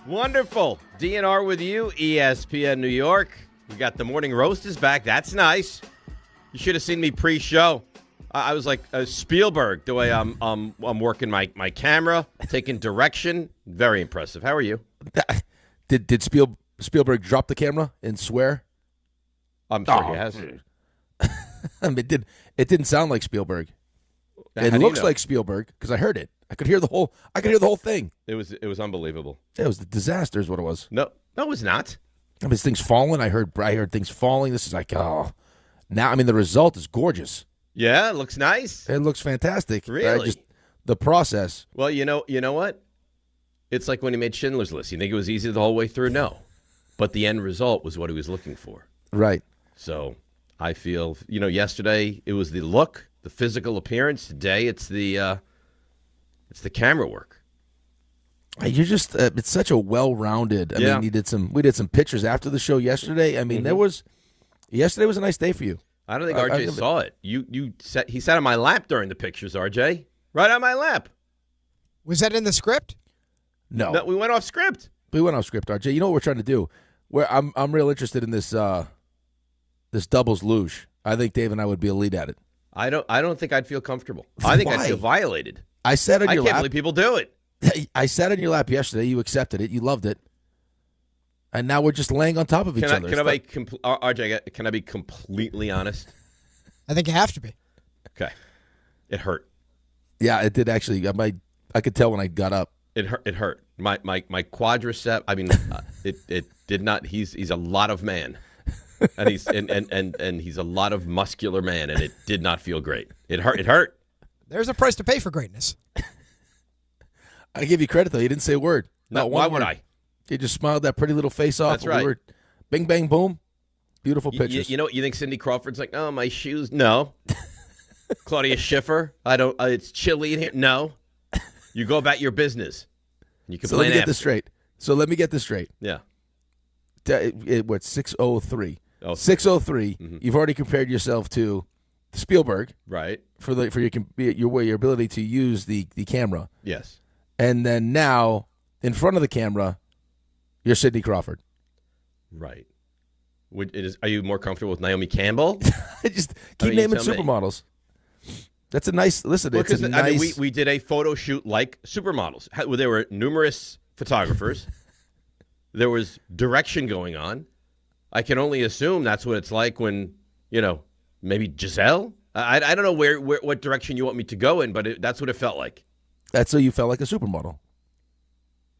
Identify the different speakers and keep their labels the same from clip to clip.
Speaker 1: Wonderful. DNR with you, ESPN New York. We got the morning roast is back. That's nice. You should have seen me pre-show. I was like Spielberg, the way I'm working my camera, taking direction. Very impressive. How are you?
Speaker 2: Did Spielberg drop the camera and swear?
Speaker 1: I'm sure he has.
Speaker 2: I mean, it didn't sound like Spielberg. It looks like Spielberg because I heard it. I could hear the whole thing.
Speaker 1: It was unbelievable.
Speaker 2: It was a disaster is what it was.
Speaker 1: No, it was not.
Speaker 2: I mean, this thing's falling. I heard things falling. This is like, now, I mean, the result is gorgeous.
Speaker 1: Yeah, it looks nice.
Speaker 2: It looks fantastic.
Speaker 1: Really?
Speaker 2: The process.
Speaker 1: Well, you know what? It's like when he made Schindler's List. You think it was easy the whole way through? No. But the end result was what he was looking for.
Speaker 2: Right.
Speaker 1: So I feel, yesterday it was the look, the physical appearance. Today it's the camera work.
Speaker 2: You're just it's such a well-rounded. I mean, we did some pictures after the show yesterday. I mean, yesterday was a nice day for you.
Speaker 1: I don't think RJ saw it. He sat on my lap during the pictures, RJ. Right on my lap.
Speaker 3: Was that in the script?
Speaker 1: No, we went off script.
Speaker 2: We went off script, RJ. You know what we're trying to do? I'm real interested in this this doubles luge. I think Dave and I would be elite at it.
Speaker 1: I don't think I'd feel comfortable. I think I'd feel violated.
Speaker 2: I sat on your lap.
Speaker 1: I can't believe people do it.
Speaker 2: I sat on your lap yesterday. You accepted it. You loved it. And now we're just laying on top of each other.
Speaker 1: RJ, can I be completely honest?
Speaker 3: I think you have to be.
Speaker 1: Okay. It hurt.
Speaker 2: Yeah, it did actually. I could tell when I got up.
Speaker 1: It hurt. My quadricep. I mean, it did not. He's a lot of man, and he's a lot of muscular man, and it did not feel great. It hurt. It hurt.
Speaker 3: There's a price to pay for greatness.
Speaker 2: I give you credit though. You didn't say a word.
Speaker 1: No, why would I?
Speaker 2: You just smiled that pretty little face off.
Speaker 1: That's right.
Speaker 2: Bing, bang, boom. Beautiful pictures.
Speaker 1: You know what? You think Cindy Crawford's like, oh, my shoes? No. Claudia Schiffer? I don't. It's chilly in here. No. You go about your business. You can
Speaker 2: so let me get this straight.
Speaker 1: Yeah.
Speaker 2: What's 603?
Speaker 1: Oh,
Speaker 2: 603.
Speaker 1: Mm-hmm.
Speaker 2: You've already compared yourself to Spielberg,
Speaker 1: right?
Speaker 2: For your ability to use the camera.
Speaker 1: Yes.
Speaker 2: And then now, in front of the camera, you're Sidney Crawford.
Speaker 1: Right. Are you more comfortable with Naomi Campbell?
Speaker 2: Just keep naming supermodels. That's a nice. Listen, it's a nice.
Speaker 1: I mean, we did a photo shoot like supermodels. There were numerous photographers. There was direction going on. I can only assume that's what it's like when maybe Giselle. I don't know what direction you want me to go in, but that's what it felt like.
Speaker 2: That's so you felt like a supermodel.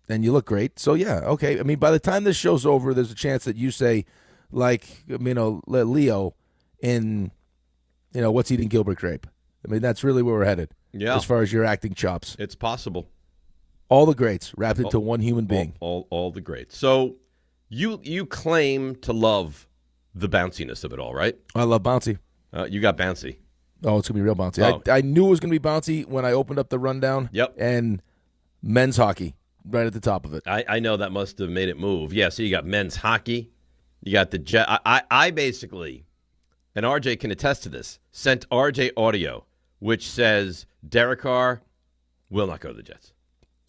Speaker 2: And you look great. So, yeah, okay. I mean, by the time this show's over, there's a chance that you say, like, Leo in, What's Eating Gilbert Grape. I mean, that's really where we're headed.
Speaker 1: Yeah.
Speaker 2: As far as your acting chops.
Speaker 1: It's possible.
Speaker 2: All the greats wrapped into one human being.
Speaker 1: All the greats. So, you claim to love the bounciness of it all, right?
Speaker 2: I love bouncy.
Speaker 1: You got bouncy.
Speaker 2: Oh, it's going to be real bouncy.
Speaker 1: Oh.
Speaker 2: I knew it was going to be bouncy when I opened up the rundown.
Speaker 1: Yep.
Speaker 2: And men's hockey right at the top of it.
Speaker 1: I know that must have made it move. Yeah, so you got men's hockey. You got the Jet. I basically, and RJ can attest to this, sent RJ audio, which says Derek Carr will not go to the Jets.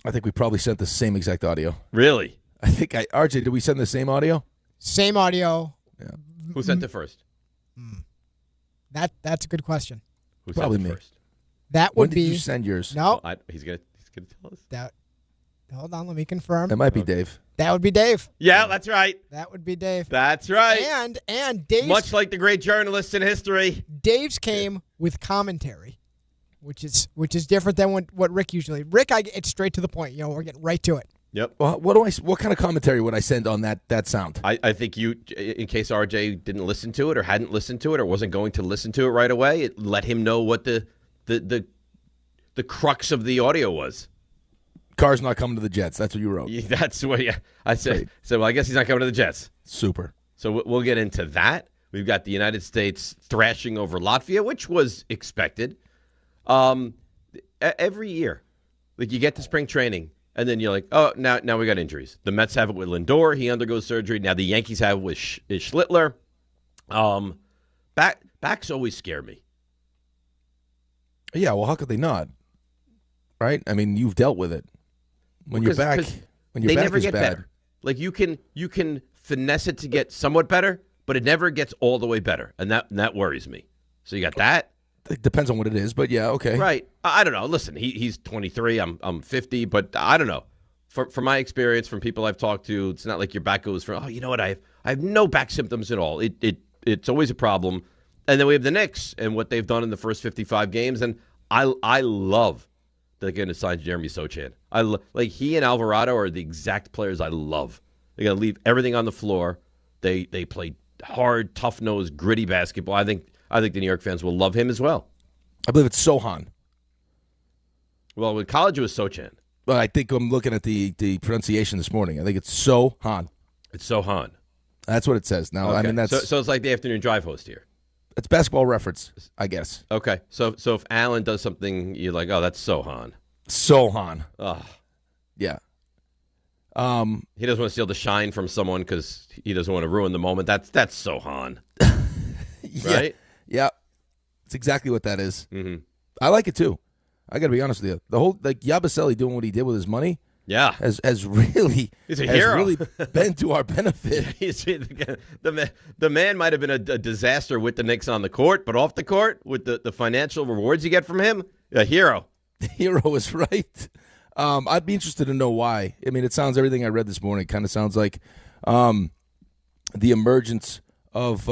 Speaker 2: I think we probably sent the same exact audio.
Speaker 1: Really?
Speaker 2: RJ, did we send the same audio?
Speaker 3: Same audio.
Speaker 1: Yeah. Who sent it first?
Speaker 3: That's a good question.
Speaker 1: Who
Speaker 2: probably
Speaker 1: sent it
Speaker 2: me.
Speaker 1: first?
Speaker 3: That would
Speaker 2: when
Speaker 3: be.
Speaker 2: Did you send yours?
Speaker 3: No.
Speaker 1: He's gonna tell us.
Speaker 3: Hold on, let me confirm.
Speaker 2: It might be Dave.
Speaker 3: That would be Dave.
Speaker 1: Yeah, that's right.
Speaker 3: That would be Dave.
Speaker 1: That's right.
Speaker 3: And Dave's,
Speaker 1: much like the great journalists in history,
Speaker 3: Dave's came with commentary, which is different than what Rick usually. Rick, it's straight to the point. We're getting right to it.
Speaker 1: Yep.
Speaker 2: Well, what kind of commentary would I send on that sound?
Speaker 1: I think you, in case RJ didn't listen to it or hadn't listened to it or wasn't going to listen to it right away, it let him know what the crux of the audio was.
Speaker 2: Carr's not coming to the Jets. That's what you wrote.
Speaker 1: Yeah, that's what I said. Right. So, well, I guess he's not coming to the Jets.
Speaker 2: Super.
Speaker 1: So we'll get into that. We've got the United States thrashing over Latvia, which was expected. Every year, like you get to spring training, and then you're like, oh, now we got injuries. The Mets have it with Lindor. He undergoes surgery. Now the Yankees have it with Schlittler. Backs always scare me.
Speaker 2: Yeah, well, how could they not? Right? I mean, you've dealt with it. When you're back. When your
Speaker 1: they
Speaker 2: back
Speaker 1: never
Speaker 2: is
Speaker 1: get
Speaker 2: bad.
Speaker 1: better. Like you can finesse it to get somewhat better, but it never gets all the way better, and that worries me. So you got that.
Speaker 2: It depends on what it is, but yeah, okay.
Speaker 1: Right. I don't know. Listen, he's 23. I'm 50, but I don't know. From my experience, from people I've talked to, it's not like your back goes from, oh, you know what, I have no back symptoms at all. It's always a problem. And then we have the Knicks and what they've done in the first 55 games, and I love that they're going to sign Jeremy Sochan. Like he and Alvarado are the exact players I love. They're going to leave everything on the floor. They play hard, tough-nosed, gritty basketball. I think the New York fans will love him as well.
Speaker 2: I believe it's Sochan.
Speaker 1: Well, in college it was Sochan.
Speaker 2: Well, I think I'm looking at the pronunciation this morning. I think it's Sochan.
Speaker 1: It's Sochan.
Speaker 2: That's what it says. Now,
Speaker 1: Okay.
Speaker 2: I mean, that's
Speaker 1: so it's like the afternoon drive host here.
Speaker 2: It's Basketball Reference, I guess.
Speaker 1: Okay, so if Allen does something, you're like, oh, that's Sochan.
Speaker 2: Sochan.
Speaker 1: Oh,
Speaker 2: Yeah.
Speaker 1: he doesn't want to steal the shine from someone because he doesn't want to ruin the moment. That's Sochan, right?
Speaker 2: Yeah. It's exactly what that is.
Speaker 1: Mm-hmm.
Speaker 2: I like it too. I got to be honest with you. The whole Yabusele doing what he did with his money,
Speaker 1: Yeah,
Speaker 2: has really
Speaker 1: he's a hero.
Speaker 2: really been to our benefit.
Speaker 1: the man might have been a disaster with the Knicks on the court, but off the court with the financial rewards you get from him, a hero.
Speaker 2: Hero is right. I'd be interested to know why. I mean, it sounds everything I read this morning kind of sounds like the emergence of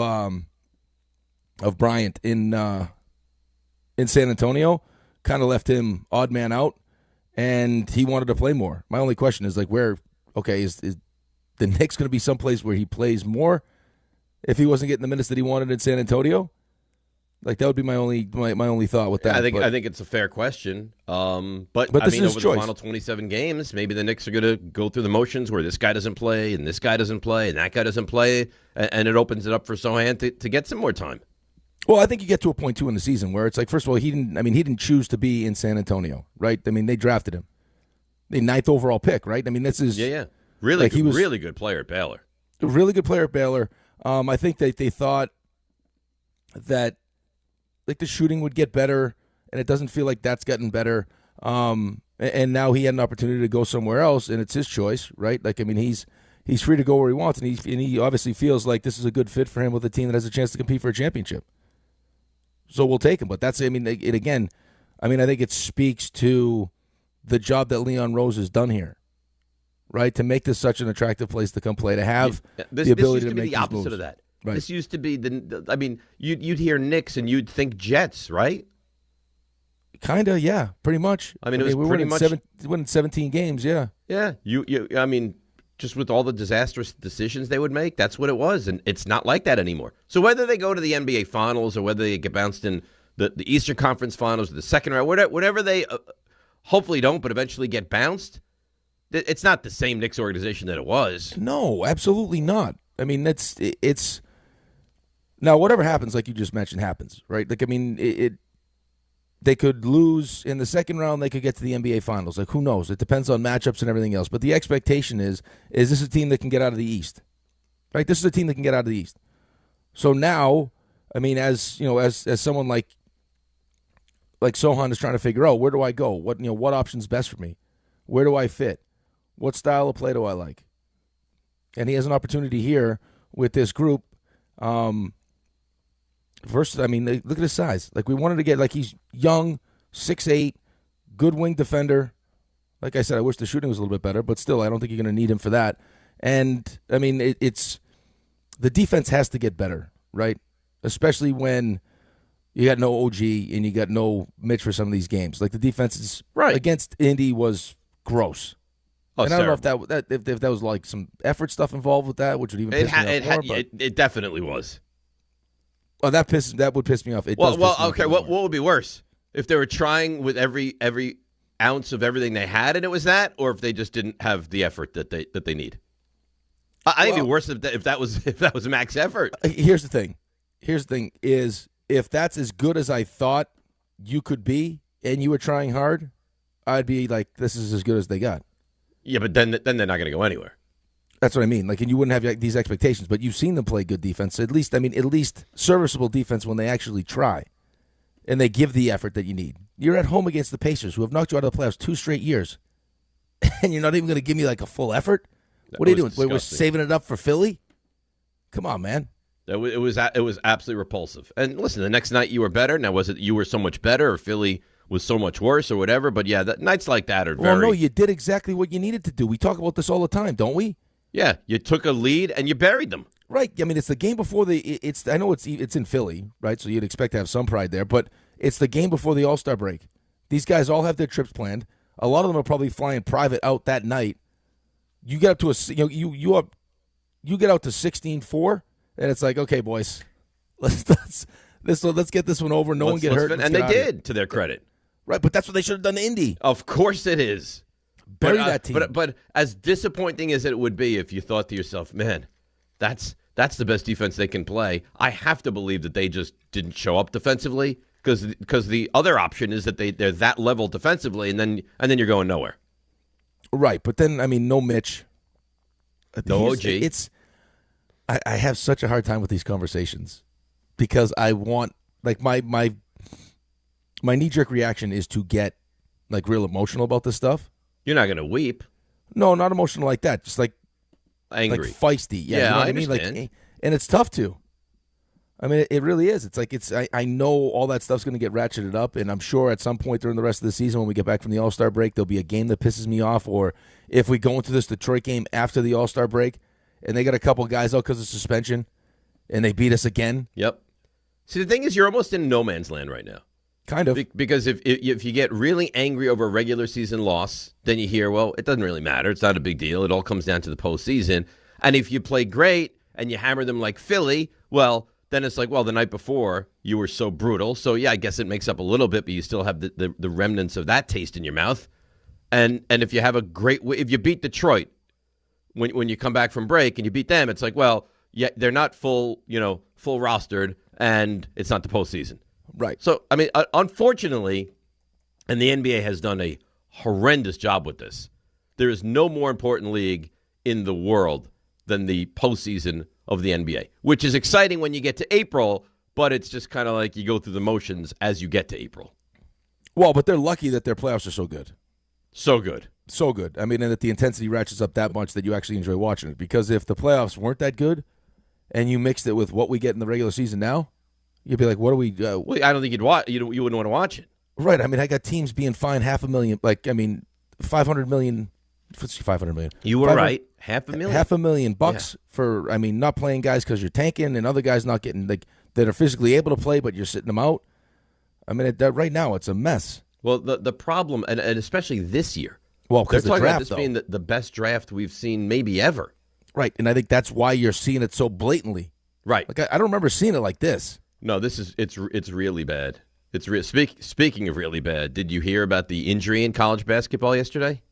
Speaker 2: Bryant in San Antonio kind of left him odd man out, and he wanted to play more. My only question is like, where? Okay, is the Knicks going to be someplace where he plays more if he wasn't getting the minutes that he wanted in San Antonio? Like that would be my only thought with that.
Speaker 1: I think it's a fair question. But I
Speaker 2: this
Speaker 1: mean,
Speaker 2: is
Speaker 1: over
Speaker 2: choice.
Speaker 1: the final 27 games, maybe the Knicks are going to go through the motions where this guy doesn't play and this guy doesn't play and that guy doesn't play, and it opens it up for Sochan to get some more time.
Speaker 2: Well, I think you get to a point too in the season where it's like, first of all, he didn't choose to be in San Antonio, right? I mean, they drafted him, the 9th overall pick, right? I mean, this is
Speaker 1: really
Speaker 2: like
Speaker 1: good, really good player at Baylor.
Speaker 2: A really good player at Baylor. I think that they thought that like the shooting would get better, and it doesn't feel like that's gotten better. And now he had an opportunity to go somewhere else, and it's his choice, right? Like, I mean, he's free to go where he wants, and he obviously feels like this is a good fit for him with a team that has a chance to compete for a championship. So we'll take him. But that's, I mean, I think it speaks to the job that Leon Rose has done here, right? To make this such an attractive place to come play, to have the ability to make
Speaker 1: the opposite
Speaker 2: moves.
Speaker 1: of that.
Speaker 2: Right.
Speaker 1: This used to be I mean, you'd hear Knicks and you'd think Jets, right?
Speaker 2: Kind of, yeah, pretty much.
Speaker 1: I mean, it was
Speaker 2: we're
Speaker 1: pretty much
Speaker 2: winning 17 games, yeah.
Speaker 1: Yeah, I mean, just with all the disastrous decisions they would make, that's what it was, and it's not like that anymore. So whether they go to the NBA Finals or whether they get bounced in the Eastern Conference Finals or the second round, whatever they hopefully don't, but eventually get bounced, it's not the same Knicks organization that it was.
Speaker 2: No, absolutely not. I mean, it's now whatever happens, like you just mentioned, happens, right? Like, I mean, they could lose in the second round. They could get to the NBA Finals. Like, who knows? It depends on matchups and everything else. But the expectation is this is a team that can get out of the East, right? This is a team that can get out of the East. So now, I mean, as you know, as someone like Sochan is trying to figure out, where do I go? What option's best for me? Where do I fit? What style of play do I like? And he has an opportunity here with this group. First, I mean, look at his size. Like, we wanted to get, like, he's young, 6'8", good wing defender. Like I said, I wish the shooting was a little bit better, but still, I don't think you're going to need him for that. And, I mean, it's the defense has to get better, right? Especially when you got no OG and you got no Mitch for some of these games. Like, the defense is against Indy was gross.
Speaker 1: Oh,
Speaker 2: and I don't know if that was like some effort stuff involved with that, which would even piss me off more.
Speaker 1: It definitely was.
Speaker 2: Oh, that would piss me off.
Speaker 1: Okay. What would be worse if they were trying with every ounce of everything they had, and it was that, or if they just didn't have the effort that they need? I think it'd be worse if that was max effort.
Speaker 2: Here's the thing. Is if that's as good as I thought you could be, and you were trying hard, I'd be like, this is as good as they got.
Speaker 1: Yeah, but then they're not going to go anywhere.
Speaker 2: That's what I mean. Like, and you wouldn't have these expectations, but you've seen them play good defense. At least serviceable defense when they actually try, and they give the effort that you need. You're at home against the Pacers, who have knocked you out of the playoffs 2 straight years. and you're not even going to give me like a full effort?
Speaker 1: That
Speaker 2: What are you doing?
Speaker 1: was
Speaker 2: We're
Speaker 1: disgusting.
Speaker 2: saving it up for Philly? Come on, man.
Speaker 1: It was absolutely repulsive. And listen, the next night you were better. Now, was it you were so much better or Philly was so much worse or whatever? But yeah, nights like that are
Speaker 2: Well,
Speaker 1: very...
Speaker 2: no, you did exactly what you needed to do. We talk about this all the time, don't we?
Speaker 1: Yeah, you took a lead and you buried them.
Speaker 2: Right. I mean, it's the game before it's. I know it's in Philly, right? So you'd expect to have some pride there, but it's the game before the All-Star break. These guys all have their trips planned. A lot of them are probably flying private out that night. You get up to you get out to 16-4, and it's like, okay, boys, let's get this one over. No one get hurt,
Speaker 1: And they did, to their credit.
Speaker 2: Right, but that's what they should have done to Indy.
Speaker 1: Of course it is.
Speaker 2: Bury that team.
Speaker 1: But as disappointing as it would be if you thought to yourself, man, that's the best defense they can play, I have to believe that they just didn't show up defensively because the other option is that they're that level defensively, and then you're going nowhere.
Speaker 2: Right, but then, I mean, no Mitch.
Speaker 1: No OG.
Speaker 2: I have such a hard time with these conversations because I want, like, my knee-jerk reaction is to get, like, real emotional about this stuff.
Speaker 1: You're not going to weep.
Speaker 2: No, not emotional like that. Just like
Speaker 1: Angry.
Speaker 2: like feisty. Yeah,
Speaker 1: Yeah,
Speaker 2: you know what
Speaker 1: I
Speaker 2: I mean.
Speaker 1: understand.
Speaker 2: Like, and it's tough to. I mean, it really is. It's like I know all that stuff's going to get ratcheted up, and I'm sure at some point during the rest of the season, when we get back from the All-Star break, there'll be a game that pisses me off, or if we go into this Detroit game after the All-Star break, and they got a couple guys out because of suspension, and they beat us again.
Speaker 1: Yep. See, the thing is, you're almost in no man's land right now.
Speaker 2: Kind of.
Speaker 1: Because if you get really angry over a regular season loss, then you hear, well, it doesn't really matter. It's not a big deal. It all comes down to the postseason. And if you play great and you hammer them like Philly, well, then it's like, well, the night before you were so brutal. So, yeah, I guess it makes up a little bit, but you still have the remnants of that taste in your mouth. And if you have a great – if you beat Detroit when you come back from break and you beat them, it's like, well, yeah, they're not full rostered, and it's not the postseason.
Speaker 2: Right.
Speaker 1: So, I mean, unfortunately, and the NBA has done a horrendous job with this, there is no more important league in the world than the postseason of the NBA, which is exciting when you get to April, but it's just kind of like you go through the motions as you get to April.
Speaker 2: Well, but they're lucky that their playoffs are so good.
Speaker 1: So good.
Speaker 2: So good. I mean, and that the intensity ratchets up that much that you actually enjoy watching it. Because if the playoffs weren't that good and you mixed it with what we get in the regular season now, you'd be like, what do we do?
Speaker 1: Well, I don't think you'd watch. You wouldn't want to watch it.
Speaker 2: Right. I mean, I got teams being fined $500,000. Like, I mean, $500 million. $500 million.
Speaker 1: You were right. $500,000 for, I mean, not playing guys because you're tanking and other guys not getting, like, that are physically able to play, but you're sitting them out. I mean, right now, it's a mess. Well, the problem, and especially this year,
Speaker 2: well,
Speaker 1: they're
Speaker 2: because the
Speaker 1: talking
Speaker 2: draft,
Speaker 1: about this being the best draft we've seen maybe ever.
Speaker 2: Right. And I think that's why you're seeing it so blatantly.
Speaker 1: Right.
Speaker 2: Like, I don't remember seeing it like this.
Speaker 1: No, it's really bad. It's speaking of really bad. Did you hear about the injury in college basketball yesterday?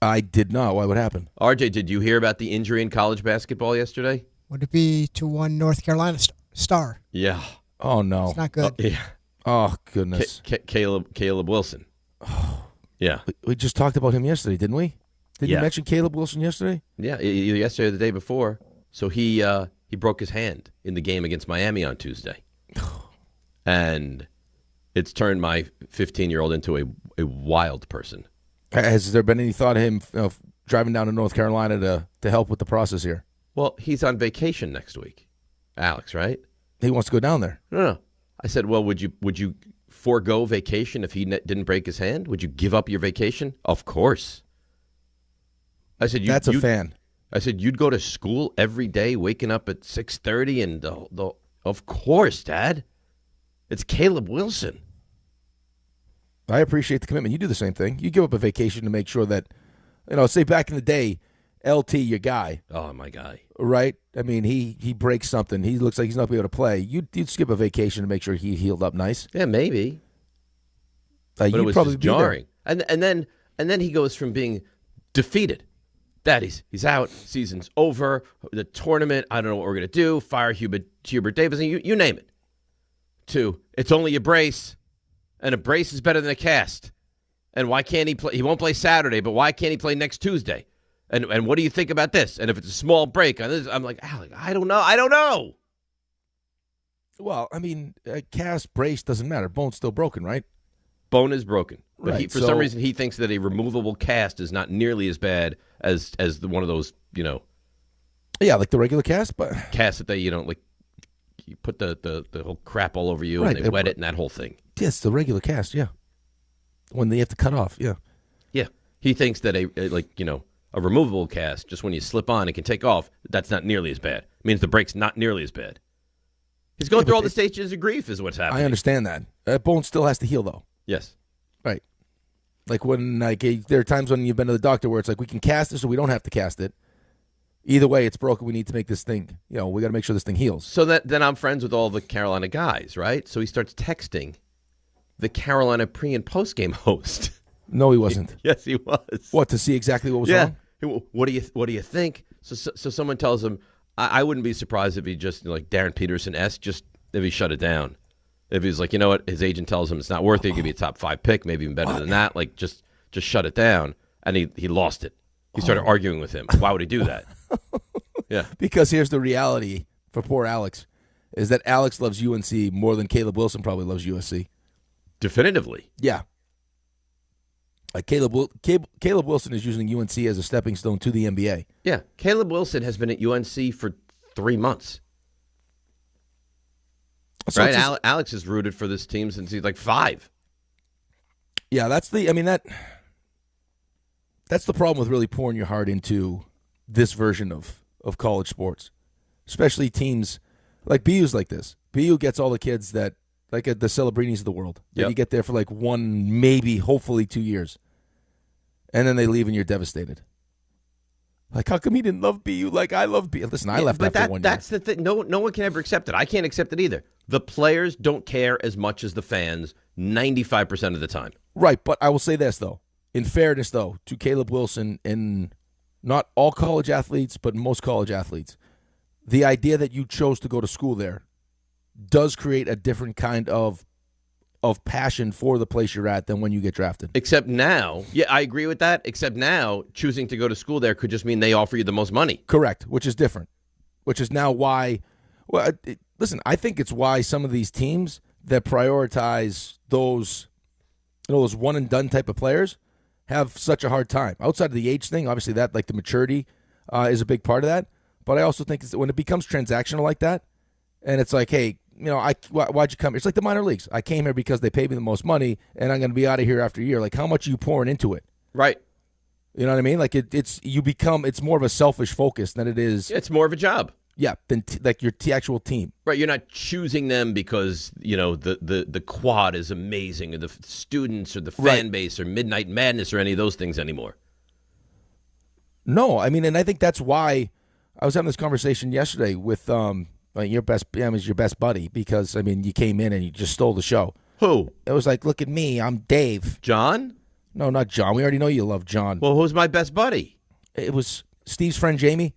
Speaker 2: I did not. Why? What happened?
Speaker 1: RJ, did you hear about the injury in college basketball yesterday?
Speaker 3: Would it be to one North Carolina star?
Speaker 1: Yeah.
Speaker 2: Oh no,
Speaker 3: It's not good.
Speaker 1: Yeah.
Speaker 2: Oh goodness.
Speaker 1: Caleb Wilson. Yeah.
Speaker 2: We just talked about him yesterday, didn't we? Did you mention Caleb Wilson yesterday?
Speaker 1: Yeah, either yesterday or the day before. So he broke his hand in the game against Miami on Tuesday. And it's turned my 15-year-old into a wild person.
Speaker 2: Has there been any thought of him driving down to North Carolina to help with the process here?
Speaker 1: Well, he's on vacation next week, Alex, right?
Speaker 2: He wants to go down there.
Speaker 1: No. I said, well, would you forego vacation if he didn't break his hand? Would you give up your vacation? Of course. I said,
Speaker 2: that's a fan.
Speaker 1: I said, you'd go to school every day, waking up at 6:30, and of course, Dad. It's Caleb Wilson.
Speaker 2: I appreciate the commitment. You do the same thing. You give up a vacation to make sure that, say back in the day, LT, your guy.
Speaker 1: Oh, my guy.
Speaker 2: Right? I mean, he breaks something. He looks like he's not going to be able to play. You'd skip a vacation to make sure he healed up nice.
Speaker 1: Yeah, maybe. But it was
Speaker 2: probably
Speaker 1: just jarring. And then he goes from being defeated. Dad, he's out. Season's over. The tournament, I don't know what we're going to do. Fire Hubert Davis, you name it. To, it's only a brace. And a brace is better than a cast. And why can't he play? He won't play Saturday, but why can't he play next Tuesday? And what do you think about this? And if it's a small break on this, I'm like, Alec, I don't know.
Speaker 2: Well, I mean, a cast brace doesn't matter. Bone's still broken, right?
Speaker 1: Bone is broken. But
Speaker 2: Right,
Speaker 1: for some reason, he thinks that a removable cast is not nearly as bad as one of those,
Speaker 2: Yeah, like the regular cast, but
Speaker 1: casts that they, like you put the whole crap all over you
Speaker 2: Right,
Speaker 1: and they wet it and that whole thing.
Speaker 2: yes, the regular cast, yeah. When they have to cut off, yeah.
Speaker 1: Yeah. He thinks that a removable cast, just when you slip on, it can take off. That's not nearly as bad. It means the break's not nearly as bad. He's going through all the stages of grief is what's happening.
Speaker 2: I understand that. That bone still has to heal, though.
Speaker 1: Yes.
Speaker 2: Right. Like when there are times when you've been to the doctor where it's like, we can cast it, so we don't have to cast it. Either way, it's broken. We need to make this thing, we got to make sure this thing heals.
Speaker 1: So then I'm friends with all the Carolina guys, right? So he starts texting the Carolina pre- and post-game host.
Speaker 2: No, he wasn't.
Speaker 1: Yes, he was.
Speaker 2: What, to see exactly what was wrong?
Speaker 1: What do you think? So someone tells him, I wouldn't be surprised if he just, like Darren Peterson-esque, just if he shut it down. If he's like, you know what, his agent tells him it's not worth it, give you a top 5 pick, maybe even better than that, like just shut it down. And he lost it. He started arguing with him. Why would he do that? Yeah.
Speaker 2: Because here's the reality for poor Alex, is that Alex loves UNC more than Caleb Wilson probably loves USC.
Speaker 1: Definitively.
Speaker 2: Yeah. Like Caleb Wilson is using UNC as a stepping stone to the NBA.
Speaker 1: Yeah. Caleb Wilson has been at UNC for 3 months. So right? Alex has rooted for this team since he's like 5.
Speaker 2: Yeah, that's the problem with really pouring your heart into this version of college sports, especially teams like BU's like this. BU gets all the kids that, like the Celebrinis of the world, that you get there for like 1, maybe, hopefully 2 years, and then they leave and you're devastated. Like, how come he didn't love BU like I love BU? Listen, I left after 1 year.
Speaker 1: That's the thing. No one can ever accept it. I can't accept it either. The players don't care as much as the fans 95% of the time.
Speaker 2: Right, but I will say this, though. In fairness, though, to Caleb Wilson and not all college athletes, but most college athletes, the idea that you chose to go to school there does create a different kind of passion for the place you're at than when you get drafted.
Speaker 1: Except now, I agree with that, except now choosing to go to school there could just mean they offer you the most money.
Speaker 2: Correct, which is different, which is now why, listen, I think it's why some of these teams that prioritize those one-and-done type of players have such a hard time. Outside of the age thing, obviously that, like the maturity is a big part of that, but I also think when it becomes transactional like that, and it's like, hey, why'd you come here? It's like the minor leagues. I came here because they paid me the most money, and I'm going to be out of here after a year. Like, how much are you pouring into it?
Speaker 1: Right.
Speaker 2: You know what I mean? Like, it's more of a selfish focus than it is.
Speaker 1: It's more of a job.
Speaker 2: Yeah, than like your actual team.
Speaker 1: Right. You're not choosing them because, the quad is amazing, or the students, or the fan base, or Midnight Madness, or any of those things anymore.
Speaker 2: No, I mean, and I think that's why I was having this conversation yesterday with your best buddy, because I mean, you came in and you just stole the show.
Speaker 1: Who?
Speaker 2: It was like, look at me, I'm Dave.
Speaker 1: John?
Speaker 2: No, not John. We already know you love John.
Speaker 1: Well, who's my best buddy?
Speaker 2: It was Steve's friend Jamie.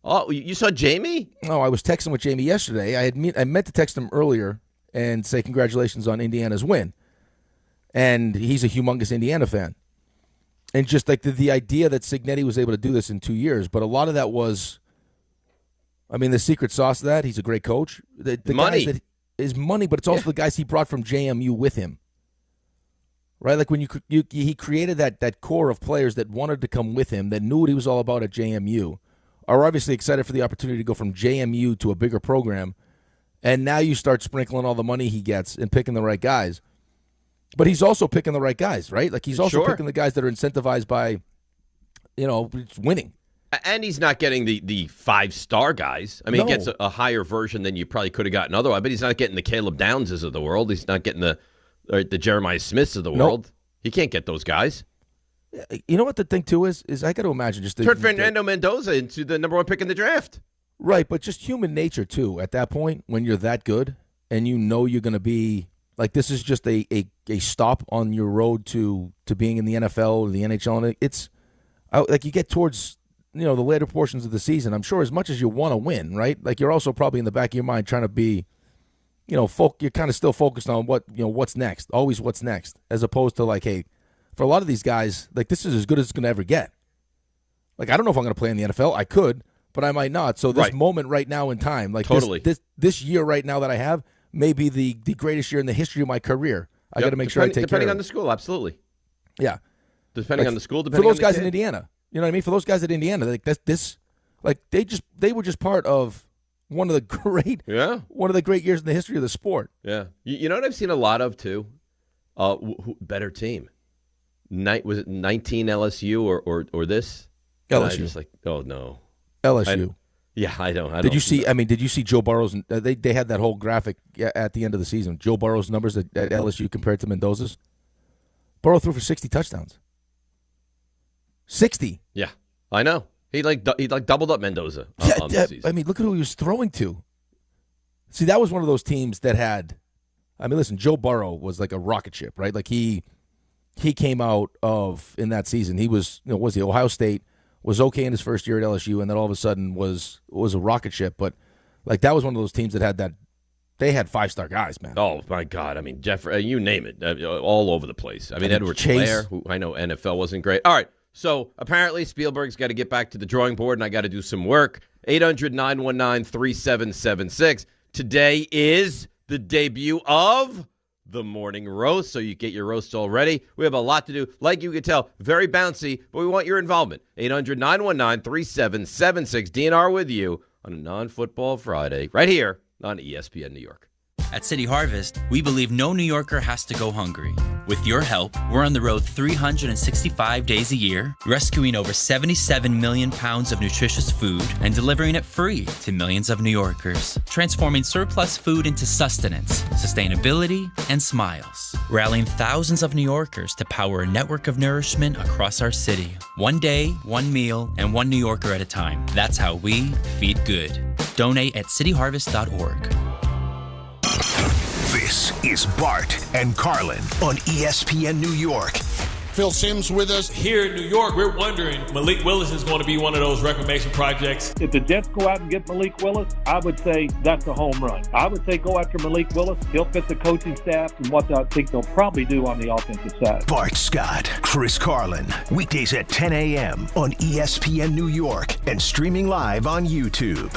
Speaker 1: Oh, you saw Jamie?
Speaker 2: No, I was texting with Jamie yesterday. I meant to text him earlier and say congratulations on Indiana's win, and he's a humongous Indiana fan. And just like the idea that Cignetti was able to do this in 2 years, but a lot of that was, I mean, the secret sauce of that, he's a great coach. The
Speaker 1: money.
Speaker 2: Guys that is money, but it's also the guys he brought from JMU with him. Right? Like when he created that core of players that wanted to come with him, that knew what he was all about at JMU, are obviously excited for the opportunity to go from JMU to a bigger program, and now you start sprinkling all the money he gets and picking the right guys. But he's also picking the right guys, right? Like he's also picking the guys that are incentivized by, winning.
Speaker 1: And he's not getting the 5-star guys. I mean, he gets a higher version than you probably could have gotten otherwise, but he's not getting the Caleb Downses of the world. He's not getting the Jeremiah Smiths of the world. Nope. He can't get those guys.
Speaker 2: You know what the thing, too, is I got to imagine just...
Speaker 1: Turn Fernando Mendoza into the number 1 pick in the draft.
Speaker 2: Right, but just human nature, too, at that point, when you're that good and you know you're going to be... Like, this is just a stop on your road to being in the NFL or the NHL. And it's... Like, you get towards, the later portions of the season, I'm sure as much as you want to win, right? Like, you're also probably in the back of your mind trying to be... you're kind of still focused on what's next, always what's next, as opposed to like, hey, for a lot of these guys, like this is as good as it's going to ever get. Like, I don't know if I'm going to play in the NFL. I could, but I might not. So this moment right now in time, like
Speaker 1: totally.
Speaker 2: this year right now that I have may be the greatest year in the history of my career. I got to make sure I take care of it.
Speaker 1: Depending on the school, absolutely.
Speaker 2: Yeah.
Speaker 1: Depending on the school,
Speaker 2: for
Speaker 1: depending on
Speaker 2: those guys
Speaker 1: kid.
Speaker 2: in Indiana. You know what I mean? For those guys at Indiana, they were just part of one of the great years in the history of the sport.
Speaker 1: Yeah. You know what I've seen a lot of too? Better team. Was it 19 LSU or this?
Speaker 2: LSU.
Speaker 1: Just like, oh no.
Speaker 2: LSU.
Speaker 1: I don't.
Speaker 2: Did you see? I mean, did you see Joe Burrow's? They had that whole graphic at the end of the season. Joe Burrow's numbers at LSU compared to Mendoza's. Burrow threw for 60 touchdowns. 60.
Speaker 1: Yeah, I know. He doubled up Mendoza. On the season.
Speaker 2: I mean, look at who he was throwing to. See, that was one of those teams that had. I mean, listen, Joe Burrow was like a rocket ship, right? Like he came out of in that season. He was, was he Ohio State? Was okay in his first year at LSU, and then all of a sudden was a rocket ship. But like that was one of those teams that had that. They had 5-star guys, man.
Speaker 1: Oh my God! I mean, Jeff, you name it, all over the place. I mean, Edward Chase, who I know NFL wasn't great. All right, so apparently Spielberg's got to get back to the drawing board, and I got to do some work. 800-919-3776. Today is the debut of the morning roast, so you get your roast all ready. We have a lot to do. Like you can tell, very bouncy, but we want your involvement. 800-919-3776. DNR with you on a non-football Friday, right here on ESPN New York.
Speaker 4: At City Harvest, we believe no New Yorker has to go hungry. With your help, we're on the road 365 days a year, rescuing over 77 million pounds of nutritious food and delivering it free to millions of New Yorkers, transforming surplus food into sustenance, sustainability, and smiles, rallying thousands of New Yorkers to power a network of nourishment across our city. One day, one meal, and one New Yorker at a time. That's how we feed good. Donate at cityharvest.org.
Speaker 5: This is Bart and Carlin on ESPN New York.
Speaker 6: Phil Simms with us.
Speaker 7: Here in New York, we're wondering, Malik Willis is going to be one of those reclamation projects.
Speaker 8: If the Jets go out and get Malik Willis, I would say that's a home run. I would say go after Malik Willis. He'll fit the coaching staff and what I think they'll probably do on the offensive side.
Speaker 5: Bart Scott, Chris Carlin, weekdays at 10 a.m. on ESPN New York and streaming live on YouTube.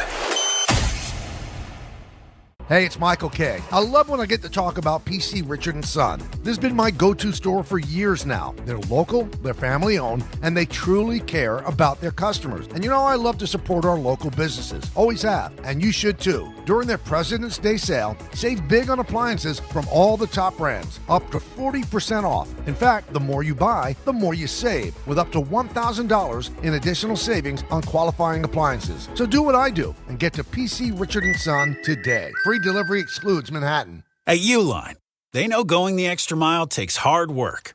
Speaker 9: Hey, it's Michael K. I love when I get to talk about PC Richard & Son. This has been my go-to store for years now. They're local, they're family-owned, and they truly care about their customers. And I love to support our local businesses. Always have, and you should too. During their President's Day sale, save big on appliances from all the top brands, up to 40% off. In fact, the more you buy, the more you save, with up to $1,000 in additional savings on qualifying appliances. So do what I do and get to PC Richard & Son today. Free delivery excludes Manhattan.
Speaker 10: At Uline, they know going the extra mile takes hard work.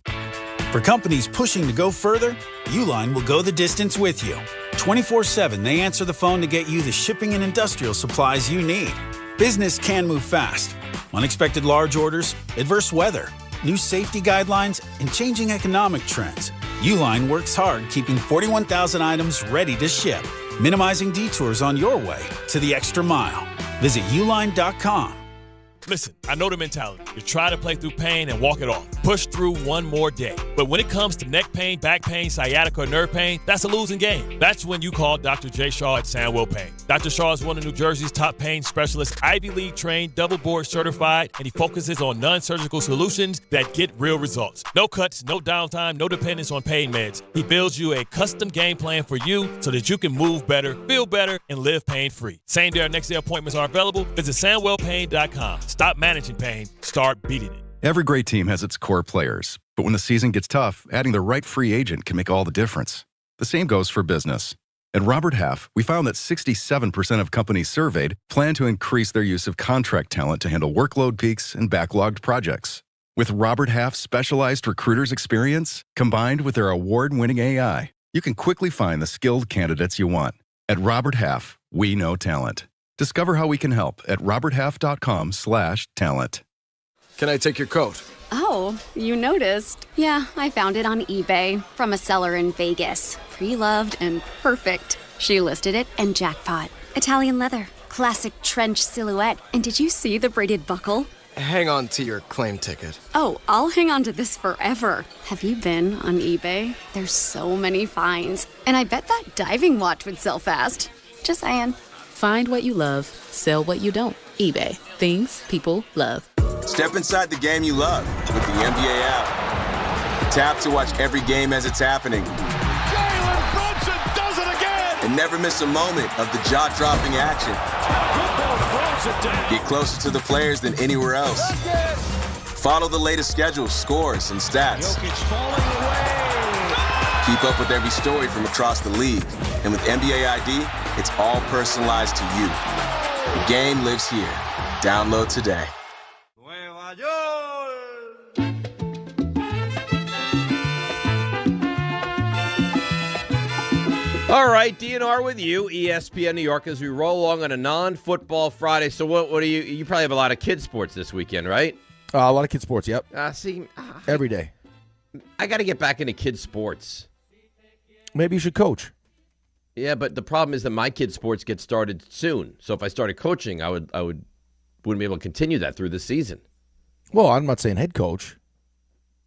Speaker 10: For companies pushing to go further, Uline will go the distance with you. 24/7, they answer the phone to get you the shipping and industrial supplies you need. Business can move fast. Unexpected large orders, adverse weather, new safety guidelines, and changing economic trends. Uline works hard keeping 41,000 items ready to ship, minimizing detours on your way to the extra mile. Visit uline.com.
Speaker 7: Listen, I know the mentality. You try to play through pain and walk it off. Push through one more day. But when it comes to neck pain, back pain, sciatica, or nerve pain, that's a losing game. That's when you call Dr. J. Shaw at Sandwell Pain. Dr. Shaw is one of New Jersey's top pain specialists, Ivy League trained, double board certified, and he focuses on non-surgical solutions that get real results. No cuts, no downtime, no dependence on pain meds. He builds you a custom game plan for you so that you can move better, feel better, and live pain-free. Same day or next day appointments are available. Visit SandwellPain.com. Stop managing pain. Start beating it.
Speaker 11: Every great team has its core players. But when the season gets tough, adding the right free agent can make all the difference. The same goes for business. At Robert Half, we found that 67% of companies surveyed plan to increase their use of contract talent to handle workload peaks and backlogged projects. With Robert Half's specialized recruiters' experience, combined with their award-winning AI, you can quickly find the skilled candidates you want. At Robert Half, we know talent. Discover how we can help at roberthalf.com/talent.
Speaker 12: Can I take your coat?
Speaker 13: Oh, you noticed. Yeah, I found it on eBay from a seller in Vegas. Pre-loved and perfect. She listed it and jackpot. Italian leather, classic trench silhouette. And did you see the braided buckle?
Speaker 12: Hang on to your claim ticket.
Speaker 13: Oh, I'll hang on to this forever. Have you been on eBay? There's so many finds. And I bet that diving watch would sell fast. Just saying.
Speaker 14: Find what you love, sell what you don't. eBay. Things people love.
Speaker 15: Step inside the game you love with the
Speaker 14: the NBA app. Tap to watch every game as it's happening.
Speaker 15: Jalen Brunson does it again!
Speaker 14: And never miss a moment of the jaw-dropping action. Get closer to the players than anywhere else. Follow the latest schedules, scores, and stats. Keep up with every story from across the league. And with NBA ID, it's all personalized to you. The game lives here. Download today.
Speaker 1: All right, DNR with you, ESPN New York, as we roll along on a non-football Friday. So what do you probably have a lot of kids sports this weekend, right?
Speaker 2: A lot of kids sports, yep. Every day.
Speaker 1: I got to get back into kids sports.
Speaker 2: Maybe you should coach.
Speaker 1: Yeah, but the problem is that my kids sports get started soon. So if I started coaching, I wouldn't be able to continue that through the season.
Speaker 2: Well, I'm not saying head coach.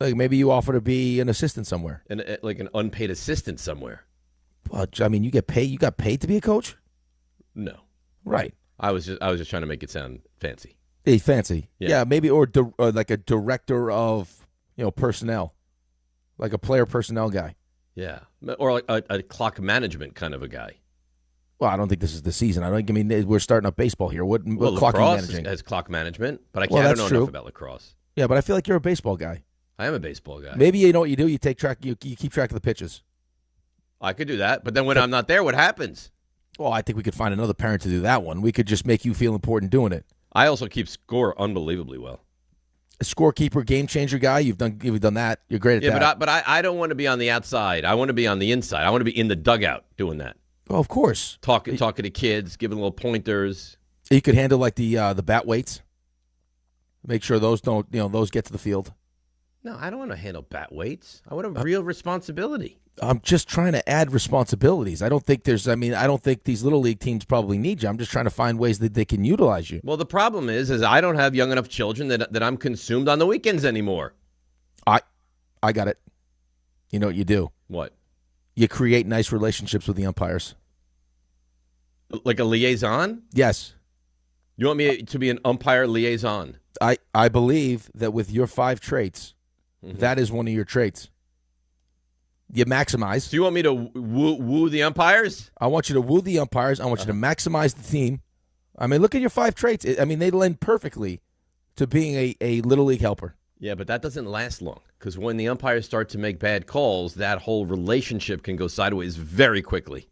Speaker 2: Like maybe you offer to be an assistant somewhere.
Speaker 1: Like an unpaid assistant somewhere.
Speaker 2: Well, I mean, you get paid. You got paid to be a coach?
Speaker 1: No.
Speaker 2: Right.
Speaker 1: I was just trying to make it sound fancy.
Speaker 2: Hey, fancy.
Speaker 1: Yeah,
Speaker 2: maybe or like a director of personnel, like a player personnel guy.
Speaker 1: Yeah, or like a clock management kind of a guy.
Speaker 2: Well, I don't think this is the season. I mean, we're starting up baseball here. What
Speaker 1: lacrosse
Speaker 2: managing?
Speaker 1: has clock management, but I don't know enough about lacrosse.
Speaker 2: Yeah, but I feel like you're a baseball guy.
Speaker 1: I am a baseball guy.
Speaker 2: Maybe you know what you do. You take track. You keep track of the pitches.
Speaker 1: I could do that, but then when I'm not there, what happens?
Speaker 2: Well, I think we could find another parent to do that one. We could just make you feel important doing it.
Speaker 1: I also keep score unbelievably well.
Speaker 2: A scorekeeper, game changer guy. You've done that. You're great at that.
Speaker 1: Yeah, but I don't want to be on the outside. I want to be on the inside. I want to be in the dugout doing that.
Speaker 2: Oh, of course.
Speaker 1: Talking to kids, giving little pointers.
Speaker 2: You could handle like the bat weights. Make sure those don't those get to the field.
Speaker 1: No, I don't want to handle bat weights. I want a real responsibility.
Speaker 2: I'm just trying to add responsibilities. I don't think these little league teams probably need you. I'm just trying to find ways that they can utilize you.
Speaker 1: Well, the problem is I don't have young enough children that I'm consumed on the weekends anymore.
Speaker 2: I got it. You know what you do?
Speaker 1: What?
Speaker 2: You create nice relationships with the umpires.
Speaker 1: Like a liaison?
Speaker 2: Yes.
Speaker 1: You want me to be an umpire liaison?
Speaker 2: I believe that with your 5 traits, that is one of your traits. You maximize.
Speaker 1: So you want me to woo the umpires?
Speaker 2: I want you to woo the umpires. I want you to maximize the team. I mean, look at your 5 traits. I mean, they lend perfectly to being a Little League helper.
Speaker 1: Yeah, but that doesn't last long because when the umpires start to make bad calls, that whole relationship can go sideways very quickly.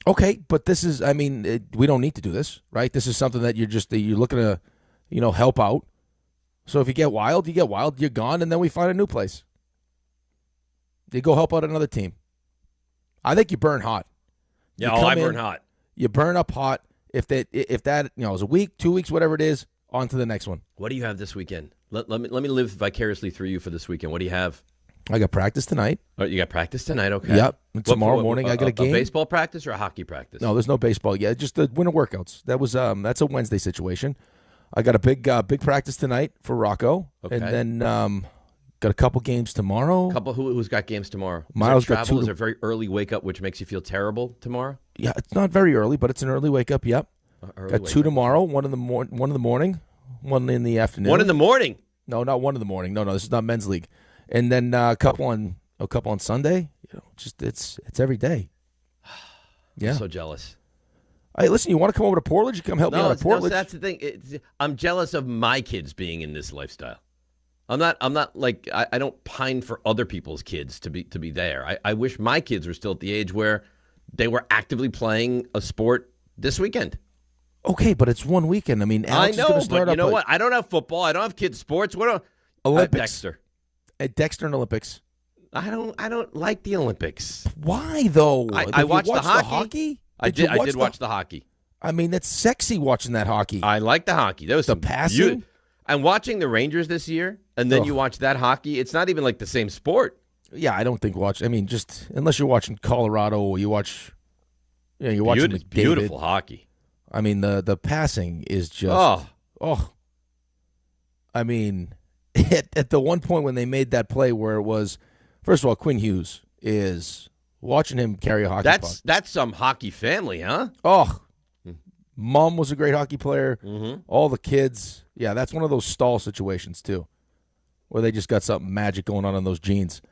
Speaker 2: Okay, but this is, we don't need to do this, right? This is something that you're looking to, help out. So if you get wild, you're gone, and then we find a new place. You go help out another team. I think you burn hot.
Speaker 1: Yeah, I burn hot.
Speaker 2: You burn up hot. If that is a week, 2 weeks, whatever it is, on to the next one.
Speaker 1: What do you have this weekend? Let me live vicariously through you for this weekend. What do you have?
Speaker 2: I got practice tonight.
Speaker 1: Oh, you got practice tonight? Okay.
Speaker 2: Yep. Tomorrow morning I got a game.
Speaker 1: A baseball practice or a hockey practice?
Speaker 2: No, there's no baseball yet. Just the winter workouts. That's a Wednesday situation. I got a big practice tonight for Rocco. Okay. And then got a couple games tomorrow.
Speaker 1: Who's got games tomorrow?
Speaker 2: Miles got 2.
Speaker 1: Is there a very early wake up, which makes you feel terrible tomorrow?
Speaker 2: Yeah, it's not very early, but it's an early wake up. Yep. Got 2 tomorrow. One in the morning. One in the afternoon.
Speaker 1: 1 in the morning.
Speaker 2: No, not 1 in the morning. No, this is not men's league. And then a couple on Sunday. It's every day. Yeah.
Speaker 1: I'm so jealous.
Speaker 2: Hey, listen, you want to come over to Portland? You come help me out at Portland.
Speaker 1: No, that's the thing. I'm jealous of my kids being in this lifestyle. I'm not like I don't pine for other people's kids to be there. I wish my kids were still at the age where they were actively playing a sport this weekend.
Speaker 2: Okay, but it's one weekend. I mean, Alex
Speaker 1: I know, but you know what? I don't have football. I don't have kids sports.
Speaker 2: Olympics?
Speaker 1: Dexter.
Speaker 2: Dexter and Olympics.
Speaker 1: I don't like the Olympics.
Speaker 2: Why though?
Speaker 1: I watched the hockey. I did watch the hockey.
Speaker 2: I mean, that's sexy watching that hockey.
Speaker 1: I like the hockey. There was
Speaker 2: the passing.
Speaker 1: And watching the Rangers this year, and then you watch that hockey. It's not even like the same sport.
Speaker 2: Yeah, I don't think just unless you're watching Colorado, or you're watching McDavid.
Speaker 1: Beautiful hockey.
Speaker 2: I mean, the passing is just I mean, at the one point when they made that play where it was, first of all, Quinn Hughes is watching him carry a hockey puck.
Speaker 1: That's some hockey family, huh?
Speaker 2: Oh, Mom was a great hockey player.
Speaker 1: Mm-hmm.
Speaker 2: All the kids. Yeah, that's one of those stall situations, too. or they just got something magic going on in those jeans.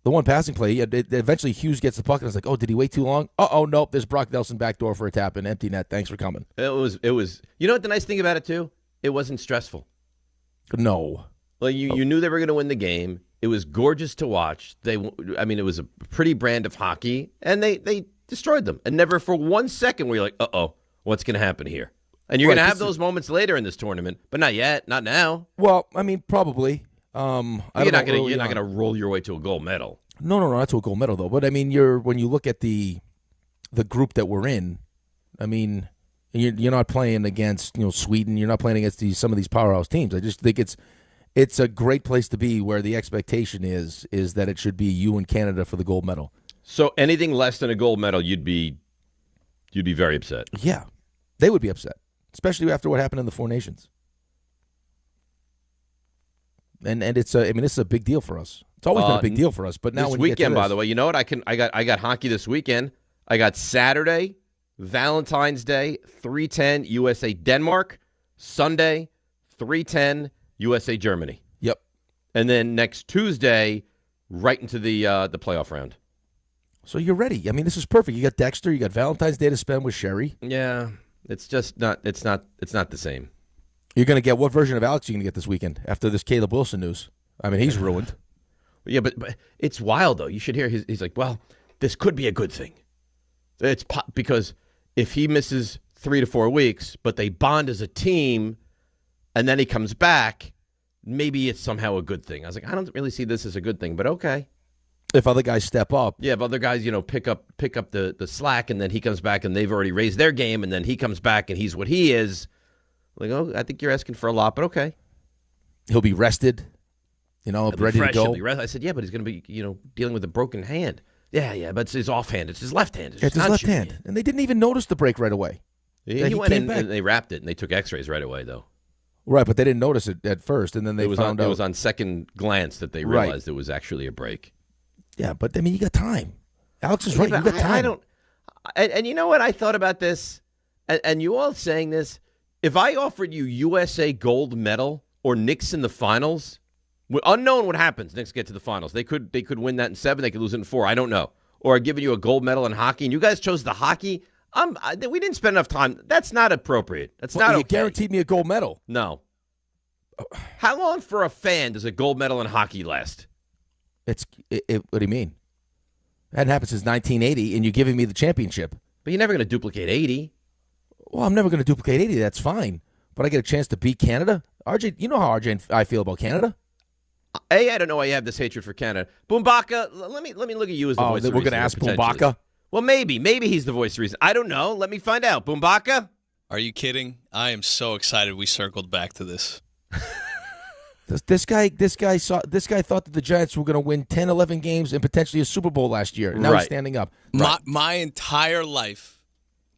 Speaker 2: The one passing play, eventually Hughes gets the puck, and it's like, oh, did he wait too long? Oh, nope, there's Brock Nelson backdoor for a tap and empty net. Thanks for coming.
Speaker 1: It was. You know what the nice thing about it, too? It wasn't stressful.
Speaker 2: No.
Speaker 1: Like, you knew they were going to win the game. It was gorgeous to watch. It was a pretty brand of hockey, and they destroyed them. And never for 1 second were you like, uh-oh, what's going to happen here? And you're going to have those moments later in this tournament, but not yet, not now.
Speaker 2: Well, I mean, probably.
Speaker 1: You're not going to roll your way to a gold medal.
Speaker 2: No, not to a gold medal though. But I mean, when you look at the group that we're in, I mean, you're not playing against Sweden. You're not playing against some of these powerhouse teams. I just think it's a great place to be where the expectation is that it should be you and Canada for the gold medal.
Speaker 1: So anything less than a gold medal, you'd be very upset.
Speaker 2: Yeah, they would be upset, especially after what happened in the Four Nations. And it's a big deal for us. It's always been a big deal for us. But now
Speaker 1: this
Speaker 2: when
Speaker 1: weekend,
Speaker 2: you get to
Speaker 1: by the way, you know what? I got hockey this weekend. I got Saturday, Valentine's Day, 3:10 USA Denmark. Sunday, 3:10 USA Germany.
Speaker 2: Yep.
Speaker 1: And then next Tuesday, right into the playoff round.
Speaker 2: So you're ready. I mean, this is perfect. You got Dexter. You got Valentine's Day to spend with Sherry.
Speaker 1: Yeah, it's just not. It's not the same.
Speaker 2: You're going to get what version of Alex are you going to get this weekend after this Caleb Wilson news? I mean, he's ruined.
Speaker 1: Yeah, but it's wild, though. You should hear he's like, well, this could be a good thing. It's because if he misses 3 to 4 weeks, but they bond as a team, and then he comes back, maybe it's somehow a good thing. I was like, I don't really see this as a good thing, but okay.
Speaker 2: If other guys step up.
Speaker 1: Yeah, if other guys, pick up the slack, and then he comes back, and they've already raised their game, and then he comes back, and he's what he is. Like, oh, I think you're asking for a lot, but okay.
Speaker 2: He'll be rested, ready to go.
Speaker 1: I said, yeah, but he's going to be, dealing with a broken hand. Yeah, but it's his offhand. It's his left hand.
Speaker 2: It's his left hand. And they didn't even notice the break right away.
Speaker 1: Yeah, he went in and they wrapped it, and they took x-rays right away, though.
Speaker 2: Right, but they didn't notice it at first, and then they found out.
Speaker 1: It was on second glance that they realized it was actually a break.
Speaker 2: Yeah, but, I mean, you got time. Alex is right. You got time.
Speaker 1: I don't. And you know what? I thought about this, and you all saying this. If I offered you USA gold medal or Knicks in the finals, unknown what happens. Knicks get to the finals. They could win that in 7. They could lose it in 4. I don't know. Or giving you a gold medal in hockey, and you guys chose the hockey. We didn't spend enough time. That's not appropriate. That's not okay.
Speaker 2: You guaranteed me a gold medal.
Speaker 1: No. How long for a fan does a gold medal in hockey last?
Speaker 2: What do you mean? That hadn't happened since 1980, and you're giving me the championship.
Speaker 1: But you're never going to duplicate 80.
Speaker 2: Well, I'm never going to duplicate 80. That's fine. But I get a chance to beat Canada? RJ, you know how RJ and I feel about Canada.
Speaker 1: I don't know why you have this hatred for Canada. Bumbaca, let me look at you as the voice of reason.
Speaker 2: We're going to ask Bumbaca?
Speaker 1: Well, maybe he's the voice of reason. I don't know. Let me find out. Bumbaca?
Speaker 16: Are you kidding? I am so excited we circled back to this.
Speaker 2: This guy thought that the Giants were going to win 10, 11 games and potentially a Super Bowl last year. Now he's standing up.
Speaker 16: My entire life,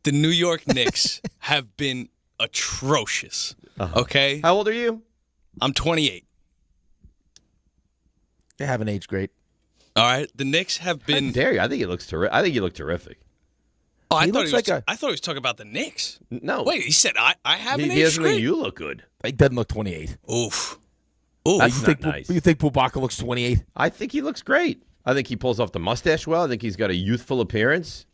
Speaker 16: the New York Knicks have been atrocious. Okay?
Speaker 1: How old are you?
Speaker 16: I'm 28.
Speaker 2: They haven't aged great.
Speaker 16: All right. The Knicks have been.
Speaker 1: How dare you? I think he looks terrific. I think you look terrific.
Speaker 16: Oh, I thought he was talking about the Knicks.
Speaker 1: No.
Speaker 16: Wait, he said I haven't aged great.
Speaker 1: He doesn't think you look good.
Speaker 2: He doesn't look 28.
Speaker 16: Oof.
Speaker 1: That's not nice.
Speaker 2: You think Bumbaca looks 28?
Speaker 1: I think he looks great. I think he pulls off the mustache well. I think he's got a youthful appearance.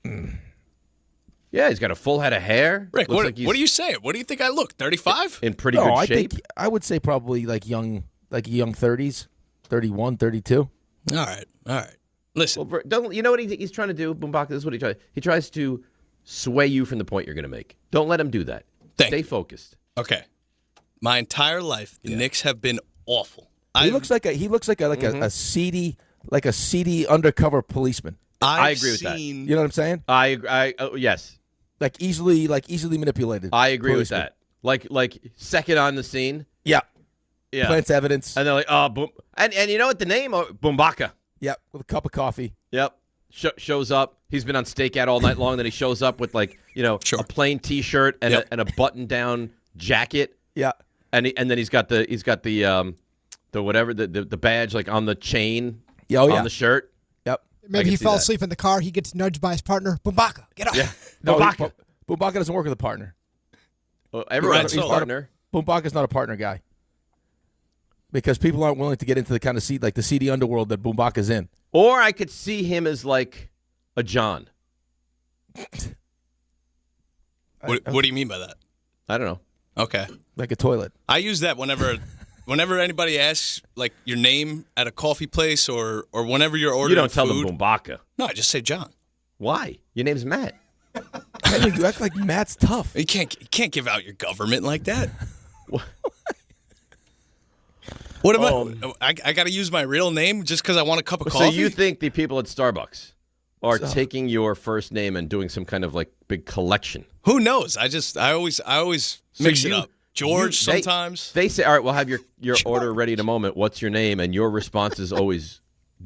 Speaker 1: Yeah, he's got a full head of hair.
Speaker 16: Rick, what are you saying? What do you think I look? 35?
Speaker 1: In pretty good shape?
Speaker 2: I would say probably like young 30s, 31, 32.
Speaker 16: All right. Listen.
Speaker 1: Well, you know what he's trying to do, Bumbaca? This is what he tries. He tries to sway you from the point you're going to make. Don't let him do that. Stay focused.
Speaker 16: Okay. My entire life, the Knicks have been awful.
Speaker 2: He looks like a seedy undercover policeman.
Speaker 1: I agree with that.
Speaker 2: You know what I'm saying?
Speaker 1: Yes.
Speaker 2: Like easily manipulated.
Speaker 1: I agree with that. Like second on the scene.
Speaker 2: Yeah.
Speaker 1: Yeah.
Speaker 2: Plants evidence.
Speaker 1: And they're like, oh, boom. And you know what the name? Bumbaca.
Speaker 2: Yep. With a cup of coffee.
Speaker 1: Yep. Shows up. He's been on stakeout all night long. Then he shows up with a plain T-shirt and a button-down jacket.
Speaker 2: Yeah.
Speaker 1: And then he's got the whatever the badge like on the chain. On the shirt.
Speaker 2: Yep.
Speaker 3: Maybe he fell asleep in the car. He gets nudged by his partner. Bumbaca, get up.
Speaker 1: Yeah.
Speaker 2: Bumbaca. Bumbaca doesn't work with a partner.
Speaker 1: Well, everyone's a partner.
Speaker 2: Bumbaca's not a partner guy. Because people aren't willing to get into the kind of the seedy underworld that Bumbaca's in.
Speaker 1: Or I could see him as like a John.
Speaker 16: What do you mean by that?
Speaker 1: I don't know.
Speaker 16: Okay.
Speaker 2: Like a toilet.
Speaker 16: I use that whenever anybody asks like your name at a coffee place or whenever you're ordering.
Speaker 1: You don't tell
Speaker 16: food.
Speaker 1: them Bumbaca.
Speaker 16: No, I just say John.
Speaker 1: Why? Your name's Matt.
Speaker 2: You act like Matt's tough.
Speaker 16: You can't give out your government like that. What am I got to use my real name just because I want a cup of coffee?
Speaker 1: So you think the people at Starbucks are taking your first name and doing some kind of like big collection?
Speaker 16: Who knows? I always mix it up. George sometimes.
Speaker 1: They say, all right, we'll have your order ready in a moment. What's your name? And your response is always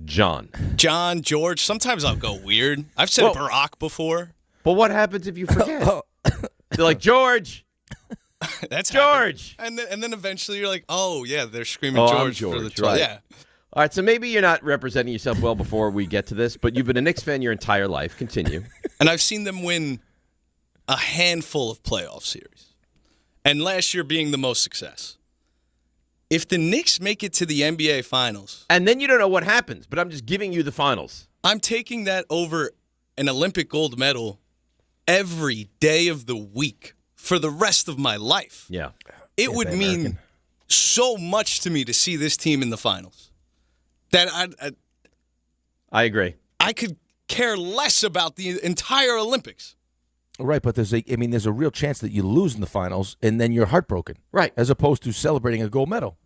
Speaker 1: John.
Speaker 16: John, George. Sometimes I'll go weird. I've said Barack before.
Speaker 1: But what happens if you forget? They're like, George.
Speaker 16: That's
Speaker 1: George.
Speaker 16: And then eventually you're like, oh, yeah, they're screaming George for the 12.
Speaker 1: Right.
Speaker 16: Yeah.
Speaker 1: All right, so maybe you're not representing yourself well before we get to this, but you've been a Knicks fan your entire life. Continue.
Speaker 16: And I've seen them win a handful of playoff series. And last year being the most success. If the Knicks make it to the NBA Finals.
Speaker 1: And then you don't know what happens, but I'm just giving you the finals.
Speaker 16: I'm taking that over an Olympic gold medal every day of the week for the rest of my life.
Speaker 1: Yeah.
Speaker 16: It would mean so much to me to see this team in the finals that
Speaker 1: I agree.
Speaker 16: I could care less about the entire Olympics.
Speaker 2: Right, but there's a real chance that you lose in the finals and then you're heartbroken.
Speaker 1: Right.
Speaker 2: As opposed to celebrating a gold medal.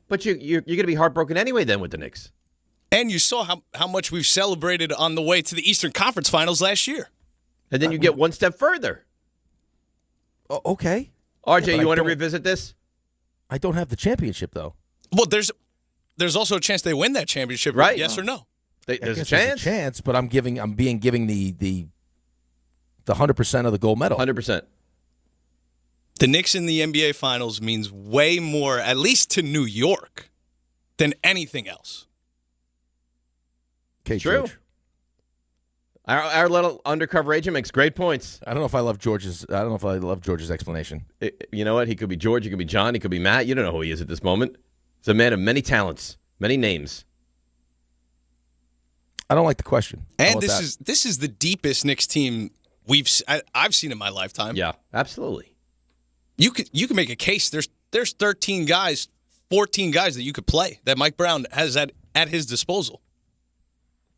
Speaker 1: But you're going to be heartbroken anyway then with the Knicks.
Speaker 16: And you saw how much we've celebrated on the way to the Eastern Conference Finals last year.
Speaker 1: And then you get one step further.
Speaker 2: Okay.
Speaker 1: RJ, you want to revisit this?
Speaker 2: I don't have the championship, though.
Speaker 16: Well, there's also a chance they win that championship,
Speaker 1: right?
Speaker 16: Yes or no?
Speaker 1: There's a chance.
Speaker 2: There's a chance, but I'm giving the 100% of the gold medal.
Speaker 1: 100%.
Speaker 16: The Knicks in the NBA Finals means way more, at least to New York, than anything else.
Speaker 2: Okay,
Speaker 1: true.
Speaker 2: George.
Speaker 1: Our little undercover agent makes great points.
Speaker 2: I don't know if I love George's explanation.
Speaker 1: You know what? He could be George. He could be John. He could be Matt. You don't know who he is at this moment. He's a man of many talents, many names.
Speaker 2: I don't like the question.
Speaker 16: And this is the deepest Knicks team I've seen in my lifetime.
Speaker 1: Yeah, absolutely.
Speaker 16: You could make a case. There's 13 guys, 14 guys that you could play that Mike Brown has at his disposal.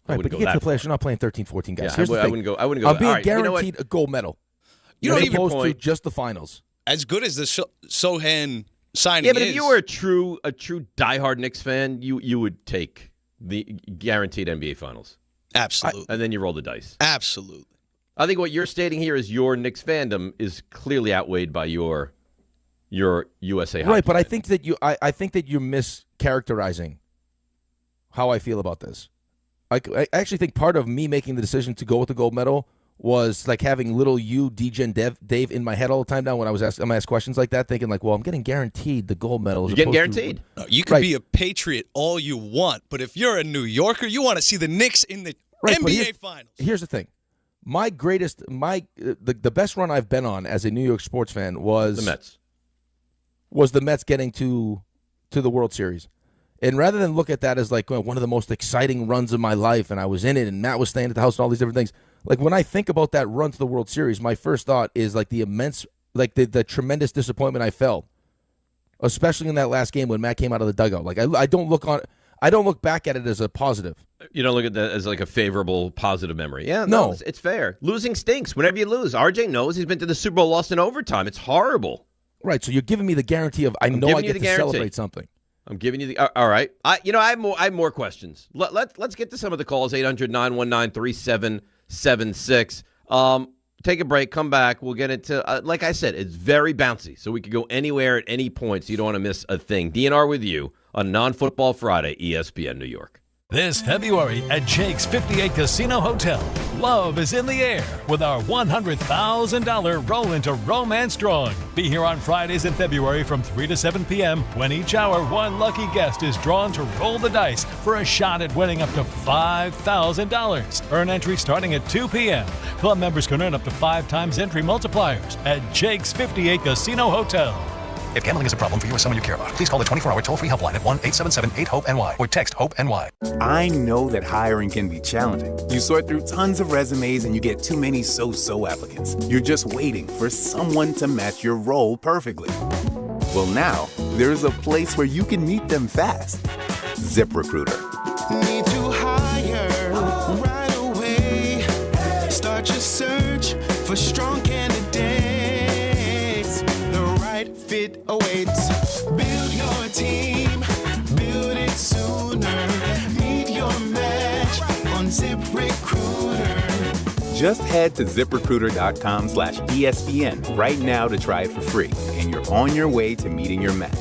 Speaker 2: Right, but you get to the playoffs, you're not playing 13, 14 guys.
Speaker 1: Yeah, I wouldn't go.
Speaker 2: I'm being guaranteed a gold medal.
Speaker 16: You don't
Speaker 2: as
Speaker 16: even
Speaker 2: opposed to just the finals.
Speaker 16: As good as the Sochan signing is.
Speaker 1: Yeah, but if you were a true diehard Knicks fan, you would take the guaranteed NBA Finals.
Speaker 16: Absolutely.
Speaker 1: And then you roll the dice.
Speaker 16: Absolutely.
Speaker 1: I think what you're stating here is your Knicks fandom is clearly outweighed by your USA hockey.
Speaker 2: Right, but I think that I think that you're mischaracterizing how I feel about this. I actually think part of me making the decision to go with the gold medal was like having little DJ and Dave in my head all the time now when I'm asked questions like that, thinking like, well, I'm getting guaranteed the gold medal.
Speaker 1: You're getting guaranteed.
Speaker 16: No, you can be a Patriot all you want, but if you're a New Yorker, you want to see the Knicks in the NBA Finals.
Speaker 2: Here's the thing. The best run I've been on as a New York sports fan was
Speaker 1: the Mets.
Speaker 2: Was the Mets getting to the World Series. And rather than look at that as like one of the most exciting runs of my life, and I was in it, and Matt was staying at the house and all these different things, like when I think about that run to the World Series, my first thought is like the immense, like the tremendous disappointment I felt, especially in that last game when Matt came out of the dugout. Like I don't look back at it as a positive.
Speaker 1: You don't look at that as like a favorable, positive memory. Yeah,
Speaker 2: no.
Speaker 1: It's fair. Losing stinks. Whenever you lose, RJ knows he's been to the Super Bowl, lost in overtime. It's horrible.
Speaker 2: Right. So you're giving me the guarantee of I get to celebrate something.
Speaker 1: I'm giving you the all right. I have more questions. Let's get to some of the calls. 800-919-3776. Take a break. Come back. We'll get into like I said, it's very bouncy, so we could go anywhere at any point. So you don't want to miss a thing. DNR with you on Non-Football Friday, ESPN New York.
Speaker 17: This February at Jake's 58 Casino Hotel, love is in the air with our $100,000 Roll into Romance drawing. Be here on Fridays in February from 3 to 7 p.m. when each hour one lucky guest is drawn to roll the dice for a shot at winning up to $5,000. Earn entry starting at 2 p.m. Club members can earn up to 5 times entry multipliers at Jake's 58 Casino Hotel.
Speaker 18: If gambling is a problem for you or someone you care about, please call the 24-hour toll-free helpline at 1-877-8-HOPE-NY or text HOPE-NY.
Speaker 19: I know that hiring can be challenging. You sort through tons of resumes and you get too many so-so applicants. You're just waiting for someone to match your role perfectly. Well, now, there's a place where you can meet them fast. ZipRecruiter.
Speaker 20: Need to hire right away. Start your search for strong candidates. The right fit awaits. Build your team. Build it sooner. Meet your match on ZipRecruiter.
Speaker 19: Just head to ZipRecruiter.com/ESPN right now to try it for free, and you're on your way to meeting your match.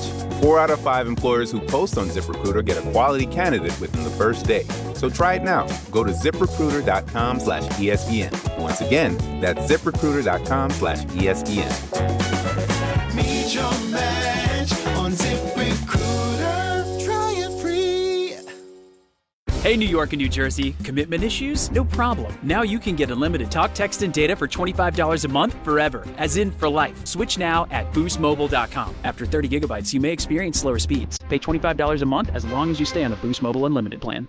Speaker 19: 4 out of 5 employers who post on ZipRecruiter get a quality candidate within the first day. So try it now. Go to ZipRecruiter.com/ESPN. Once again, that's ZipRecruiter.com/ESPN.
Speaker 20: Meet your match on ZipRecruiter. Try it free.
Speaker 21: Hey, New York and New Jersey, commitment issues? No problem. Now you can get unlimited talk, text, and data for $25 a month forever, as in for life. Switch now at boostmobile.com. After 30 gigabytes, you may experience slower speeds. Pay $25 a month as long as you stay on the Boost Mobile Unlimited plan.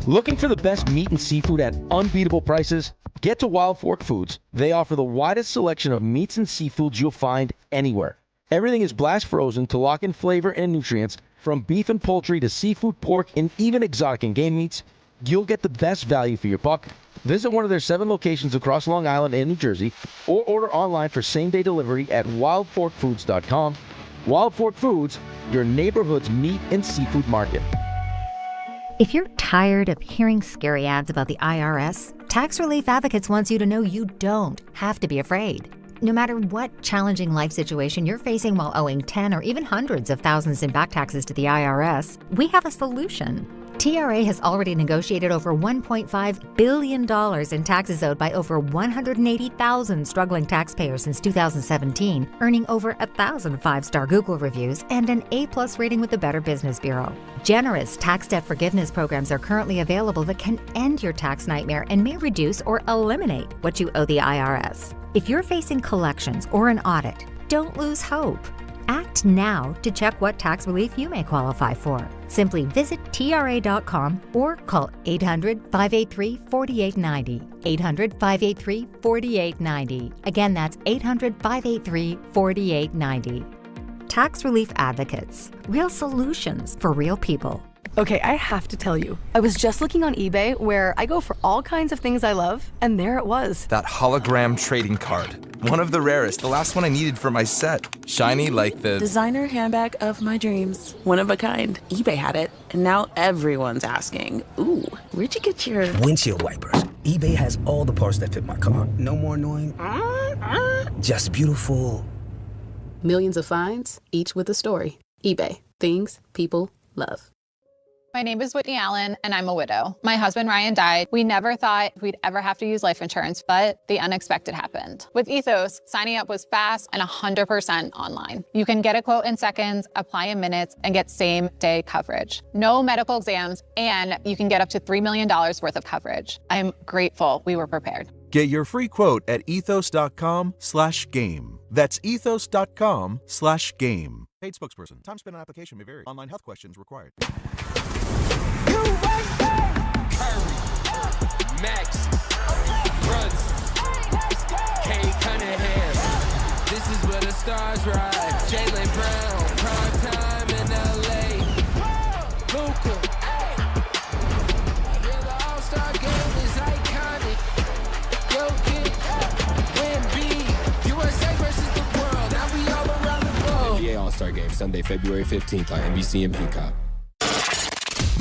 Speaker 22: Looking for the best meat and seafood at unbeatable prices? Get to Wild Fork Foods. They offer the widest selection of meats and seafoods you'll find anywhere. Everything is blast frozen to lock in flavor and nutrients. From beef and poultry to seafood, pork, and even exotic and game meats, you'll get the best value for your buck. Visit one of their 7 locations across Long Island and New Jersey, or order online for same-day delivery at wildforkfoods.com. Wild Fork Foods, your neighborhood's meat and seafood market.
Speaker 23: If you're tired of hearing scary ads about the IRS, Tax Relief Advocates wants you to know you don't have to be afraid. No matter what challenging life situation you're facing while owing 10 or even hundreds of thousands in back taxes to the IRS, we have a solution. TRA has already negotiated over $1.5 billion in taxes owed by over 180,000 struggling taxpayers since 2017, earning over 1,000 5-star Google reviews and an A+ rating with the Better Business Bureau. Generous tax debt forgiveness programs are currently available that can end your tax nightmare and may reduce or eliminate what you owe the IRS. If you're facing collections or an audit, don't lose hope. Act now to check what tax relief you may qualify for. Simply visit TRA.com or call 800-583-4890. 800-583-4890. Again, that's 800-583-4890. Tax Relief Advocates. Real solutions for real people.
Speaker 24: Okay, I have to tell you, I was just looking on eBay where I go for all kinds of things I love, and there it was.
Speaker 25: That hologram trading card. One of the rarest, the last one I needed for my set. Shiny like the
Speaker 24: designer handbag of my dreams. One of a kind. eBay had it, and now everyone's asking, ooh, where'd you get your
Speaker 26: windshield wipers? eBay has all the parts that fit my car. No more annoying, just beautiful.
Speaker 27: Millions of finds, each with a story. eBay. Things people love.
Speaker 28: My name is Whitney Allen, and I'm a widow. My husband, Ryan, died. We never thought we'd ever have to use life insurance, but the unexpected happened. With Ethos, signing up was fast and 100% online. You can get a quote in seconds, apply in minutes, and get same-day coverage. No medical exams, and you can get up to $3 million worth of coverage. I'm grateful we were prepared.
Speaker 29: Get your free quote at ethos.com/game. That's ethos.com/game. Paid spokesperson. Time spent on application may vary. Online health questions required.
Speaker 30: Max, Runs, K Cunningham. This is where the stars ride. Jaylen Brown, prime time in LA. Luka, yeah, the All-Star game is iconic. Yo, kid, Wemby, USA versus the world. Now we all around the globe. NBA All-Star game Sunday, February 15th on NBC and Peacock.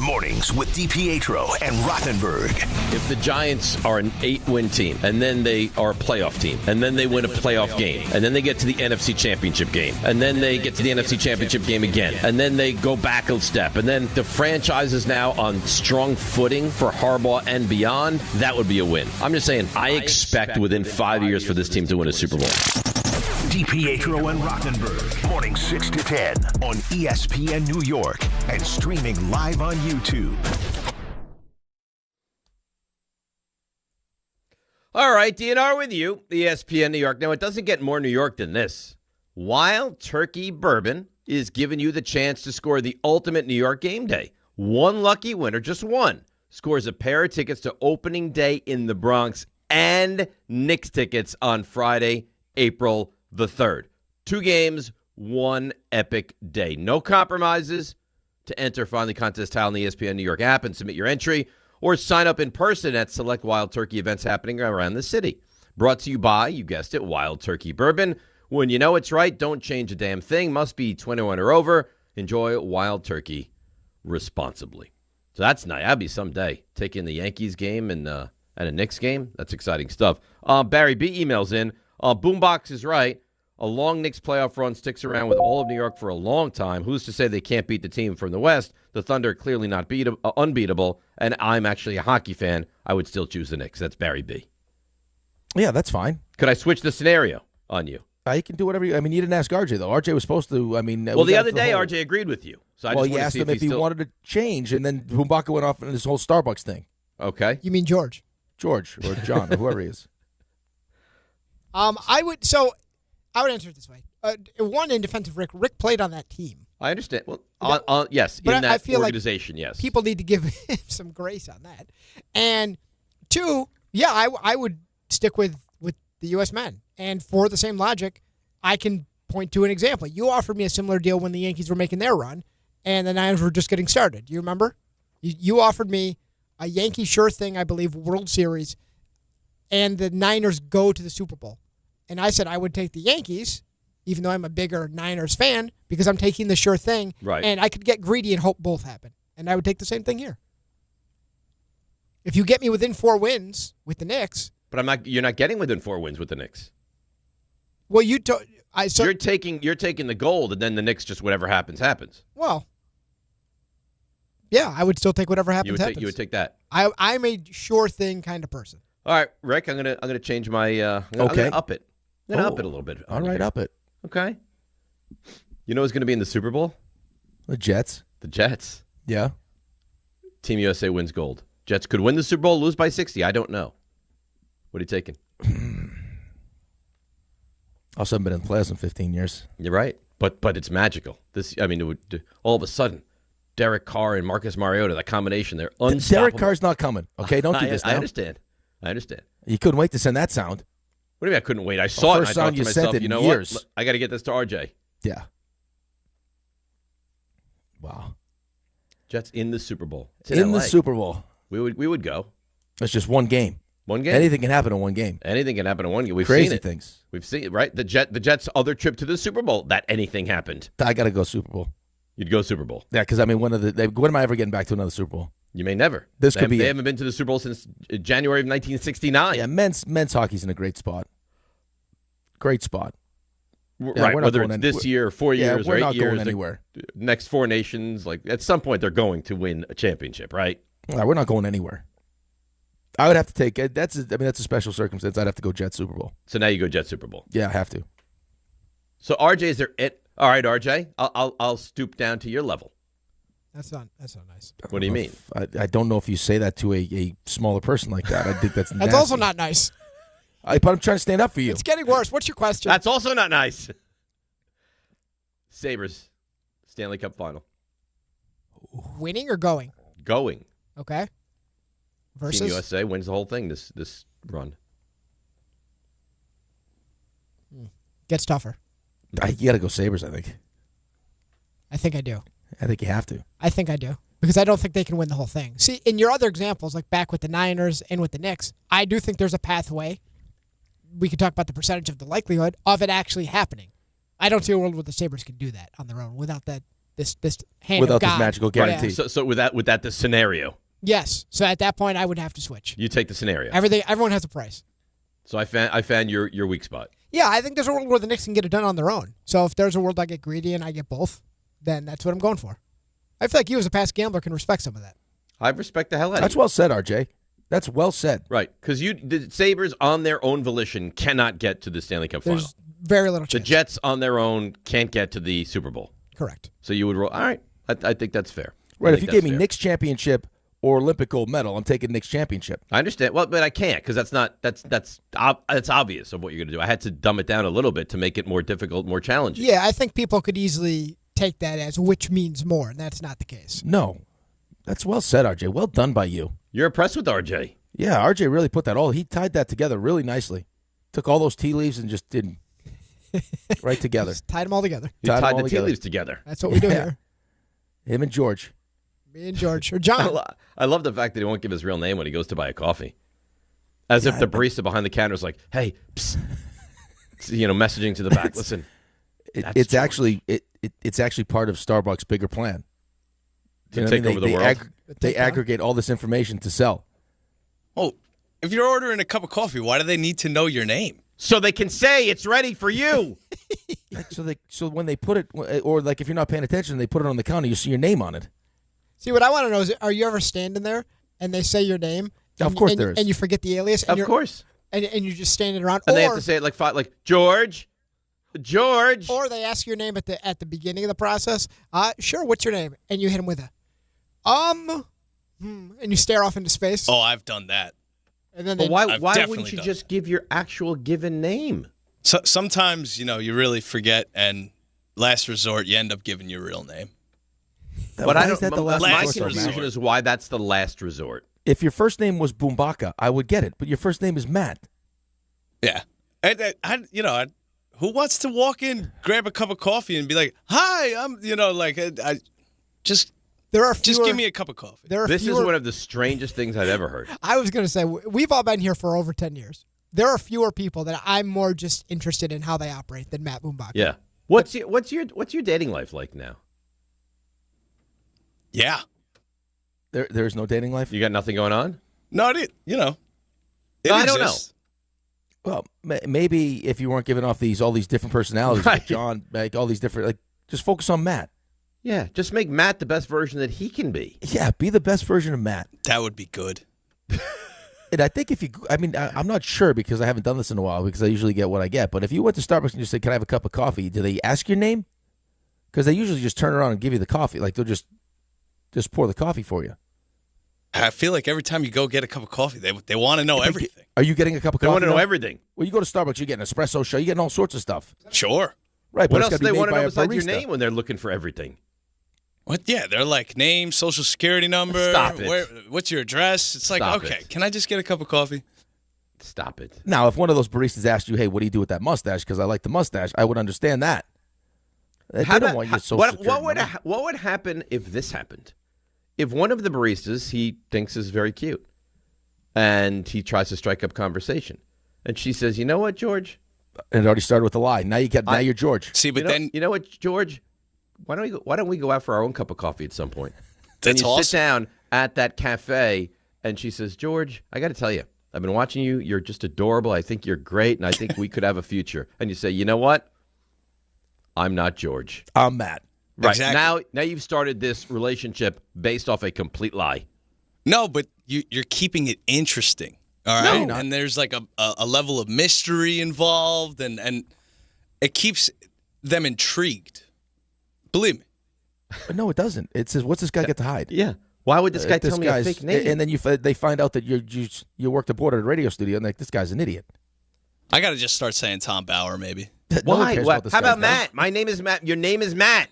Speaker 5: Mornings with DiPietro and Rothenberg.
Speaker 1: If the Giants are an 8-win team, and then they are a playoff team, and then they win a playoff game, and then they get to the NFC Championship game, and then they get to the NFC Championship game again, and then they go back a step, and then the franchise is now on strong footing for Harbaugh and beyond, that would be a win. I'm just saying, I expect within 5 years for this team to win a Super Bowl.
Speaker 5: DiPietro and Rothenberg, morning 6 to 10 on ESPN New York and streaming live on YouTube.
Speaker 1: All right, DNR with you, ESPN New York. Now, it doesn't get more New York than this. Wild Turkey Bourbon is giving you the chance to score the ultimate New York game day. One lucky winner, just one, scores a pair of tickets to opening day in the Bronx and Knicks tickets on Friday, April the 3rd. 2 games, 1 epic day. No compromises. To enter, find the contest tile in the ESPN New York app and submit your entry, or sign up in person at select Wild Turkey events happening around the city. Brought to you by, you guessed it, Wild Turkey Bourbon. When you know it's right, don't change a damn thing. Must be 21 or over. Enjoy Wild Turkey responsibly. So that's nice. That'd be someday. Taking the Yankees game and a Knicks game. That's exciting stuff. Barry B emails in. Boombox is right. A long Knicks playoff run sticks around with all of New York for a long time. Who's to say they can't beat the team from the West? The Thunder are clearly not unbeatable, and I'm actually a hockey fan. I would still choose the Knicks. That's Barry B.
Speaker 2: Yeah, that's fine.
Speaker 1: Could I switch the scenario on you?
Speaker 2: You can do whatever you... I mean, you didn't ask RJ, though. RJ was supposed to... I mean...
Speaker 1: Well, the other day, RJ agreed with you. So I just
Speaker 2: you asked him if he wanted to change, and then Bumbaca went off on this whole Starbucks thing.
Speaker 1: Okay.
Speaker 3: You mean George?
Speaker 2: George or John or whoever he is.
Speaker 3: I would answer it this way. One, in defense of Rick played on that team.
Speaker 1: I understand. Well, yes,
Speaker 3: but
Speaker 1: in that
Speaker 3: I feel
Speaker 1: organization,
Speaker 3: like
Speaker 1: yes.
Speaker 3: People need to give him some grace on that. And 2, yeah, I would stick with the U.S. men. And for the same logic, I can point to an example. You offered me a similar deal when the Yankees were making their run, and the Niners were just getting started. Do you remember? You offered me a Yankee sure thing, I believe, World Series, and the Niners go to the Super Bowl. And I said I would take the Yankees, even though I'm a bigger Niners fan, because I'm taking the sure thing.
Speaker 1: Right.
Speaker 3: And I could get greedy and hope both happen. And I would take the same thing here. If you get me within 4 wins with the Knicks.
Speaker 1: But you're not getting within 4 wins with the Knicks.
Speaker 3: Well, you're
Speaker 1: taking the gold, and then the Knicks just whatever happens.
Speaker 3: Well, yeah, I would still take whatever happens.
Speaker 1: You would take that.
Speaker 3: I'm a sure thing kind of person.
Speaker 1: All right, Rick, I'm gonna change my. I'm gonna up it. I'm gonna up it a little bit.
Speaker 2: All right, up it.
Speaker 1: Okay. You know who's gonna be in the Super Bowl?
Speaker 2: The Jets.
Speaker 1: The Jets.
Speaker 2: Yeah.
Speaker 1: Team USA wins gold. Jets could win the Super Bowl, lose by 60. I don't know. What are you taking?
Speaker 2: Also, haven't been in the playoffs in 15 years.
Speaker 1: You're right, but it's magical. It would all of a sudden, Derek Carr and Marcus Mariota, that combination, they're unstoppable.
Speaker 2: Derek Carr's not coming. Okay, don't do this now.
Speaker 1: I understand.
Speaker 2: You couldn't wait to send that sound.
Speaker 1: What do you mean I couldn't wait? I saw it.
Speaker 2: First
Speaker 1: And I
Speaker 2: sound
Speaker 1: thought
Speaker 2: you
Speaker 1: to
Speaker 2: sent
Speaker 1: myself,
Speaker 2: in
Speaker 1: you know
Speaker 2: years.
Speaker 1: what? I got to get this to RJ.
Speaker 2: Yeah. Wow.
Speaker 1: Jets in the Super Bowl. It's
Speaker 2: in
Speaker 1: LA.
Speaker 2: the Super Bowl.
Speaker 1: We would go.
Speaker 2: It's just one game.
Speaker 1: One game.
Speaker 2: Anything can happen in one game.
Speaker 1: Anything can happen in one game. We've
Speaker 2: Crazy
Speaker 1: seen it.
Speaker 2: things.
Speaker 1: We've seen it, right? The Jets' other trip to the Super Bowl, that anything happened.
Speaker 2: I got to go Super Bowl.
Speaker 1: You'd go Super Bowl.
Speaker 2: Yeah, because I mean, when am I ever getting back to another Super Bowl?
Speaker 1: You may never.
Speaker 2: They
Speaker 1: haven't been to the Super Bowl since January of 1969.
Speaker 2: Yeah, men's hockey's in a great spot. Great spot. Yeah,
Speaker 1: right, whether it's this year, or 4 years, or 8 years.
Speaker 2: We're not going anywhere.
Speaker 1: Next 4 nations, like at some point they're going to win a championship, right?
Speaker 2: No, we're not going anywhere. I would have to take it. That's a special circumstance. I'd have to go Jets Super Bowl.
Speaker 1: So now you go Jets Super Bowl.
Speaker 2: Yeah, I have to.
Speaker 1: So RJ, is there it? All right, RJ, I'll stoop down to your level.
Speaker 3: That's not nice.
Speaker 1: What do you mean?
Speaker 2: I don't know if you say that to a smaller person like that. I think that's
Speaker 3: That's
Speaker 2: nasty.
Speaker 3: also not nice.
Speaker 2: But I'm trying to stand up for you.
Speaker 3: It's getting worse. What's your question?
Speaker 1: That's also not nice. Sabres, Stanley Cup Final.
Speaker 3: Winning or going?
Speaker 1: Going.
Speaker 3: Okay. Versus?
Speaker 1: Team USA wins the whole thing this run.
Speaker 3: Gets tougher.
Speaker 2: You got to go Sabres, I think.
Speaker 3: I think I do.
Speaker 2: I think you have to.
Speaker 3: I think I do. Because I don't think they can win the whole thing. See, in your other examples, like back with the Niners and with the Knicks, I do think there's a pathway. We could talk about the percentage of the likelihood of it actually happening. I don't see a world where the Sabres can do that on their own without this hand
Speaker 2: without
Speaker 3: of God.
Speaker 2: this magical guarantee.
Speaker 1: Right. So with that the scenario.
Speaker 3: Yes. So at that point, I would have to switch.
Speaker 1: You take the scenario.
Speaker 3: Everyone has a price.
Speaker 1: So I found your weak spot.
Speaker 3: Yeah, I think there's a world where the Knicks can get it done on their own. So if there's a world I get greedy and I get both, then that's what I'm going for. I feel like you as a past gambler can respect some of that.
Speaker 1: I respect the hell out of you.
Speaker 2: That's well said, RJ. That's well said.
Speaker 1: Right, because the Sabres on their own volition cannot get to the Stanley Cup Final.
Speaker 3: There's very little chance.
Speaker 1: The Jets on their own can't get to the Super Bowl.
Speaker 3: Correct.
Speaker 1: So you would roll. All right, I think that's fair.
Speaker 2: Right, if you gave me Knicks championship or Olympic gold medal. I'm taking Knicks championship.
Speaker 1: I understand. Well, but I can't because that's obvious of what you're going to do. I had to dumb it down a little bit to make it more difficult, more challenging.
Speaker 3: Yeah, I think people could easily take that as which means more, and that's not the case.
Speaker 2: No. That's well said, RJ. Well done by you.
Speaker 1: You're impressed with RJ.
Speaker 2: Yeah, RJ really put that he tied that together really nicely. Took all those tea leaves and just did right together.
Speaker 3: Just tied them all together.
Speaker 1: You tied the tea leaves together.
Speaker 3: That's what we do here.
Speaker 2: Him and George.
Speaker 3: Me and George. Or John.
Speaker 1: I love the fact that he won't give his real name when he goes to buy a coffee. As if the barista behind the counter is like, hey, psst. Messaging to the back. Listen.
Speaker 2: It's actually part of Starbucks' bigger plan.
Speaker 1: To take over the world.
Speaker 2: They aggregate all this information to sell.
Speaker 16: Oh, if you're ordering a cup of coffee, why do they need to know your name?
Speaker 1: So they can say it's ready for you.
Speaker 2: So when they put it, or like if you're not paying attention, they put it on the counter, you see your name on it.
Speaker 3: See, what I want to know is, are you ever standing there and they say your name?
Speaker 2: Of course there is.
Speaker 3: And you forget the alias?
Speaker 1: Of course.
Speaker 3: And you're just standing around.
Speaker 1: And they have to say it like George.
Speaker 3: Or they ask your name at the beginning of the process. Sure, what's your name? And you hit them with and you stare off into space.
Speaker 16: Oh, I've done that.
Speaker 3: And then
Speaker 1: why wouldn't you just give your actual given name?
Speaker 16: So, sometimes, you really forget, and last resort, you end up giving your real name.
Speaker 1: But my confusion is why that's the last resort.
Speaker 2: If your first name was Bumbaca, I would get it, but your first name is Matt.
Speaker 16: Yeah. Who wants to walk in, grab a cup of coffee, and be like, "Hi, I'm," just give me a cup of coffee.
Speaker 1: This is one of the strangest things I've ever heard.
Speaker 3: I was going to say, we've all been here for over 10 years. There are fewer people that I'm more just interested in how they operate than Matt Bumbaca.
Speaker 1: Yeah. What's your dating life like now?
Speaker 16: Yeah.
Speaker 2: There's no dating life?
Speaker 1: You got nothing going on?
Speaker 16: No, I
Speaker 1: don't know.
Speaker 2: Well, maybe if you weren't giving off all these different personalities,
Speaker 1: right.
Speaker 2: Like John, like all these different, just focus on Matt.
Speaker 1: Yeah, just make Matt the best version that he can be.
Speaker 2: Yeah, be the best version of Matt.
Speaker 16: That would be good.
Speaker 2: And I think I'm not sure because I haven't done this in a while because I usually get what I get. But if you went to Starbucks and just said, "Can I have a cup of coffee?" Do they ask your name? Because they usually just turn around and give you the coffee. Like they'll just pour the coffee for you.
Speaker 16: I feel like every time you go get a cup of coffee, they want to know everything.
Speaker 2: Are you getting a cup of coffee?
Speaker 1: They want to know everything.
Speaker 2: Well, you go to Starbucks, you get an espresso shot, you getting all sorts of stuff.
Speaker 16: Sure.
Speaker 2: Right.
Speaker 1: What
Speaker 2: but
Speaker 1: else do they want to know besides your
Speaker 2: barista.
Speaker 1: name when they're looking for everything?
Speaker 16: What? Yeah, they're like name, social security number.
Speaker 1: Stop it.
Speaker 16: What's your address? It's like,
Speaker 1: Stop
Speaker 16: okay,
Speaker 1: it.
Speaker 16: Can I just get a cup of coffee?
Speaker 1: Stop it.
Speaker 2: Now, if one of those baristas asked you, "Hey, what do you do with that mustache?" Because I like the mustache, I would understand that. They don't want your social security number.
Speaker 1: What would happen if this happened? If one of the baristas he thinks is very cute, and he tries to strike up conversation, and she says, "You know what, George?"
Speaker 2: And it already started with a lie. Now you're George.
Speaker 16: See, but
Speaker 1: you know what, George? Why don't we go out for our own cup of coffee at some point?
Speaker 16: That's
Speaker 1: and you
Speaker 16: awesome.
Speaker 1: sit down at that cafe, and she says, "George, I got to tell you, I've been watching you. You're just adorable. I think you're great, and I think we could have a future." And you say, "You know what? I'm not George.
Speaker 2: I'm Matt."
Speaker 1: Right.
Speaker 16: Exactly.
Speaker 1: Now you've started this relationship based off a complete lie.
Speaker 16: No, but you're keeping it interesting. All right.
Speaker 2: No.
Speaker 16: And there's like a level of mystery involved, and it keeps them intrigued. Believe me.
Speaker 2: But no, it doesn't. It says, "What's this guy get to hide?"
Speaker 1: Yeah. Why would this guy tell me a fake name?
Speaker 2: And then they find out that you worked aboard at a radio studio, and like, this guy's an idiot.
Speaker 16: I got to just start saying Tom Bauer, maybe.
Speaker 1: Why?
Speaker 2: How
Speaker 1: about Matt? My name is Matt. Your name is Matt.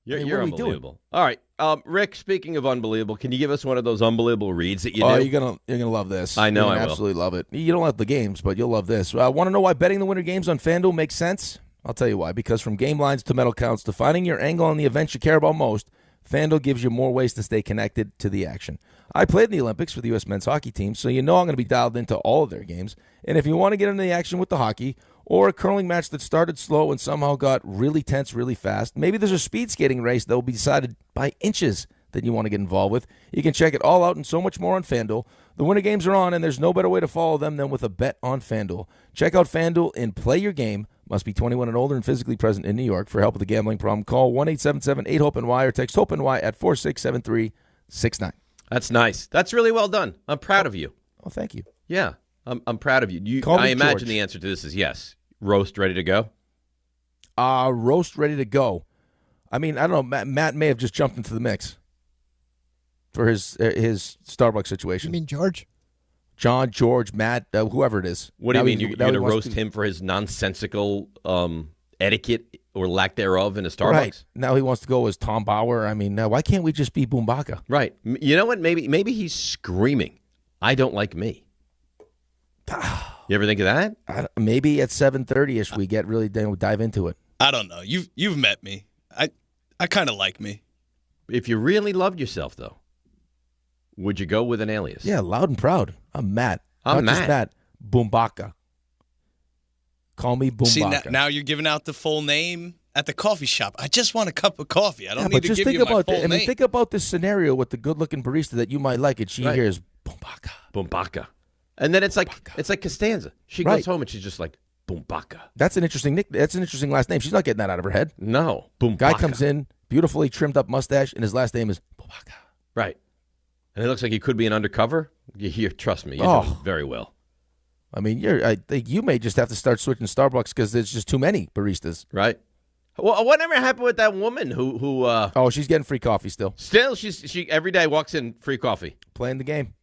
Speaker 1: You're unbelievable. All right, Rick. Speaking of unbelievable, can you give us one of those unbelievable reads that you do?
Speaker 2: Oh, you're gonna love this.
Speaker 1: I know
Speaker 2: You're
Speaker 1: I
Speaker 2: gonna
Speaker 1: will.
Speaker 2: absolutely love it. You don't love the games, but you'll love this. Want to know why betting the winter games on FanDuel makes sense? I'll tell you why. Because from game lines to medal counts to finding your angle on the events you care about most, FanDuel gives you more ways to stay connected to the action. I played in the Olympics for the U.S. men's hockey team, so you know I'm going to be dialed into all of their games. And if you want to get into the action with the hockey, or a curling match that started slow and somehow got really tense really fast, maybe there's a speed skating race that will be decided by inches that you want to get involved with, you can check it all out and so much more on FanDuel. The winter games are on, and there's no better way to follow them than with a bet on FanDuel. Check out FanDuel and play your game. Must be 21 and older and physically present in New York. For help with a gambling problem, call 1-877-8-HOPE-NY or text HOPE-NY at 467-369.
Speaker 1: That's nice. That's really well done. I'm proud of you.
Speaker 2: Oh, thank you.
Speaker 1: Yeah, I'm proud of you.
Speaker 2: Call me
Speaker 1: I imagine
Speaker 2: George.
Speaker 1: the answer to this is yes. Roast ready to go?
Speaker 2: Roast ready to go. I mean, I don't know. Matt may have just jumped into the mix. for his Starbucks situation.
Speaker 3: You mean George?
Speaker 2: John, George, Matt, whoever it is.
Speaker 1: What do you mean? You're going to roast him for his nonsensical etiquette or lack thereof in a Starbucks?
Speaker 2: Right. Now he wants to go as Tom Bauer. I mean, why can't we just be Bumbaca?
Speaker 1: Right. You know what? Maybe he's screaming, "I don't like me." You ever think of that?
Speaker 2: Maybe at 7:30ish we get really dive into it.
Speaker 16: I don't know. You've met me. I kind of like me.
Speaker 1: If you really loved yourself, though, would you go with an alias?
Speaker 2: Yeah, loud and proud. I'm Matt.
Speaker 1: I'm
Speaker 2: Not just Matt. Bumbaca. Call me Bumbaca.
Speaker 16: See, now you're giving out the full name at the coffee shop. I just want a cup of coffee. I don't need to give you my full name.
Speaker 2: Think about this scenario with the good-looking barista that you might like, and she hears Bumbaca.
Speaker 1: Bumbaca. And then it's like Costanza. She goes home and she's just like, Bumbaca.
Speaker 2: That's an interesting That's an interesting last name. She's not getting that out of her head.
Speaker 1: No. Bumbaca.
Speaker 2: Guy comes in, beautifully trimmed up mustache, and his last name is Bumbaca.
Speaker 1: Right. And it looks like he could be an undercover. Trust me, you're doing very well.
Speaker 2: I mean, I think you may just have to start switching Starbucks because there's just too many baristas.
Speaker 1: Right. Well, whatever happened with that woman who
Speaker 2: she's getting free coffee still.
Speaker 1: Still, she every day walks in free coffee.
Speaker 2: Playing the game.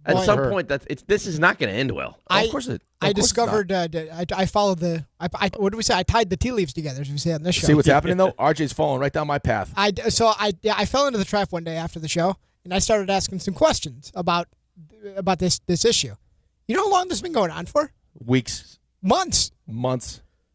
Speaker 1: At some point, this is not going to end well.
Speaker 2: Of course it.
Speaker 3: I discovered. I followed the. What do we say? I tied the tea leaves together, as we say on this show.
Speaker 2: See what's happening though? RJ's falling right down my path.
Speaker 3: I fell into the trap one day after the show, and I started asking some questions about this issue. You know how long this has been going on for?
Speaker 2: Weeks.
Speaker 3: Months.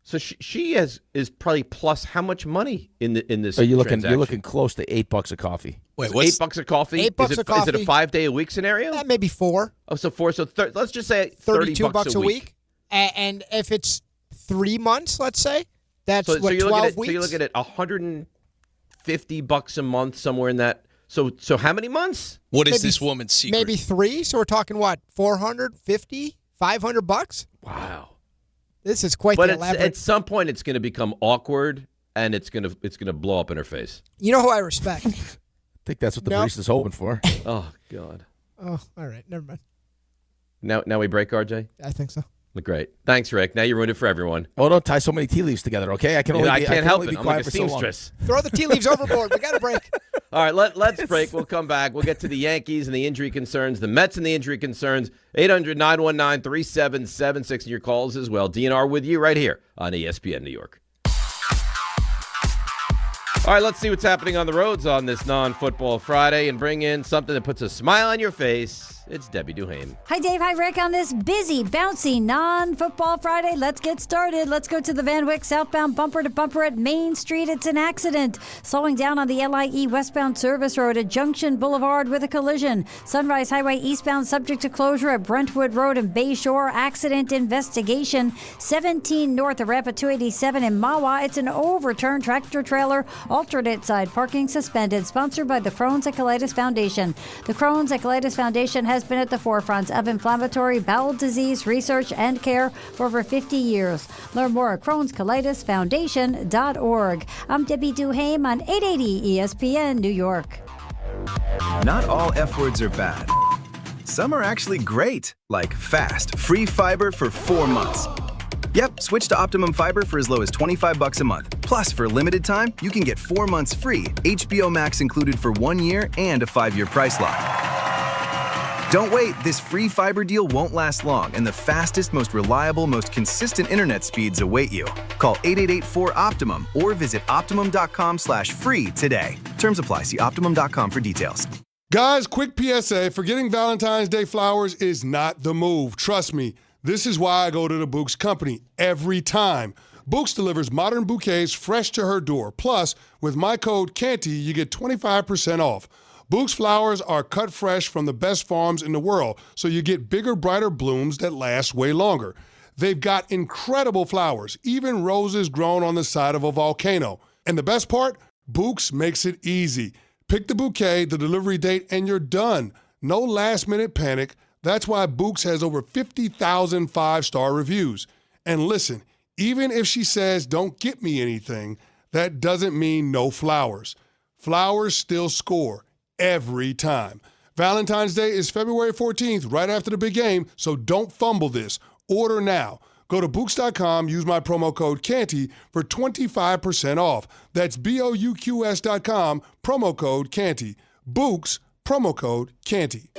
Speaker 1: So she is probably plus how much money in this?
Speaker 2: You're
Speaker 1: transaction?
Speaker 2: looking close to $8 a coffee.
Speaker 1: Wait, what's $8 a coffee?
Speaker 3: $8 a coffee.
Speaker 1: Is it a 5-day-a-week scenario?
Speaker 3: Maybe 4.
Speaker 1: Oh, so 4. So let's just say
Speaker 3: $32 a week. And if it's 3 months, let's say, that's 12 weeks.
Speaker 1: So you look at it, $150 a month, somewhere in that. So how many months?
Speaker 16: What is this woman's secret?
Speaker 3: Maybe 3. So we're talking what? $450, $500?
Speaker 1: Wow.
Speaker 3: This is quite
Speaker 1: the
Speaker 3: elaborate.
Speaker 1: At some point, it's going to become awkward, and it's going to blow up in her face.
Speaker 3: You know who I respect?
Speaker 2: I think that's what the barista's hoping for.
Speaker 1: Oh God.
Speaker 3: Oh, all right, never mind.
Speaker 1: Now we break, RJ?
Speaker 3: I think so.
Speaker 1: Great. Thanks, Rick. Now you ruined it for everyone.
Speaker 2: Oh, don't tie so many tea leaves together, okay? I can't help it.
Speaker 1: I'm like a seamstress.
Speaker 3: Throw the tea leaves overboard. We got to break.
Speaker 1: All right, let's break. We'll come back. We'll get to the Yankees and the injury concerns, the Mets and the injury concerns. 800-919-3776 and your calls as well. DNR with you right here on ESPN New York. All right, let's see what's happening on the roads on this non-football Friday and bring in something that puts a smile on your face. It's Debbie Duhame.
Speaker 4: Hi, Dave. Hi, Rick. On this busy, bouncy, non-football Friday, let's get started. Let's go to the Van Wyck southbound bumper to bumper at Main Street. It's an accident. Slowing down on the LIE westbound service road at Junction Boulevard with a collision. Sunrise Highway eastbound subject to closure at Brentwood Road and Bayshore. Accident investigation. 17 north of Rampa 287 in Mahwah. It's an overturned tractor trailer. Alternate side parking suspended. Sponsored by the Crohn's and Colitis Foundation. The Crohn's and Colitis Foundation has been at the forefront of inflammatory bowel disease research and care for over 50 years. Learn more at Crohn'sColitisFoundation.org. I'm Debbie Duhame on 880 ESPN New York.
Speaker 6: Not all F words are bad. Some are actually great, like fast, free fiber for 4 months. Yep, switch to Optimum Fiber for as low as $25 a month. Plus, for a limited time, you can get 4 months free, HBO Max included for 1 year, and a 5-year price lock. Don't wait, this free fiber deal won't last long, and the fastest, most reliable, most consistent internet speeds await you. Call 888-4-OPTIMUM or visit Optimum.com/free today. Terms apply. See Optimum.com for details.
Speaker 7: Guys, quick PSA, forgetting Valentine's Day flowers is not the move. Trust me, this is why I go to the Bouqs company every time. Bouqs delivers modern bouquets fresh to her door. Plus, with my code CANTY, you get 25% off. Bouqs flowers are cut fresh from the best farms in the world, so you get bigger, brighter blooms that last way longer. They've got incredible flowers, even roses grown on the side of a volcano. And the best part? Bouqs makes it easy. Pick the bouquet, the delivery date, and you're done. No last-minute panic. That's why Bouqs has over 50,000 five-star reviews. And listen, even if she says, "Don't get me anything," that doesn't mean no flowers. Flowers still score. Every time. Valentine's Day is February 14th, right after the big game, so don't fumble this. Order now. Go to Bouqs.com, use my promo code CANTY for 25% off. That's BOUQS.com, promo code CANTY. Bouqs, promo code Canty.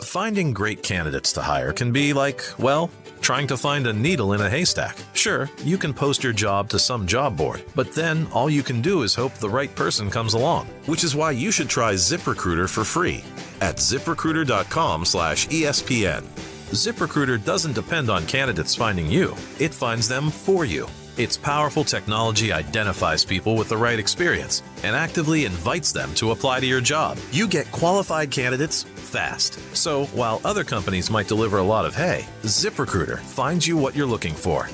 Speaker 8: Finding great candidates to hire can be like, well, trying to find a needle in a haystack. Sure, you can post your job to some job board, but then all you can do is hope the right person comes along, which is why you should try ZipRecruiter for free at ZipRecruiter.com/ESPN. ZipRecruiter doesn't depend on candidates finding you. It finds them for you. Its powerful technology identifies people with the right experience and actively invites them to apply to your job. You get qualified candidates fast. So while other companies might deliver a lot of hay, ZipRecruiter finds you what you're looking for.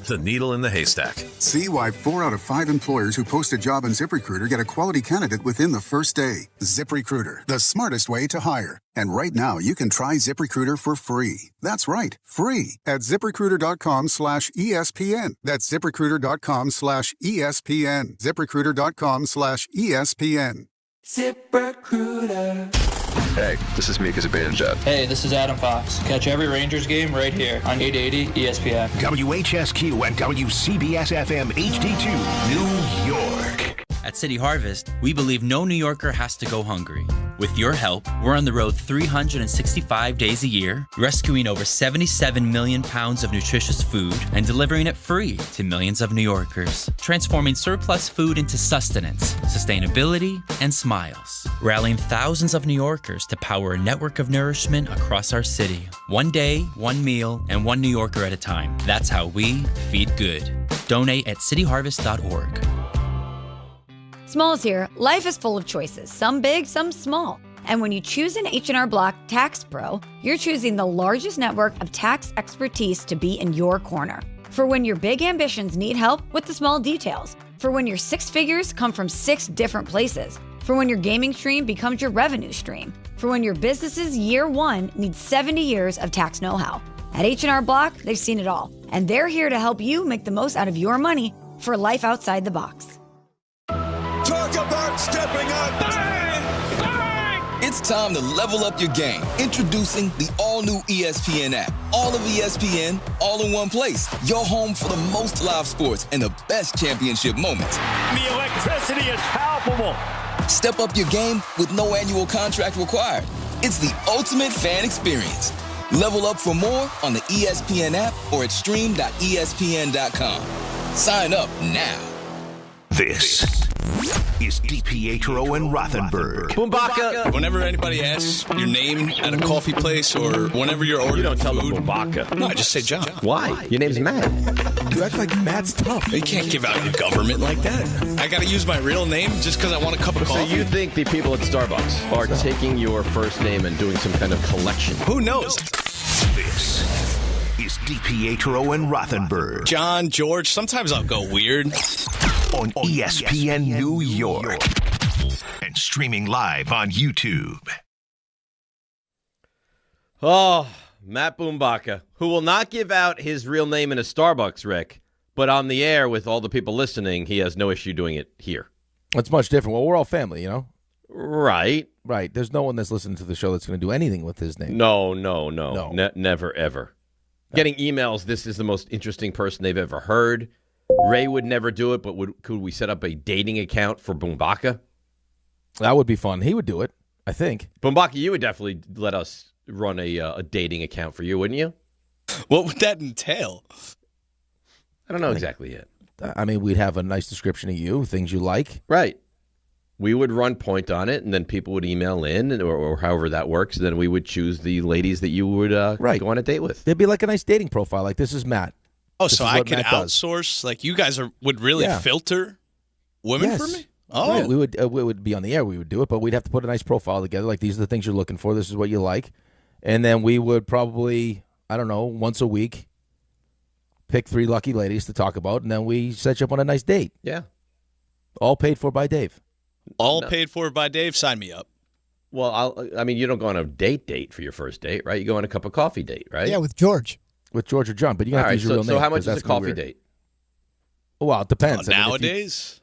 Speaker 8: The needle in the haystack.
Speaker 9: See why 4 out of 5 employers who post a job on ZipRecruiter get a quality candidate within the first day. ZipRecruiter, the smartest way to hire. And right now, you can try ZipRecruiter for free. That's right, free at ZipRecruiter.com/ESPN. That's ZipRecruiter.com/ESPN. ZipRecruiter.com/ESPN.
Speaker 10: ZipRecruiter. Hey, this is Mika Zibanejad.
Speaker 11: Hey, this is Adam Fox. Catch every Rangers game right here on 880 ESPN.
Speaker 5: WHSQ and WCBS-FM HD2, New York.
Speaker 12: At City Harvest, we believe no New Yorker has to go hungry. With your help, we're on the road 365 days a year, rescuing over 77 million pounds of nutritious food and delivering it free to millions of New Yorkers, transforming surplus food into sustenance, sustainability, and smiles, rallying thousands of New Yorkers to power a network of nourishment across our city. One day, one meal, and one New Yorker at a time. That's how we feed good. Donate at cityharvest.org.
Speaker 4: Smalls here. Life is full of choices, some big, some small. And when you choose an H&R Block Tax Pro, you're choosing the largest network of tax expertise to be in your corner. For when your big ambitions need help with the small details. For when your 6 figures come from 6 different places. For when your gaming stream becomes your revenue stream. For when your business's year 1 needs 70 years of tax know-how. At H&R Block, they've seen it all. And they're here to help you make the most out of your money for life outside the box.
Speaker 13: Talk about stepping up. Bang! Bang! It's time to level up your game. Introducing the all-new ESPN app. All of ESPN, all in one place. Your home for the most live sports and the best championship moments.
Speaker 14: The electricity is palpable.
Speaker 13: Step up your game with no annual contract required. It's the ultimate fan experience. Level up for more on the ESPN app or at stream.espn.com. Sign up now.
Speaker 5: This is DiPietro and Rothenberg.
Speaker 16: Bumbaca. Whenever anybody asks your name at a coffee place or whenever you're ordering,
Speaker 1: you don't tell them Bumbaca.
Speaker 16: No, I just say John.
Speaker 1: Why? Your name's Matt.
Speaker 2: You act like Matt's tough.
Speaker 16: You can't give out your government like that. I got to use my real name just because I want a cup of coffee.
Speaker 1: So you think the people at Starbucks are taking your first name and doing some kind of collection?
Speaker 16: Who knows?
Speaker 5: This is DiPietro and Rothenberg.
Speaker 16: John, George, sometimes I'll go weird.
Speaker 5: On ESPN New York. And streaming live on YouTube.
Speaker 1: Oh, Matt Bumbaca, who will not give out his real name in a Starbucks, Rick, but on the air with all the people listening, he has no issue doing it here.
Speaker 2: It's much different. Well, we're all family, you know?
Speaker 1: Right.
Speaker 2: Right. There's no one that's listening to the show that's going to do anything with his name.
Speaker 1: No. Never, ever. No. Getting emails, this is the most interesting person they've ever heard. Ray would never do it, but could we set up a dating account for Bumbaca?
Speaker 2: That would be fun. He would do it, I think.
Speaker 1: Bumbaca, you would definitely let us run a dating account for you, wouldn't you?
Speaker 16: What would that entail?
Speaker 1: I don't know exactly yet.
Speaker 2: I mean, we'd have a nice description of you, things you like.
Speaker 1: Right. We would run point on it, and then people would email in, or however that works. And then we would choose the ladies that you would go on a date with.
Speaker 2: There'd be like a nice dating profile, like this is Matt.
Speaker 16: Oh, so I could outsource? Like you guys would really filter women for me? Oh,
Speaker 2: right. We would be on the air. We would do it, but we'd have to put a nice profile together. Like these are the things you're looking for. This is what you like, and then we would probably, I don't know, once a week, pick 3 lucky ladies to talk about, and then we set you up on a nice date.
Speaker 1: Yeah,
Speaker 2: all paid for by Dave.
Speaker 16: Paid for by Dave. Sign me up.
Speaker 1: Well, I mean, you don't go on a date for your first date, right? You go on a cup of coffee date, right?
Speaker 3: Yeah, with George.
Speaker 2: With George or John, but you got to use your real name.
Speaker 1: So how much is a coffee date?
Speaker 2: Well, it depends.
Speaker 16: Nowadays,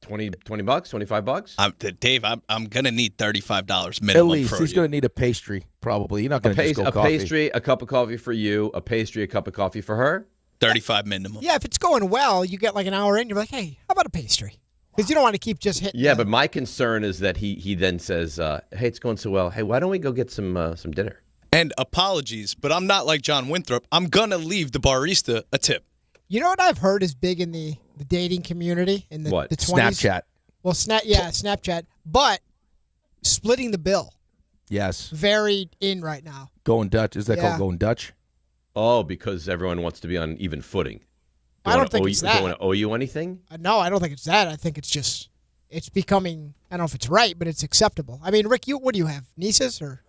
Speaker 1: $20, $25?
Speaker 16: Dave, I'm going to need $35 minimum.
Speaker 2: At least he's going to need a pastry, probably. You're not going to just go coffee.
Speaker 1: A pastry, a cup of coffee for you, a pastry, a cup of coffee for her?
Speaker 16: 35 minimum.
Speaker 3: Yeah, if it's going well, you get like an hour in, you're like, hey, how about a pastry? Because you don't want to keep just hitting.
Speaker 1: Yeah, but my concern is that he then says, hey, it's going so well. Hey, why don't we go get some dinner?
Speaker 16: And apologies, but I'm not like John Winthrop. I'm going to leave the barista a tip.
Speaker 3: You know what I've heard is big in the dating community in the 20s?
Speaker 2: Snapchat.
Speaker 3: Well, Snapchat. But splitting the bill.
Speaker 2: Yes.
Speaker 3: Very in right now.
Speaker 2: Going Dutch. Is that called going Dutch?
Speaker 1: Oh, because everyone wants to be on even footing.
Speaker 3: I don't think it's that.
Speaker 1: Don't want to owe you anything?
Speaker 3: No, I don't think it's that. I think it's just, it's becoming, I don't know if it's right, but it's acceptable. I mean, Rick, what do you have? Nieces or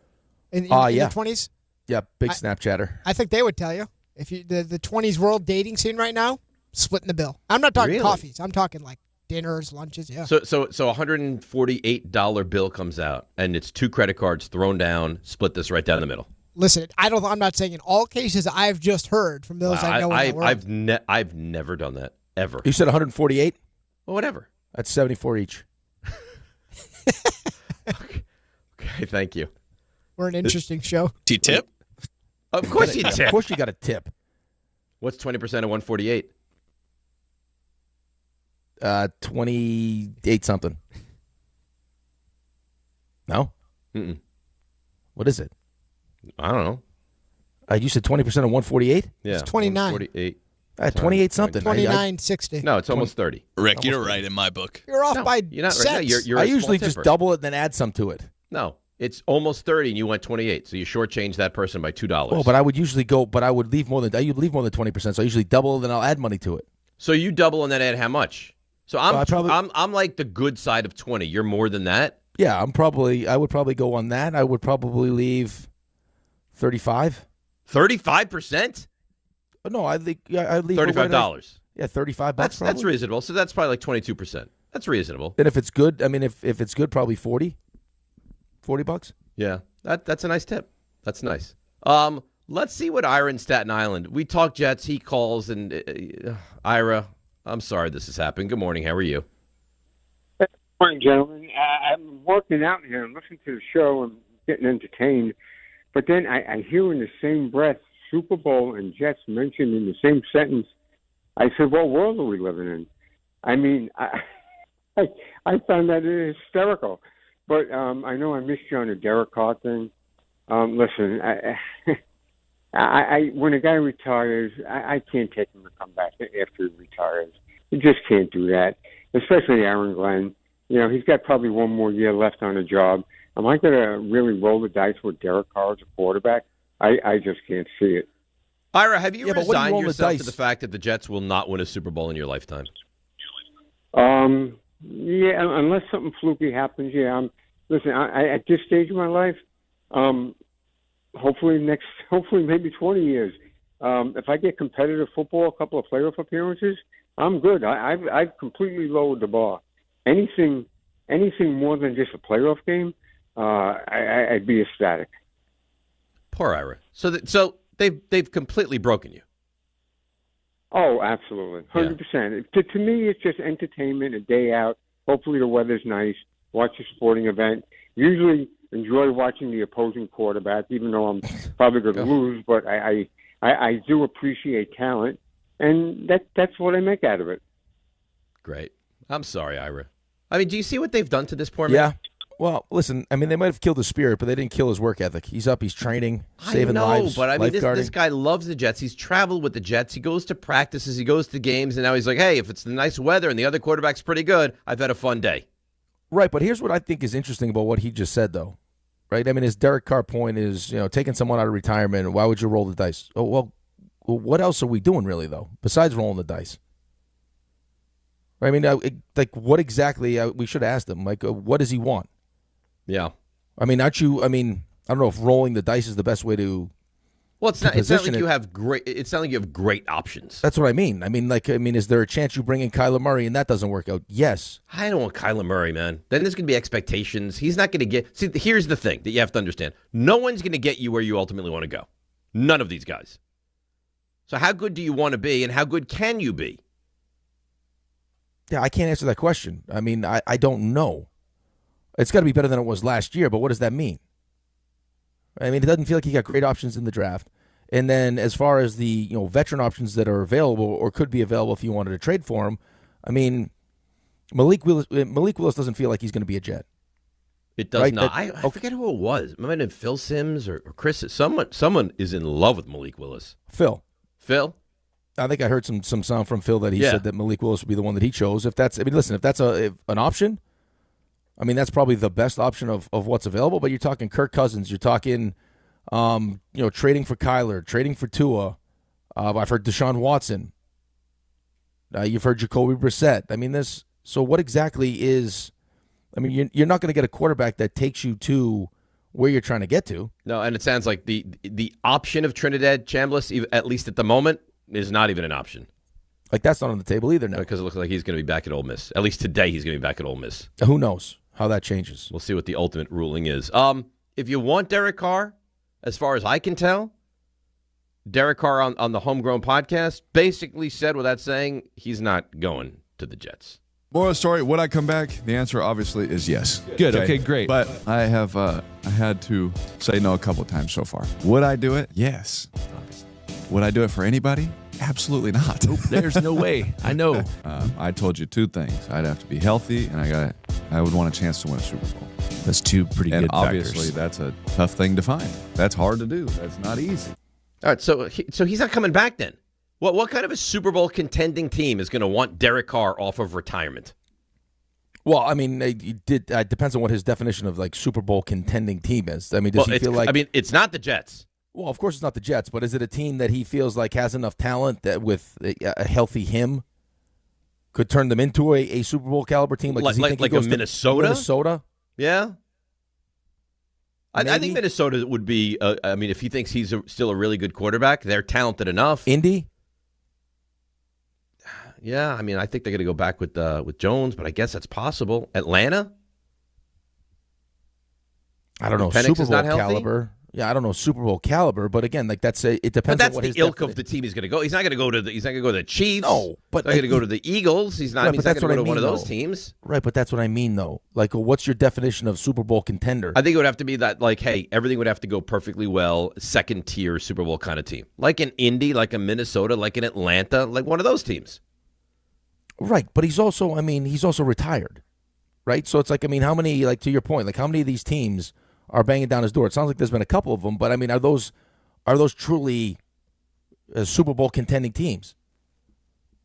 Speaker 3: in your 20s?
Speaker 2: Yeah, big Snapchatter.
Speaker 3: I think they would tell you. If you the 20s world dating scene right now, splitting the bill. I'm not talking coffees. I'm talking like dinners, lunches, yeah.
Speaker 1: So $148 bill comes out, and it's 2 credit cards thrown down, split this right down the middle.
Speaker 3: Listen, I'm not saying in all cases. I've just heard from those I know in the world.
Speaker 1: I've never done that ever.
Speaker 2: You said 148?
Speaker 1: Well, whatever.
Speaker 2: That's 74 each.
Speaker 1: Okay, thank you.
Speaker 3: We're an interesting show.
Speaker 16: Do you tip?
Speaker 1: Of course you tip.
Speaker 2: Of course you got a tip.
Speaker 1: What's 20% of 148?
Speaker 2: 28 something. No?
Speaker 1: Mm-mm.
Speaker 2: What is it?
Speaker 1: I don't know.
Speaker 2: You said 20% of 148?
Speaker 1: Yeah.
Speaker 3: It's 29.
Speaker 1: 48.
Speaker 2: 28 something.
Speaker 3: 29.60.
Speaker 1: No, it's almost 30.
Speaker 16: Rick, you're right in my book.
Speaker 3: You're off by
Speaker 1: you're not
Speaker 3: cents.
Speaker 1: right. No, you're
Speaker 2: I
Speaker 1: a
Speaker 2: usually
Speaker 1: small
Speaker 2: just
Speaker 1: tipper.
Speaker 2: double it and then add some to it.
Speaker 1: No, it's almost 30 and you went 28. So you shortchanged that person by $2.
Speaker 2: Oh, but I would usually leave more than 20%. So I usually double and then I'll add money to it.
Speaker 1: So you double and then add how much? So I'm like the good side of 20. You're more than that?
Speaker 2: Yeah, I would probably go on that. I would probably leave 35.
Speaker 1: 35%?
Speaker 2: No, I'd leave
Speaker 1: $35.
Speaker 2: Yeah, $35.
Speaker 1: That's reasonable. So that's probably like 22%. That's reasonable.
Speaker 2: Then if it's good, I mean, if it's good, probably $40. $40.
Speaker 1: Yeah, that's a nice tip. That's nice. Let's see what Ira in Staten Island. We talk Jets. He calls and Ira. I'm sorry this has happened. Good morning. How are you?
Speaker 15: Good morning, gentlemen. I'm working out here and listening to the show and getting entertained. But then I hear in the same breath Super Bowl and Jets mentioned in the same sentence. I said, what world are we living in? I mean, I found that hysterical. But I know I missed you on the Derek Carr thing. Listen, I when a guy retires, I can't take him to come back after he retires. You just can't do that, especially Aaron Glenn. You know, he's got probably one more year left on the job. Am I going to really roll the dice with Derek Carr as a quarterback? I just can't see it.
Speaker 1: Ira, have you resigned yourself to the fact that the Jets will not win a Super Bowl in your lifetime?
Speaker 15: Yeah, unless something fluky happens. Yeah, listen. At this stage of my life, hopefully maybe 20 years. If I get competitive football, a couple of playoff appearances, I'm good. I've completely lowered the bar. Anything more than just a playoff game, I'd be ecstatic.
Speaker 1: Poor Ira. So they've completely broken you.
Speaker 15: Oh, absolutely, 100%. To me, it's just entertainment, a day out. Hopefully, the weather's nice. Watch a sporting event. Usually, enjoy watching the opposing quarterback, even though I'm probably going to lose. But I do appreciate talent, and that's what I make out of it.
Speaker 1: Great. I'm sorry, Ira. I mean, do you see what they've done to this poor man?
Speaker 2: Yeah. Well, listen, I mean, they might have killed his spirit, but they didn't kill his work ethic. He's up, he's training, saving lives,
Speaker 1: but I mean,
Speaker 2: lifeguarding.
Speaker 1: this guy loves the Jets. He's traveled with the Jets. He goes to practices. He goes to games, and now he's like, hey, if it's the nice weather and the other quarterback's pretty good, I've had a fun day.
Speaker 2: Right, but here's what I think is interesting about what he just said, though. Right? I mean, his Derek Carr point is, taking someone out of retirement, why would you roll the dice? Oh, well, what else are we doing, really, though, besides rolling the dice? I mean, what exactly, we should ask him, what does he want?
Speaker 1: Yeah.
Speaker 2: I mean, I don't know if rolling the dice is the best way to.
Speaker 1: Well, it's not like you have great. It's not like you have great options.
Speaker 2: That's what I mean. I mean, is there a chance you bring in Kyler Murray and that doesn't work out? Yes.
Speaker 1: I don't want Kyler Murray, man. Then there's going to be expectations. He's not going to get. See, here's the thing that you have to understand. No one's going to get you where you ultimately want to go. None of these guys. So how good do you want to be, and how good can you be?
Speaker 2: Yeah, I can't answer that question. I mean, I don't know. It's got to be better than it was last year, but what does that mean? I mean, it doesn't feel like he got great options in the draft. And then as far as the veteran options that are available or could be available if you wanted to trade for him, I mean, Malik Willis doesn't feel like he's going to be a Jet.
Speaker 1: It does
Speaker 2: Right,
Speaker 1: not.
Speaker 2: that-
Speaker 1: I forget who it was. It might have been Phil Simms or Chris. Someone is in love with Malik Willis.
Speaker 2: Phil.
Speaker 1: I
Speaker 2: think I heard some sound from Phil that he
Speaker 1: Yeah.
Speaker 2: said that Malik Willis would be the one that he chose. If that's an option, I mean, that's probably the best option of what's available. But you're talking Kirk Cousins. You're talking, trading for Kyler, trading for Tua. I've heard Deshaun Watson. You've heard Jacoby Brissett. I mean, so what exactly is? I mean, you're not going to get a quarterback that takes you to where you're trying to get to.
Speaker 1: No, and it sounds like the option of Trinidad Chambliss, at least at the moment, is not even an option.
Speaker 2: Like, that's not on the table either now.
Speaker 1: Because it looks like he's going to be back at Ole Miss. At least today he's going to be back at Ole Miss.
Speaker 2: Who knows how that changes?
Speaker 1: We'll see what the ultimate ruling is. If you want Derek Carr, as far as I can tell, Derek Carr on the Homegrown podcast basically said without saying he's not going to the Jets.
Speaker 17: Moral of the story, would I come back? The answer obviously is yes.
Speaker 18: Good, okay, great.
Speaker 17: But I have I had to say no a couple of times so far. Would I do it? Yes. Would I do it for anybody? Absolutely not.
Speaker 18: Nope, there's no way. I know.
Speaker 17: I told you two things. I'd have to be healthy, and I would want a chance to win a Super Bowl.
Speaker 18: That's two pretty good
Speaker 17: obviously,
Speaker 18: factors.
Speaker 17: that's a tough thing to find. That's hard to do. That's not easy.
Speaker 1: All right, so he's not coming back then. What kind of a Super Bowl contending team is going to want Derek Carr off of retirement?
Speaker 2: Well, I mean, it depends on what his definition of like Super Bowl contending team is. I mean, does he feel like?
Speaker 1: I mean, it's not the Jets.
Speaker 2: Well, of course, it's not the Jets, but is it a team that he feels like has enough talent that with a healthy him could turn them into a Super Bowl caliber team? Like, does he think he
Speaker 1: like
Speaker 2: goes
Speaker 1: a
Speaker 2: to
Speaker 1: Minnesota?
Speaker 2: Minnesota?
Speaker 1: Yeah. I think Minnesota would be, I mean, if he thinks he's still a really good quarterback, they're talented enough.
Speaker 2: Indy?
Speaker 1: Yeah, I mean, I think they're going to go back with Jones, but I guess that's possible. Atlanta?
Speaker 2: I don't know.
Speaker 1: Penix
Speaker 2: Super
Speaker 1: is
Speaker 2: Bowl
Speaker 1: not healthy?
Speaker 2: caliber. Yeah, I don't know Super Bowl caliber, but again, like it depends.
Speaker 1: But that's
Speaker 2: on what
Speaker 1: the
Speaker 2: his
Speaker 1: ilk of the team he's going to go. He's not going to go to the Chiefs.
Speaker 2: No, but
Speaker 1: he's not going to go to the Eagles. He's not.
Speaker 2: Right,
Speaker 1: he's
Speaker 2: but
Speaker 1: not
Speaker 2: that's
Speaker 1: going to
Speaker 2: what
Speaker 1: go
Speaker 2: I
Speaker 1: to
Speaker 2: mean,
Speaker 1: one of those
Speaker 2: though.
Speaker 1: teams.
Speaker 2: Right, but that's what I mean, though. Like, what's your definition of Super Bowl contender?
Speaker 1: I think it would have to be that, like, hey, everything would have to go perfectly well, second tier Super Bowl kind of team, like an Indy, like a Minnesota, like an Atlanta, like one of those teams.
Speaker 2: Right, but he's also retired, right? So it's like, I mean, how many, like, to your point, like, how many of these teams are banging down his door? It sounds like there's been a couple of them, but I mean, are those truly Super Bowl contending teams,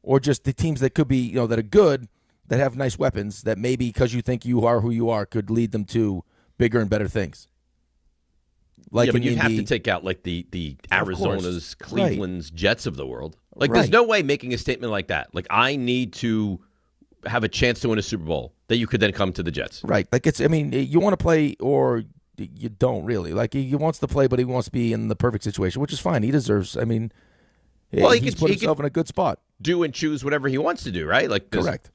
Speaker 2: or just the teams that could be, that are good, that have nice weapons, that maybe because you think you are who you are could lead them to bigger and better things? Like,
Speaker 1: yeah, but you'd have to take out like the Arizonas, Cleveland's, Jets of the world. Like, there's no way making a statement like that. Like, I need to have a chance to win a Super Bowl that you could then come to the Jets.
Speaker 2: Right. Like, I mean, you want to play or you don't really. Like, he wants to play, but he wants to be in the perfect situation, which is fine. He deserves, I mean,
Speaker 1: well,
Speaker 2: he's put himself in a good spot.
Speaker 1: Do and choose whatever he wants to do, right? Like,
Speaker 2: correct.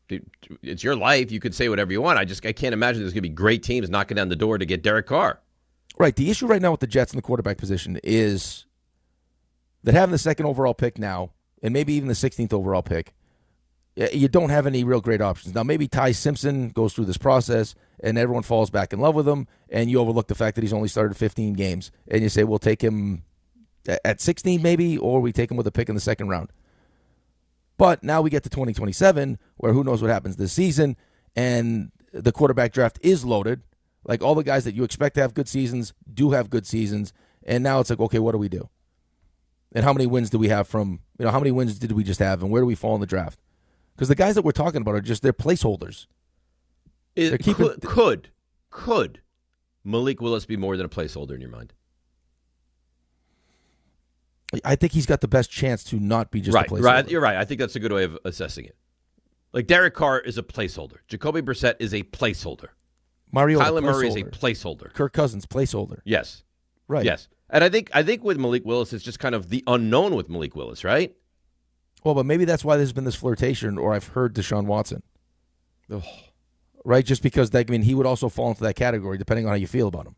Speaker 1: It's your life. You could say whatever you want. I can't imagine there's going to be great teams knocking down the door to get Derek Carr.
Speaker 2: Right. The issue right now with the Jets in the quarterback position is that having the second overall pick now, and maybe even the 16th overall pick, you don't have any real great options. Now, maybe Ty Simpson goes through this process, and everyone falls back in love with him, and you overlook the fact that he's only started 15 games, and you say, we'll take him at 16 maybe, or we take him with a pick in the second round. But now we get to 2027, where who knows what happens this season, and the quarterback draft is loaded. Like, all the guys that you expect to have good seasons do have good seasons, and now it's like, okay, what do we do? And how many wins do we have from, how many wins did we just have, and where do we fall in the draft? Because the guys that we're talking about are just, they're placeholders.
Speaker 1: Could Malik Willis be more than a placeholder in your mind?
Speaker 2: I think he's got the best chance to not be just a placeholder.
Speaker 1: Right, you're right. I think that's a good way of assessing it. Like, Derek Carr is a placeholder. Jacoby Brissett is a placeholder. Kyler Murray is a placeholder.
Speaker 2: Kirk Cousins, placeholder.
Speaker 1: Yes.
Speaker 2: Right.
Speaker 1: Yes. And I think with Malik Willis, it's just kind of the unknown with Malik Willis, right?
Speaker 2: Well, but maybe that's why there's been this flirtation, or I've heard Deshaun Watson.
Speaker 1: Oh.
Speaker 2: Right? Just because he would also fall into that category, depending on how you feel about him.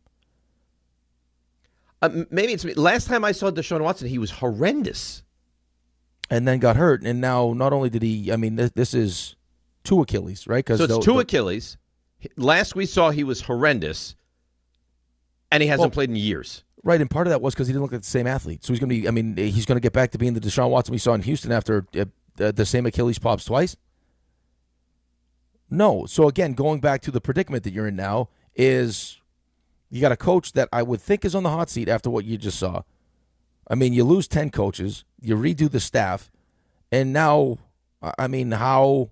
Speaker 1: Maybe it's last time I saw Deshaun Watson, he was horrendous.
Speaker 2: And then got hurt. And now, not only did he, this is two Achilles, right?
Speaker 1: So it's two Achilles. Last we saw, he was horrendous, and he hasn't played in years.
Speaker 2: Right, and part of that was because he didn't look like the same athlete. So he's going to be, he's going to get back to being the Deshaun Watson we saw in Houston after the same Achilles pops twice. No. So, again, going back to the predicament that you're in now is you got a coach that I would think is on the hot seat after what you just saw. I mean, you lose 10 coaches, you redo the staff, and now, I mean, how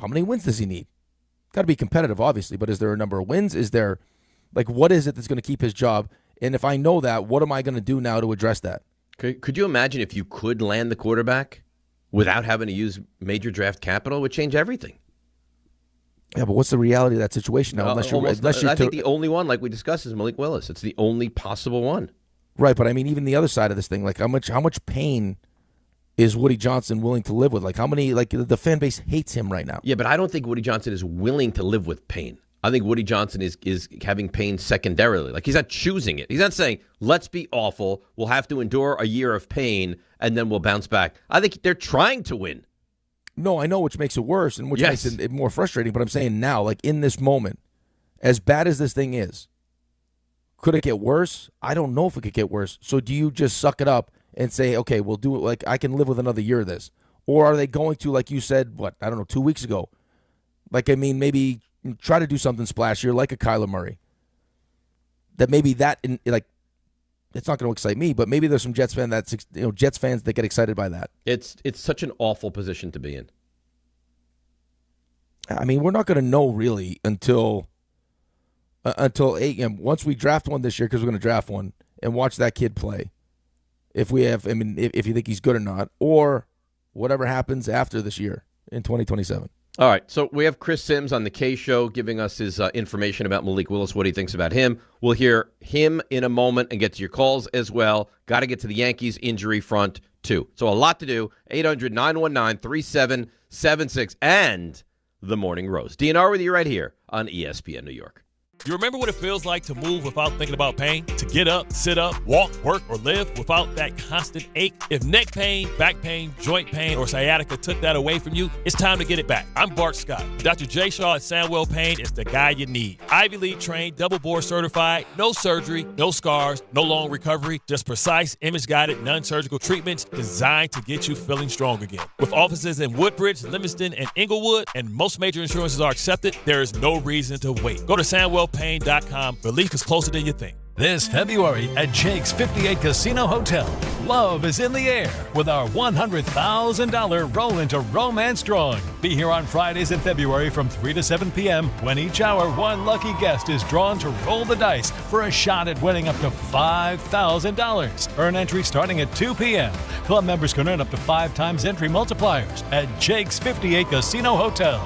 Speaker 2: many wins does he need? Got to be competitive, obviously, but is there a number of wins? Is there, like, what is it that's going to keep his job? And if I know that, what am I going to do now to address that?
Speaker 1: Could you imagine if you could land the quarterback without having to use major draft capital? It would change everything.
Speaker 2: Yeah, but what's the reality of that situation now?
Speaker 1: I think the only one, like we discussed, is Malik Willis. It's the only possible one.
Speaker 2: Right, but I mean, even the other side of this thing, like how much pain is Woody Johnson willing to live with? Like how many, like the fan base hates him right now.
Speaker 1: Yeah, but I don't think Woody Johnson is willing to live with pain. I think Woody Johnson is having pain secondarily. Like he's not choosing it. He's not saying, let's be awful. We'll have to endure a year of pain and then we'll bounce back. I think they're trying to win.
Speaker 2: No, I know, which makes it worse and which makes it more frustrating. But I'm saying now, like in this moment, as bad as this thing is, could it get worse? I don't know if it could get worse. So do you just suck it up and say, okay, we'll do it, like I can live with another year of this? Or are they going to, like you said, 2 weeks ago? Like, I mean, maybe try to do something splashier like a Kyler Murray. That maybe that, it's not going to excite me, but maybe there's some Jets fans that get excited by that.
Speaker 1: It's such an awful position to be in.
Speaker 2: I mean, we're not going to know really until 8. Once we draft one this year, because we're going to draft one and watch that kid play. If you think he's good or not, or whatever happens after this year in 2027.
Speaker 1: All right, so we have Chris Sims on the K Show giving us his information about Malik Willis, what he thinks about him. We'll hear him in a moment and get to your calls as well. Got to get to the Yankees injury front, too. So a lot to do. 800-919-3776 and The Morning Rose. DNR with you right here on ESPN New York.
Speaker 19: You remember what it feels like to move without thinking about pain? To get up, sit up, walk, work, or live without that constant ache? If neck pain, back pain, joint pain, or sciatica took that away from you, it's time to get it back. I'm Bart Scott. Dr. J. Shaw at Sandwell Pain is the guy you need. Ivy League trained, double board certified, no surgery, no scars, no long recovery, just precise, image-guided, non-surgical treatments designed to get you feeling strong again. With offices in Woodbridge, Livingston, and Inglewood, and most major insurances are accepted, there is no reason to wait. Go to SandwellPain.com. Relief is closer than you think.
Speaker 20: This February at Jake's 58 Casino Hotel, love is in the air with our $100,000 Roll into Romance drawing. Be here on Fridays in February from 3 to 7 p.m. when each hour one lucky guest is drawn to roll the dice for a shot at winning up to $5,000. Earn entry starting at 2 p.m. Club members can earn up to 5 times entry multipliers at Jake's 58 Casino Hotel.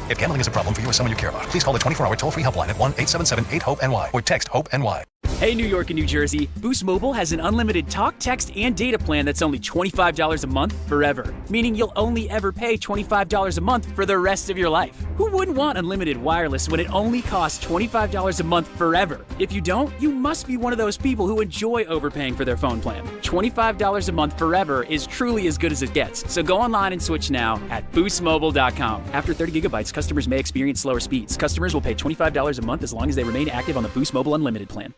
Speaker 21: If gambling is a problem for you or someone you care about, please call the 24-hour toll-free helpline at 1-877-8-HOPE-NY or text HOPE-NY.
Speaker 22: Hey, New York and New Jersey, Boost Mobile has an unlimited talk, text, and data plan that's only $25 a month forever, meaning you'll only ever pay $25 a month for the rest of your life. Who wouldn't want unlimited wireless when it only costs $25 a month forever? If you don't, you must be one of those people who enjoy overpaying for their phone plan. $25 a month forever is truly as good as it gets, so go online and switch now at boostmobile.com. After 30 gigabytes, customers may experience slower speeds. Customers will pay $25 a month as long as they remain active on the Boost Mobile Unlimited plan.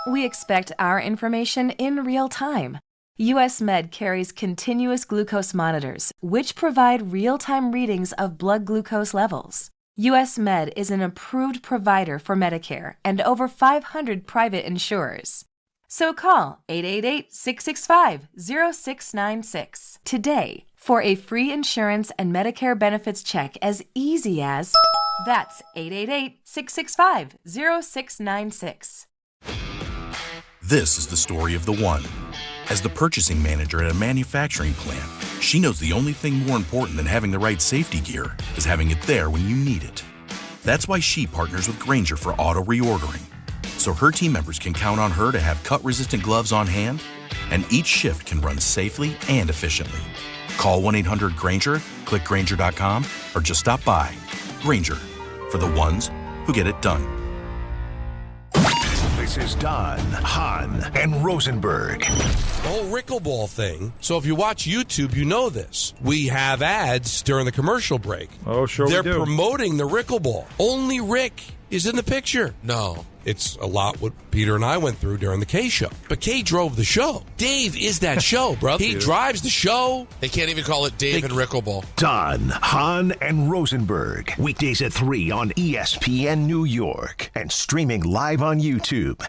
Speaker 23: We expect our information in real time. US Med carries continuous glucose monitors, which provide real-time readings of blood glucose levels. US Med is an approved provider for Medicare and over 500 private insurers. So call 888-665-0696 today for a free insurance and Medicare benefits check as easy as... That's 888-665-0696.
Speaker 24: This is the story of the one. As the purchasing manager at a manufacturing plant, she knows the only thing more important than having the right safety gear is having it there when you need it. That's why she partners with Grainger for auto reordering, so her team members can count on her to have cut-resistant gloves on hand, and each shift can run safely and efficiently. Call 1-800-GRAINGER, click Grainger.com, or just stop by. Grainger, for the ones who get it done.
Speaker 5: This is Don, Hahn, and Rosenberg.
Speaker 25: The whole Rickleball thing. So if you watch YouTube, you know this. We have ads during the commercial break.
Speaker 26: Oh, sure
Speaker 25: They're
Speaker 26: we do.
Speaker 25: promoting the Rickleball. Only Rick is in the picture. No, it's a lot what Peter and I went through during the K show. But K drove the show. Dave is that show, bro. He drives the show. They can't even call it Dave and Rickleball.
Speaker 5: Don, Hahn, and Rosenberg. Weekdays at 3 on ESPN New York. And streaming live on YouTube.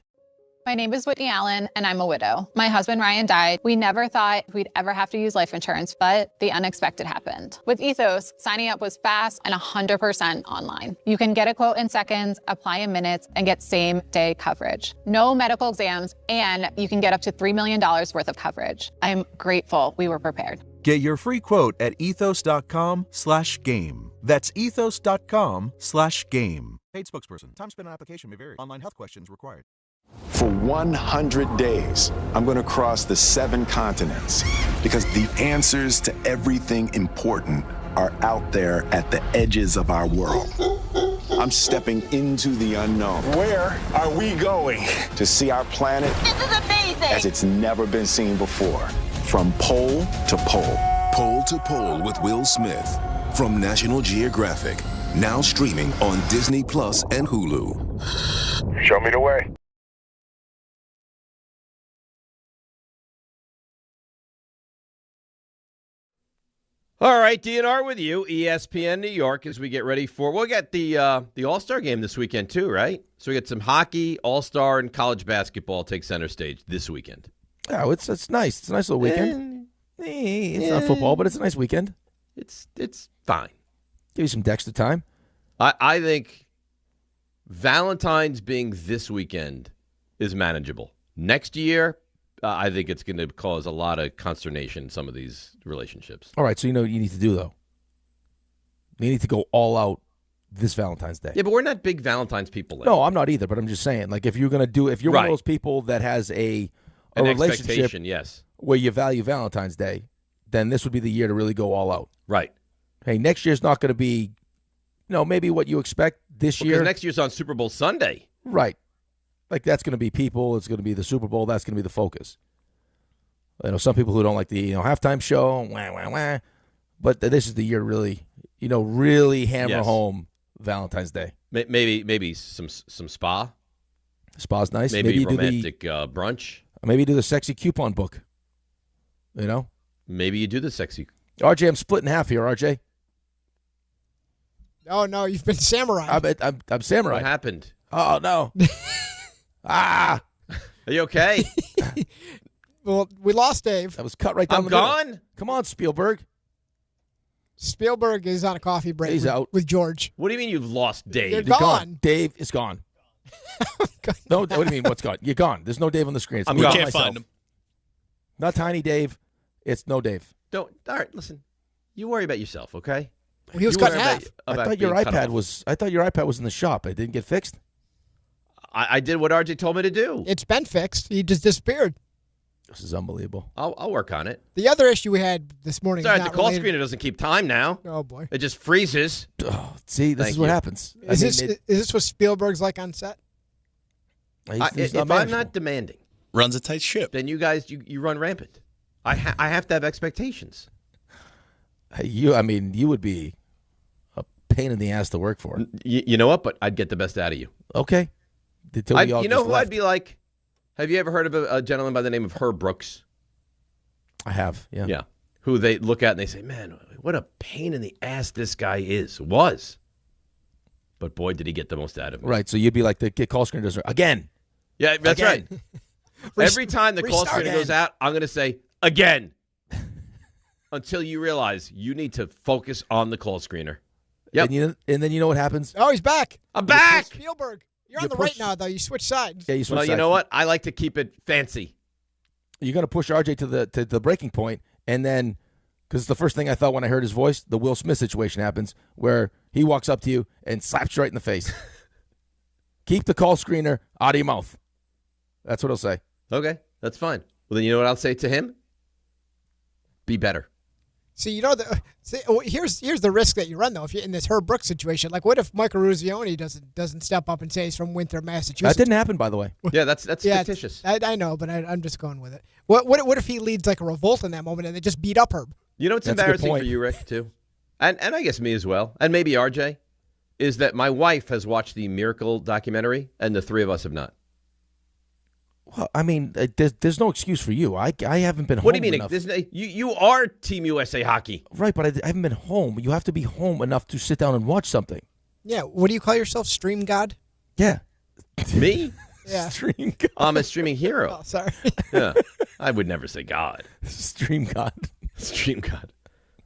Speaker 6: My name is Whitney Allen, and I'm a widow. My husband, Ryan, died. We never thought we'd ever have to use life insurance, but the unexpected happened. With Ethos, signing up was fast and 100% online. You can get a quote in seconds, apply in minutes, and get same-day coverage. No medical exams, and you can get up to $3 million worth of coverage. I'm grateful we were prepared.
Speaker 7: Get your free quote at ethos.com/game. That's ethos.com/game. Paid spokesperson. Time spent on application may vary. Online health questions required.
Speaker 8: For 100 days, I'm going to cross the 7 continents because the answers to everything important are out there at the edges of our world. I'm stepping into the unknown. Where are we going? To see our planet as it's never been seen before. From pole to pole.
Speaker 9: Pole to Pole with Will Smith from National Geographic. Now streaming on Disney Plus and Hulu.
Speaker 8: Show me the way.
Speaker 1: All right, DNR with you, ESPN New York, as we get ready for, we'll get the All-Star game this weekend too, right? So we get some hockey, All-Star, and college basketball take center stage this weekend.
Speaker 2: Oh, it's nice. It's a nice little weekend. It's not football, but it's a nice weekend.
Speaker 1: It's fine.
Speaker 2: Give you some Dexter time.
Speaker 1: I think Valentine's being this weekend is manageable. Next year, I think it's going to cause a lot of consternation in some of these relationships.
Speaker 2: All right, so you know what you need to do, though. You need to go all out this Valentine's Day.
Speaker 1: Yeah, but we're not big Valentine's people.
Speaker 2: No, I'm not either, but I'm just saying, like, if you're going to do, if you're one of those people that has a relationship
Speaker 1: yes,
Speaker 2: where you value Valentine's Day, then this would be the year to really go all out.
Speaker 1: Right.
Speaker 2: Hey, next year's not going to be, maybe what you expect this year.
Speaker 1: Because next year's on Super Bowl Sunday.
Speaker 2: Right. Like, that's going to be people. It's going to be the Super Bowl. That's going to be the focus. Some people who don't like the halftime show, wah, wah, wah. But this is the year really, really hammer home Valentine's Day.
Speaker 1: Maybe some spa.
Speaker 2: Spa's nice.
Speaker 1: Maybe romantic brunch.
Speaker 2: Maybe do the sexy coupon book.
Speaker 1: Maybe you do the sexy.
Speaker 2: RJ, I'm split in half here, RJ.
Speaker 3: Oh, no, you've been samurai.
Speaker 2: I'm samurai.
Speaker 1: What happened?
Speaker 2: Oh, no.
Speaker 1: Are you okay?
Speaker 3: Well, we lost Dave.
Speaker 2: That was cut right down the middle.
Speaker 1: I'm gone?
Speaker 2: Come on, Spielberg.
Speaker 3: Spielberg is on a coffee break.
Speaker 2: He's out.
Speaker 3: With George.
Speaker 1: What do you mean you've lost Dave?
Speaker 3: You're gone.
Speaker 2: Dave is gone. No, what do you mean, what's gone? You're gone. There's no Dave on the screen.
Speaker 16: We can't find him.
Speaker 2: Not Tiny Dave. It's no Dave.
Speaker 1: All right, listen. You worry about yourself, okay?
Speaker 3: Well, he was cut in half.
Speaker 2: I thought your iPad was in the shop. It didn't get fixed.
Speaker 1: I did what RJ told me to do.
Speaker 3: It's been fixed. He just disappeared.
Speaker 2: This is unbelievable.
Speaker 1: I'll work on it.
Speaker 3: The other issue we had this morning.
Speaker 1: Sorry, the call screener doesn't keep time now.
Speaker 3: Oh boy,
Speaker 1: it just freezes.
Speaker 2: Oh, see, this is what happens.
Speaker 3: Is this what Spielberg's like on set?
Speaker 1: If I'm not demanding,
Speaker 16: runs a tight ship,
Speaker 1: then you guys you run rampant. I have to have expectations.
Speaker 2: You would be a pain in the ass to work for.
Speaker 1: You know what? But I'd get the best out of you.
Speaker 2: Okay.
Speaker 1: You know who I'd be like? Have you ever heard of a gentleman by the name of Herb Brooks?
Speaker 2: I have, yeah.
Speaker 1: Yeah. Who they look at and they say, man, what a pain in the ass this guy was. But boy, did he get the most out of me.
Speaker 2: Right, so you'd be like the call screener does again.
Speaker 1: Yeah, that's right. Every time the call screener goes out, I'm going to say, again. Until you realize you need to focus on the call screener. Yep.
Speaker 2: And then you know what happens?
Speaker 3: Oh, he's back.
Speaker 1: I'm back.
Speaker 3: Spielberg. You're on the right now, though. You switch sides.
Speaker 2: Yeah, you switch sides.
Speaker 1: You know what? I like to keep it fancy.
Speaker 2: You're going to push RJ to the breaking point, and then, because the first thing I thought when I heard his voice, the Will Smith situation happens, where he walks up to you and slaps you right in the face. Keep the call screener out of your mouth. That's what he'll say.
Speaker 1: Okay, that's fine. Well, then you know what I'll say to him? Be better.
Speaker 3: See, here's the risk that you run, though, if you're in this Herb Brooks situation. Like, what if Michael Ruzioni doesn't step up and say he's from Winthrop, Massachusetts?
Speaker 2: That didn't happen, by the way.
Speaker 1: Yeah, that's fictitious.
Speaker 3: I know, but I'm just going with it. What if he leads like a revolt in that moment and they just beat up Herb?
Speaker 1: You know what's embarrassing for you, Rick, too? And I guess me as well, and maybe RJ. is that my wife has watched the Miracle documentary, and the three of us have not.
Speaker 2: Well, I mean, there's no excuse for you. I haven't been home.
Speaker 1: What do you mean?
Speaker 2: Enough.
Speaker 1: You are Team USA hockey.
Speaker 2: Right, but I haven't been home. You have to be home enough to sit down and watch something.
Speaker 3: Yeah, what do you call yourself, Stream God?
Speaker 2: Yeah.
Speaker 1: Me?
Speaker 3: Yeah.
Speaker 2: Stream God.
Speaker 1: I'm a streaming hero.
Speaker 3: Oh, sorry.
Speaker 1: Yeah. I would never say God.
Speaker 2: Stream God.
Speaker 1: Stream God.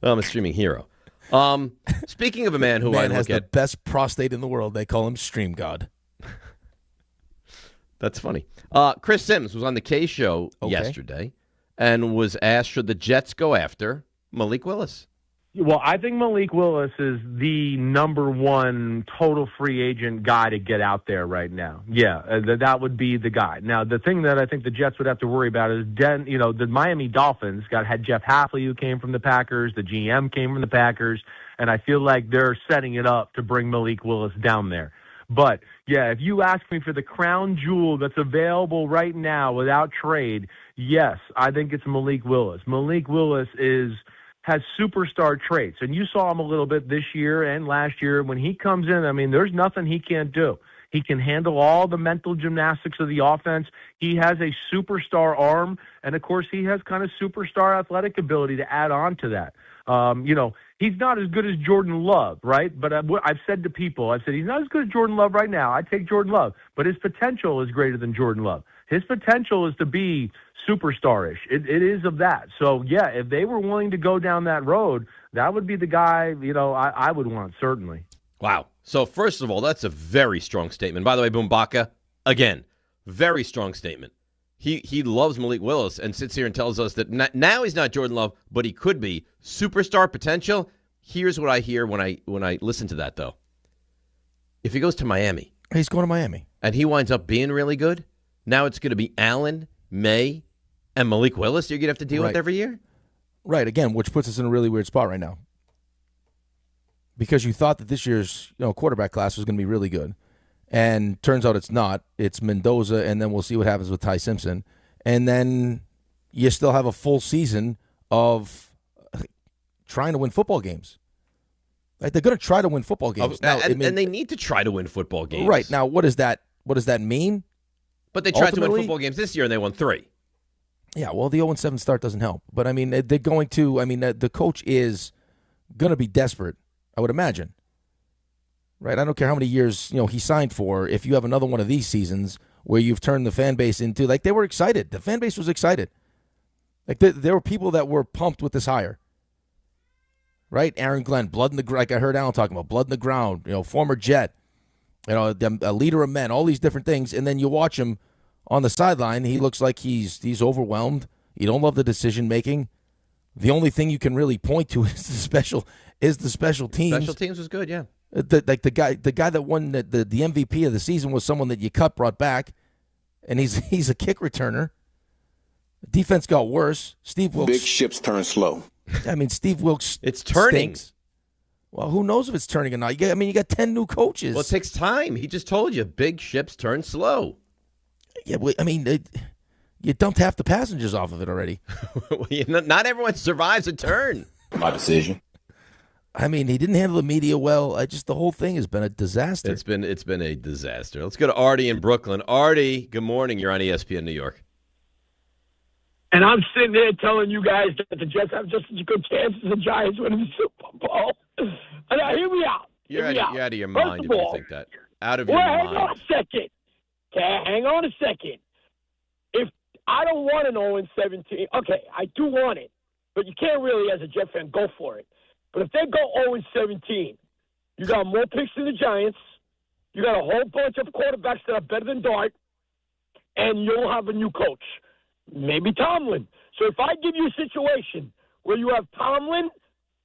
Speaker 1: I'm a streaming hero. Speaking of a man who
Speaker 2: Man
Speaker 1: I
Speaker 2: has
Speaker 1: look
Speaker 2: the
Speaker 1: at,
Speaker 2: best prostate in the world. They call him Stream God.
Speaker 1: that's funny. Chris Sims was on the K Show yesterday and was asked, should the Jets go after Malik Willis?
Speaker 4: Well, I think Malik Willis is the number one total free agent guy to get out there right now. Yeah, that would be the guy. Now, the thing that I think the Jets would have to worry about is, the Miami Dolphins had Jeff Hafley, who came from the Packers. The GM came from the Packers. And I feel like they're setting it up to bring Malik Willis down there. But, yeah, if you ask me for the crown jewel that's available right now without trade, yes, I think it's Malik Willis. Malik Willis has superstar traits, and you saw him a little bit this year and last year. When he comes in, I mean, there's nothing he can't do. He can handle all the mental gymnastics of the offense. He has a superstar arm, and, of course, he has kind of superstar athletic ability to add on to that. He's not as good as Jordan Love, right? But I've said to people, he's not as good as Jordan Love right now. I take Jordan Love, but his potential is greater than Jordan Love. His potential is to be superstarish. It is of that. So, yeah, if they were willing to go down that road, that would be the guy, I would want, certainly.
Speaker 1: Wow. So, first of all, that's a very strong statement. By the way, Bumbaca, again, very strong statement. He loves Malik Willis and sits here and tells us that now he's not Jordan Love, but he could be. Superstar potential. Here's what I hear when I listen to that, though. If he goes to Miami.
Speaker 2: He's going to Miami.
Speaker 1: And he winds up being really good, now it's going to be Allen, May, and Malik Willis you're going to have to deal with every year?
Speaker 2: Right, again, which puts us in a really weird spot right now. Because you thought that this year's quarterback class was going to be really good. And turns out it's not. It's Mendoza, and then we'll see what happens with Ty Simpson. And then you still have a full season of trying to win football games. Like, they're going to try to win football games.
Speaker 1: And they need to try to win football games.
Speaker 2: Right. Now, what does that mean?
Speaker 1: But they tried to win football games this year, and they won 3.
Speaker 2: Yeah, well, the 0-7 start doesn't help. But, I mean, they're going to – I mean, the coach is going to be desperate, I would imagine. Right, I don't care how many years he signed for. If you have another one of these seasons where you've turned the fan base into they were excited. The fan base was excited. Like there were people that were pumped with this hire. Right, Aaron Glenn, blood in the like I heard Alan talking about blood in the ground. Former Jet, a leader of men, all these different things. And then you watch him on the sideline. He looks like he's overwhelmed. You don't love the decision making. The only thing you can really point to is the special teams.
Speaker 1: Special teams was good, yeah.
Speaker 2: The guy that won the MVP of the season was someone that you brought back, and he's a kick returner. Defense got worse. Steve Wilkes.
Speaker 9: Big ships turn slow.
Speaker 2: I mean, Steve Wilkes.
Speaker 1: It's turning.
Speaker 2: Stinks. Well, who knows if it's turning or not? You got 10 new coaches.
Speaker 1: Well, it takes time. He just told you, big ships turn slow.
Speaker 2: Yeah, I mean, you dumped half the passengers off of it already.
Speaker 1: Not everyone survives a turn.
Speaker 9: My decision.
Speaker 2: I mean, he didn't handle the media well. The whole thing has been a disaster.
Speaker 1: It's been a disaster. Let's go to Artie in Brooklyn. Artie, good morning. You're on ESPN New York.
Speaker 10: And I'm sitting there telling you guys that the Jets have just as good chance as the Giants winning the Super Bowl. And now, hear me out.
Speaker 1: You're out of your mind if you think that. Out of your mind.
Speaker 10: Hang on a second. Okay, hang on a second. If I don't want an 0-17, okay, I do want it. But you can't really, as a Jet fan, go for it. But if they go 0-17, you got more picks than the Giants. You got a whole bunch of quarterbacks that are better than Dart. And you'll have a new coach. Maybe Tomlin. So if I give you a situation where you have Tomlin,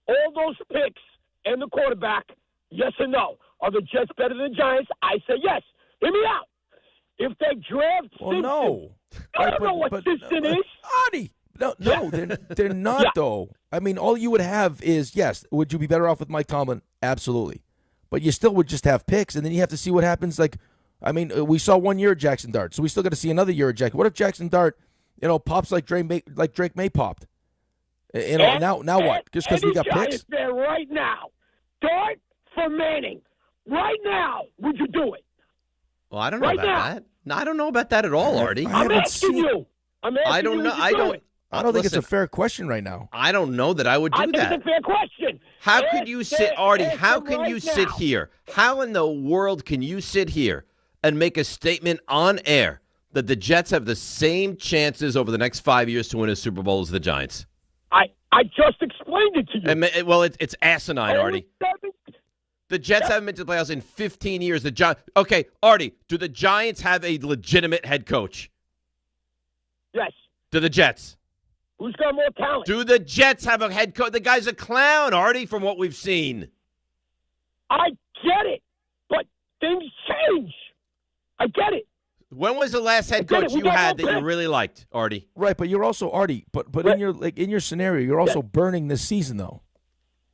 Speaker 10: all those picks, and the quarterback, yes or no? Are the Jets better than the Giants? I say yes. Hear me out. If they draft Simpson,
Speaker 2: no.
Speaker 10: I don't know what Simpson is.
Speaker 2: Artie. No, they're not, though. I mean, all you would have is, yes, would you be better off with Mike Tomlin? Absolutely. But you still would just have picks, and then you have to see what happens. Like, I mean, we saw 1 year of Jackson Dart, so we still got to see another year of Jackson. What if Jackson Dart, pops like Drake May popped? Now what? Just because we got picks?
Speaker 10: There right now. Dart for Manning. right now, would you do it?
Speaker 1: Well, I don't know
Speaker 10: Right
Speaker 1: about
Speaker 10: now.
Speaker 1: that. No, I don't know about that at all, Artie.
Speaker 10: I'm asking you.
Speaker 1: I don't know.
Speaker 10: I don't.
Speaker 2: I don't think it's a fair question right now.
Speaker 1: I don't know that I would do
Speaker 10: I think
Speaker 1: that.
Speaker 10: it's a fair question.
Speaker 1: How could you sit, Artie? How can
Speaker 10: right
Speaker 1: you sit
Speaker 10: now.
Speaker 1: here? How in the world can you sit here and make a statement on air that the Jets have the same chances over the next 5 years to win a Super Bowl as the Giants?
Speaker 10: I just explained it to you.
Speaker 1: Well, it's asinine, Artie. The Jets haven't been to the playoffs in 15 years. Okay, Artie, do the Giants have a legitimate head coach?
Speaker 10: Yes.
Speaker 1: Do the Jets?
Speaker 10: Who's got more talent?
Speaker 1: Do the Jets have a head coach? The guy's a clown, Artie, from what we've seen.
Speaker 10: I get it, but things change. I get it.
Speaker 1: When was the last head coach you had that you really liked, Artie?
Speaker 2: Right, but you're also Artie. But in your scenario, you're also burning this season, though.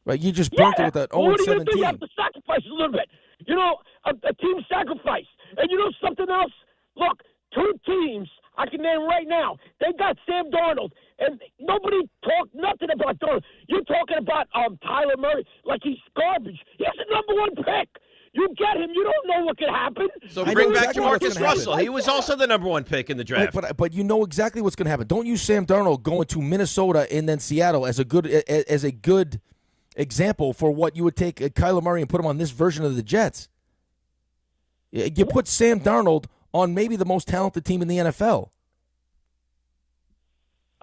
Speaker 2: Right, you just burnt it with that 0-17.
Speaker 10: What do you do? You have to sacrifice a little bit. You know, a team sacrifice. And you know something else? Look, two teams I can name right now. They got Sam Darnold, and nobody talked nothing about Darnold. You're talking about Tyler Murray like he's garbage. He's the number one pick. You get him. You don't know what could happen.
Speaker 1: So bring back Jamarcus Russell. He was also the number one pick in the draft.
Speaker 2: Right, but you know exactly what's going to happen. Don't use Sam Darnold going to Minnesota and then Seattle as a good example for what you would take Kyler Murray and put him on this version of the Jets. You put Sam Darnold on maybe the most talented team in the NFL.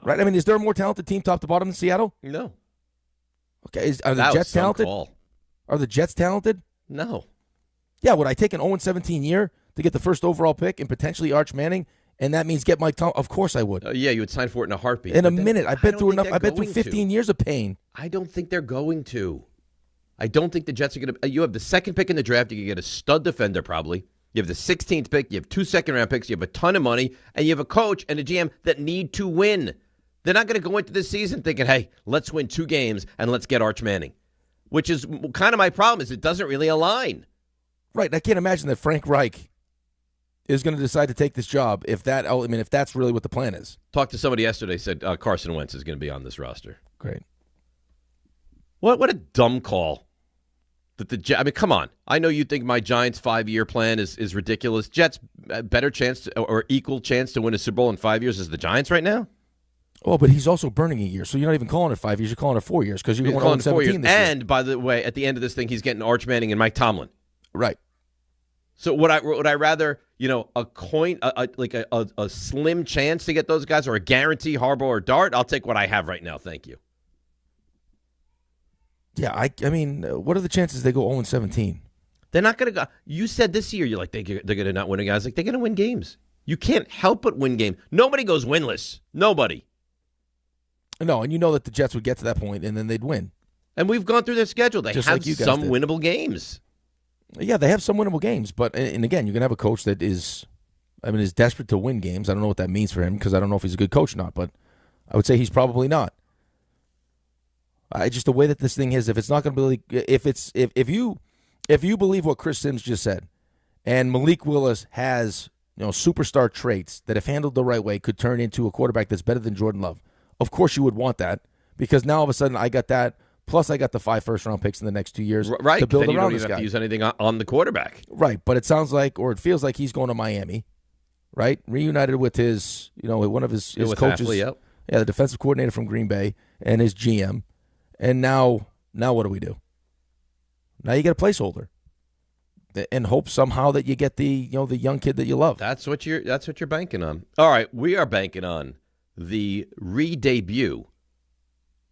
Speaker 2: Right? I mean, is there a more talented team top to bottom than Seattle?
Speaker 1: No.
Speaker 2: Okay, are the Jets talented? Are the Jets talented?
Speaker 1: No.
Speaker 2: Yeah, would I take an 0-17 year to get the first overall pick and potentially Arch Manning, and that means get Mike Tom? Of course I would.
Speaker 1: Yeah, you would sign for it in a heartbeat.
Speaker 2: In a minute. I've been through enough. I've been through 15 years of pain.
Speaker 1: I don't think they're going to. I don't think the Jets are going to. You have the second pick in the draft. You can get a stud defender probably. You have the 16th pick. You have 2 second-round picks. You have a ton of money. And you have a coach and a GM that need to win. They're not going to go into this season thinking, hey, let's win 2 games and let's get Arch Manning, which is kind of my problem is it doesn't really align.
Speaker 2: Right. I can't imagine that Frank Reich is going to decide to take this job if that's really what the plan is.
Speaker 1: Talked to somebody yesterday, said Carson Wentz is going to be on this roster.
Speaker 2: Great.
Speaker 1: What a dumb call. I mean, come on. I know you think my Giants 5-year plan is ridiculous. Jets better chance or equal chance to win a Super Bowl in 5 years as the Giants right now?
Speaker 2: Oh, but he's also burning a year, so you're not even calling it 5 years. You're calling it 4 years because you're going 0-17 this year.
Speaker 1: And by the way, at the end of this thing, he's getting Arch Manning and Mike Tomlin.
Speaker 2: Right.
Speaker 1: So would I rather a coin a slim chance to get those guys or a guarantee Harbaugh or Dart? I'll take what I have right now. Thank you.
Speaker 2: Yeah, I mean, what are the chances they go 0-17?
Speaker 1: They're not going to go. You said this year, you're like, they're going to not win, guys. Like, they're going to win games. You can't help but win games. Nobody goes winless. Nobody.
Speaker 2: No, and you know that the Jets would get to that point, and then they'd win.
Speaker 1: And we've gone through their schedule. They
Speaker 2: Just
Speaker 1: have
Speaker 2: like you guys
Speaker 1: some
Speaker 2: did.
Speaker 1: winnable games.
Speaker 2: Yeah, they have some winnable games, but and again, you're going to have a coach that is desperate to win games. I don't know what that means for him because I don't know if he's a good coach or not, but I would say he's probably not. Just the way that this thing is, if it's not going to be, if you believe what Chris Sims just said, and Malik Willis has superstar traits that if handled the right way could turn into a quarterback that's better than Jordan Love, of course you would want that because now all of a sudden I got that. Plus, I got the 5 first-round picks in the next 2 years
Speaker 1: right,
Speaker 2: to build
Speaker 1: then you
Speaker 2: around
Speaker 1: don't
Speaker 2: this
Speaker 1: even
Speaker 2: guy.
Speaker 1: have to use anything on the quarterback.
Speaker 2: Right, but it sounds like, or it feels like he's going to Miami, right? Reunited with his, one of his coaches.
Speaker 1: Hafley, yep.
Speaker 2: Yeah, the defensive coordinator from Green Bay and his GM. And now what do? Now you get a placeholder, and hope somehow that you get the the young kid that you love.
Speaker 1: That's what you're banking on. All right, we are banking on the re-debut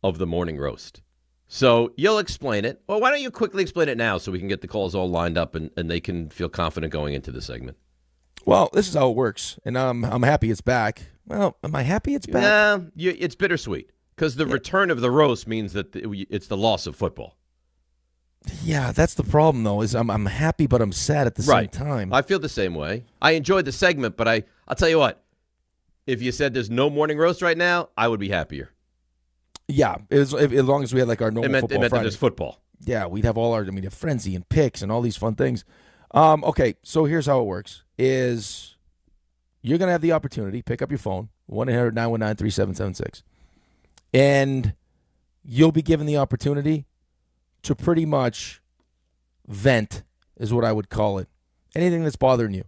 Speaker 1: of the morning roast. So you'll explain it. Well, why don't you quickly explain it now so we can get the calls all lined up and they can feel confident going into the segment.
Speaker 2: Well, this is how it works, and I'm happy it's back. Well, am I happy it's back?
Speaker 1: Nah, it's bittersweet because the return of the roast means that it's the loss of football.
Speaker 2: Yeah, that's the problem, though, is I'm happy, but I'm sad at the same time.
Speaker 1: I feel the same way. I enjoyed the segment, but I'll tell you what. If you said there's no morning roast right now, I would be happier.
Speaker 2: Yeah, as long as we had like our normal football
Speaker 1: It meant
Speaker 2: Friday.
Speaker 1: that there's football.
Speaker 2: Yeah, we'd have all our frenzy and picks and all these fun things. Okay, so here's how it works: is you're gonna have the opportunity, pick up your phone, 1-800-919-3776, and you'll be given the opportunity to pretty much vent is what I would call it. Anything that's bothering you.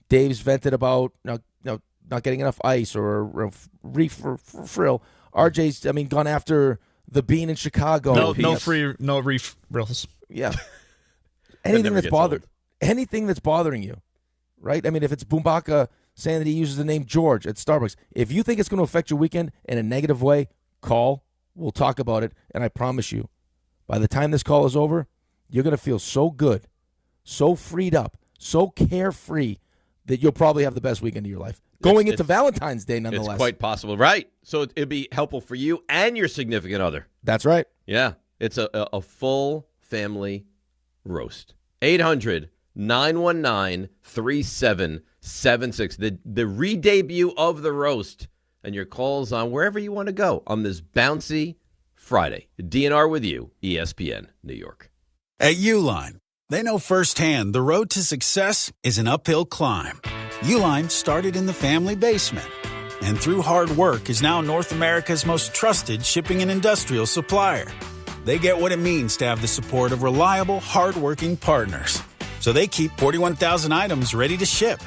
Speaker 2: Dave's vented about not getting enough ice or reef or frill. RJ's, gone after the bean in Chicago.
Speaker 11: No reef frills.
Speaker 2: Yeah. Anything that's bothering you, right? If it's Bumbaca saying that he uses the name George at Starbucks, if you think it's going to affect your weekend in a negative way, call. We'll talk about it, and I promise you, by the time this call is over, you're going to feel so good, so freed up, so carefree that you'll probably have the best weekend of your life. Going into Valentine's Day, nonetheless.
Speaker 1: It's quite possible, right? So it'd be helpful for you and your significant other.
Speaker 2: That's right.
Speaker 1: Yeah, it's a full family roast. 800-919-3776. The re-debut of the roast, and your calls on wherever you want to go on this bouncy Friday. DNR with you, ESPN, New York.
Speaker 12: At Uline, they know firsthand the road to success is an uphill climb. Uline started in the family basement, and through hard work is now North America's most trusted shipping and industrial supplier. They get what it means to have the support of reliable, hardworking partners. So they keep 41,000 items ready to ship.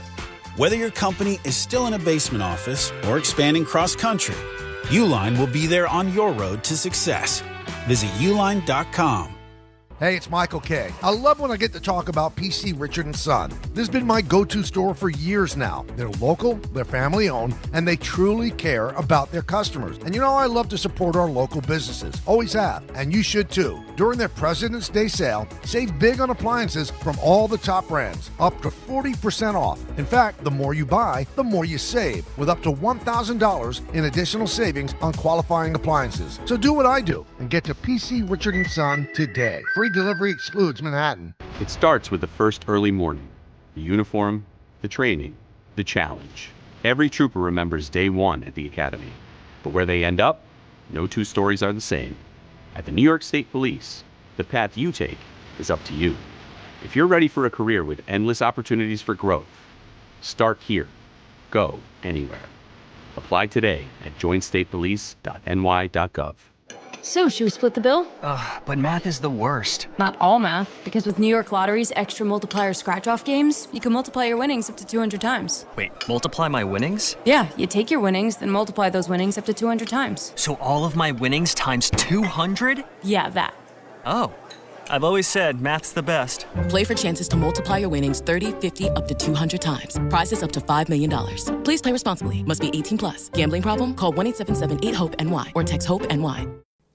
Speaker 12: Whether your company is still in a basement office or expanding cross-country, Uline will be there on your road to success. Visit uline.com.
Speaker 13: Hey, it's Michael K. I love when I get to talk about PC Richard & Son. This has been my go-to store for years now. They're local, they're family-owned, and they truly care about their customers. And I love to support our local businesses. Always have, and you should too. During their President's Day sale, save big on appliances from all the top brands, up to 40% off. In fact, the more you buy, the more you save, with up to $1,000 in additional savings on qualifying appliances. So do what I do and get to PC Richard & Son today. Free delivery excludes Manhattan.
Speaker 14: It starts with the first early morning, the uniform, the training, the challenge. Every trooper remembers day one at the academy. But where they end up, no two stories are the same. At the New York State Police, the path you take is up to you. If you're ready for a career with endless opportunities for growth, start here. Go anywhere. Apply today at joinstatepolice.ny.gov.
Speaker 15: So, should we split the bill?
Speaker 26: But math is the worst.
Speaker 15: Not all math, because with New York Lottery's extra multiplier scratch-off games, you can multiply your winnings up to 200 times.
Speaker 26: Wait, multiply my winnings?
Speaker 15: Yeah, you take your winnings, then multiply those winnings up to 200 times.
Speaker 26: So all of my winnings times 200?
Speaker 15: Yeah, that.
Speaker 26: Oh, I've always said math's the best.
Speaker 27: Play for chances to multiply your winnings 30, 50, up to 200 times. Prizes up to $5 million. Please play responsibly. Must be 18 plus. Gambling problem? Call 1-877-8-HOPE-NY or text HOPE-NY.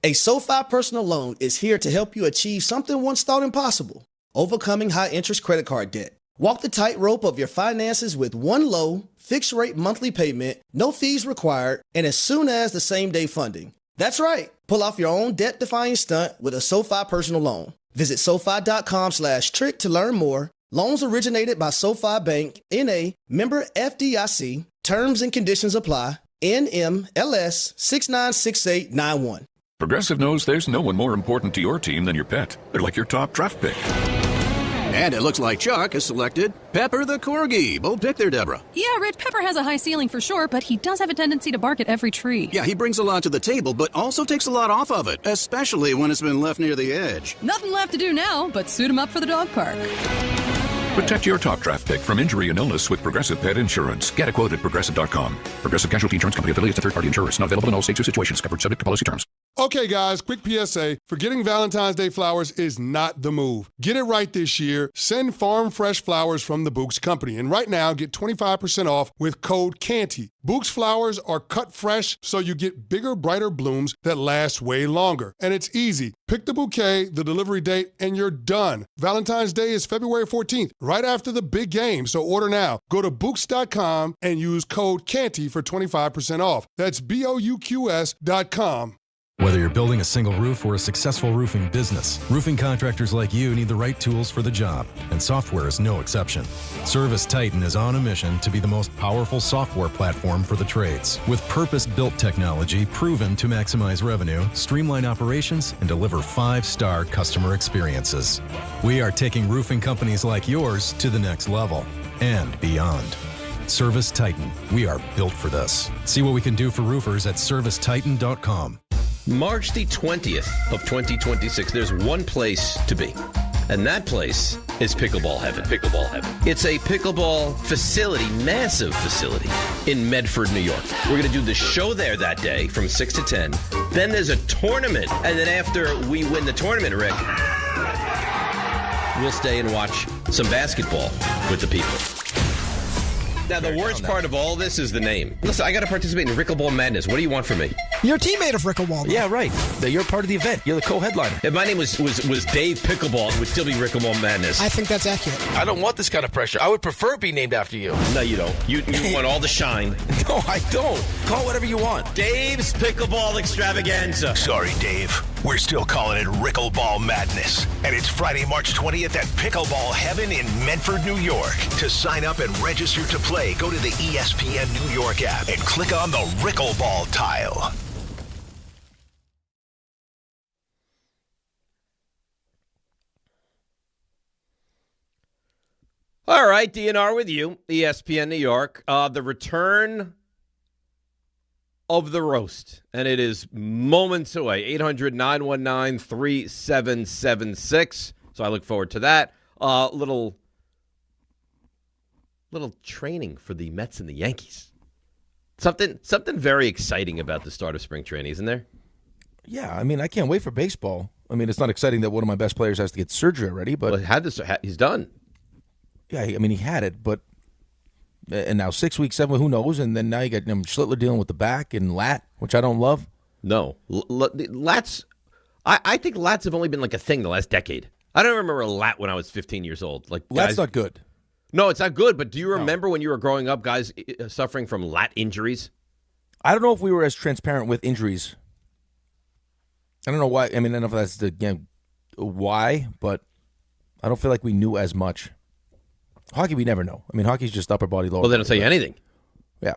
Speaker 28: A SoFi personal loan is here to help you achieve something once thought impossible: overcoming high-interest credit card debt. Walk the tightrope of your finances with one low, fixed-rate monthly payment, no fees required, and as soon as the same-day funding. That's right. Pull off your own debt-defying stunt with a SoFi personal loan. Visit SoFi.com/trick to learn more. Loans originated by SoFi Bank, N.A., member FDIC. Terms and conditions apply. NMLS 696891.
Speaker 29: Progressive knows there's no one more important to your team than your pet. They're like your top draft pick.
Speaker 30: And it looks like Chuck has selected Pepper the Corgi. Bold pick there, Deborah.
Speaker 31: Yeah, Rich, Pepper has a high ceiling for sure, but he does have a tendency to bark at every tree.
Speaker 30: Yeah, he brings a lot to the table, but also takes a lot off of it, especially when it's been left near the edge.
Speaker 31: Nothing left to do now but suit him up for the dog park.
Speaker 29: Protect your top draft pick from injury and illness with Progressive Pet Insurance. Get a quote at Progressive.com. Progressive Casualty Insurance Company affiliates and third-party insurers. Not available in all states or situations. Covered subject to policy terms.
Speaker 32: Okay, guys, quick PSA. Forgetting Valentine's Day flowers is not the move. Get it right this year. Send farm fresh flowers from the Books Company. And right now, get 25% off with code CANTY. Books flowers are cut fresh, so you get bigger, brighter blooms that last way longer. And it's easy. Pick the bouquet, the delivery date, and you're done. Valentine's Day is February 14th, right after the big game, so order now. Go to Books.com and use code CANTY for 25% off. That's BOUQS.com.
Speaker 33: Whether you're building a single roof or a successful roofing business, roofing contractors like you need the right tools for the job, and software is no exception. Service Titan is on a mission to be the most powerful software platform for the trades, with purpose-built technology proven to maximize revenue, streamline operations, and deliver 5-star customer experiences. We are taking roofing companies like yours to the next level and beyond. Service Titan, we are built for this. See what we can do for roofers at servicetitan.com.
Speaker 1: March the 20th of 2026, there's one place to be, and that place is pickleball heaven. Pickleball heaven. It's a pickleball facility, massive facility in Medford, New York. We're going to do the show there that day from 6 to 10. Then there's a tournament. And then after we win the tournament, Rick, we'll stay and watch some basketball with the people. Now, the worst part of all this is the name. Listen, I got to participate in Rickleball Madness. What do you want from me?
Speaker 3: You're a teammate of Rickleball. Though.
Speaker 2: Yeah, right. You're part of the event. You're the co-headliner.
Speaker 1: If my name was Dave Pickleball, it would still be Rickleball Madness.
Speaker 3: I think that's accurate.
Speaker 2: I don't want this kind of pressure. I would prefer it be named after you.
Speaker 1: No, you don't. You want all the shine.
Speaker 2: No, I don't. Call whatever you want.
Speaker 1: Dave's Pickleball Extravaganza.
Speaker 5: Sorry, Dave. We're still calling it Rickleball Madness. And it's Friday, March 20th at Pickleball Heaven in Medford, New York. To sign up and register to play, go to the ESPN New York app and click on the Rickleball tile.
Speaker 1: All right, DNR with you, ESPN New York. The return of the roast, and it is moments away. 800-919-3776. So I look forward to that. Little training for the Mets and the Yankees. Something very exciting about the start of spring training, isn't there?
Speaker 2: Yeah, I mean, I can't wait for baseball. I mean, it's not exciting that one of my best players has to get surgery already, but
Speaker 1: he's done.
Speaker 2: Yeah, I mean, he had it, but and now 6 weeks, 7, who knows? And then now you got Schlittler dealing with the back and lat, which I don't love.
Speaker 1: No, lats. I think lats have only been like a thing the last decade. I don't remember a lat when I was 15 years old. Like
Speaker 2: lat's not good.
Speaker 1: No, it's not good. But do you remember when you were growing up, guys suffering from lat injuries?
Speaker 2: I don't know if we were as transparent with injuries. I don't know why. I mean, I don't know if that's why, but I don't feel like we knew as much. Hockey, we never know. I mean, hockey's just upper body, lower body.
Speaker 1: Well, they don't tell you anything.
Speaker 2: Yeah.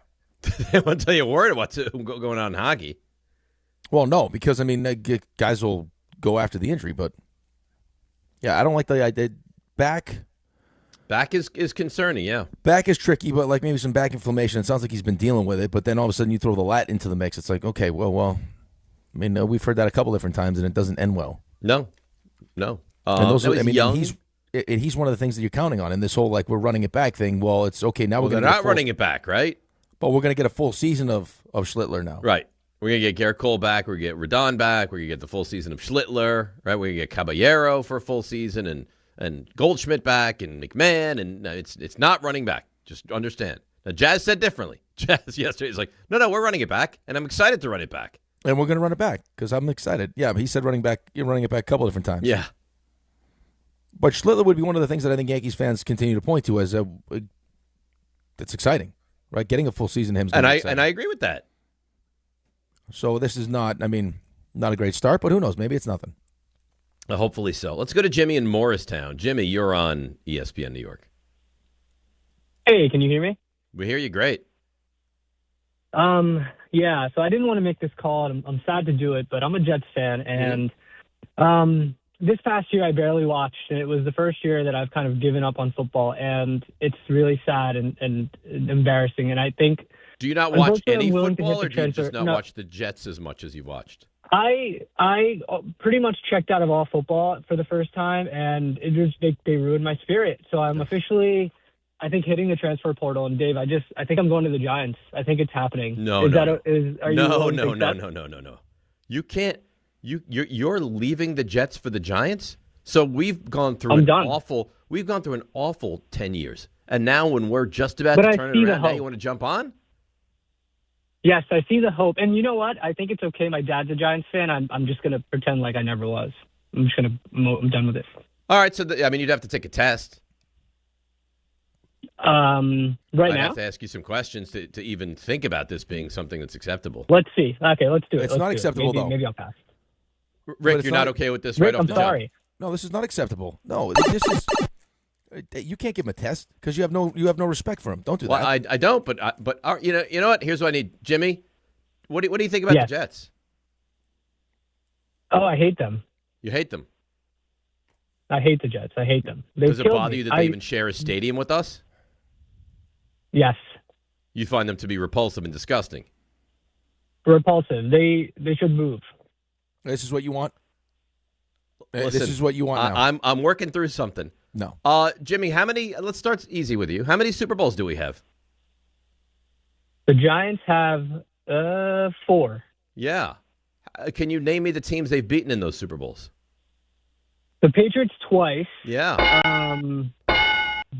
Speaker 1: They won't tell you a word of what's going on in hockey.
Speaker 2: Well, no, because, I mean, guys will go after the injury, but, yeah, I don't like the idea. Back
Speaker 1: is concerning, yeah.
Speaker 2: Back is tricky, but, like, maybe some back inflammation. It sounds like he's been dealing with it, but then all of a sudden you throw the lat into the mix. It's like, okay, well, I mean, we've heard that a couple different times, and it doesn't end well.
Speaker 1: No.
Speaker 2: And those are, I mean, young. He's one of the things that you're counting on in this whole, like, we're running it back thing. Well, it's okay. Now we're going to
Speaker 1: not running it back, right?
Speaker 2: But we're going to get a full season of Schlittler now.
Speaker 1: Right. We're going to get Garrett Cole back. We're going to get Rodon back. We're going to get the full season of Schlittler, right? We're going to get Caballero for a full season and Goldschmidt back and McMahon. And it's not running back. Just understand. Now, Jazz said differently. Jazz yesterday is like, no, we're running it back, and I'm excited to run it back.
Speaker 2: And we're going to run it back because I'm excited. Yeah, but he said running it back a couple different times.
Speaker 1: Yeah.
Speaker 2: But Schlittler would be one of the things that I think Yankees fans continue to point to as that's exciting, right? Getting a full season of him.
Speaker 1: And I agree with that.
Speaker 2: So this is not a great start, but who knows? Maybe it's nothing.
Speaker 1: Hopefully so. Let's go to Jimmy in Morristown. Jimmy, you're on ESPN New York.
Speaker 6: Hey, can you hear me?
Speaker 1: We hear you great.
Speaker 6: Yeah, so I didn't want to make this call, and I'm sad to do it, but I'm a Jets fan, and this past year I barely watched, and it was the first year that I've kind of given up on football, and it's really sad and embarrassing, and I think...
Speaker 1: Do you not watch any football, or do you just not watch the Jets as much as you watched?
Speaker 6: I pretty much checked out of all football for the first time, and it just they ruined my spirit. So I'm officially, I think, hitting the transfer portal. And Dave, I think I'm going to the Giants. I think it's happening.
Speaker 1: No. You can't. You're leaving the Jets for the Giants. So we've gone through an awful 10 years, and now when we're just about to turn it around, now you want to jump on?
Speaker 6: Yes, I see the hope. And you know what? I think it's okay. My dad's a Giants fan. I'm just going to pretend like I never was. I'm done with it.
Speaker 1: All right. So, you'd have to take a test.
Speaker 6: I'd
Speaker 1: have to ask you some questions to even think about this being something that's acceptable.
Speaker 6: Let's see. Okay, let's do it.
Speaker 2: It's not acceptable, though.
Speaker 6: Maybe I'll pass.
Speaker 1: Rick, you're not okay with this
Speaker 6: Rick,
Speaker 1: right off the
Speaker 6: I'm sorry.
Speaker 1: jump?
Speaker 2: No, this is not acceptable. No, this is... You can't give him a test because you have no respect for him. Don't do that.
Speaker 1: Well, I don't. But you know what? Here's what I need, Jimmy. What do you think about the Jets?
Speaker 6: Oh, I hate them.
Speaker 1: You hate them?
Speaker 6: I hate the Jets. I hate them.
Speaker 1: Does it bother you that they even share a stadium with us?
Speaker 6: Yes.
Speaker 1: You find them to be repulsive and disgusting.
Speaker 6: Repulsive. They should move.
Speaker 2: This is what you want.
Speaker 1: Listen,
Speaker 2: this is what you want now.
Speaker 1: I'm working through something.
Speaker 2: No.
Speaker 1: Jimmy, how many? Let's start easy with you. How many Super Bowls do we have?
Speaker 6: The Giants have 4.
Speaker 1: Yeah. Can you name me the teams they've beaten in those Super Bowls?
Speaker 6: The Patriots twice.
Speaker 1: Yeah.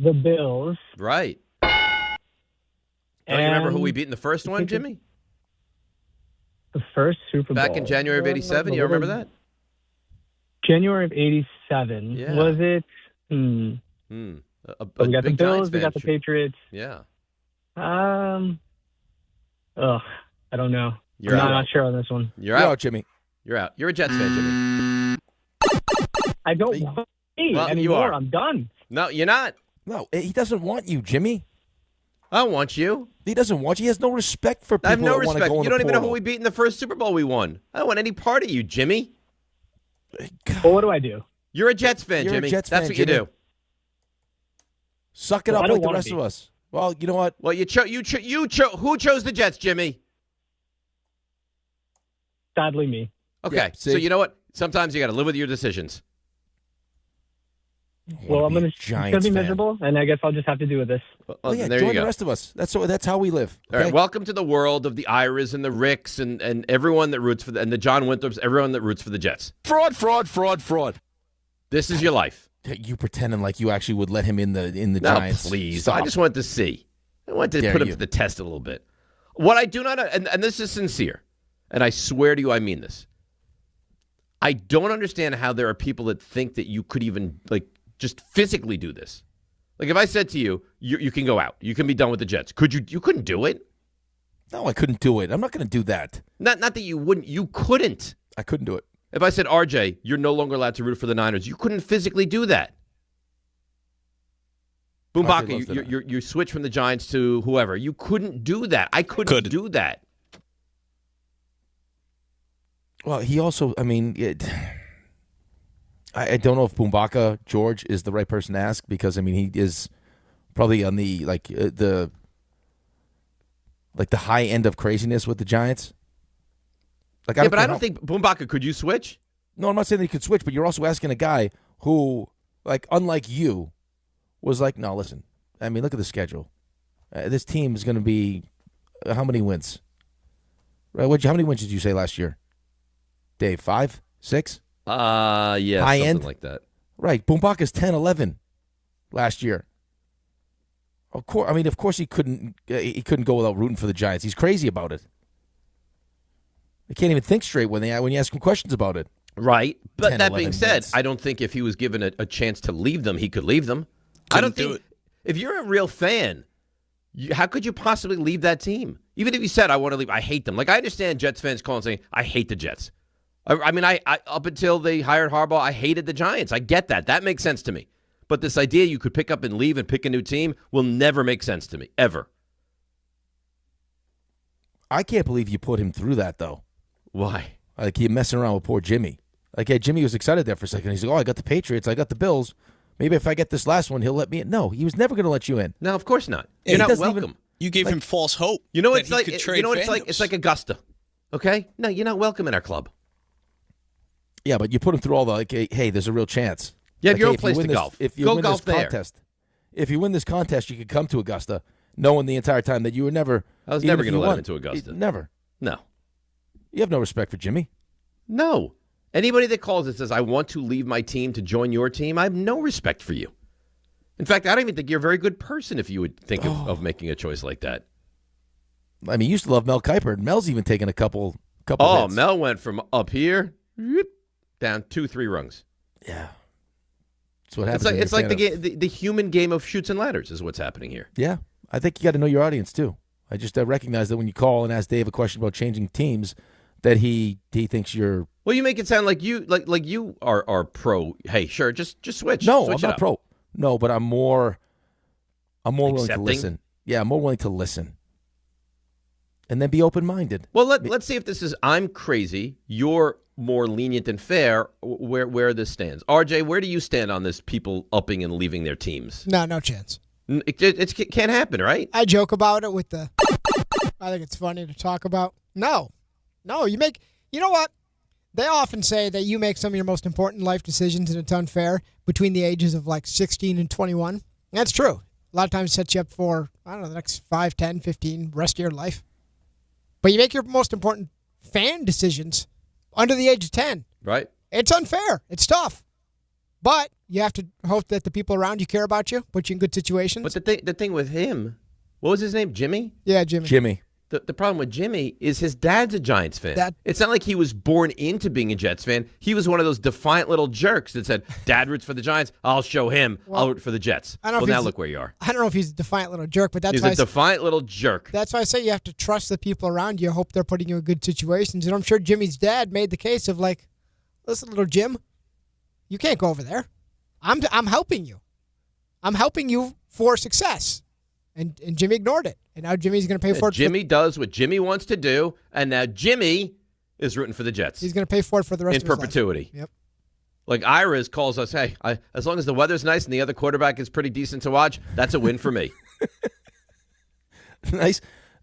Speaker 6: The Bills.
Speaker 1: Right. Don't you remember who we beat in the first one, Jimmy?
Speaker 6: The first Super Bowl.
Speaker 1: Back in January of 87. You remember that?
Speaker 6: January of 87.
Speaker 1: Yeah.
Speaker 6: Was it?
Speaker 1: We
Speaker 6: got the Bills. We got the Patriots.
Speaker 1: Yeah.
Speaker 6: I don't know.
Speaker 1: You're out.
Speaker 6: I'm not sure on this one.
Speaker 1: You're out,
Speaker 2: Jimmy.
Speaker 1: You're out. You're a Jets fan, Jimmy.
Speaker 6: I don't want to be
Speaker 1: Well,
Speaker 6: anymore.
Speaker 1: you are.
Speaker 6: I'm done.
Speaker 1: No, you're not.
Speaker 2: No, he doesn't want you, Jimmy.
Speaker 1: I want you.
Speaker 2: He doesn't want you. He has no respect for people
Speaker 1: I have no
Speaker 2: that want to
Speaker 1: respect.
Speaker 2: go in
Speaker 1: You
Speaker 2: the
Speaker 1: don't even know who
Speaker 2: portal.
Speaker 1: we beat in the first Super Bowl we won. I don't want any part of you, Jimmy.
Speaker 6: Well, what do I do?
Speaker 1: You're a Jets fan,
Speaker 2: You're a
Speaker 1: Jimmy.
Speaker 2: Jets
Speaker 1: That's
Speaker 2: fan,
Speaker 1: what you
Speaker 2: Jimmy.
Speaker 1: do.
Speaker 2: Suck it
Speaker 6: Well, I
Speaker 2: up
Speaker 6: don't
Speaker 2: like the
Speaker 6: wanna
Speaker 2: rest
Speaker 6: be.
Speaker 2: of us. Well, you know what?
Speaker 1: Well, who chose the Jets, Jimmy?
Speaker 6: Sadly, me.
Speaker 1: Okay,
Speaker 2: Yeah,
Speaker 1: so you know what? Sometimes you got to live with your decisions.
Speaker 6: Well, I'm going to
Speaker 2: Giants
Speaker 6: be
Speaker 2: fan.
Speaker 6: miserable, and I guess I'll just have to do with this.
Speaker 2: Oh, yeah,
Speaker 1: there
Speaker 2: join
Speaker 1: you go.
Speaker 2: the rest of us. That's how we live.
Speaker 1: All
Speaker 2: Okay?
Speaker 1: right, welcome to the world of the Iras and the Ricks and everyone that roots for and the John Winthrops, everyone that roots for the Jets.
Speaker 4: Fraud, fraud, fraud, fraud.
Speaker 1: This is your life.
Speaker 2: You pretending like you actually would let him in the
Speaker 1: No,
Speaker 2: Giants.
Speaker 1: please.
Speaker 2: Stop.
Speaker 1: I just wanted to see. I wanted to
Speaker 2: Dare
Speaker 1: put him
Speaker 2: you.
Speaker 1: to the test a little bit. What I do not, and this is sincere, and I swear to you I mean this. I don't understand how there are people that think that you could even, just physically do this. Like, if I said to you, you can go out. You can be done with the Jets. Could you? You couldn't do it?
Speaker 2: No, I couldn't do it. I'm not going to do that.
Speaker 1: Not that you wouldn't. You couldn't.
Speaker 2: I couldn't do it.
Speaker 1: If I said, RJ, you're no longer allowed to root for the Niners, you couldn't physically do that. Bumbaca, you switch from the Giants to whoever. You couldn't do that. I couldn't do that.
Speaker 2: Well, he also, I mean, I don't know if Bumbaca George is the right person to ask because, I mean, he is probably on the the high end of craziness with the Giants. But I don't
Speaker 1: think Bumbaca, could you switch?
Speaker 2: No, I'm not saying that he could switch, but you're also asking a guy who, unlike you, was like, no, listen, I mean, look at the schedule. This team is going to be how many wins? Right? How many wins did you say last year, Dave? 5, 6?
Speaker 1: Yeah,
Speaker 2: high
Speaker 1: something
Speaker 2: end
Speaker 1: like that.
Speaker 2: Right. Bumbaca's 10-11 last year. Of course he couldn't go without rooting for the Giants. He's crazy about it. He can't even think straight when you ask him questions about it.
Speaker 1: Right. But
Speaker 2: 10,
Speaker 1: that
Speaker 2: 11
Speaker 1: being said,
Speaker 2: wins.
Speaker 1: I don't think if he was given a chance to leave them, he could leave them. I don't think if you're a real fan, how could you possibly leave that team? Even if you said, I want to leave, I hate them. I understand Jets fans calling and saying, I hate the Jets. I mean, I up until they hired Harbaugh, I hated the Giants. I get that. That makes sense to me. But this idea you could pick up and leave and pick a new team will never make sense to me, ever.
Speaker 2: I can't believe you put him through that, though.
Speaker 1: Why?
Speaker 2: You're messing around with poor Jimmy. Jimmy was excited there for a second. He's like, I got the Patriots. I got the Bills. Maybe if I get this last one, he'll let me in. No, he was never going to let you in.
Speaker 1: No, of course not. You're not welcome.
Speaker 4: You gave him false hope.
Speaker 1: You know what
Speaker 4: that
Speaker 1: it's
Speaker 4: he
Speaker 1: like?
Speaker 4: could
Speaker 1: You
Speaker 4: trade
Speaker 1: know what it's like?
Speaker 4: fandoms.
Speaker 1: It's like Augusta. Okay? No, you're not welcome in our club.
Speaker 2: Yeah, but you put him through all the, hey, there's a real chance.
Speaker 1: You have your own
Speaker 2: if
Speaker 1: place to
Speaker 2: win this-
Speaker 1: golf.
Speaker 2: If you
Speaker 1: Go
Speaker 2: win
Speaker 1: golf
Speaker 2: this
Speaker 1: there.
Speaker 2: contest, if you win this contest, you could come to Augusta, knowing the entire time that you were never.
Speaker 1: I was
Speaker 2: even
Speaker 1: never
Speaker 2: if
Speaker 1: going
Speaker 2: you
Speaker 1: to let
Speaker 2: won,
Speaker 1: him into Augusta.
Speaker 2: Never.
Speaker 1: No.
Speaker 2: You have no respect for Jimmy.
Speaker 1: No. Anybody that calls and says, I want to leave my team to join your team, I have no respect for you. In fact, I don't even think you're a very good person if you would think of making a choice like that.
Speaker 2: I mean, you used to love Mel Kiper, and Mel's even taken a couple
Speaker 1: Oh,
Speaker 2: hits.
Speaker 1: Mel went from up here down 2-3 rungs.
Speaker 2: Yeah. That's what happens.
Speaker 1: It's like
Speaker 2: when you're a fan
Speaker 1: the human game of chutes and ladders is what's happening here.
Speaker 2: Yeah. I think you got to know your audience, too. I just recognize that when you call and ask Dave a question about changing teams, that he thinks you're.
Speaker 1: Well, you make it sound like you you are pro. Hey, sure, just switch.
Speaker 2: No,
Speaker 1: Switch
Speaker 2: I'm
Speaker 1: it
Speaker 2: not
Speaker 1: up.
Speaker 2: pro. No, but I'm more willing to
Speaker 1: Accepting?
Speaker 2: listen. Yeah, I'm more willing to listen. And then be open-minded.
Speaker 1: Well, let's see if this is I'm crazy. You're more lenient and fair. Where this stands, RJ. Where do you stand on this? People upping and leaving their teams.
Speaker 3: No chance.
Speaker 1: It can't happen, right?
Speaker 3: I joke about it with the. I think it's funny to talk about. No, you know what? They often say that you make some of your most important life decisions, and it's unfair, between the ages of like 16 and 21. That's true. A lot of times it sets you up for, I don't know, the next 5, 10, 15, rest of your life. But you make your most important fan decisions under the age of 10.
Speaker 1: Right.
Speaker 3: It's unfair. It's tough. But you have to hope that the people around you care about you, put you in good situations.
Speaker 1: But the thing with him, what was his name? Jimmy?
Speaker 3: Yeah, Jimmy.
Speaker 2: Jimmy.
Speaker 1: The problem with Jimmy is his dad's a Giants fan. It's not like he was born into being a Jets fan. He was one of those defiant little jerks that said, Dad roots for the Giants, I'll show him, I'll root for the Jets. Well, now look where you are.
Speaker 3: I don't know if he's a defiant little jerk, but
Speaker 1: He's a defiant little jerk.
Speaker 3: That's why I say you have to trust the people around you, hope they're putting you in good situations. And I'm sure Jimmy's dad made the case of like, listen, little Jim, you can't go over there. I'm helping you. I'm helping you for success. And Jimmy ignored it. And now Jimmy's going to pay for it.
Speaker 1: Jimmy does what Jimmy wants to do, and now Jimmy is rooting for the Jets.
Speaker 3: He's going to pay for it for the rest of his life.
Speaker 1: In perpetuity.
Speaker 3: Yep.
Speaker 1: Like Ira's calls us, hey, as long as the weather's nice and the other quarterback is pretty decent to watch, that's a win for me.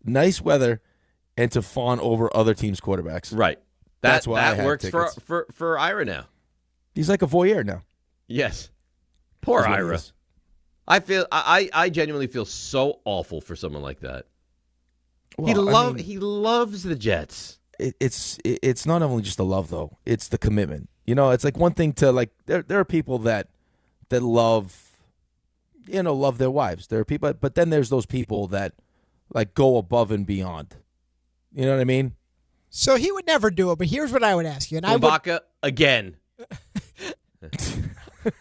Speaker 2: Nice weather and to fawn over other teams' quarterbacks.
Speaker 1: Right.
Speaker 2: That's why I
Speaker 1: that
Speaker 2: had
Speaker 1: works
Speaker 2: tickets.
Speaker 1: for Ira now.
Speaker 2: He's like a voyeur now.
Speaker 1: Yes. Poor Ira. I genuinely feel so awful for someone like that.
Speaker 2: Well,
Speaker 1: he loves the Jets.
Speaker 2: It's not only just the love though; it's the commitment. You know, it's like one thing to like. There are people that love, love their wives. There are people, but then there's those people that like go above and beyond. You know what I mean?
Speaker 3: So he would never do it. But here's what I would ask you, and
Speaker 1: Bumbaca again.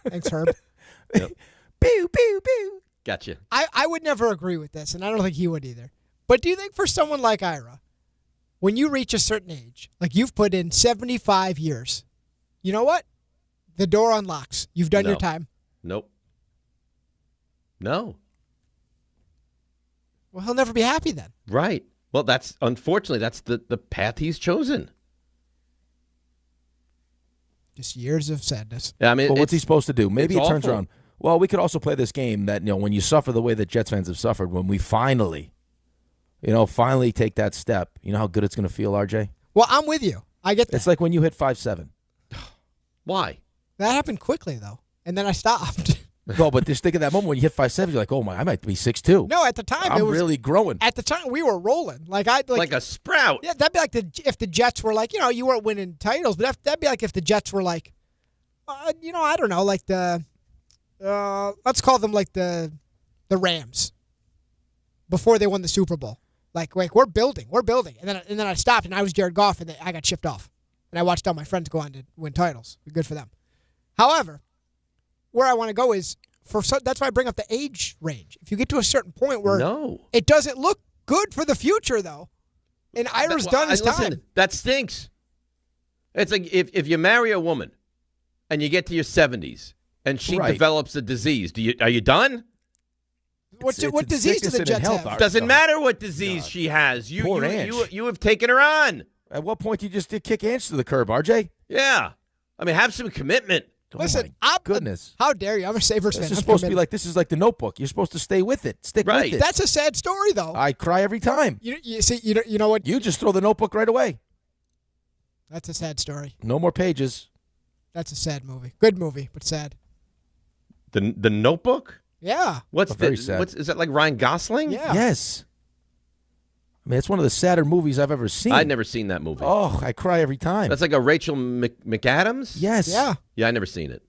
Speaker 3: Thanks, Herb.
Speaker 1: Yep.
Speaker 3: Pew, pew, pew.
Speaker 1: Gotcha.
Speaker 3: I would never agree with this, and I don't think he would either. But do you think for someone like Ira, when you reach a certain age, like you've put in 75 years, you know what? The door unlocks. You've done your time.
Speaker 1: Nope. No.
Speaker 3: Well, he'll never be happy then.
Speaker 1: Right. Well, unfortunately, that's the path he's chosen.
Speaker 3: Just years of sadness.
Speaker 1: Yeah, I mean,
Speaker 2: what's he supposed to do? Maybe it turns
Speaker 1: awful.
Speaker 2: around. Well, we could also play this game that, when you suffer the way that Jets fans have suffered, when we finally take that step, you know how good it's going to feel, RJ?
Speaker 3: Well, I'm with you. I get that.
Speaker 2: It's like when you hit 5'7".
Speaker 1: Why?
Speaker 3: That happened quickly, though, and then I stopped.
Speaker 2: No, but just think of that moment when you hit 5'7", you're like, oh, I might be 6'2".
Speaker 3: No, at the time,
Speaker 2: I'm
Speaker 3: it was
Speaker 2: really growing.
Speaker 3: At the time, we were rolling. Like
Speaker 1: a sprout.
Speaker 3: Yeah, that'd be like if the Jets were like, you weren't winning titles, but that'd be like if the Jets were like, I don't know, like the, let's call them like the Rams before they won the Super Bowl. Like we're building, and then I stopped, and I was Jared Goff, and I got shipped off, and I watched all my friends go on to win titles. Good for them. However, where I want to go is that's why I bring up the age range. If you get to a certain point where it doesn't look good for the future, though, and Ira's done his time.
Speaker 1: That stinks. It's like if you marry a woman and you get to your 70s and she develops a disease, are you done?
Speaker 3: What disease do the Jets have?
Speaker 1: Doesn't matter what disease she has. You have taken her on.
Speaker 2: At what point do you just kick Ange to the curb, RJ?
Speaker 1: Yeah. I mean, have some commitment.
Speaker 3: Listen,
Speaker 2: goodness.
Speaker 3: How dare you? I'm a Sabres fan.
Speaker 2: This is supposed to be like, this is like the Notebook. You're supposed to stay with it. Stick with it.
Speaker 3: That's a sad story, though.
Speaker 2: I cry every time.
Speaker 3: You see, you know what?
Speaker 2: You just throw the Notebook right away.
Speaker 3: That's a sad story.
Speaker 2: No more pages.
Speaker 3: That's a sad movie. Good movie, but sad.
Speaker 1: The Notebook?
Speaker 3: Yeah.
Speaker 2: Very sad.
Speaker 1: Is that like Ryan Gosling?
Speaker 3: Yeah.
Speaker 2: Yes. I mean, it's one of the sadder movies I've ever seen.
Speaker 1: I'd never seen that movie.
Speaker 2: Oh, I cry every time.
Speaker 1: That's like a Rachel McAdams?
Speaker 2: Yes.
Speaker 3: Yeah.
Speaker 1: Yeah, I never seen it.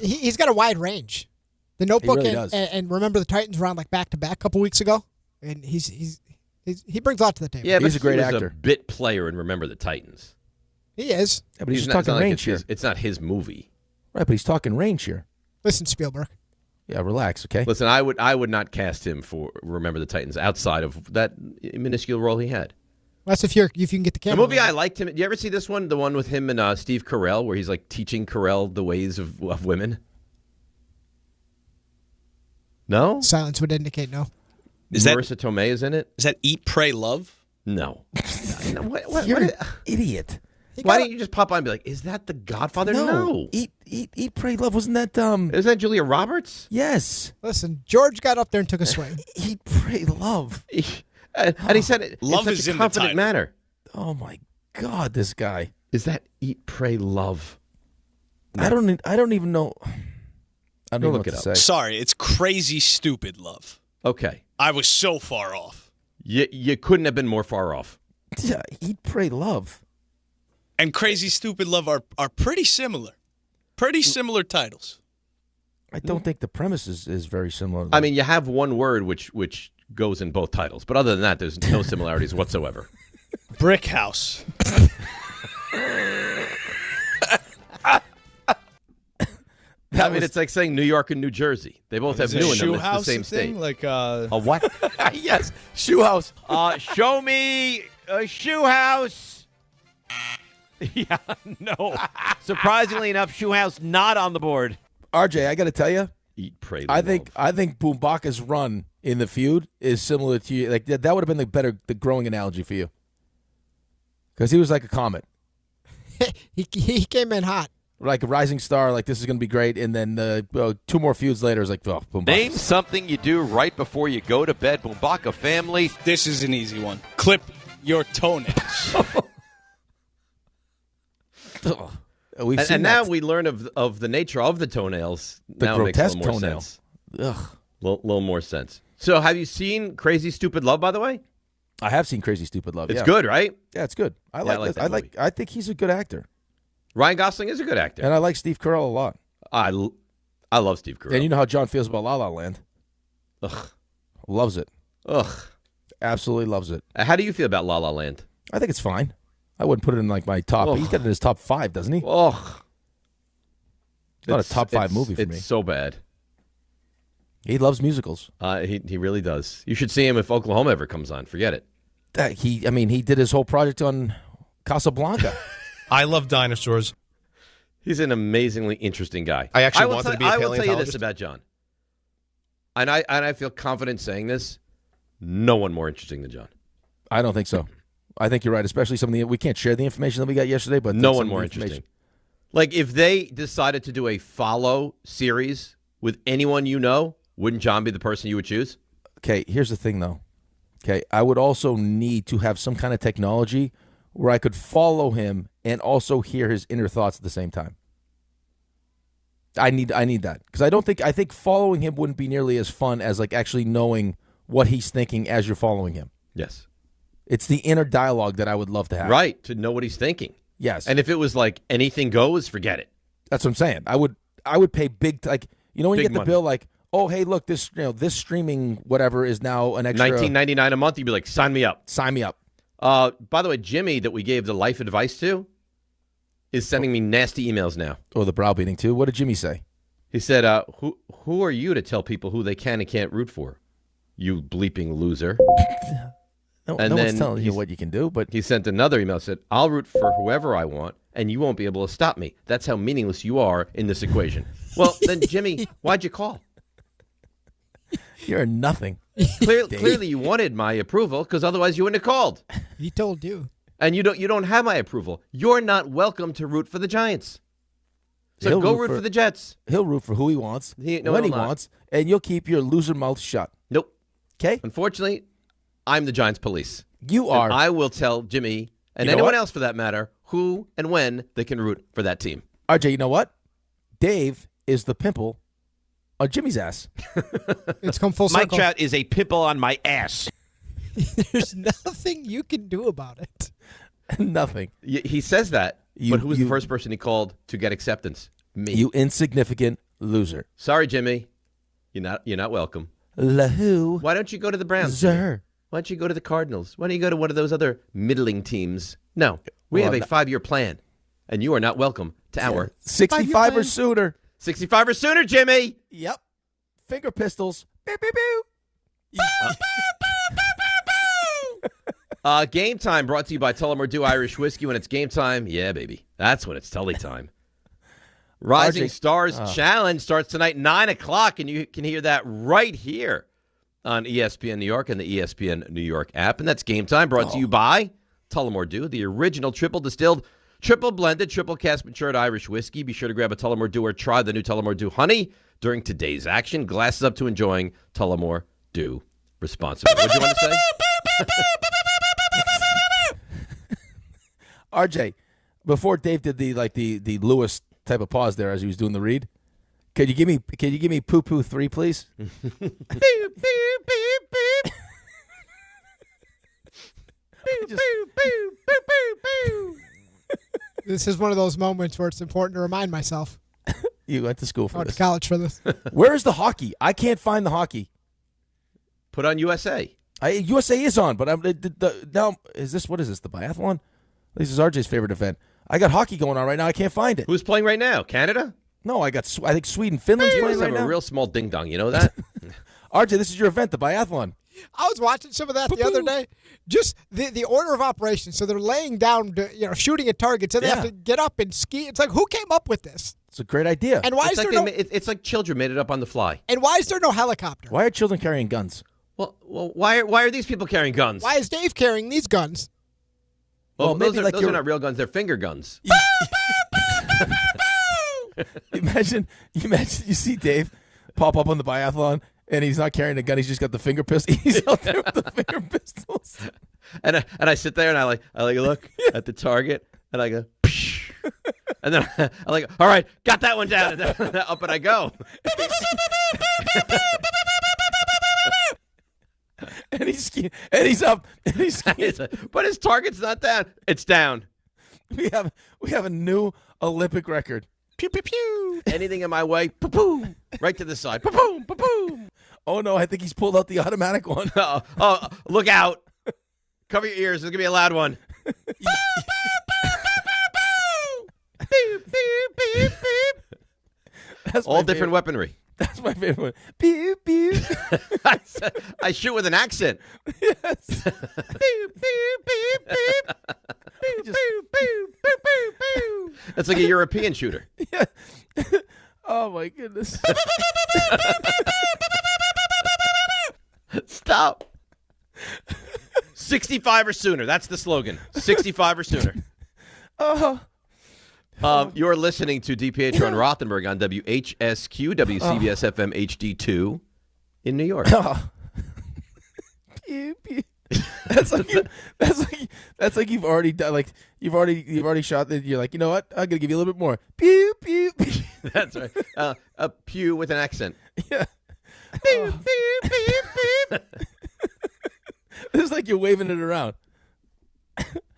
Speaker 3: He's got a wide range. The Notebook
Speaker 2: really does.
Speaker 3: And Remember the Titans were on like back-to-back a couple weeks ago, and he brings a lot to the table.
Speaker 1: Yeah,
Speaker 2: he's a great
Speaker 1: he
Speaker 2: actor.
Speaker 1: a bit player in Remember the Titans.
Speaker 3: He is.
Speaker 2: Yeah, but he's just talking range here.
Speaker 1: It's not his movie.
Speaker 2: Right, but he's talking range here.
Speaker 3: Listen, Spielberg.
Speaker 2: Yeah, relax, okay?
Speaker 1: Listen, I would not cast him for Remember the Titans outside of that minuscule role he had.
Speaker 3: That's if you can get the camera.
Speaker 1: The movie I liked him. Do you ever see this one? The one with him and Steve Carell, where he's like teaching Carell the ways of women. No.
Speaker 3: Silence would indicate no.
Speaker 1: Marissa Tomei is in it.
Speaker 4: Is that Eat, Pray, Love?
Speaker 1: No.
Speaker 2: You're an idiot.
Speaker 1: Why didn't you just pop on and be like, is that The Godfather? No.
Speaker 2: Eat, Pray, Love. Wasn't that
Speaker 1: Isn't that Julia Roberts?
Speaker 2: Yes.
Speaker 3: Listen, George got up there and took a swing.
Speaker 2: Eat, Pray, Love.
Speaker 1: And he said it
Speaker 4: Love
Speaker 1: in
Speaker 4: is
Speaker 1: such a
Speaker 4: in the
Speaker 1: confident
Speaker 4: title.
Speaker 1: manner.
Speaker 2: Oh my God, this guy.
Speaker 1: Is that eat, pray, love? No.
Speaker 2: I don't even know. I don't know
Speaker 1: look
Speaker 2: what
Speaker 1: it
Speaker 2: to
Speaker 1: up.
Speaker 2: say.
Speaker 4: Sorry, it's crazy stupid love.
Speaker 1: Okay.
Speaker 4: I was so far off.
Speaker 1: You couldn't have been more far off.
Speaker 2: Yeah, eat, pray, love.
Speaker 4: And crazy stupid love are pretty similar. Pretty similar titles.
Speaker 2: I don't think the premise is very similar.
Speaker 1: I mean, you have one word which goes in both titles, but other than that, there's no similarities whatsoever.
Speaker 4: Brick house.
Speaker 1: I mean, it's like saying New York and New Jersey. They both have new in them. It's the same state.
Speaker 4: Like
Speaker 1: a what?
Speaker 2: Yes, shoe house.
Speaker 1: Show me a shoe house.
Speaker 7: Yeah, no. Surprisingly enough, shoe house not on the board.
Speaker 2: RJ, I got to tell you,
Speaker 1: eat, pray,
Speaker 2: I think Bumbaca's run in the feud is similar to you. Like that would have been the growing analogy for you, because he was like a comet.
Speaker 3: he came in hot.
Speaker 2: Like a rising star, like this is going to be great, and then 2 more feuds later, it's like, oh, Bumbaca.
Speaker 7: Name something you do right before you go to bed. Bumbaca family.
Speaker 4: This is an easy one. Clip your toenails.
Speaker 1: And now we learn of the nature of the toenails.
Speaker 2: The
Speaker 1: now it makes a
Speaker 2: grotesque
Speaker 1: little more
Speaker 2: toenail.
Speaker 1: sense.
Speaker 2: Ugh.
Speaker 1: Little more sense. So have you seen Crazy Stupid Love, by the way?
Speaker 2: I have seen Crazy Stupid Love.
Speaker 1: It's good, right?
Speaker 2: Yeah, it's good. I think he's a good actor.
Speaker 1: Ryan Gosling is a good actor.
Speaker 2: And I like Steve Carell a lot.
Speaker 1: I love Steve Carell.
Speaker 2: And you know how John feels about La La Land.
Speaker 1: Ugh.
Speaker 2: Loves it.
Speaker 1: Ugh.
Speaker 2: Absolutely loves it.
Speaker 1: How do you feel about La La Land?
Speaker 2: I think it's fine. I wouldn't put it in like my top. He's got it in his top 5, doesn't he?
Speaker 1: Ugh.
Speaker 2: It's not a top 5 movie for me.
Speaker 1: It's so bad.
Speaker 2: He loves musicals.
Speaker 1: He really does. You should see him if Oklahoma ever comes on. Forget it.
Speaker 2: He did his whole project on Casablanca.
Speaker 8: I love dinosaurs.
Speaker 1: He's an amazingly interesting guy.
Speaker 8: I actually wanted to be a
Speaker 1: I will tell you this
Speaker 8: paleontologist.
Speaker 1: about John. And I feel confident saying this. No one more interesting than John.
Speaker 2: I don't think so. I think you're right, especially some of we can't share the information that we got yesterday, but
Speaker 1: no one more interesting. Like if they decided to do a follow series with anyone you know, wouldn't John be the person you would choose?
Speaker 2: Okay, here's the thing though. Okay, I would also need to have some kind of technology where I could follow him and also hear his inner thoughts at the same time. I need that because I think following him wouldn't be nearly as fun as like actually knowing what he's thinking as you're following him.
Speaker 1: Yes.
Speaker 2: It's the inner dialogue that I would love to have.
Speaker 1: Right, to know what he's thinking.
Speaker 2: Yes.
Speaker 1: And if it was like anything goes, forget it.
Speaker 2: That's what I'm saying. I would pay big when you
Speaker 1: Big
Speaker 2: get the
Speaker 1: money.
Speaker 2: bill like, oh hey, look, this streaming whatever is now an extra
Speaker 1: $19.99 a month, you'd be like, sign me up.
Speaker 2: Sign me up.
Speaker 1: By the way, Jimmy that we gave the life advice to is sending me nasty emails now.
Speaker 2: Oh, the browbeating too. What did Jimmy say?
Speaker 1: He said, who are you to tell people who they can and can't root for? You bleeping loser.
Speaker 2: No
Speaker 1: And
Speaker 2: one's
Speaker 1: then
Speaker 2: telling you what you can do, but
Speaker 1: he sent another email that said, I'll root for whoever I want, and you won't be able to stop me. That's how meaningless you are in this equation. Well, then, Jimmy, why'd you call?
Speaker 2: You're nothing.
Speaker 1: Clearly, you wanted my approval, because otherwise you wouldn't have called.
Speaker 3: He told you.
Speaker 1: And you don't have my approval. You're not welcome to root for the Giants. So
Speaker 2: He'll
Speaker 1: go root for the Jets.
Speaker 2: He'll root for who he wants, when he
Speaker 1: he'll not.
Speaker 2: wants, and you'll keep your loser mouth shut.
Speaker 1: Nope.
Speaker 2: Okay?
Speaker 1: Unfortunately, I'm the Giants police.
Speaker 2: You are.
Speaker 1: And I will tell Jimmy, and
Speaker 2: You know
Speaker 1: anyone
Speaker 2: what?
Speaker 1: else for that matter, who and when they can root for that team.
Speaker 2: RJ, you know what? Dave is the pimple on Jimmy's ass.
Speaker 3: It's come full
Speaker 7: Mike
Speaker 3: circle.
Speaker 7: Trout is a pimple on my ass.
Speaker 3: There's nothing you can do about it.
Speaker 2: Nothing.
Speaker 1: He says that, but who was the first person he called to get acceptance? Me.
Speaker 2: You insignificant loser.
Speaker 1: Sorry, Jimmy. You're not welcome.
Speaker 2: Who?
Speaker 1: Why don't you go to the Browns? Jimmy? Why don't you go to the Cardinals? Why don't you go to one of those other middling teams? No, we have a 5-year plan, and you are not welcome to our
Speaker 2: 65 or sooner.
Speaker 1: 65 or sooner, Jimmy.
Speaker 2: Yep. Finger pistols. Pew, pew, pew.
Speaker 1: Game time brought to you by Tullamore Dew Irish Whiskey. When it's game time, yeah, baby. That's when it's Tully time. Rising
Speaker 2: RJ.
Speaker 1: Stars Challenge starts tonight, 9 o'clock, and you can hear that right here on ESPN New York and the ESPN New York app. And that's Game Time brought to you by Tullamore Dew, the original triple distilled, triple blended, triple cask matured Irish whiskey. Be sure to grab a Tullamore Dew or try the new Tullamore Dew Honey during today's action. Glasses up to enjoying Tullamore Dew responsibly. What do you want to say?
Speaker 2: RJ, Before Dave did the Lewis type of pause there as he was doing the read, Can you give me poo poo 3, please?
Speaker 3: Beep, beep, beep, beep. Beep, beep, beep, beep, beep, beep. This is one of those moments where it's important to remind myself.
Speaker 2: You went to school for
Speaker 3: I went
Speaker 2: this.
Speaker 3: to college for this.
Speaker 2: Where's the hockey? I can't find the hockey.
Speaker 1: Put on USA.
Speaker 2: USA is on, but now what is this? The biathlon? This is RJ's favorite event. I got hockey going on right now. I can't find it.
Speaker 1: Who's playing right now? Canada?
Speaker 2: No, I think Sweden, Finland's playing right
Speaker 1: have
Speaker 2: now.
Speaker 1: a real small ding dong. You know that?
Speaker 2: RJ, this is your event, the biathlon.
Speaker 3: I was watching some of that the other day. Just the order of operations. So they're laying down, shooting at targets, and they have to get up and ski. It's like, who came up with this?
Speaker 2: It's a great idea.
Speaker 3: And why
Speaker 1: it's it's like children made it up on the fly.
Speaker 3: And why is there no helicopter?
Speaker 2: Why are children carrying guns?
Speaker 1: Well, why are these people carrying guns?
Speaker 3: Why is Dave carrying these guns?
Speaker 1: Well,
Speaker 2: maybe
Speaker 1: those are not real guns. They're finger guns.
Speaker 2: Imagine you see Dave pop up on the biathlon, and he's not carrying a gun. He's just got the finger pistol. He's out there with the finger pistols.
Speaker 1: And I sit there and I look at the target and I go, psh. And then I like, all right, got that one down. And then up and I go.
Speaker 2: and he's up. And he's
Speaker 1: but his target's not down. It's down.
Speaker 2: We have a new Olympic record.
Speaker 3: Pew pew pew.
Speaker 1: Anything in my way, boom, right to the side, boom, boom.
Speaker 2: Oh no, I think he's pulled out the automatic one.
Speaker 1: Oh, look out! Cover your ears. It's gonna be a loud one. Beep, beep, beep, beep.
Speaker 2: That's
Speaker 1: all different weaponry.
Speaker 2: That's my favorite one. Beep, beep.
Speaker 1: I shoot with an accent.
Speaker 2: Yes.
Speaker 1: Beep, beep, beep, beep. Beep, beep, beep, beep, beep, beep. That's like a European shooter.
Speaker 2: Yeah. Oh my goodness.
Speaker 1: Stop. 65 or sooner. That's the slogan. 65 or sooner. You're listening to DiPietro and Rothenberg on WHSQ, WCBS FM HD2 in New York.
Speaker 2: That's like you've already done. Like you've already shot. You're like, you know what? I'm gonna give you a little bit more. Pew pew.
Speaker 1: That's right. A pew with an accent.
Speaker 2: Yeah.
Speaker 1: Beep, beep, beep, beep.
Speaker 2: It's like you're waving it around.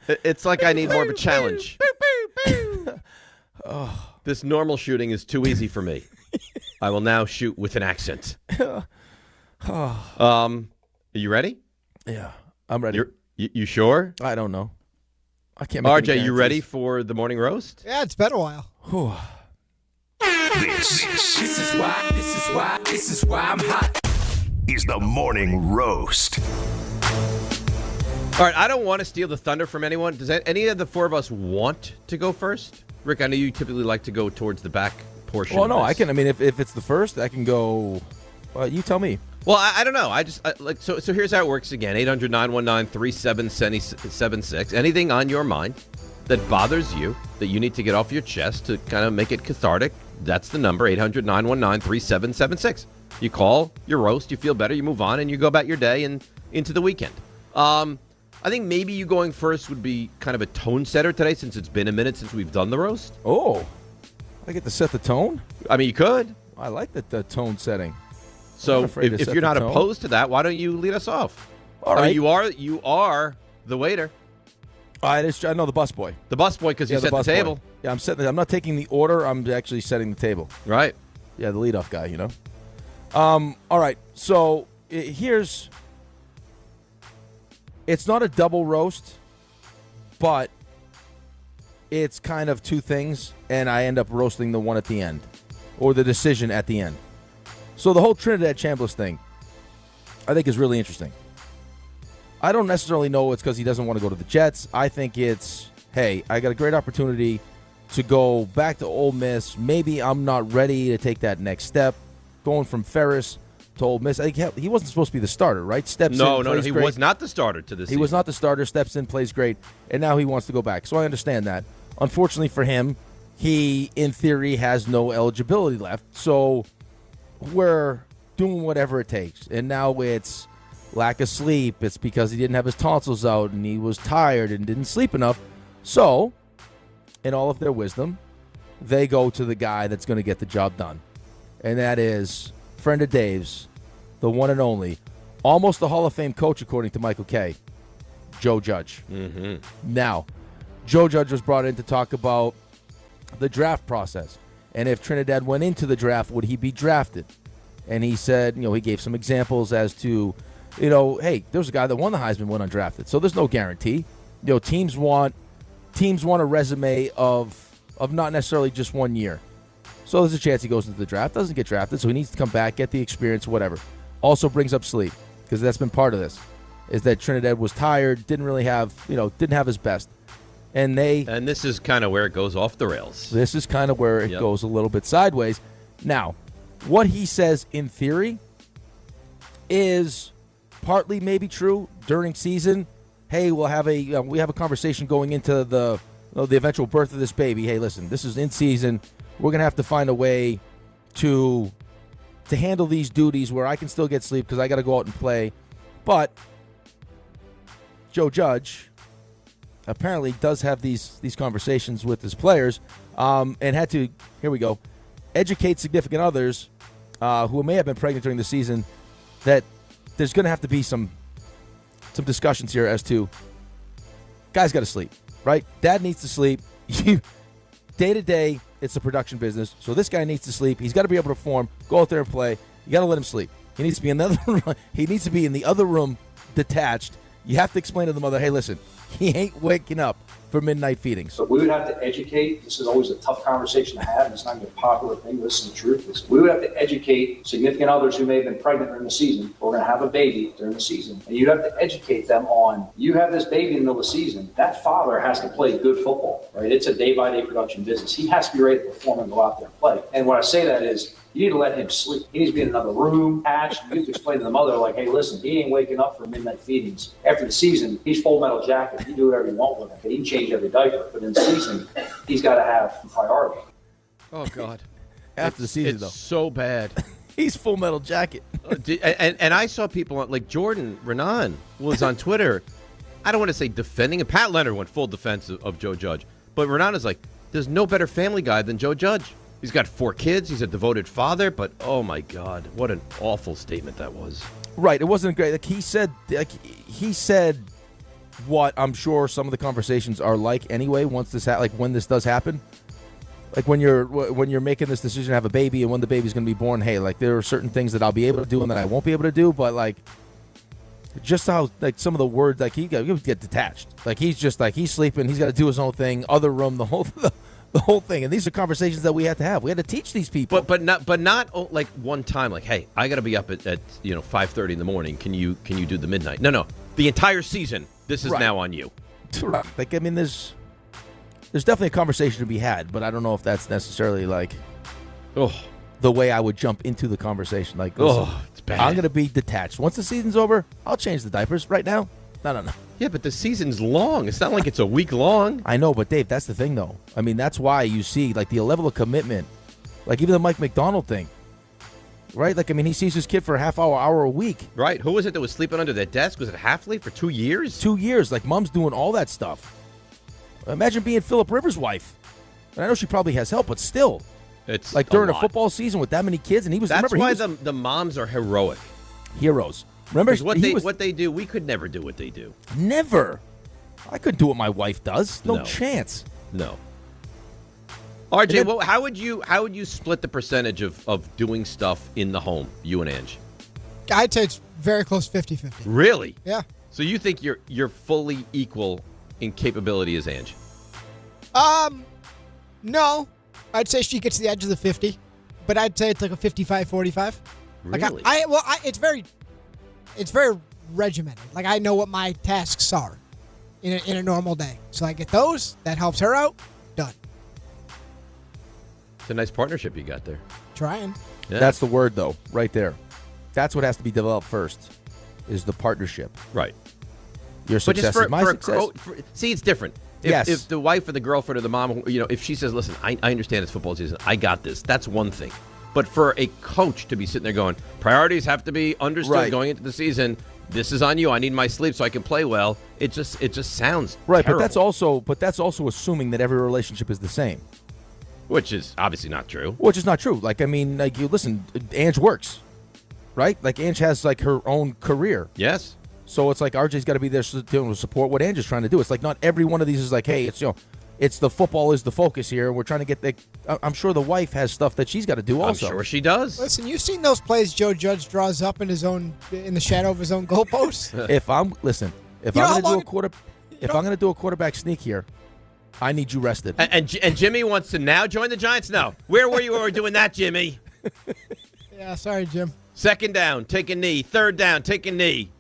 Speaker 1: It's like I need more of a challenge.
Speaker 2: Oh.
Speaker 1: This normal shooting is too easy for me. I will now shoot with an accent. Are you ready?
Speaker 2: Yeah, I'm ready.
Speaker 1: You sure?
Speaker 2: I don't know. I can't make
Speaker 1: RJ, you ready for the morning roast?
Speaker 3: Yeah, it's been a while.
Speaker 5: This is why I'm hot. Is the morning roast.
Speaker 1: All right, I don't want to steal the thunder from anyone. Does any of the four of us want to go first? Rick, I know you typically like to go towards the back portion.
Speaker 2: Well, no,
Speaker 1: of this.
Speaker 2: I can. I mean, if it's the first, I can go. You tell me.
Speaker 1: Well, I don't know. So here's how it works again. 800-919-3776. Anything on your mind that bothers you, that you need to get off your chest to kind of make it cathartic, that's the number, 800-919-3776. You call, you roast, you feel better, you move on, and you go about your day and into the weekend. I think maybe you going first would be kind of a tone setter today since it's been a minute since we've done the roast.
Speaker 2: Oh, I get to set the tone?
Speaker 1: I mean, you could.
Speaker 2: I like the tone setting.
Speaker 1: So if you're not opposed to that, why don't you lead us off?
Speaker 2: All right.
Speaker 1: I mean, you are the waiter.
Speaker 2: I know the busboy.
Speaker 1: The busboy because you set the table.
Speaker 2: Yeah, I'm not taking the order. I'm actually setting the table.
Speaker 1: Right.
Speaker 2: Yeah, the leadoff guy, you know. All right. So here's. It's not a double roast, but it's kind of two things, and I end up roasting the one at the end, or the decision at the end. So the whole Trinidad Chambliss thing, I think, is really interesting. I don't necessarily know it's because he doesn't want to go to the Jets. I think it's, hey, I got a great opportunity to go back to Ole Miss. Maybe I'm not ready to take that next step. Going from Ferris to Ole Miss. I think he wasn't supposed to be the starter, right? Steps in, plays
Speaker 1: he
Speaker 2: great.
Speaker 1: was not the starter to this season.
Speaker 2: He was not the starter, steps in, plays great, and now he wants to go back. So I understand that. Unfortunately for him, he, in theory, has no eligibility left. So we're doing whatever it takes. And now it's lack of sleep. It's because he didn't have his tonsils out and he was tired and didn't sleep enough. So in all of their wisdom, they go to the guy that's going to get the job done. And that is friend of Dave's, the one and only, almost a Hall of Fame coach, according to Michael Kay, Joe Judge.
Speaker 1: Mm-hmm.
Speaker 2: Now, Joe Judge was brought in to talk about the draft process. And if Trinidad went into the draft, would he be drafted? And he said, he gave some examples as to, hey, there's a guy that won the Heisman went undrafted. So there's no guarantee. Teams want a resume of not necessarily just 1 year. So there's a chance he goes into the draft, doesn't get drafted, so he needs to come back, get the experience, whatever. Also brings up sleep, because that's been part of this, is that Trinidad was tired, didn't have his best. And
Speaker 1: this is kind of where it goes off the rails.
Speaker 2: This is kind of where it goes a little bit sideways. Now, what he says in theory is partly maybe true during season. Hey, we have a conversation going into the eventual birth of this baby. Hey, listen, this is in season. We're gonna have to find a way to handle these duties where I can still get sleep because I got to go out and play. But Joe Judge apparently does have these conversations with his players, and had to, here we go, educate significant others who may have been pregnant during the season that there's going to have to be some discussions here as to guys got to sleep, right? Dad needs to sleep. Day to day, it's a production business, so this guy needs to sleep. He's got to be able to perform, go out there and play. You got to let him sleep. He needs to be in the other room. He needs to be in the other room, detached. You have to explain to the mother, hey, listen, he ain't waking up for midnight feedings.
Speaker 9: So we would have to educate. This is always a tough conversation to have, and it's not a popular thing. This is the truth. We would have to educate significant others who may have been pregnant during the season or going to have a baby during the season. And you'd have to educate them on, you have this baby in the middle of the season. That father has to play good football, right? It's a day-by-day production business. He has to be ready to perform and go out there and play. And when I say that is, you need to let him sleep. He needs to be in another room, hatched. You have to explain to the mother, like, hey, listen, he ain't waking up for midnight feedings. After the season, he's full metal jacket. He can do whatever you want with him. He can change every diaper. But in the season, he's got to have priority.
Speaker 1: Oh, God.
Speaker 2: After the season,
Speaker 1: it's
Speaker 2: though.
Speaker 1: So bad.
Speaker 2: He's full metal jacket.
Speaker 1: And I saw people, like Jordan Renan was on Twitter. I don't want to say defending. And Pat Leonard went full defense of Joe Judge. But Renan is like, there's no better family guy than Joe Judge. He's got 4 kids. He's a devoted father. But, oh, my God, what an awful statement that was.
Speaker 2: Right. It wasn't great. He said what I'm sure some of the conversations are like anyway once this when this does happen. Like when you're making this decision to have a baby and when the baby's going to be born, hey, like there are certain things that I'll be able to do and that I won't be able to do. But, like, just how, like, some of the words, like, he would get detached. Like, he's just, like, he's sleeping. He's got to do his own thing, other room, the whole thing. And these are conversations that we had to have. We had to teach these people.
Speaker 1: But not like one time, like, hey, I got to be up at 5:30 in the morning. Can you do the midnight? No. The entire season, this is now on you.
Speaker 2: Like, I mean, there's definitely a conversation to be had, but I don't know if that's necessarily, like, the way I would jump into the conversation. Like, listen,
Speaker 1: it's bad.
Speaker 2: I'm going to be detached. Once the season's over, I'll change the diapers. Right now, no.
Speaker 1: Yeah, but the season's long. It's not like it's a week long.
Speaker 2: I know, but Dave, that's the thing, though. I mean, that's why you see, like, the level of commitment, like even the Mike McDonald thing, right? Like, I mean, he sees his kid for a half hour a week.
Speaker 1: Right. Who was it that was sleeping under their desk? Was it Halfley for 2 years?
Speaker 2: 2 years. Like, mom's doing all that stuff. Imagine being Phillip Rivers' wife. And I know she probably has help, but still.
Speaker 1: It's
Speaker 2: like during a football season with that many kids, and he was.
Speaker 1: That's why the moms are heroic.
Speaker 2: Heroes. Remember
Speaker 1: what they do. We could never do what they do.
Speaker 2: Never. I couldn't do what my wife does. No chance.
Speaker 1: No. RJ, how would you split the percentage of doing stuff in the home, you and Ange?
Speaker 3: I'd say it's very close 50-50.
Speaker 1: Really?
Speaker 3: Yeah.
Speaker 1: So you think you're fully equal in capability as Ange?
Speaker 3: No. I'd say she gets the edge of the 50, but I'd say it's like a 55-45.
Speaker 1: Really?
Speaker 3: Like it's very regimented. Like, I know what my tasks are in a normal day. So I get those. That helps her out. Done.
Speaker 1: It's a nice partnership you got there.
Speaker 3: Trying.
Speaker 1: Yeah.
Speaker 2: That's the word, though, right there. That's what has to be developed first, is the partnership.
Speaker 1: Right.
Speaker 2: Your success is my success.
Speaker 1: See, it's different. If the wife or the girlfriend or the mom, if she says, listen, I understand it's football season. I got this. That's one thing. But for a coach to be sitting there going, priorities have to be understood going into the season. this is on you. I need my sleep so I can play well. It just sounds
Speaker 2: Right,
Speaker 1: terrible.
Speaker 2: but that's also assuming that every relationship is the same.
Speaker 1: Which is obviously not true.
Speaker 2: Which is not true. Like, I mean, like, you listen, Ange works, right? Like, Ange has, like, her own career.
Speaker 1: Yes.
Speaker 2: So it's like RJ's got to be there to support what Ange is trying to do. It's like not every one of these is like, hey, it's, it's the football is the focus here. We're trying to get I'm sure the wife has stuff that she's got to do also.
Speaker 1: I'm sure she does.
Speaker 3: Listen, you've seen those plays Joe Judge draws up in the shadow of his own goalpost.
Speaker 2: If I'm going to do a quarterback sneak here, I need you rested.
Speaker 1: And Jimmy wants to now join the Giants? No. Where were you when we were doing that, Jimmy?
Speaker 3: Yeah, sorry, Jim.
Speaker 1: Second down, take a knee. Third down, take a knee.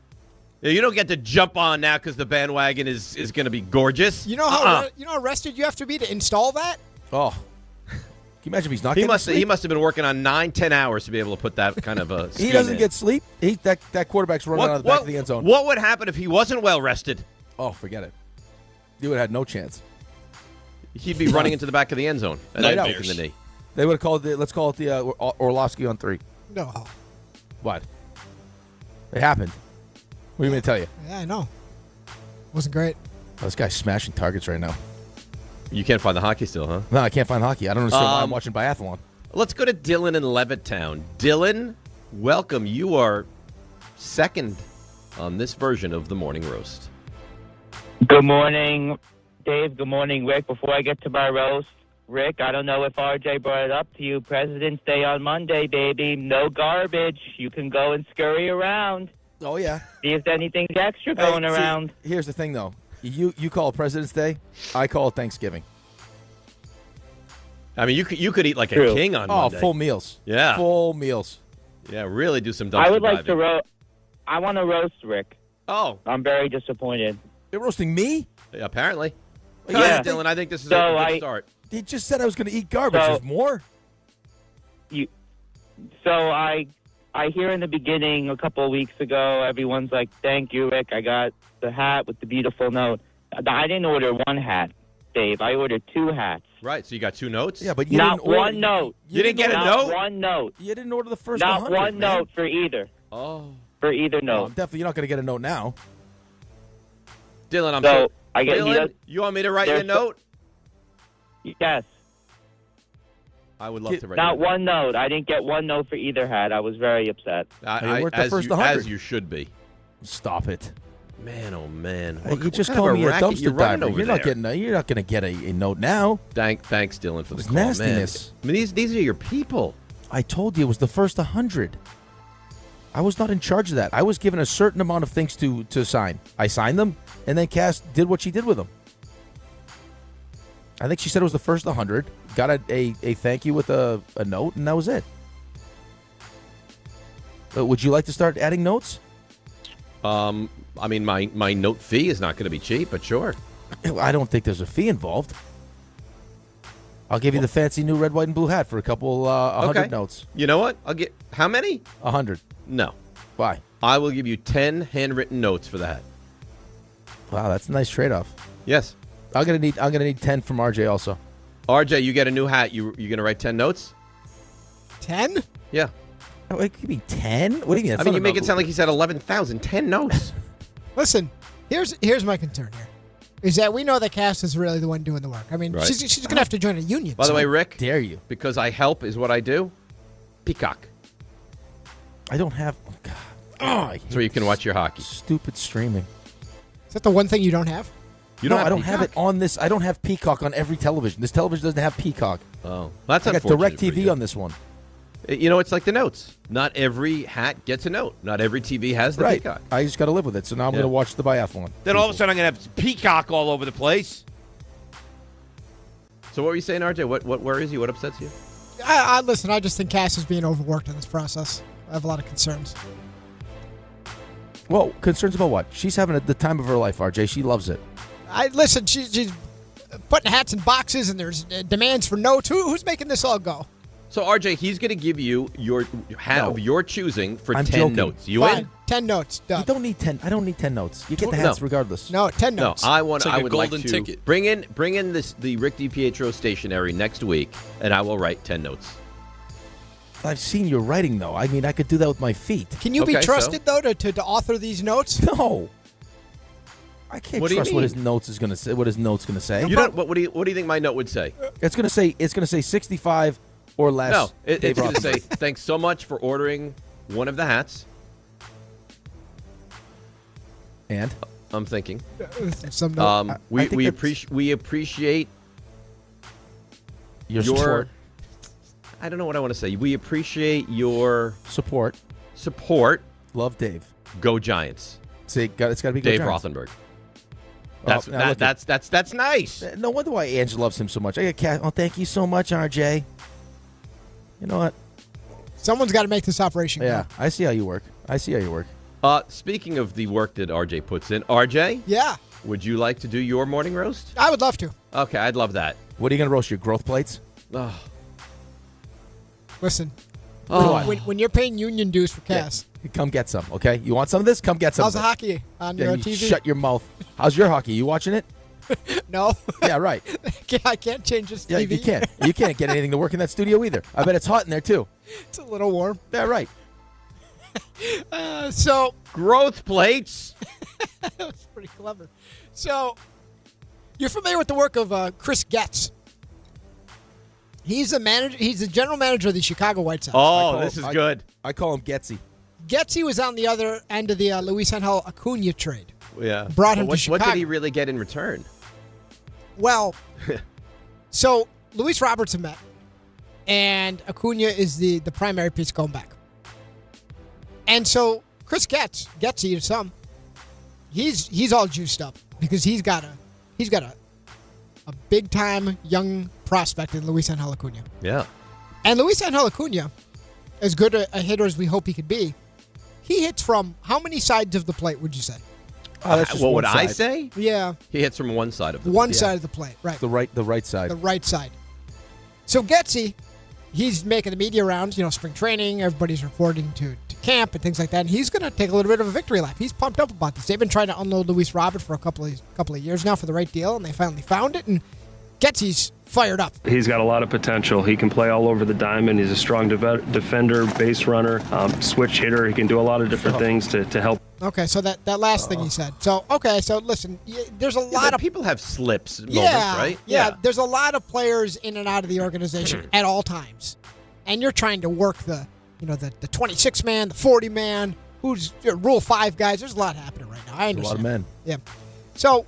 Speaker 1: You don't get to jump on now because the bandwagon is going to be gorgeous.
Speaker 3: You know how rested you have to be to install that?
Speaker 2: Oh. Can you imagine if he's not
Speaker 1: he
Speaker 2: getting
Speaker 1: must
Speaker 2: sleep?
Speaker 1: He must have been working on 9-10 hours to be able to put that kind of a
Speaker 2: He doesn't get sleep. That quarterback's running out of the back of the end zone.
Speaker 1: What would happen if he wasn't well rested?
Speaker 2: Oh, forget it. You would have had no chance.
Speaker 1: He'd be running into the back of the end zone and then taking the knee.
Speaker 2: They would have called let's call it the Orlovsky on 3.
Speaker 3: No.
Speaker 2: What? It happened. What do you mean to tell you?
Speaker 3: Yeah, I know. Wasn't great.
Speaker 2: Oh, this guy's smashing targets right now.
Speaker 1: You can't find the hockey still, huh?
Speaker 2: No, I can't find hockey. I don't understand why I'm watching biathlon.
Speaker 1: Let's go to Dylan in Levittown. Dylan, welcome. You are second on this version of the Morning Roast.
Speaker 10: Good morning, Dave. Good morning, Rick. Before I get to my roast, Rick, I don't know if RJ brought it up to you. President's Day on Monday, baby. No garbage. You can go and scurry around.
Speaker 2: Oh, yeah.
Speaker 10: See if anything's extra going around.
Speaker 2: Here's the thing, though. You call it President's Day. I call it Thanksgiving.
Speaker 1: I mean, you could eat like a king on Monday.
Speaker 2: Full meals.
Speaker 1: Yeah.
Speaker 2: Full meals.
Speaker 1: Yeah, really do some dumpster
Speaker 10: I would like
Speaker 1: diving.
Speaker 10: to I want to roast Rick.
Speaker 1: Oh.
Speaker 10: I'm very disappointed.
Speaker 2: You're roasting me?
Speaker 1: Yeah, apparently.
Speaker 10: Yeah.
Speaker 1: Go ahead, Dylan. I think this is a good start.
Speaker 2: He just said I was going to eat garbage. There's more?
Speaker 10: I hear in the beginning a couple of weeks ago, everyone's like, thank you, Rick. I got the hat with the beautiful note. I didn't order one hat, Dave. I ordered 2 hats.
Speaker 1: Right, so you got 2 notes?
Speaker 2: Yeah, but you
Speaker 10: not
Speaker 2: didn't order
Speaker 10: one note.
Speaker 1: You didn't get a
Speaker 10: not
Speaker 1: note?
Speaker 10: One note.
Speaker 2: You didn't order the first
Speaker 10: Not
Speaker 2: 100,
Speaker 10: one
Speaker 2: man.
Speaker 10: note for either.
Speaker 1: Oh.
Speaker 10: For either note.
Speaker 2: I'm definitely, you're not going to get a note now.
Speaker 1: Dylan, I'm
Speaker 10: so I get
Speaker 1: Dylan, you want me to write you a note?
Speaker 10: Yes.
Speaker 1: I would love to write
Speaker 10: Not
Speaker 1: you a note.
Speaker 10: one note. I didn't get one note for either hat. I was very upset.
Speaker 1: As you should be.
Speaker 2: Stop it.
Speaker 1: Man, oh man!
Speaker 2: Hey, you just called me a dumpster diver. You're not going to get a note now.
Speaker 1: Thanks, Dylan, for the call,
Speaker 2: nastiness.
Speaker 1: Man. I mean, these are your people.
Speaker 2: I told you it was the first 100. I was not in charge of that. I was given a certain amount of things to sign. I signed them, and then Cass did what she did with them. I think she said it was the first 100. Got a thank you with a note, and that was it. Would you like to start adding notes?
Speaker 1: I mean, my note fee is not going to be cheap, but sure.
Speaker 2: I don't think there's a fee involved. I'll give you the fancy new red, white, and blue hat for a couple 100 notes.
Speaker 1: You know what? I'll get how many?
Speaker 2: 100.
Speaker 1: No.
Speaker 2: Why?
Speaker 1: I will give you 10 handwritten notes for the hat.
Speaker 2: Wow, that's a nice trade-off.
Speaker 1: Yes.
Speaker 2: I'm gonna need 10 from RJ also.
Speaker 1: RJ, you get a new hat. You gonna write 10 notes?
Speaker 3: 10?
Speaker 1: Yeah.
Speaker 2: Oh, it could be 10. What do you mean?
Speaker 1: I mean, you make it sound like he said 11,000. 10 notes.
Speaker 3: Listen, here's my concern here. Is that we know that Cass is really the one doing the work. I mean,
Speaker 1: Right.
Speaker 3: she's going to have to join a union.
Speaker 1: By the way, Rick.
Speaker 2: Dare you?
Speaker 1: Because I help is what I do. Peacock.
Speaker 2: I don't have. Oh, God. Oh,
Speaker 1: That's where you can watch your hockey.
Speaker 2: Stupid streaming.
Speaker 3: Is that the one thing you don't have?
Speaker 2: I don't have it on this. I don't have Peacock on every television. This television doesn't have Peacock.
Speaker 1: Oh, that's
Speaker 2: I got
Speaker 1: unfortunate for
Speaker 2: DirecTV
Speaker 1: you.
Speaker 2: on this one.
Speaker 1: You know, it's like the notes. Not every hat gets a note. Not every TV has the
Speaker 2: Right.
Speaker 1: Peacock.
Speaker 2: I just got to live with it. So now I'm going to watch the biathlon.
Speaker 7: Then all of a sudden I'm going to have Peacock all over the place.
Speaker 1: So what were you saying, RJ? What worries you? What upsets you?
Speaker 3: Listen, I just think Cass is being overworked in this process. I have a lot of concerns.
Speaker 2: Well, concerns about what? She's having the time of her life, RJ. She loves it.
Speaker 3: Listen, she's putting hats in boxes, and there's demands for notes. Who's making this all go?
Speaker 1: So, RJ, he's going to give you your hat of your choosing for
Speaker 2: I'm
Speaker 1: 10
Speaker 2: joking.
Speaker 1: notes. You
Speaker 3: Fine.
Speaker 1: in?
Speaker 3: 10 notes. Done.
Speaker 2: You don't need 10. I don't need 10 notes. You get the hats regardless.
Speaker 3: No, 10 notes.
Speaker 1: No, I want.
Speaker 4: It's like
Speaker 1: I
Speaker 4: a
Speaker 1: would
Speaker 4: golden
Speaker 1: like to
Speaker 4: ticket.
Speaker 1: bring in the Rick DiPietro stationery next week, and I will write 10 notes.
Speaker 2: I've seen your writing, though. I mean, I could do that with my feet.
Speaker 3: Can you be trusted, though, to author these notes?
Speaker 2: No. I can't trust what his notes is going to say. What his note's going to say.
Speaker 1: You don't. What do you think my note would say?
Speaker 2: It's going to say 65 or less.
Speaker 1: No, it's going to say thanks so much for ordering one of the hats.
Speaker 2: And
Speaker 1: I'm thinking.
Speaker 3: Some note.
Speaker 1: We appreciate
Speaker 2: your support.
Speaker 1: I don't know what I want to say. We appreciate your
Speaker 2: support. Love, Dave.
Speaker 1: Go Giants.
Speaker 2: See, it's got to be
Speaker 1: Dave
Speaker 2: Giants.
Speaker 1: Rothenberg. That's nice.
Speaker 2: No wonder why Ange loves him so much. I got cat. Oh, thank you so much, RJ. You know what?
Speaker 3: Someone's got to make this operation.
Speaker 2: Yeah,
Speaker 3: go.
Speaker 2: I see how you work.
Speaker 1: Speaking of the work that RJ puts in, RJ?
Speaker 3: Yeah.
Speaker 1: Would you like to do your morning roast?
Speaker 3: I would love to.
Speaker 1: Okay, I'd love that.
Speaker 2: What are you going to roast, your growth plates?
Speaker 1: Oh.
Speaker 3: Listen, when you're paying union dues for Cass.
Speaker 2: Yeah. Come get some, okay? You want some of this? Come get some.
Speaker 3: How's the hockey on your TV?
Speaker 2: Shut your mouth. How's your hockey? You watching it?
Speaker 3: No.
Speaker 2: Yeah, right.
Speaker 3: I can't change this TV.
Speaker 2: Yeah, you can't. You can't get anything to work in that studio either. I bet it's hot in there, too.
Speaker 3: It's a little warm.
Speaker 2: Yeah, right.
Speaker 3: So
Speaker 1: growth plates.
Speaker 3: That was pretty clever. So you're familiar with the work of Chris Getz. He's the manager. He's the general manager of the Chicago White Sox.
Speaker 1: Oh, this is good.
Speaker 2: I call him Getsy.
Speaker 3: Getsy was on the other end of the Luis Angel Acuna trade.
Speaker 1: Yeah.
Speaker 3: Brought him to Chicago.
Speaker 1: What did he really get in return?
Speaker 3: Well, so Luis Robertson met, and Acuna is the primary piece going back. And so Chris Getsy to some, he's all juiced up because he's got a big time young prospect in Luis Angel Acuna.
Speaker 1: Yeah.
Speaker 3: And Luis Angel Acuna, as good a hitter as we hope he could be, he hits from how many sides of the plate would you say?
Speaker 1: What would I say?
Speaker 3: Yeah.
Speaker 1: He hits from one side of the
Speaker 3: plate. Side of the plate, right.
Speaker 2: The right side.
Speaker 3: The right side. So Getsy, he's making the media rounds, spring training, everybody's reporting to camp and things like that, and he's going to take a little bit of a victory lap. He's pumped up about this. They've been trying to unload Luis Robert for a couple of years now for the right deal, and they finally found it, and Getsy's fired up.
Speaker 11: He's got a lot of potential. He can play all over the diamond. He's a strong defender, base runner, switch hitter. He can do a lot of different things to help.
Speaker 3: Okay, so that last thing he said. So listen, there's a lot of
Speaker 1: people have slips moments, right?
Speaker 3: Yeah, there's a lot of players in and out of the organization at all times, and you're trying to work the 26 man, the 40 man, who's Rule 5 guys. There's a lot happening right now. I understand.
Speaker 2: A lot of men.
Speaker 3: Yeah. So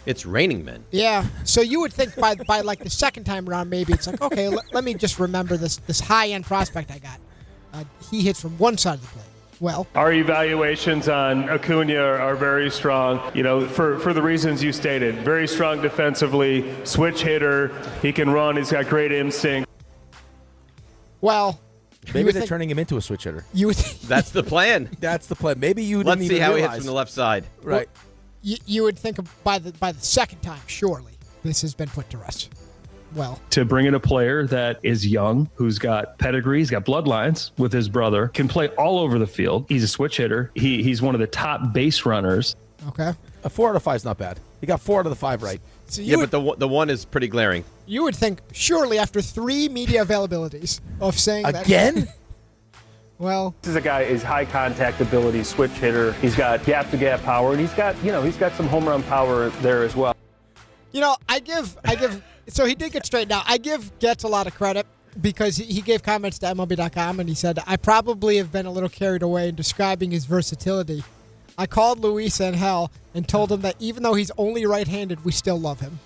Speaker 1: it's raining men.
Speaker 3: Yeah. So you would think by like the second time around, maybe it's like, okay, let me just remember this high end prospect I got. He hits from one side of the plate. Well,
Speaker 12: our evaluations on Acuna are very strong, for the reasons you stated. Very strong defensively, switch hitter, he can run, he's got great instinct.
Speaker 3: Well,
Speaker 2: maybe they're turning him into a switch hitter.
Speaker 1: That's the plan.
Speaker 2: That's the plan. Maybe you
Speaker 1: Let's
Speaker 2: didn't
Speaker 1: see
Speaker 2: even
Speaker 1: how
Speaker 2: realize.
Speaker 1: he hits from the left side.
Speaker 2: Right.
Speaker 3: Well, you would think by the second time, surely this has been put to rest. Well,
Speaker 12: to bring in a player that is young, who's got pedigree, he's got bloodlines with his brother, can play all over the field. He's a switch hitter. He's one of the top base runners.
Speaker 3: Okay.
Speaker 2: A 4 out of 5 is not bad. He got 4 out of the 5 right.
Speaker 3: So
Speaker 1: but the one is pretty glaring.
Speaker 3: You would think, surely after 3 media availabilities of saying that.
Speaker 2: Again?
Speaker 3: Well,
Speaker 12: this is a guy, his high contact ability, switch hitter. He's got gap to gap power, and he's got some home run power there as well.
Speaker 3: I give. So he did get straightened out. I give Getz a lot of credit because he gave comments to MLB.com, and he said, I probably have been a little carried away in describing his versatility. I called Luis Angel and told him that even though he's only right-handed, we still love him.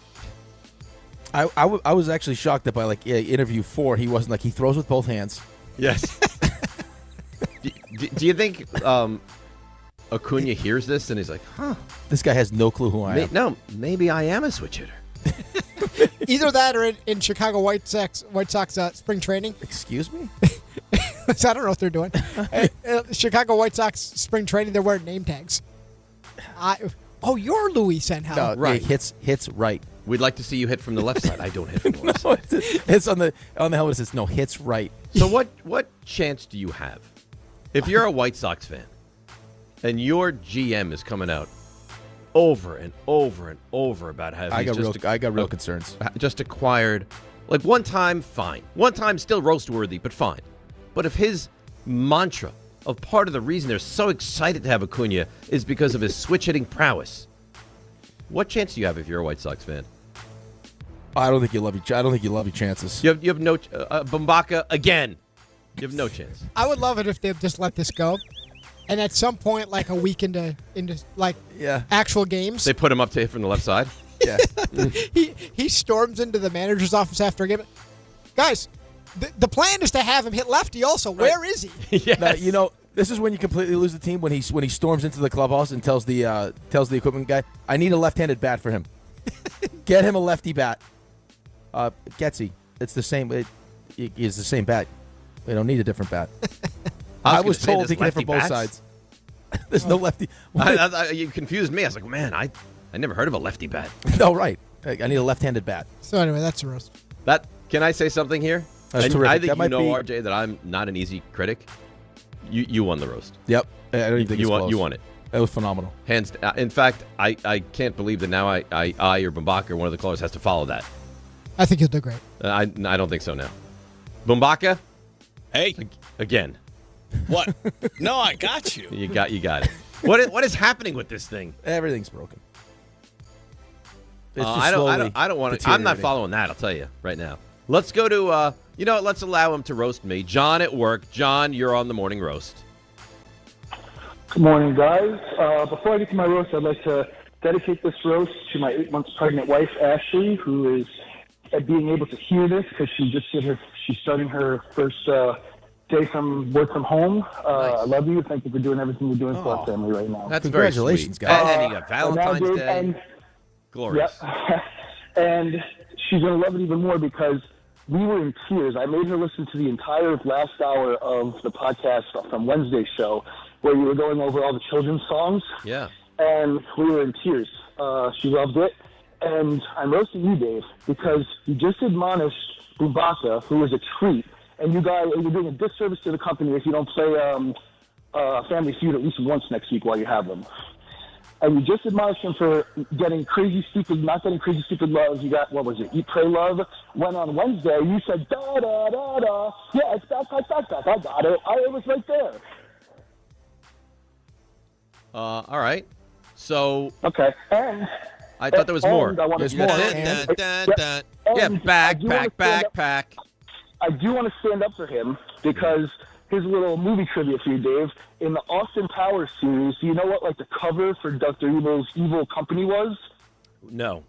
Speaker 2: I was actually shocked that by interview 4, he wasn't like he throws with both hands.
Speaker 1: Yes. Do you think Acuna hears this and he's like, huh?
Speaker 2: This guy has no clue who I am.
Speaker 1: No, maybe I am a switch hitter.
Speaker 3: Either that or in Chicago White Sox spring training.
Speaker 2: Excuse me?
Speaker 3: I don't know what they're doing. Chicago White Sox spring training, they're wearing name tags. You're Luis Angel.
Speaker 2: No,
Speaker 1: right.
Speaker 2: Hits right.
Speaker 1: We'd like to see you hit from the left side. I don't hit from the left
Speaker 2: No,
Speaker 1: side.
Speaker 2: It's on the helmet. It says, no, hits right.
Speaker 1: So what chance do you have if you're a White Sox fan and your GM is coming out over and over and over about how
Speaker 2: I got real concerns.
Speaker 1: Just acquired, one time, fine. One time, still roast worthy, but fine. But if his mantra of part of the reason they're so excited to have Acuna is because of his switch-hitting prowess, what chance do you have if you're a White Sox fan?
Speaker 2: I don't think you love your chances.
Speaker 1: You have no Bumbaca again. You have no chance.
Speaker 3: I would love it if they just let this go, and at some point, like a week into like actual games,
Speaker 1: They put him up to hit from the left side.
Speaker 2: Yeah.
Speaker 3: he storms into the manager's office after a game. Guys, the plan is to have him hit lefty. Also, where is he?
Speaker 1: Yes.
Speaker 2: Now, you know, this is when you completely lose the team when he storms into the clubhouse and tells the equipment guy, "I need a left-handed bat for him. Get him a lefty bat." Getsy, it's the same. It's the same bat. They don't need a different bat. I was told he can hit from both sides. There's no lefty.
Speaker 1: You confused me. I was like, man, I never heard of a lefty bat.
Speaker 2: No, right. I need a left-handed bat.
Speaker 3: So anyway, that's a roast.
Speaker 1: Can I say something here?
Speaker 2: That's terrific.
Speaker 1: I think
Speaker 2: that
Speaker 1: RJ, that I'm not an easy critic. You won the roast.
Speaker 2: Yep. I don't even think it's close.
Speaker 1: You won it.
Speaker 2: It was phenomenal.
Speaker 1: Hands. In fact, I can't believe that now I or Bumbaca or one of the callers has to follow that.
Speaker 3: I think you'll do great.
Speaker 1: I don't think so now. Bumbaca?
Speaker 4: Hey.
Speaker 1: Again.
Speaker 4: What? No, I got you.
Speaker 1: You got it. What is happening with this thing?
Speaker 2: Everything's broken. It's just
Speaker 1: I don't want to. I'm not
Speaker 2: deteriorating.
Speaker 1: following that. I'll tell you right now. Let's go to. You know what? Let's allow him to roast me. John at work. John, you're on the morning roast.
Speaker 13: Good morning, guys. Before I get to my roast, I'd like to dedicate this roast to my 8 months pregnant wife, Ashley, who is being able to hear this because she's starting her first day from work from home.
Speaker 1: Nice.
Speaker 13: I love you. Thank you for doing everything you're doing for our family right now.
Speaker 1: That's
Speaker 2: Congratulations,
Speaker 1: very sweet.
Speaker 2: guys.
Speaker 1: And you got Valentine's Day. Glorious.
Speaker 13: Yep. And she's going to love it even more because we were in tears. I made her listen to the entire last hour of the podcast from Wednesday's show where you were going over all the children's songs.
Speaker 1: Yeah.
Speaker 13: And we were in tears. She loved it. And I'm roasting you, Dave, because you just admonished Bumbaca, who is a treat, and you're doing a disservice to the company if you don't play Family Feud at least once next week while you have them. And you just admonished him for not getting crazy stupid love. You got, what was it, Eat, Pray, Love? When on Wednesday, you said, da-da-da-da. Yeah, it's back. I got it. It was right there.
Speaker 1: All right. So.
Speaker 13: Okay. And
Speaker 1: I thought there was more.
Speaker 13: There's more.
Speaker 1: Backpack.
Speaker 13: I do want to stand up for him because here's a little movie trivia for you, Dave. In the Austin Powers series, do you know what the cover for Dr. Evil's evil company was?
Speaker 1: No.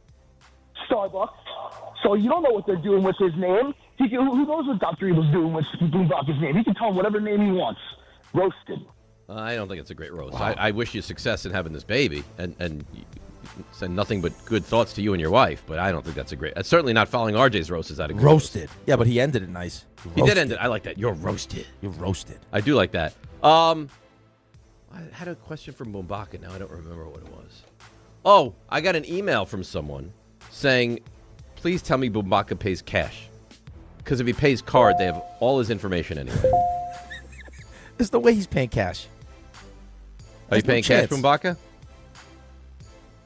Speaker 13: Starbucks. So you don't know what they're doing with his name. Who knows what Dr. Evil's doing with Bumbaca's name? He can tell him whatever name he wants. Roasted.
Speaker 1: I don't think it's a great roast.
Speaker 13: Wow.
Speaker 1: I wish you success in having this baby and send nothing but good thoughts to you and your wife, but I don't think that's a great. That's certainly not following RJ's roast. Is that a good
Speaker 2: roasted?
Speaker 1: Roast?
Speaker 2: Yeah, but he ended it nice.
Speaker 1: He did end it. I like that. You're roasted.
Speaker 2: You're roasted.
Speaker 1: I do like that. I had a question from Bumbaca. Now I don't remember what it was. Oh, I got an email from someone saying, please tell me Bumbaca pays cash. Because if he pays card, they have all his information anyway.
Speaker 2: There's no way he's paying cash.
Speaker 1: Are you paying cash, Bumbaca?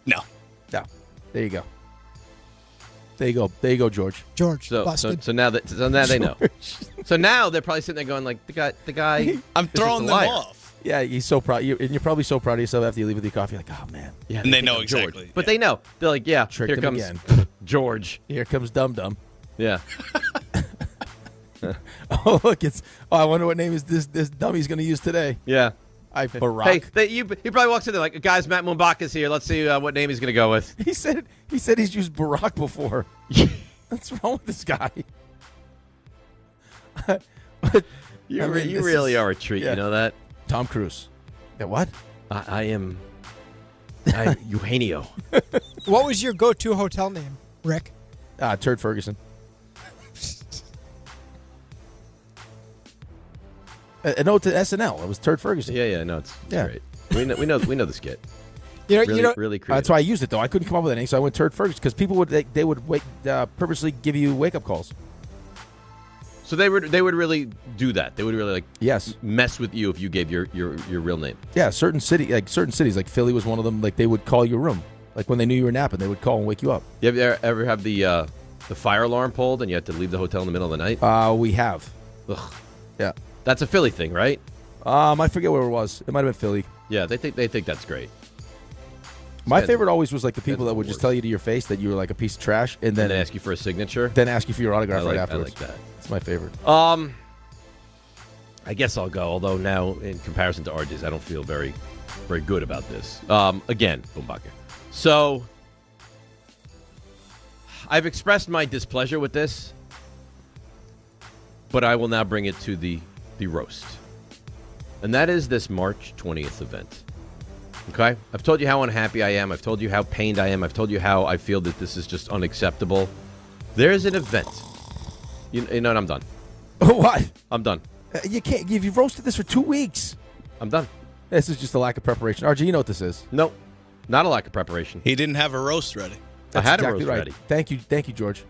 Speaker 4: No.
Speaker 2: No. There you go. There you go, George.
Speaker 3: Busted.
Speaker 1: So now they know. So now they're probably sitting there going like, the guy.
Speaker 4: I'm throwing them off.
Speaker 2: Yeah, he's so proud. And you're probably so proud of yourself after you leave with your coffee. You're like, oh man.
Speaker 1: Yeah,
Speaker 4: and they know exactly.
Speaker 1: But they know. They're like, yeah,
Speaker 2: Tricked
Speaker 1: here
Speaker 2: him
Speaker 1: comes
Speaker 2: again.
Speaker 1: George.
Speaker 2: Here comes Dum Dum.
Speaker 1: Yeah.
Speaker 2: Oh look, I wonder what name is this dummy's going to use today.
Speaker 1: Yeah.
Speaker 2: Barack.
Speaker 1: Hey, he probably walks in there like, guys, Matt Bumbaca's here. Let's see what name he's going to go with.
Speaker 2: He said he's used Barack before. What's wrong with this guy?
Speaker 1: You really are a treat. Yeah. You know that?
Speaker 2: Tom Cruise. Yeah, what?
Speaker 1: I am Eugenio.
Speaker 3: What was your go-to hotel name, Rick?
Speaker 2: Turd Ferguson. No, to SNL. It was Turd Ferguson.
Speaker 1: Yeah. No, it's great. We know the skit. Really creative.
Speaker 2: That's why I used it though. I couldn't come up with anything, so I went Turd Ferguson because people would purposely give you wake-up calls.
Speaker 1: So they would really do that. They would really mess with you if you gave your real name.
Speaker 2: Yeah, certain cities like Philly was one of them. Like they would call your room, like when they knew you were napping, they would call and wake you up.
Speaker 1: You ever have the fire alarm pulled and you have to leave the hotel in the middle of the night?
Speaker 2: We have.
Speaker 1: Ugh.
Speaker 2: Yeah.
Speaker 1: That's a Philly thing, right?
Speaker 2: I forget where it was. It might have been Philly.
Speaker 1: Yeah, they think that's great.
Speaker 2: My favorite always was like the people that would just tell you to your face that you were like a piece of trash, and then
Speaker 1: ask you for a signature.
Speaker 2: Then ask you for your autograph right afterwards.
Speaker 1: I like that.
Speaker 2: It's my favorite.
Speaker 1: I guess I'll go. Although now, in comparison to RJ's, I don't feel very, very good about this. Again, Bumbaca. So I've expressed my displeasure with this, but I will now bring it to the roast, and that is this March 20th event. Okay? I've told you how unhappy I am. I've told you how pained I am. I've told you how I feel that this is just unacceptable. There's an event. You know what? I'm done.
Speaker 2: What?
Speaker 1: I'm done.
Speaker 2: You can't. You've roasted this for 2 weeks.
Speaker 1: I'm done.
Speaker 2: This is just a lack of preparation. RJ, you know what this is?
Speaker 1: Nope. Not a lack of preparation.
Speaker 4: He didn't have a roast ready.
Speaker 1: I had
Speaker 2: exactly
Speaker 1: a roast
Speaker 2: right.
Speaker 1: ready.
Speaker 2: Thank you, George.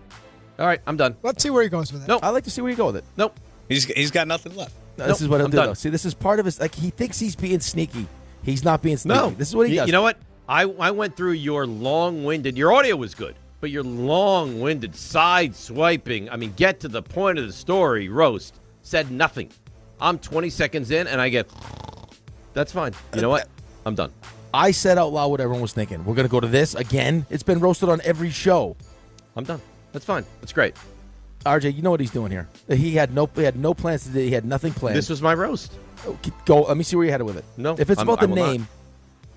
Speaker 1: All right, I'm done.
Speaker 3: Let's see where he goes with it.
Speaker 1: Nope.
Speaker 2: I'd like to see where you go with it.
Speaker 1: Nope.
Speaker 4: He's got nothing left.
Speaker 2: No, this is what he'll do, though. See, this is part of his, like, he thinks he's being sneaky. He's not being sneaky.
Speaker 1: No.
Speaker 2: This is what he does.
Speaker 1: You know what? I went through your long-winded, your audio was good, but your long-winded, side-swiping, get to the point of the story, roast, said nothing. I'm 20 seconds in, and I get, that's fine. You know what? I'm done.
Speaker 2: I said out loud what everyone was thinking. We're going to go to this again. It's been roasted on every show.
Speaker 1: I'm done. That's fine. That's great.
Speaker 2: RJ, you know what he's doing here. He had no plans today. He had nothing planned.
Speaker 1: This was my roast.
Speaker 2: Go. Let me see where you're headed with it.
Speaker 1: No.
Speaker 2: If it's about the
Speaker 1: I will
Speaker 2: name,
Speaker 1: not.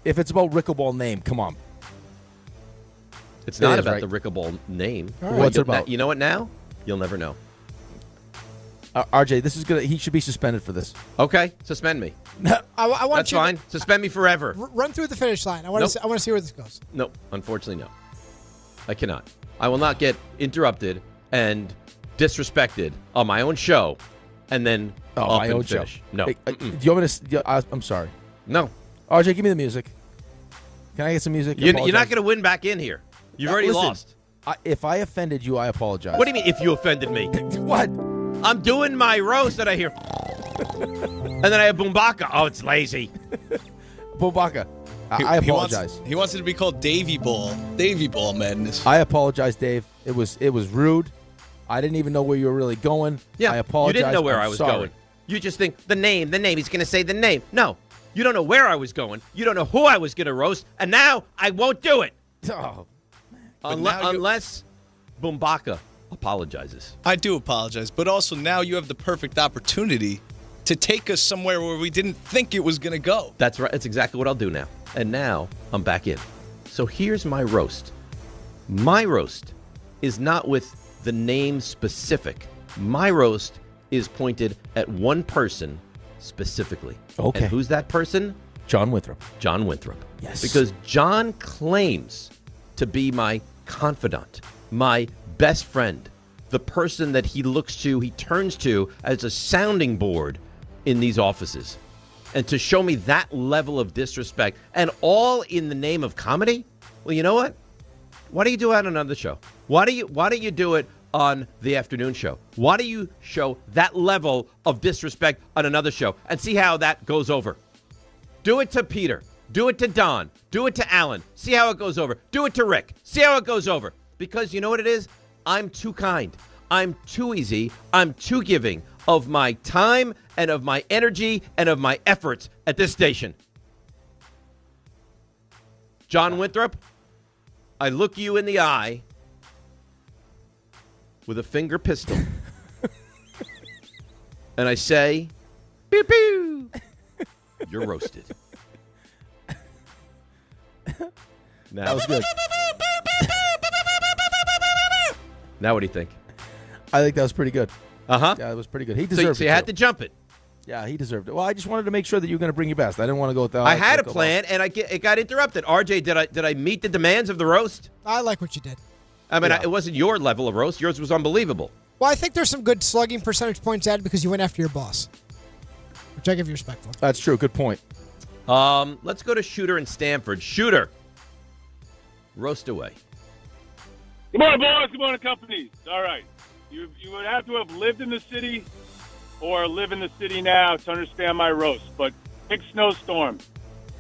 Speaker 2: if it's about Rickleball name, come on.
Speaker 1: It's not
Speaker 2: It is,
Speaker 1: about
Speaker 2: right?
Speaker 1: the Rickleball name.
Speaker 2: All right. What's it about?
Speaker 1: You know what now? You'll never know.
Speaker 2: RJ, this is good. He should be suspended for this.
Speaker 1: Okay, suspend me.
Speaker 3: I want
Speaker 1: That's
Speaker 3: you
Speaker 1: fine. Suspend me forever.
Speaker 3: Run through the finish line. I want
Speaker 1: Nope.
Speaker 3: to see where this goes.
Speaker 1: No, unfortunately, no. I cannot. I will not get interrupted and disrespected on my own show, and then up
Speaker 2: my
Speaker 1: and
Speaker 2: own
Speaker 1: finish.
Speaker 2: show.
Speaker 1: No.
Speaker 2: Hey, do you want me to? I'm sorry.
Speaker 1: No.
Speaker 2: RJ, give me the music. Can I get some music?
Speaker 1: You're not going to win back in here. You've already
Speaker 2: listen,
Speaker 1: lost.
Speaker 2: If I offended you, I apologize.
Speaker 1: What do you mean if you offended me?
Speaker 2: What?
Speaker 1: I'm doing my roast and I hear, and then I have Bumbaca. Oh, it's lazy.
Speaker 2: Bumbaca, I apologize.
Speaker 4: He wants it to be called Davy Ball. Davy Ball Madness.
Speaker 2: I apologize, Dave. It was rude. I didn't even know where you were really going.
Speaker 1: Yeah,
Speaker 2: I apologize.
Speaker 1: You didn't know where
Speaker 2: I'm
Speaker 1: I was
Speaker 2: sorry.
Speaker 1: going. You just think the name. He's going to say the name. No, you don't know where I was going. You don't know who I was going to roast, and now I won't do it.
Speaker 2: Oh.
Speaker 1: Unless Bumbaca apologizes.
Speaker 4: I do apologize, but also now you have the perfect opportunity to take us somewhere where we didn't think it was going to go.
Speaker 1: That's right. That's exactly what I'll do now. And now I'm back in. So here's my roast. My roast is not with the name specific. My roast is pointed at one person specifically.
Speaker 2: Okay.
Speaker 1: And who's that person?
Speaker 2: John Winthrop.
Speaker 1: John Winthrop.
Speaker 2: Yes.
Speaker 1: Because John claims to be my confidant, my best friend, the person that he turns to as a sounding board in these offices. And to show me that level of disrespect, and all in the name of comedy? Well, you know what? Why do you do it on another show? Why do you do it on the afternoon show? Why do you show that level of disrespect on another show and see how that goes over? Do it to Peter. Do it to Don. Do it to Alan. See how it goes over. Do it to Rick. See how it goes over. Because you know what it is? I'm too kind. I'm too easy. I'm too giving of my time and of my energy and of my efforts at this station. John Winthrop, I look you in the eye with a finger pistol. And I say, pew pew, you're roasted. Now,
Speaker 2: That was good.
Speaker 1: Now what do you think?
Speaker 2: I think that was pretty good.
Speaker 1: Uh-huh.
Speaker 2: Yeah, it was pretty good. He deserved it.
Speaker 1: So you had
Speaker 2: too.
Speaker 1: to jump it.
Speaker 2: Yeah, he deserved it. Well, I just wanted to make sure that you were going to bring your best. I didn't want to go with that.
Speaker 1: I had a plan, and it got interrupted. RJ, did I meet the demands of the roast?
Speaker 3: I like what you did.
Speaker 1: I mean, it wasn't your level of roast. Yours was unbelievable.
Speaker 3: Well, I think there's some good slugging percentage points added because you went after your boss, which I give you respect for.
Speaker 2: That's true. Good point.
Speaker 1: Let's go to Shooter in Stamford. Shooter, roast away.
Speaker 12: Good morning, boys. Good morning, companies. All right. You would have to have lived in the city or live in the city now to understand my roast. But pick snowstorm.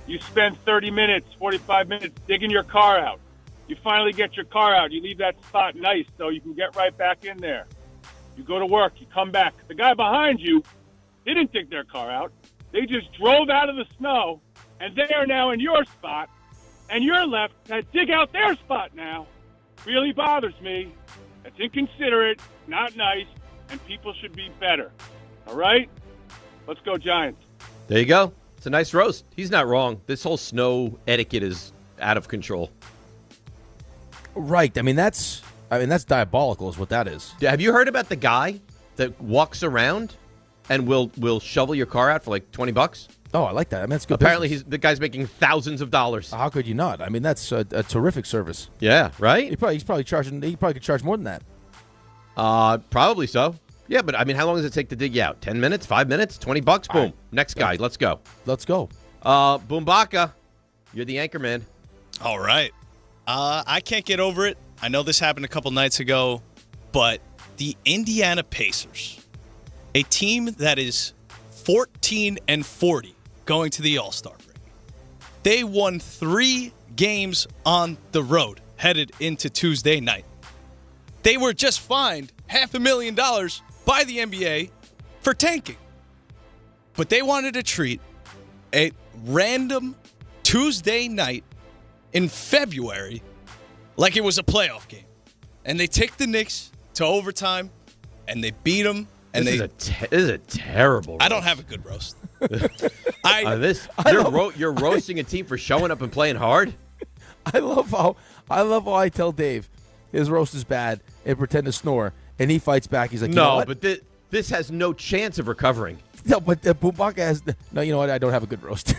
Speaker 12: You spend 30 minutes, 45 minutes digging your car out. You finally get your car out. You leave that spot nice so you can get right back in there. You go to work. You come back. The guy behind you They didn't dig their car out. They just drove out of the snow, and they are now in your spot, and you're left to dig out their spot now. Really bothers me. That's inconsiderate, not nice, and people should be better. All right? Let's go, Giants.
Speaker 1: There you go. It's a nice roast. He's not wrong. This whole snow etiquette is out of control.
Speaker 2: Right. I mean, that's diabolical is what that is.
Speaker 1: Yeah, have you heard about the guy that walks around and will shovel your car out for like $20?
Speaker 2: Oh, I like that. I mean, that's good.
Speaker 1: Apparently,
Speaker 2: business.
Speaker 1: the guy's making thousands of dollars.
Speaker 2: How could you not? I mean, that's a terrific service.
Speaker 1: Yeah, right?
Speaker 2: He's probably charging. He probably could charge more than that.
Speaker 1: Probably so. Yeah, but I mean, how long does it take to dig you out? 10 minutes? 5 minutes? $20? Boom.
Speaker 2: Right.
Speaker 1: Next guy. Let's go.
Speaker 2: Let's go.
Speaker 1: Bumbaca, you're the anchor man.
Speaker 4: All right. I can't get over it. I know this happened a couple nights ago, but the Indiana Pacers, a team that is 14-40 going to the All-Star break. They won 3 games on the road headed into Tuesday night. They were just fined $500,000 by the NBA for tanking. But they wanted to treat a random Tuesday night in February like it was a playoff game. And they take the Knicks to overtime, and they beat them. And
Speaker 1: this is a terrible roast.
Speaker 4: I don't have a good roast.
Speaker 1: You're roasting a team for showing up and playing hard?
Speaker 2: I love how I tell Dave his roast is bad and pretend to snore, and he fights back. He's like, you know what?
Speaker 1: But this has no chance of recovering.
Speaker 2: No, but Bumbaca has. No, you know what? I don't have a good roast.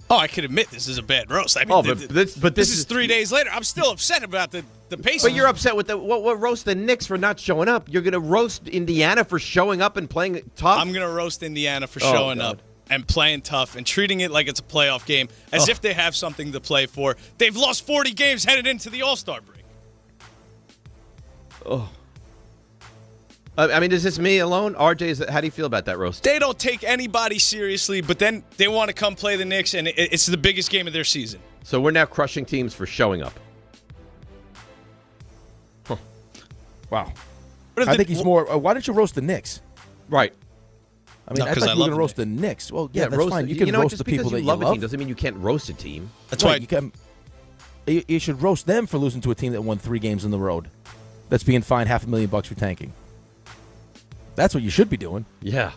Speaker 4: Oh, I can admit this is a bad roast. I mean,
Speaker 1: this
Speaker 4: is 3 days later. I'm still upset about the Pacers.
Speaker 1: But you're upset with what roast the Knicks for not showing up. You're going to roast Indiana for showing up and playing tough?
Speaker 4: I'm going to roast Indiana for showing up and playing tough and treating it like it's a playoff game, as if they have something to play for. They've lost 40 games headed into the All-Star break.
Speaker 1: Oh. I mean, is this me alone? RJ, how do you feel about that roast?
Speaker 4: They don't take anybody seriously, but then they want to come play the Knicks, and it's the biggest game of their season.
Speaker 1: So we're now crushing teams for showing up.
Speaker 2: Huh. Wow. I think he's more. Why don't you roast the Knicks?
Speaker 1: Right.
Speaker 2: I mean, I thought you were going to roast the Knicks. Well, yeah, that's fine. You can roast the people that you love.
Speaker 1: A team doesn't mean you can't roast a team.
Speaker 4: That's why
Speaker 2: you can. You should roast them for losing to a team that won 3 games on the road. That's being fined $500,000 for tanking. That's what you should be doing.
Speaker 1: Yeah,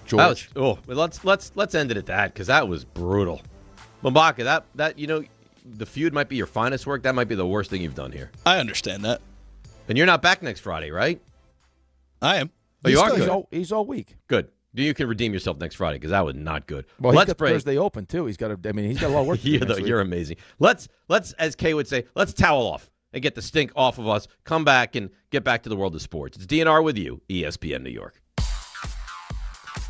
Speaker 2: George.
Speaker 1: Let's end it at that, because that was brutal. Bumbaca, that the feud might be your finest work. That might be the worst thing you've done here.
Speaker 4: I understand that.
Speaker 1: And you're not back next Friday, right?
Speaker 4: I am.
Speaker 1: Oh, you are good.
Speaker 2: He's all week.
Speaker 1: Good. You can redeem yourself next Friday, because that was not good.
Speaker 2: Well, he's got Thursday open too. He's got a lot of work to do next week.
Speaker 1: You're amazing. Let's, as Kay would say, let's towel off and get the stink off of us, come back and get back to the world of sports. It's DNR with you, ESPN New York.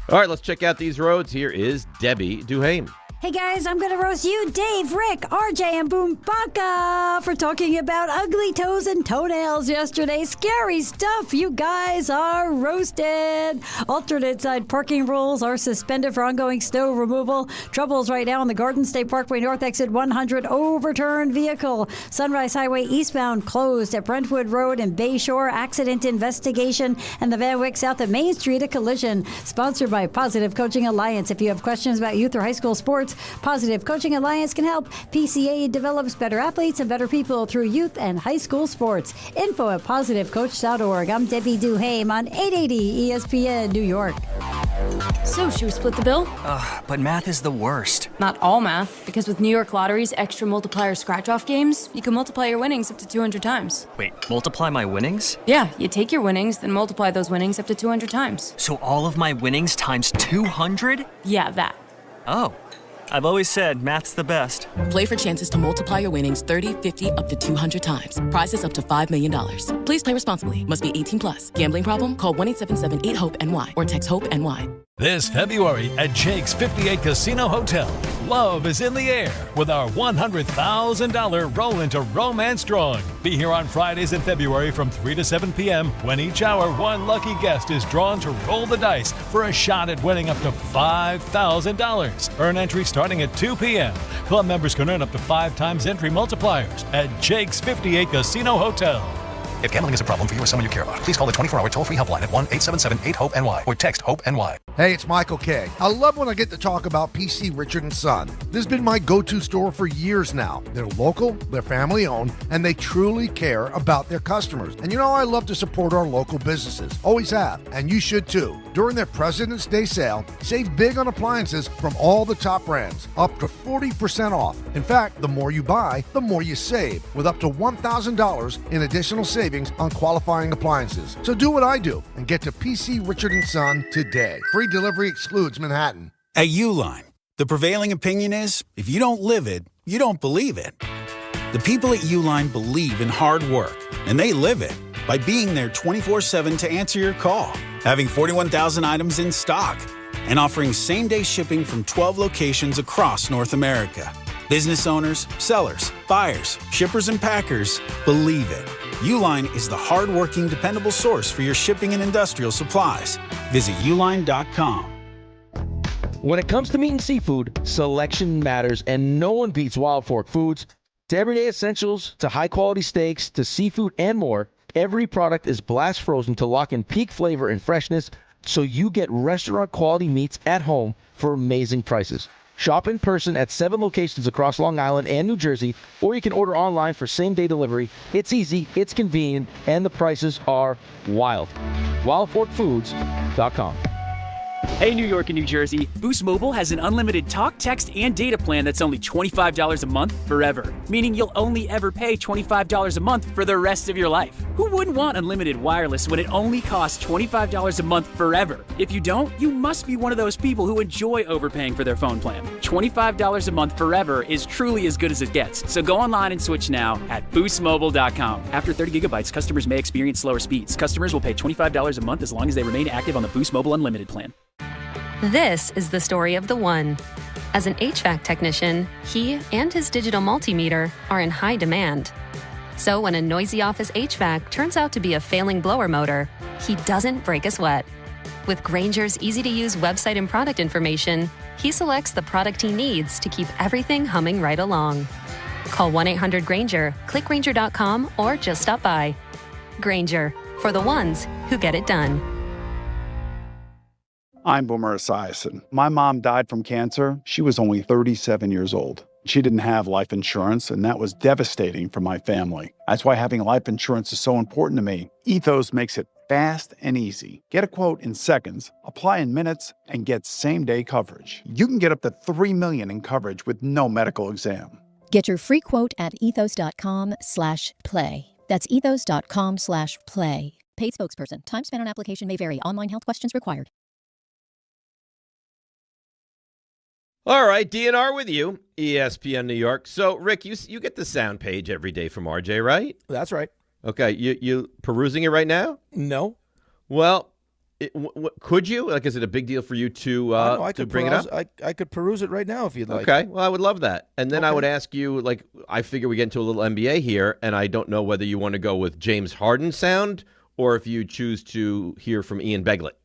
Speaker 1: All right, let's check out these roads. Here is Debbie Duhaime.
Speaker 14: Hey guys, I'm going to roast you, Dave, Rick, RJ, and Bumbaca for talking about ugly toes and toenails yesterday. Scary stuff. You guys are roasted. Alternate side parking rules are suspended for ongoing snow removal. Troubles right now on the Garden State Parkway North exit 100. Overturned vehicle. Sunrise Highway eastbound closed at Brentwood Road and Bayshore. Accident investigation. And the Van Wyck South at Main Street, a collision. Sponsored by Positive Coaching Alliance. If you have questions about youth or high school sports, Positive Coaching Alliance can help. PCA develops better athletes and better people through youth and high school sports. Info at positivecoach.org. I'm Debbie Duhaime on 880 ESPN New York.
Speaker 31: So, should we split the bill?
Speaker 15: But math is the worst.
Speaker 31: Not all math, because with New York Lottery's extra multiplier scratch-off games, you can multiply your winnings up to 200 times.
Speaker 15: Wait, multiply my winnings?
Speaker 31: Yeah, you take your winnings, then multiply those winnings up to 200 times.
Speaker 15: So all of my winnings times 200?
Speaker 31: Yeah, that.
Speaker 15: Oh. I've always said math's the best.
Speaker 27: Play for chances to multiply your winnings 30, 50, up to 200 times. Prizes up to $5 million. Please play responsibly. Must be 18 plus. Gambling problem? Call 1-877-8-HOPE-NY or text HOPE-NY.
Speaker 16: This February at Jake's 58 Casino Hotel, love is in the air with our $100,000 Roll into Romance drawing. Be here on Fridays in February from 3 to 7 p.m. when each hour one lucky guest is drawn to roll the dice for a shot at winning up to $5,000. Earn entry starting at 2 p.m. Club members can earn up to 5 times entry multipliers at Jake's 58 Casino Hotel.
Speaker 17: If gambling is a problem for you or someone you care about, please call the 24-hour toll-free helpline at 1-877-8-HOPE-NY or text HOPE-NY.
Speaker 18: Hey, it's Michael K. I love when I get to talk about PC Richard & Son. This has been my go-to store for years now. They're local, they're family-owned, and they truly care about their customers. And you know, I love to support our local businesses. Always have, and you should too. During their President's Day sale, save big on appliances from all the top brands, up to 40% off. In fact, the more you buy, the more you save, with up to $1,000 in additional savings on qualifying appliances. So do what I do and get to PC Richard & Son today. Free delivery excludes Manhattan.
Speaker 19: At Uline, the prevailing opinion is, if you don't live it, you don't believe it. The people at Uline believe in hard work, and they live it by being there 24/7 to answer your call, having 41,000 items in stock, and offering same-day shipping from 12 locations across North America. Business owners, sellers, buyers, shippers, and packers believe it. Uline is the hard-working, dependable source for your shipping and industrial supplies. Visit uline.com.
Speaker 2: When it comes to meat and seafood, selection matters, and no one beats Wild Fork Foods. To everyday essentials, to high-quality steaks, to seafood, and more, every product is blast frozen to lock in peak flavor and freshness, so you get restaurant-quality meats at home for amazing prices. Shop in person at 7 locations across Long Island and New Jersey, or you can order online for same-day delivery. It's easy, it's convenient, and the prices are wild. WildForkFoods.com.
Speaker 20: Hey, New York and New Jersey, Boost Mobile has an unlimited talk, text, and data plan that's only $25 a month forever, meaning you'll only ever pay $25 a month for the rest of your life. Who wouldn't want unlimited wireless when it only costs $25 a month forever? If you don't, you must be one of those people who enjoy overpaying for their phone plan. $25 a month forever is truly as good as it gets, so go online and switch now at boostmobile.com. After 30 gigabytes, customers may experience slower speeds. Customers will pay $25 a month as long as they remain active on the Boost Mobile Unlimited plan.
Speaker 21: This is the story of the one. As an HVAC technician, he and his digital multimeter are in high demand. So when a noisy office HVAC turns out to be a failing blower motor, he doesn't break a sweat. With Grainger's easy-to-use website and product information, he selects the product he needs to keep everything humming right along. Call 1-800-GRAINGER, click Grainger.com, or just stop by. Grainger, for the ones who get it done.
Speaker 22: I'm Boomer Esiason. My mom died from cancer. She was only 37 years old. She didn't have life insurance, and that was devastating for my family. That's why having life insurance is so important to me. Ethos makes it fast and easy. Get a quote in seconds, apply in minutes, and get same-day coverage. You can get up to $3 million in coverage with no medical exam.
Speaker 23: Get your free quote at ethos.com/play. That's ethos.com/play. Paid spokesperson. Time spent on application may vary. Online health questions required.
Speaker 1: All right, DNR with you, ESPN New York. So, Rick, you get the sound page every day from RJ, right?
Speaker 2: That's right.
Speaker 1: Okay, you perusing it right now?
Speaker 2: No.
Speaker 1: Well, could you? Like, is it a big deal for you to bring it up?
Speaker 2: I could peruse it right now if you'd like.
Speaker 1: Okay, well, I would love that. And then I would ask you, like, I figure we get into a little NBA here, and I don't know whether you want to go with James Harden sound or if you choose to hear from Ian Beglett.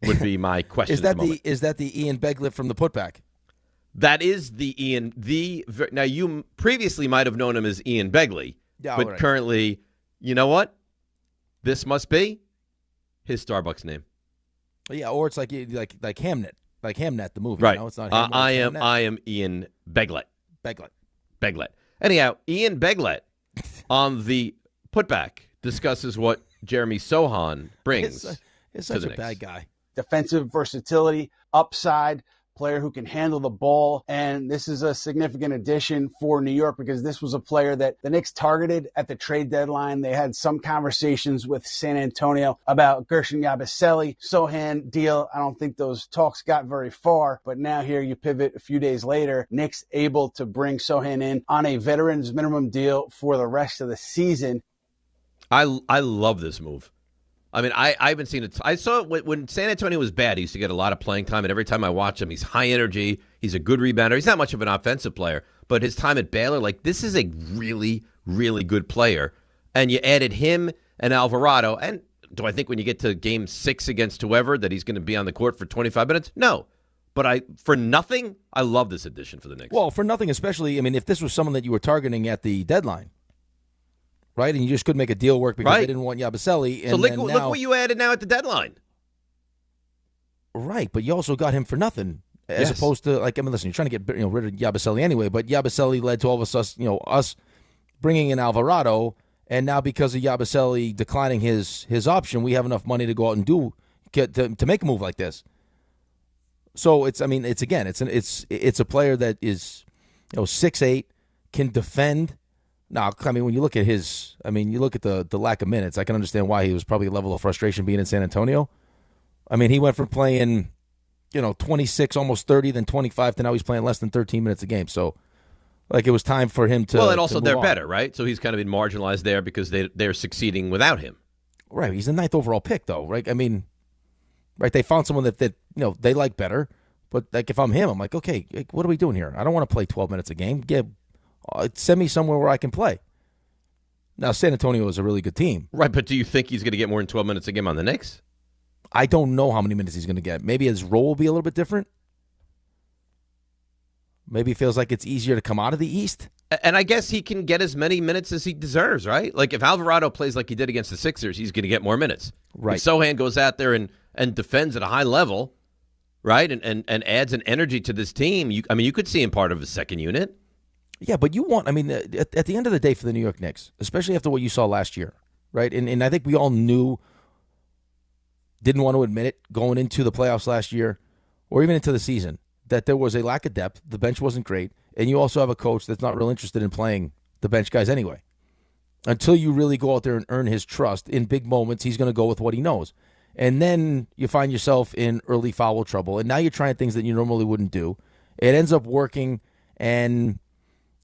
Speaker 1: Would be my question.
Speaker 2: Is that the Ian Beglett from the putback?
Speaker 1: That is the Ian. Now you previously might have known him as Ian Begley, but
Speaker 2: right.
Speaker 1: Currently, you know what? This must be his Starbucks name.
Speaker 2: Yeah, or it's like Hamnet, the movie.
Speaker 1: Right.
Speaker 2: You know? It's not Hamnet,
Speaker 1: I
Speaker 2: it's Hamnet.
Speaker 1: am Ian Beglett. Beglett. Anyhow, Ian Beglett on the putback discusses what Jeremy Sochan brings.
Speaker 2: He's such a bad guy.
Speaker 24: Defensive versatility, upside, player who can handle the ball. And this is a significant addition for New York because this was a player that the Knicks targeted at the trade deadline. They had some conversations with San Antonio about Gershon Yabusele. Sochan deal, I don't think those talks got very far. But now here you pivot a few days later, Knicks able to bring Sochan in on a veterans minimum deal for the rest of the season.
Speaker 1: I love this move. I mean, I haven't seen it. I saw it when San Antonio was bad. He used to get a lot of playing time, and every time I watch him, he's high energy. He's a good rebounder. He's not much of an offensive player, but his time at Baylor, like, this is a really, really good player. And you added him and Alvarado. And do I think when you get to Game 6 against whoever that he's going to be on the court for 25 minutes? No. But for nothing, I love this addition for the Knicks.
Speaker 2: Well, for nothing especially, I mean, if this was someone that you were targeting at the deadline, right? And you just couldn't make a deal work because they didn't want Yabusele. And
Speaker 1: so look what you added now at the deadline.
Speaker 2: Right, but you also got him for nothing, as opposed to listen, you're trying to get rid of Yabusele anyway, but Yabusele led to all of us bringing in Alvarado, and now because of Yabusele declining his option, we have enough money to go out and to make a move like this. So it's a player that is 6'8", can defend. Now, I mean, when you look at the lack of minutes, I can understand why he was probably a level of frustration being in San Antonio. I mean, he went from playing, 26, almost 30, then 25, to now he's playing less than 13 minutes a game. So, it was time for him to.
Speaker 1: Well, and also
Speaker 2: to
Speaker 1: they're
Speaker 2: move
Speaker 1: better,
Speaker 2: on.
Speaker 1: right? So he's kind of been marginalized there because they're succeeding without him.
Speaker 2: Right. He's the 9th overall pick, though, right? I mean, right? They found someone that they like better. But if I'm him, I'm like, okay, what are we doing here? I don't want to play 12 minutes a game. Send me somewhere where I can play. Now, San Antonio is a really good team.
Speaker 1: Right, but do you think he's going to get more than 12 minutes a game on the Knicks?
Speaker 2: I don't know how many minutes he's going to get. Maybe his role will be a little bit different. Maybe it feels like it's easier to come out of the East.
Speaker 1: And I guess he can get as many minutes as he deserves, right? Like if Alvarado plays like he did against the Sixers, he's going to get more minutes.
Speaker 2: Right.
Speaker 1: If Sochan goes out there and defends at a high level, right, and adds an energy to this team, you could see him part of a second unit.
Speaker 2: Yeah, but at the end of the day for the New York Knicks, especially after what you saw last year, right? And I think we all didn't want to admit it going into the playoffs last year or even into the season, that there was a lack of depth. The bench wasn't great. And you also have a coach that's not real interested in playing the bench guys anyway. Until you really go out there and earn his trust in big moments, he's going to go with what he knows. And then you find yourself in early foul trouble. And now you're trying things that you normally wouldn't do. It ends up working, and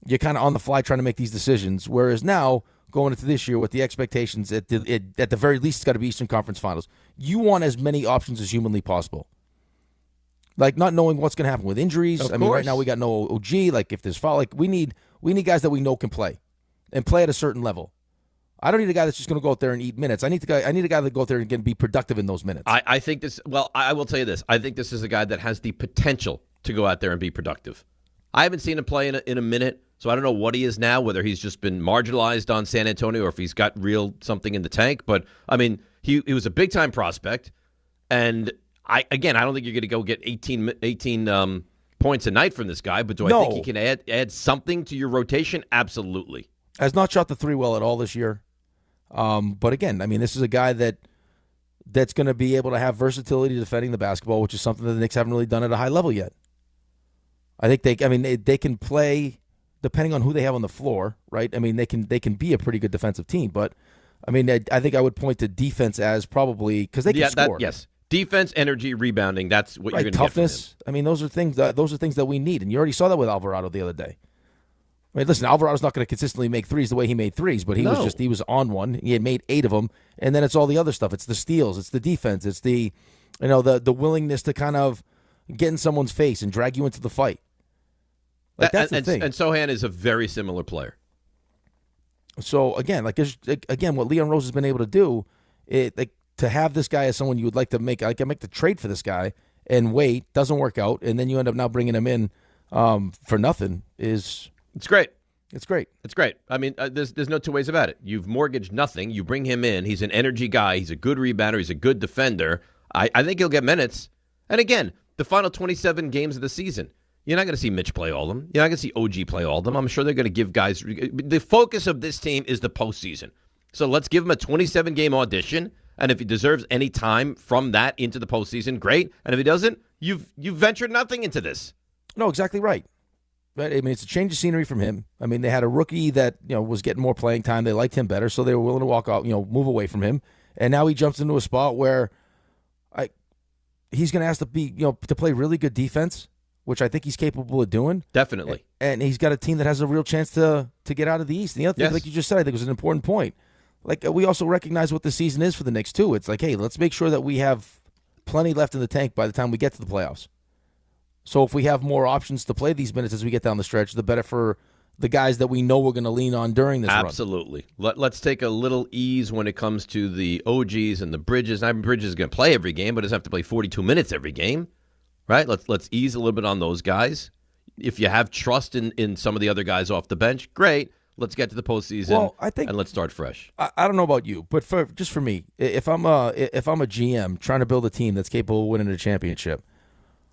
Speaker 2: you're kind of on the fly trying to make these decisions. Whereas now, going into this year with the expectations, at the very least, it's got to be Eastern Conference Finals. You want as many options as humanly possible. Like not knowing what's going to happen with injuries. I mean, right now we got no OG. Like if there's foul, we need guys that we know can play and play at a certain level. I don't need a guy that's just going to go out there and eat minutes. I need a guy that go out there and be productive in those minutes.
Speaker 1: I think this. Well, I will tell you this. I think this is a guy that has the potential to go out there and be productive. I haven't seen him play in a minute, so I don't know what he is now. Whether he's just been marginalized on San Antonio or if he's got real something in the tank. But I mean, he was a big time prospect, and I don't think you're going to go get 18 points a night from this guy, but do I think he can add something to your rotation? Absolutely.
Speaker 2: Has not shot the three well at all this year. But again, I mean, this is a guy that's going to be able to have versatility defending the basketball, which is something that the Knicks haven't really done at a high level yet. I think they can play depending on who they have on the floor, right? I mean, they can be a pretty good defensive team, but I mean, I think I would point to defense as probably because they can score.
Speaker 1: Yes. Defense, energy, rebounding, that's what you're going to get from him.
Speaker 2: Toughness. I mean, those are things that we need, and you already saw that with Alvarado the other day. I mean, listen, Alvarado's not going to consistently make threes the way he made threes, but he was on one. He had made 8 of them, and then it's all the other stuff. It's the steals, it's the defense, it's the willingness to kind of get in someone's face and drag you into the fight. That's the thing.
Speaker 1: And Sochan is a very similar player.
Speaker 2: So again, what Leon Rose has been able to do, to have this guy as someone you would like to make the trade for this guy and wait, doesn't work out, and then you end up now bringing him in for nothing it's great. It's great.
Speaker 1: It's great. I mean, there's no two ways about it. You've mortgaged nothing. You bring him in. He's an energy guy. He's a good rebounder. He's a good defender. I think he'll get minutes. And again, the final 27 games of the season, you're not going to see Mitch play all of them. You're not going to see OG play all of them. I'm sure they're going to give guys. The focus of this team is the postseason. So let's give him a 27-game audition. And if he deserves any time from that into the postseason, great. And if he doesn't, you've ventured nothing into this.
Speaker 2: No, exactly right. But I mean, it's a change of scenery from him. I mean, they had a rookie that was getting more playing time. They liked him better, so they were willing to walk out, move away from him. And now he jumps into a spot where he's going to ask to be, to play really good defense, which I think he's capable of doing.
Speaker 1: Definitely.
Speaker 2: And he's got a team that has a real chance to get out of the East. And the other thing, like you just said, I think was an important point. Like, we also recognize what the season is for the Knicks, too. It's like, hey, let's make sure that we have plenty left in the tank by the time we get to the playoffs. So if we have more options to play these minutes as we get down the stretch, the better for the guys that we know we're going to lean on during this run.
Speaker 1: Absolutely. Let's take a little ease when it comes to the OGs and the Bridges. I mean, Bridges is going to play every game, but doesn't have to play 42 minutes every game, right? Let's ease a little bit on those guys. If you have trust in some of the other guys off the bench, great. Let's get to the postseason.
Speaker 2: Well, I think,
Speaker 1: and let's start fresh.
Speaker 2: I don't know about you, but just for me, if I'm a GM trying to build a team that's capable of winning a championship,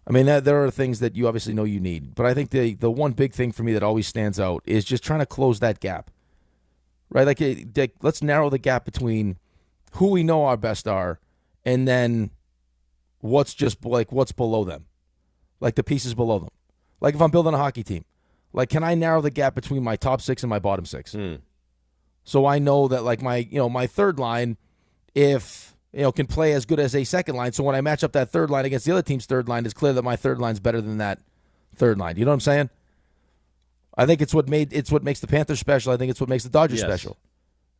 Speaker 2: I mean, there are things that you obviously know you need. But I think the one big thing for me that always stands out is just trying to close that gap, right? Like let's narrow the gap between who we know our best are and then what's below them, like the pieces below them. Like if I'm building a hockey team, like can I narrow the gap between my top 6 and my bottom 6? So I know that like my third line, if can play as good as a second line. So when I match up that third line against the other team's third line, it's clear that my third line's better than that third line. You know what I'm saying? I think it's what makes the Panthers special. I think it's what makes the Dodgers special.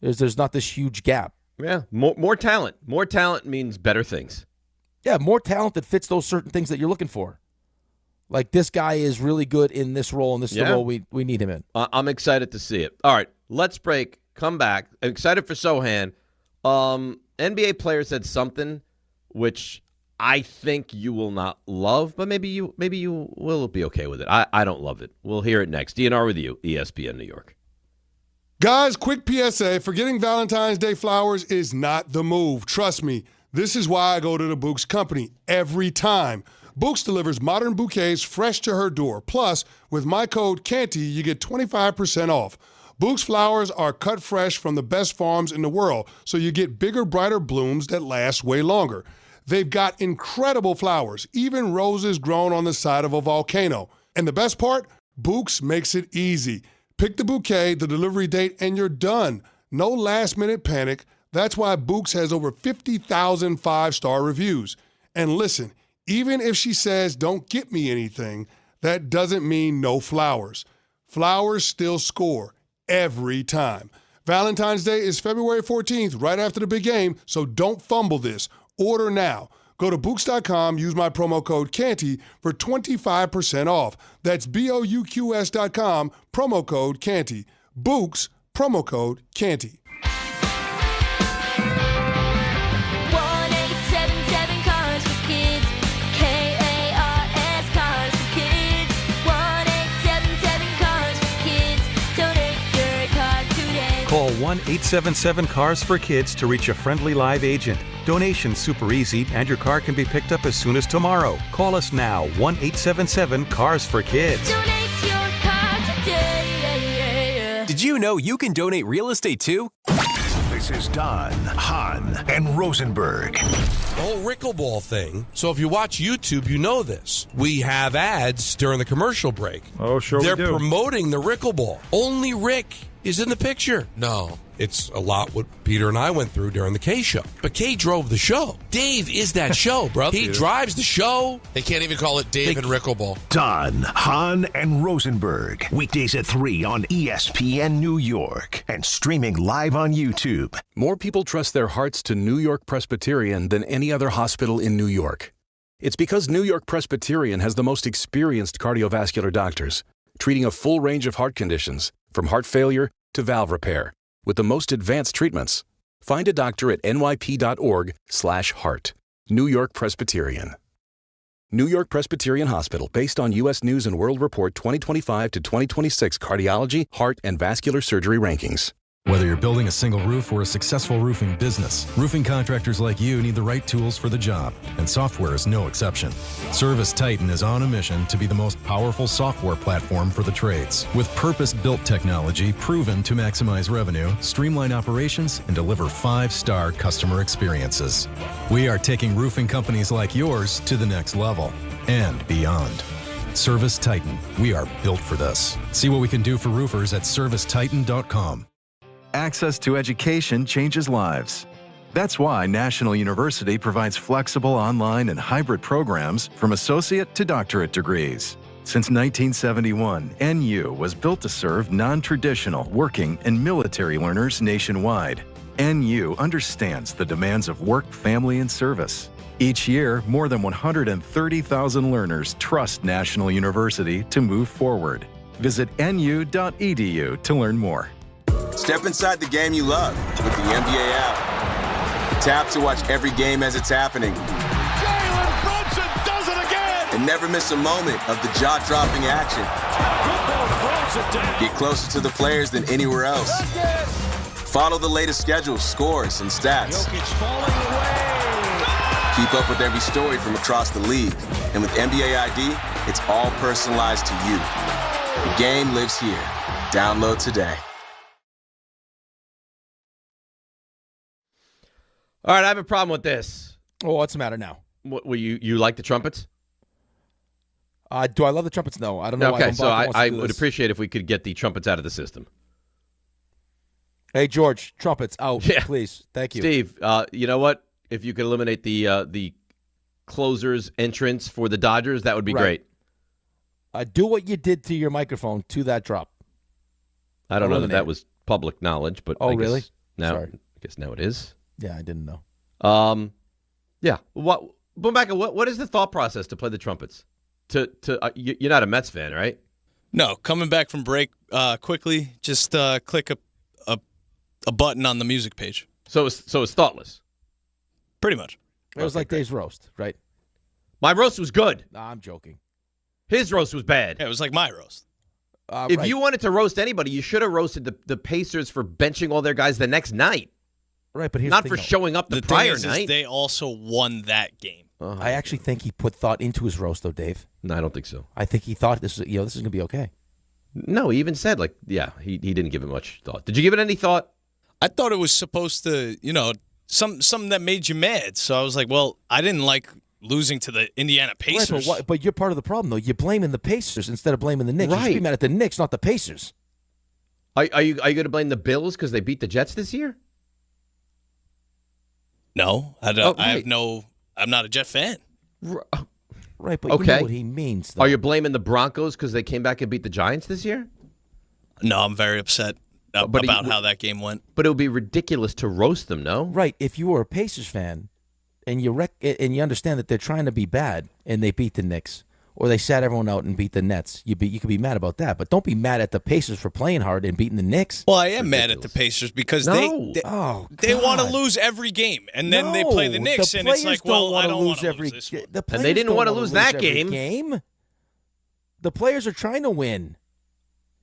Speaker 2: There's not this huge gap.
Speaker 1: Yeah, more talent. More talent means better things.
Speaker 2: Yeah, more talent that fits those certain things that you're looking for. Like, this guy is really good in this role, and this is the role we need him in.
Speaker 1: I'm excited to see it. All right, let's break. Come back. I'm excited for Sochan. NBA player said something which I think you will not love, but maybe you will be okay with it. I don't love it. We'll hear it next. DNR with you, ESPN New York.
Speaker 5: Guys, quick PSA. Forgetting Valentine's Day flowers is not the move. Trust me. This is why I go to the Bouqs company every time. Bouqs delivers modern bouquets fresh to her door. Plus, with my code CANTY, you get 25% off. Bouqs flowers are cut fresh from the best farms in the world, so you get bigger, brighter blooms that last way longer. They've got incredible flowers, even roses grown on the side of a volcano. And the best part? Bouqs makes it easy. Pick the bouquet, the delivery date, and you're done. No last-minute panic. That's why Bouqs has over 50,000 five-star reviews. And listen, even if she says, don't get me anything, that doesn't mean no flowers. Flowers still score every time. Valentine's Day is February 14th, right after the big game, so don't fumble this. Order now. Go to Bouqs.com, use my promo code CANTY for 25% off. That's BOUQS.com, promo code CANTY. Bouqs, promo code CANTY.
Speaker 6: 1-877 Cars for Kids. K-A-R-S Cars for Kids. 1-877 Cars for Kids. Donate your car today.
Speaker 7: Call 1-877-CARS-FOR-KIDS to reach a friendly live agent. Donation's super easy, and your car can be picked up as soon as tomorrow. Call us now, 1-877-CARS-FOR-KIDS.
Speaker 6: Donate your car today.
Speaker 8: Did you know you can donate real estate too?
Speaker 9: This is Don, Hahn, and Rosenberg.
Speaker 10: The whole Rickleball thing. So if you watch YouTube, you know this. We have ads during the commercial break.
Speaker 25: Oh, sure
Speaker 10: They're
Speaker 25: we do.
Speaker 10: promoting the Rickleball. Only Rick is in the picture. No, it's a lot what Peter and I went through during the K show. But K drove the show. Dave is that show, bro. He drives the show.
Speaker 25: They can't even call it Dave and Rickleball.
Speaker 9: Don, Hahn, and Rosenberg. Weekdays at 3 on ESPN New York and streaming live on YouTube.
Speaker 26: More people trust their hearts to New York Presbyterian than any other hospital in New York. It's because New York Presbyterian has the most experienced cardiovascular doctors, treating a full range of heart conditions, from heart failure to valve repair, with the most advanced treatments. Find a doctor at nyp.org/heart. New York Presbyterian. New York Presbyterian Hospital, based on U.S. News & World Report 2025 to 2026 cardiology, heart, and vascular surgery rankings.
Speaker 28: Whether you're building a single roof or a successful roofing business, roofing contractors like you need the right tools for the job, and software is no exception. Service Titan is on a mission to be the most powerful software platform for the trades, with purpose-built technology proven to maximize revenue, streamline operations, and deliver 5-star customer experiences. We are taking roofing companies like yours to the next level and beyond. Service Titan, we are built for this. See what we can do for roofers at servicetitan.com.
Speaker 29: Access to education changes lives. That's why National University provides flexible online and hybrid programs from associate to doctorate degrees. Since 1971, NU was built to serve non-traditional working and military learners nationwide. NU understands the demands of work, family, and service. Each year, more than 130,000 learners trust National University to move forward. Visit nu.edu to learn more.
Speaker 30: Step inside the game you love with the NBA app. Tap to watch every game as it's happening.
Speaker 31: Jalen Brunson does it again!
Speaker 30: And and never miss a moment of the jaw-dropping action. Get closer to the players than anywhere else. Follow the latest schedules, scores, and stats. Keep up with every story from across the league. And with NBA ID, it's all personalized to you. The game lives here. Download today.
Speaker 1: All right, I have a problem with this.
Speaker 2: Oh, what's the matter now?
Speaker 1: What, you like the trumpets?
Speaker 2: Do I love the trumpets? No, I don't know.
Speaker 1: Okay,
Speaker 2: why
Speaker 1: so I would appreciate if we could get the trumpets out of the system.
Speaker 2: Hey, George, trumpets out, please. Thank you.
Speaker 1: Steve, you know what? If you could eliminate the closer's entrance for the Dodgers, that would be great.
Speaker 2: Do what you did to your microphone to that drop.
Speaker 1: I don't know that was public knowledge, but I
Speaker 2: really?
Speaker 1: I guess now it is.
Speaker 2: Yeah, I didn't know.
Speaker 1: Yeah. Bumbaca, what is the thought process to play the trumpets? You're not a Mets fan, right?
Speaker 3: No, coming back from break quickly, just click a button on the music page.
Speaker 1: So it's thoughtless.
Speaker 3: Pretty much.
Speaker 2: It was like Dave's roast, right?
Speaker 1: My roast was good.
Speaker 2: Nah, I'm joking.
Speaker 1: His roast was bad.
Speaker 3: Yeah, it was like my roast.
Speaker 1: If you wanted to roast anybody, you should have roasted the Pacers for benching all their guys the next night.
Speaker 2: Right, but here's
Speaker 1: not
Speaker 2: the
Speaker 1: for
Speaker 2: thing,
Speaker 1: showing up the prior
Speaker 3: thing is
Speaker 1: night.
Speaker 3: They also won that game.
Speaker 2: I actually think he put thought into his roast, though, Dave.
Speaker 1: No, I don't think so.
Speaker 2: I think he thought this is going to be okay.
Speaker 1: No, he even said he didn't give it much thought. Did you give it any thought?
Speaker 3: I thought it was supposed to, something that made you mad. So I was like, well, I didn't like losing to the Indiana Pacers.
Speaker 2: Right, but you're part of the problem, though. You're blaming the Pacers instead of blaming the Knicks.
Speaker 1: Right.
Speaker 2: You should be mad at the Knicks, not the Pacers.
Speaker 1: Are you going to blame the Bills because they beat the Jets this year?
Speaker 3: No, I don't. Right. I'm not a Jet fan.
Speaker 2: Right, but you know what he means, though.
Speaker 1: Are you blaming the Broncos because they came back and beat the Giants this year?
Speaker 3: No, I'm very upset about how that game went.
Speaker 1: But it would be ridiculous to roast them, no?
Speaker 2: Right, if you were a Pacers fan and you understand that they're trying to be bad and they beat the Knicks, or they sat everyone out and beat the Nets, you could be mad about that. But don't be mad at the Pacers for playing hard and beating the Knicks.
Speaker 3: Well, I am mad at the Pacers because they want to lose every game, and then they play the Knicks, and it's like, well, I don't want to lose this one.
Speaker 1: And they didn't want to lose that game.
Speaker 2: The players are trying to win.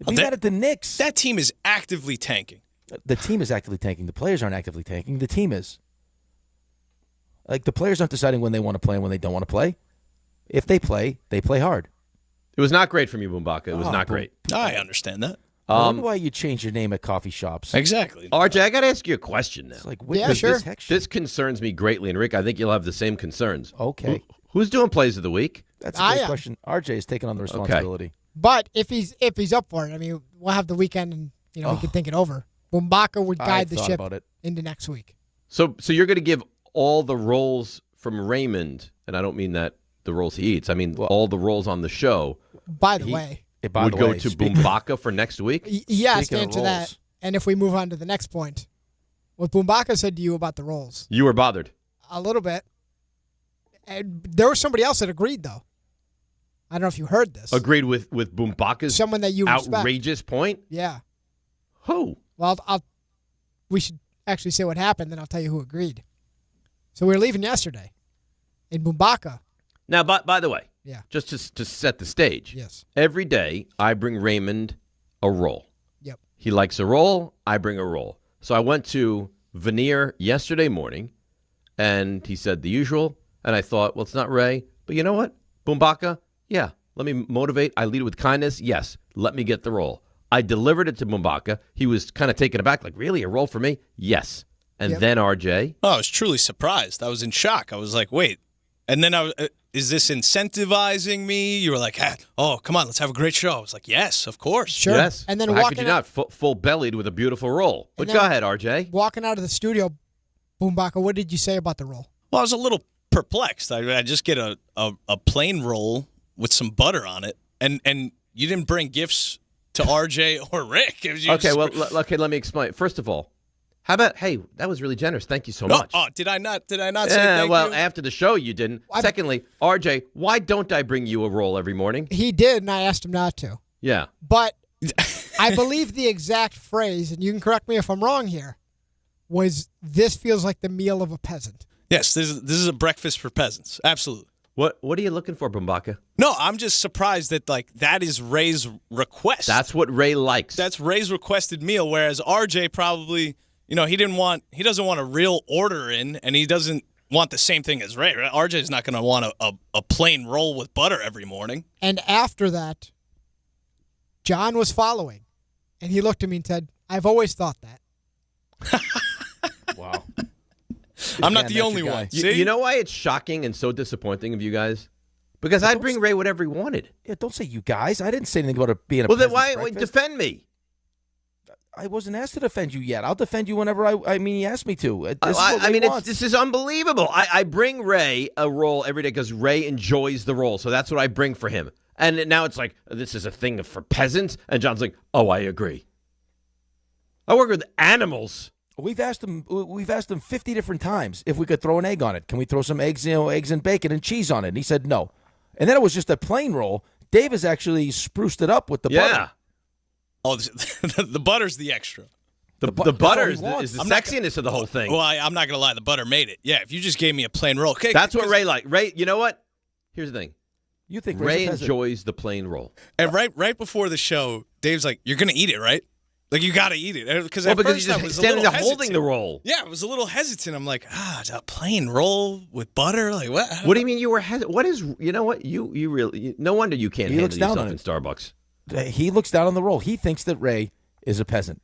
Speaker 2: Be mad at the Knicks.
Speaker 3: That team is actively tanking.
Speaker 2: The team is actively tanking. The players aren't actively tanking. The team is. Like, the players aren't deciding when they want to play and when they don't want to play. If they play hard.
Speaker 1: It was not great from you, Bumbaca. It was not great.
Speaker 3: I understand that.
Speaker 2: I wonder why you change your name at coffee shops.
Speaker 3: Exactly.
Speaker 1: RJ, I got to ask you a question now.
Speaker 2: It's like,
Speaker 1: sure. This concerns me greatly, and Rick, I think you'll have the same concerns.
Speaker 2: Okay.
Speaker 1: Who's doing plays of the week?
Speaker 2: That's a great question. RJ is taking on the responsibility.
Speaker 4: Okay. But if he's up for it, I mean, we'll have the weekend, and we can think it over. Bumbaca would guide the ship into next week.
Speaker 1: So you're going to give all the roles from Raymond, and I don't mean that the roles he eats. I mean all the roles on the show.
Speaker 4: By the way,
Speaker 1: would go to Bumbaca for next week?
Speaker 4: Yes, to answer that. And if we move on to the next point, what Bumbaca said to you about the roles.
Speaker 1: You were bothered.
Speaker 4: A little bit. And there was somebody else that agreed, though. I don't know if you heard this.
Speaker 1: Agreed with Bumbaca's
Speaker 4: someone that you
Speaker 1: outrageous point?
Speaker 4: Yeah.
Speaker 1: Who?
Speaker 4: Well, we should actually say what happened, then I'll tell you who agreed. So we were leaving yesterday in Bumbaca.
Speaker 1: Now, by the way,
Speaker 4: yeah,
Speaker 1: just to set the stage.
Speaker 4: Yes.
Speaker 1: Every day I bring Raymond a roll.
Speaker 4: Yep.
Speaker 1: He likes a roll. I bring a roll. So I went to Veneer yesterday morning, and he said the usual. And I thought, well, it's not Ray, but you know what, Bumbaca. Yeah, let me motivate. I lead with kindness. Yes, let me get the roll. I delivered it to Bumbaca. He was kind of taken aback, like, really, a roll for me? Yes. And then RJ.
Speaker 3: Oh, I was truly surprised. I was in shock. I was like, wait. And then is this incentivizing me? You were like, oh, come on, let's have a great show. I was like, yes, of course.
Speaker 4: Sure.
Speaker 1: Yes.
Speaker 4: And then
Speaker 1: how could you not? Full-bellied with a beautiful roll. But go ahead, RJ.
Speaker 4: Walking out of the studio, Bumbaca, what did you say about the roll?
Speaker 3: Well, I was a little perplexed. I just get a plain roll with some butter on it, and you didn't bring gifts to RJ or Rick. It was
Speaker 1: okay, let me explain. First of all, how about, hey, that was really generous. Thank you so much.
Speaker 3: Oh, did I not say thank you?
Speaker 1: Well, after the show, you didn't. Secondly, RJ, why don't I bring you a roll every morning?
Speaker 4: He did, and I asked him not to.
Speaker 1: Yeah.
Speaker 4: But I believe the exact phrase, and you can correct me if I'm wrong here, was this feels like the meal of a peasant.
Speaker 3: Yes, this is a breakfast for peasants. Absolutely.
Speaker 1: What are you looking for, Bumbaca?
Speaker 3: No, I'm just surprised that that is Ray's request.
Speaker 1: That's what Ray likes.
Speaker 3: That's Ray's requested meal, whereas RJ probably, he doesn't want a real order in, and he doesn't want the same thing as Ray. Right? RJ's not going to want a plain roll with butter every morning.
Speaker 4: And after that, John was following, and he looked at me and said, "I've always thought that."
Speaker 2: Wow.
Speaker 3: I'm not the only one.
Speaker 1: You know why it's shocking and so disappointing of you guys? Because I'd bring Ray whatever he wanted.
Speaker 2: Yeah, don't say you guys. I didn't say anything about it being a
Speaker 1: Well, then
Speaker 2: peasant's
Speaker 1: why
Speaker 2: breakfast.
Speaker 1: defend me?
Speaker 2: I wasn't asked to defend you yet. I'll defend you whenever he asked me to.
Speaker 1: This is unbelievable. I bring Ray a roll every day because Ray enjoys the roll. So that's what I bring for him. And now it's like, this is a thing for peasants. And John's like, oh, I agree. I work with animals.
Speaker 2: We've asked him 50 different times if we could throw an egg on it. Can we throw some eggs, eggs and bacon and cheese on it? And he said no. And then it was just a plain roll. Dave has actually spruced it up with the butter.
Speaker 3: Oh, the butter's the extra.
Speaker 1: The butter is the sexiness of the whole thing.
Speaker 3: Well, I'm not going to lie. The butter made it. Yeah, if you just gave me a plain roll. Okay,
Speaker 1: that's what Ray liked. Ray, you know what? Here's the thing.
Speaker 2: You think
Speaker 1: Ray enjoys the plain roll.
Speaker 3: And right before the show, Dave's like, you're going to eat it, right? Like, you got to eat it. Because
Speaker 1: you're just standing there holding the roll.
Speaker 3: Yeah, I was a little hesitant. I'm like, it's a plain roll with butter? Like, what?
Speaker 1: What do you mean you were hesitant? What is, you know what? You really, no wonder you can't handle yourself in Starbucks.
Speaker 2: He looks down on the roll. He thinks that Ray is a peasant.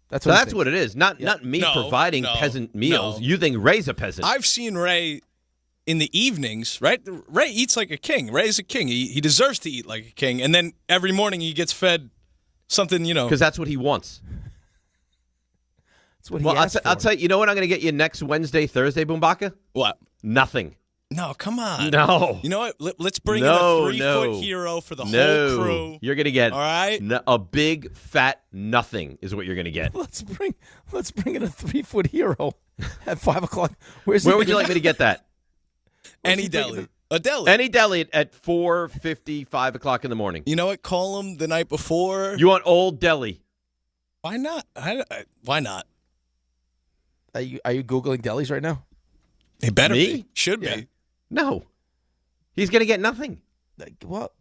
Speaker 2: That's
Speaker 1: what it is. Not me providing peasant meals. No. You think Ray's a peasant.
Speaker 3: I've seen Ray in the evenings, right? Ray eats like a king. Ray's a king. He deserves to eat like a king. And then every morning he gets fed something,
Speaker 1: Because that's what he wants.
Speaker 2: That's what he asked for.
Speaker 1: I'll tell you, you know what I'm going to get you next Wednesday, Thursday, Bumbaca?
Speaker 3: What?
Speaker 1: Nothing.
Speaker 3: No, come on.
Speaker 1: No.
Speaker 3: You know what? Let's bring in a 3-foot hero for the whole crew.
Speaker 1: You're going to get
Speaker 3: all right?
Speaker 1: A big, fat nothing is what you're going to get.
Speaker 2: Let's bring in a 3-foot hero at 5 o'clock.
Speaker 1: Where would you like me to get that?
Speaker 3: Any deli. A deli.
Speaker 1: Any deli at 4:50, 5 o'clock in the morning.
Speaker 3: You know what? Call him the night before.
Speaker 1: You want Old Deli.
Speaker 3: Why not? Why not?
Speaker 2: Are you Googling delis right now?
Speaker 3: He better be. Should be.
Speaker 1: No. He's going to get nothing.
Speaker 2: Well,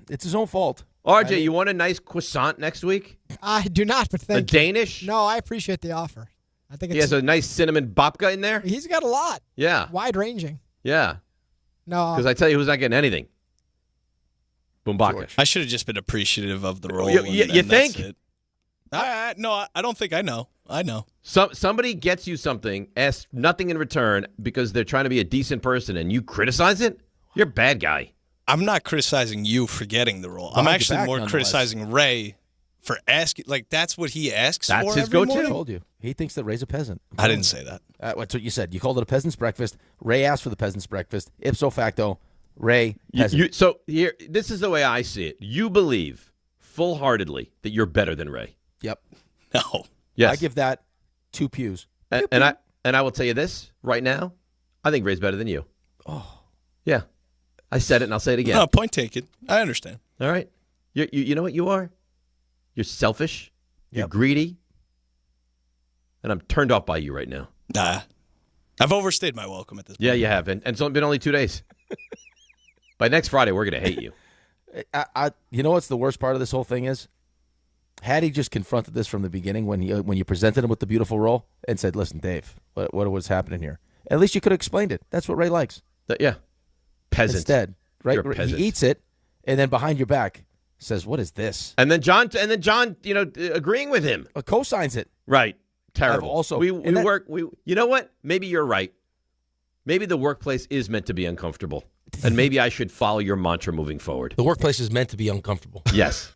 Speaker 2: it's his own fault.
Speaker 1: RJ, you want a nice croissant next week?
Speaker 4: I do not, but thank
Speaker 1: you. A Danish?
Speaker 4: No, I appreciate the offer. I think
Speaker 1: he has a nice cinnamon babka in there?
Speaker 4: He's got a lot.
Speaker 1: Yeah.
Speaker 4: Wide-ranging.
Speaker 1: Yeah.
Speaker 4: No.
Speaker 1: Because I tell you who's not getting anything. Bumbaca.
Speaker 3: I should have just been appreciative of the role.
Speaker 1: You think?
Speaker 3: No, I don't think I know. I know.
Speaker 1: Somebody gets you something, asks nothing in return because they're trying to be a decent person, and you criticize it? You're a bad guy.
Speaker 3: I'm not criticizing you for getting the role. I'm actually more criticizing Ray for asking. Like, that's what he asks for.
Speaker 1: That's his go-to.
Speaker 2: I told you. He thinks that Ray's a peasant.
Speaker 3: I didn't say that.
Speaker 2: That's what you said. You called it a peasant's breakfast. Ray asked for the peasant's breakfast. Ipso facto, Ray, peasant.
Speaker 1: So here, this is the way I see it. You believe full-heartedly that you're better than Ray.
Speaker 2: Yep.
Speaker 3: No.
Speaker 1: Yes.
Speaker 2: I give that 2 pews.
Speaker 1: And I will tell you this right now. I think Ray's better than you.
Speaker 2: Oh.
Speaker 1: Yeah. I said it, and I'll say it again.
Speaker 3: No, point taken. I understand.
Speaker 1: All right. You know what you are? You're selfish. You're greedy. And I'm turned off by you right now.
Speaker 3: Nah. I've overstayed my welcome at this point.
Speaker 1: Yeah, you have. And it's been only 2 days. By next Friday, we're going to hate you.
Speaker 2: You know what's the worst part of this whole thing is? Had he just confronted this from the beginning when you presented him with the beautiful role and said, listen, Dave, what was happening here? At least you could have explained it. That's what Ray likes.
Speaker 1: Yeah. Peasant.
Speaker 2: Instead, right?
Speaker 1: You're a peasant.
Speaker 2: He eats it, and then behind your back says, what is this?
Speaker 1: And then John, agreeing with him.
Speaker 2: Co-signs it.
Speaker 1: Right. Terrible.
Speaker 2: Also,
Speaker 1: we work. You know what? Maybe you're right. Maybe the workplace is meant to be uncomfortable, and maybe I should follow your mantra moving forward.
Speaker 11: The workplace is meant to be uncomfortable.
Speaker 1: Yes.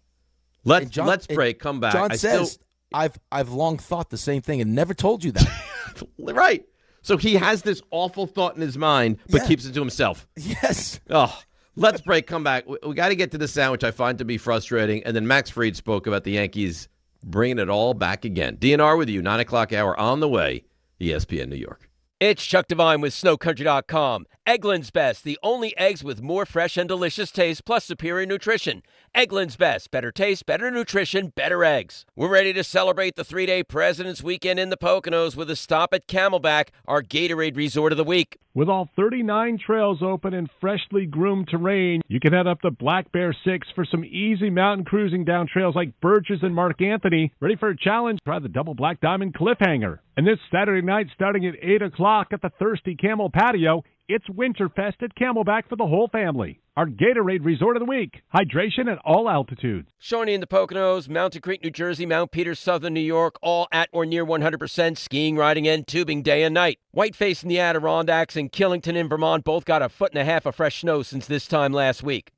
Speaker 1: Let's break. Come back.
Speaker 2: John says, I've long thought the same thing and never told you that.
Speaker 1: Right. So he has this awful thought in his mind, but keeps it to himself.
Speaker 2: Yes.
Speaker 1: Oh, let's break. Come back. We got to get to the sound, which I find to be frustrating. And then Max Fried spoke about the Yankees bringing it all back again. DNR with you, 9 o'clock hour on the way, ESPN New York.
Speaker 12: It's Chuck Divine with SnowCountry.com. Eggland's Best, the only eggs with more fresh and delicious taste plus superior nutrition. Eggland's Best, better taste, better nutrition, better eggs. We're ready to celebrate the 3-day President's Weekend in the Poconos with a stop at Camelback, our Gatorade resort of the week.
Speaker 13: With all 39 trails open and freshly groomed terrain, you can head up to Black Bear 6 for some easy mountain cruising down trails like Birches and Mark Anthony. Ready for a challenge? Try the Double Black Diamond Cliffhanger. And this Saturday night, starting at 8 o'clock at the Thirsty Camel Patio, it's Winterfest at Camelback for the whole family. Our Gatorade Resort of the Week. Hydration at all altitudes.
Speaker 12: Shawnee in the Poconos, Mountain Creek, New Jersey, Mount Peters, Southern New York, all at or near 100% skiing, riding, and tubing day and night. Whiteface in the Adirondacks and Killington in Vermont both got 1.5 feet of fresh snow since this time last week.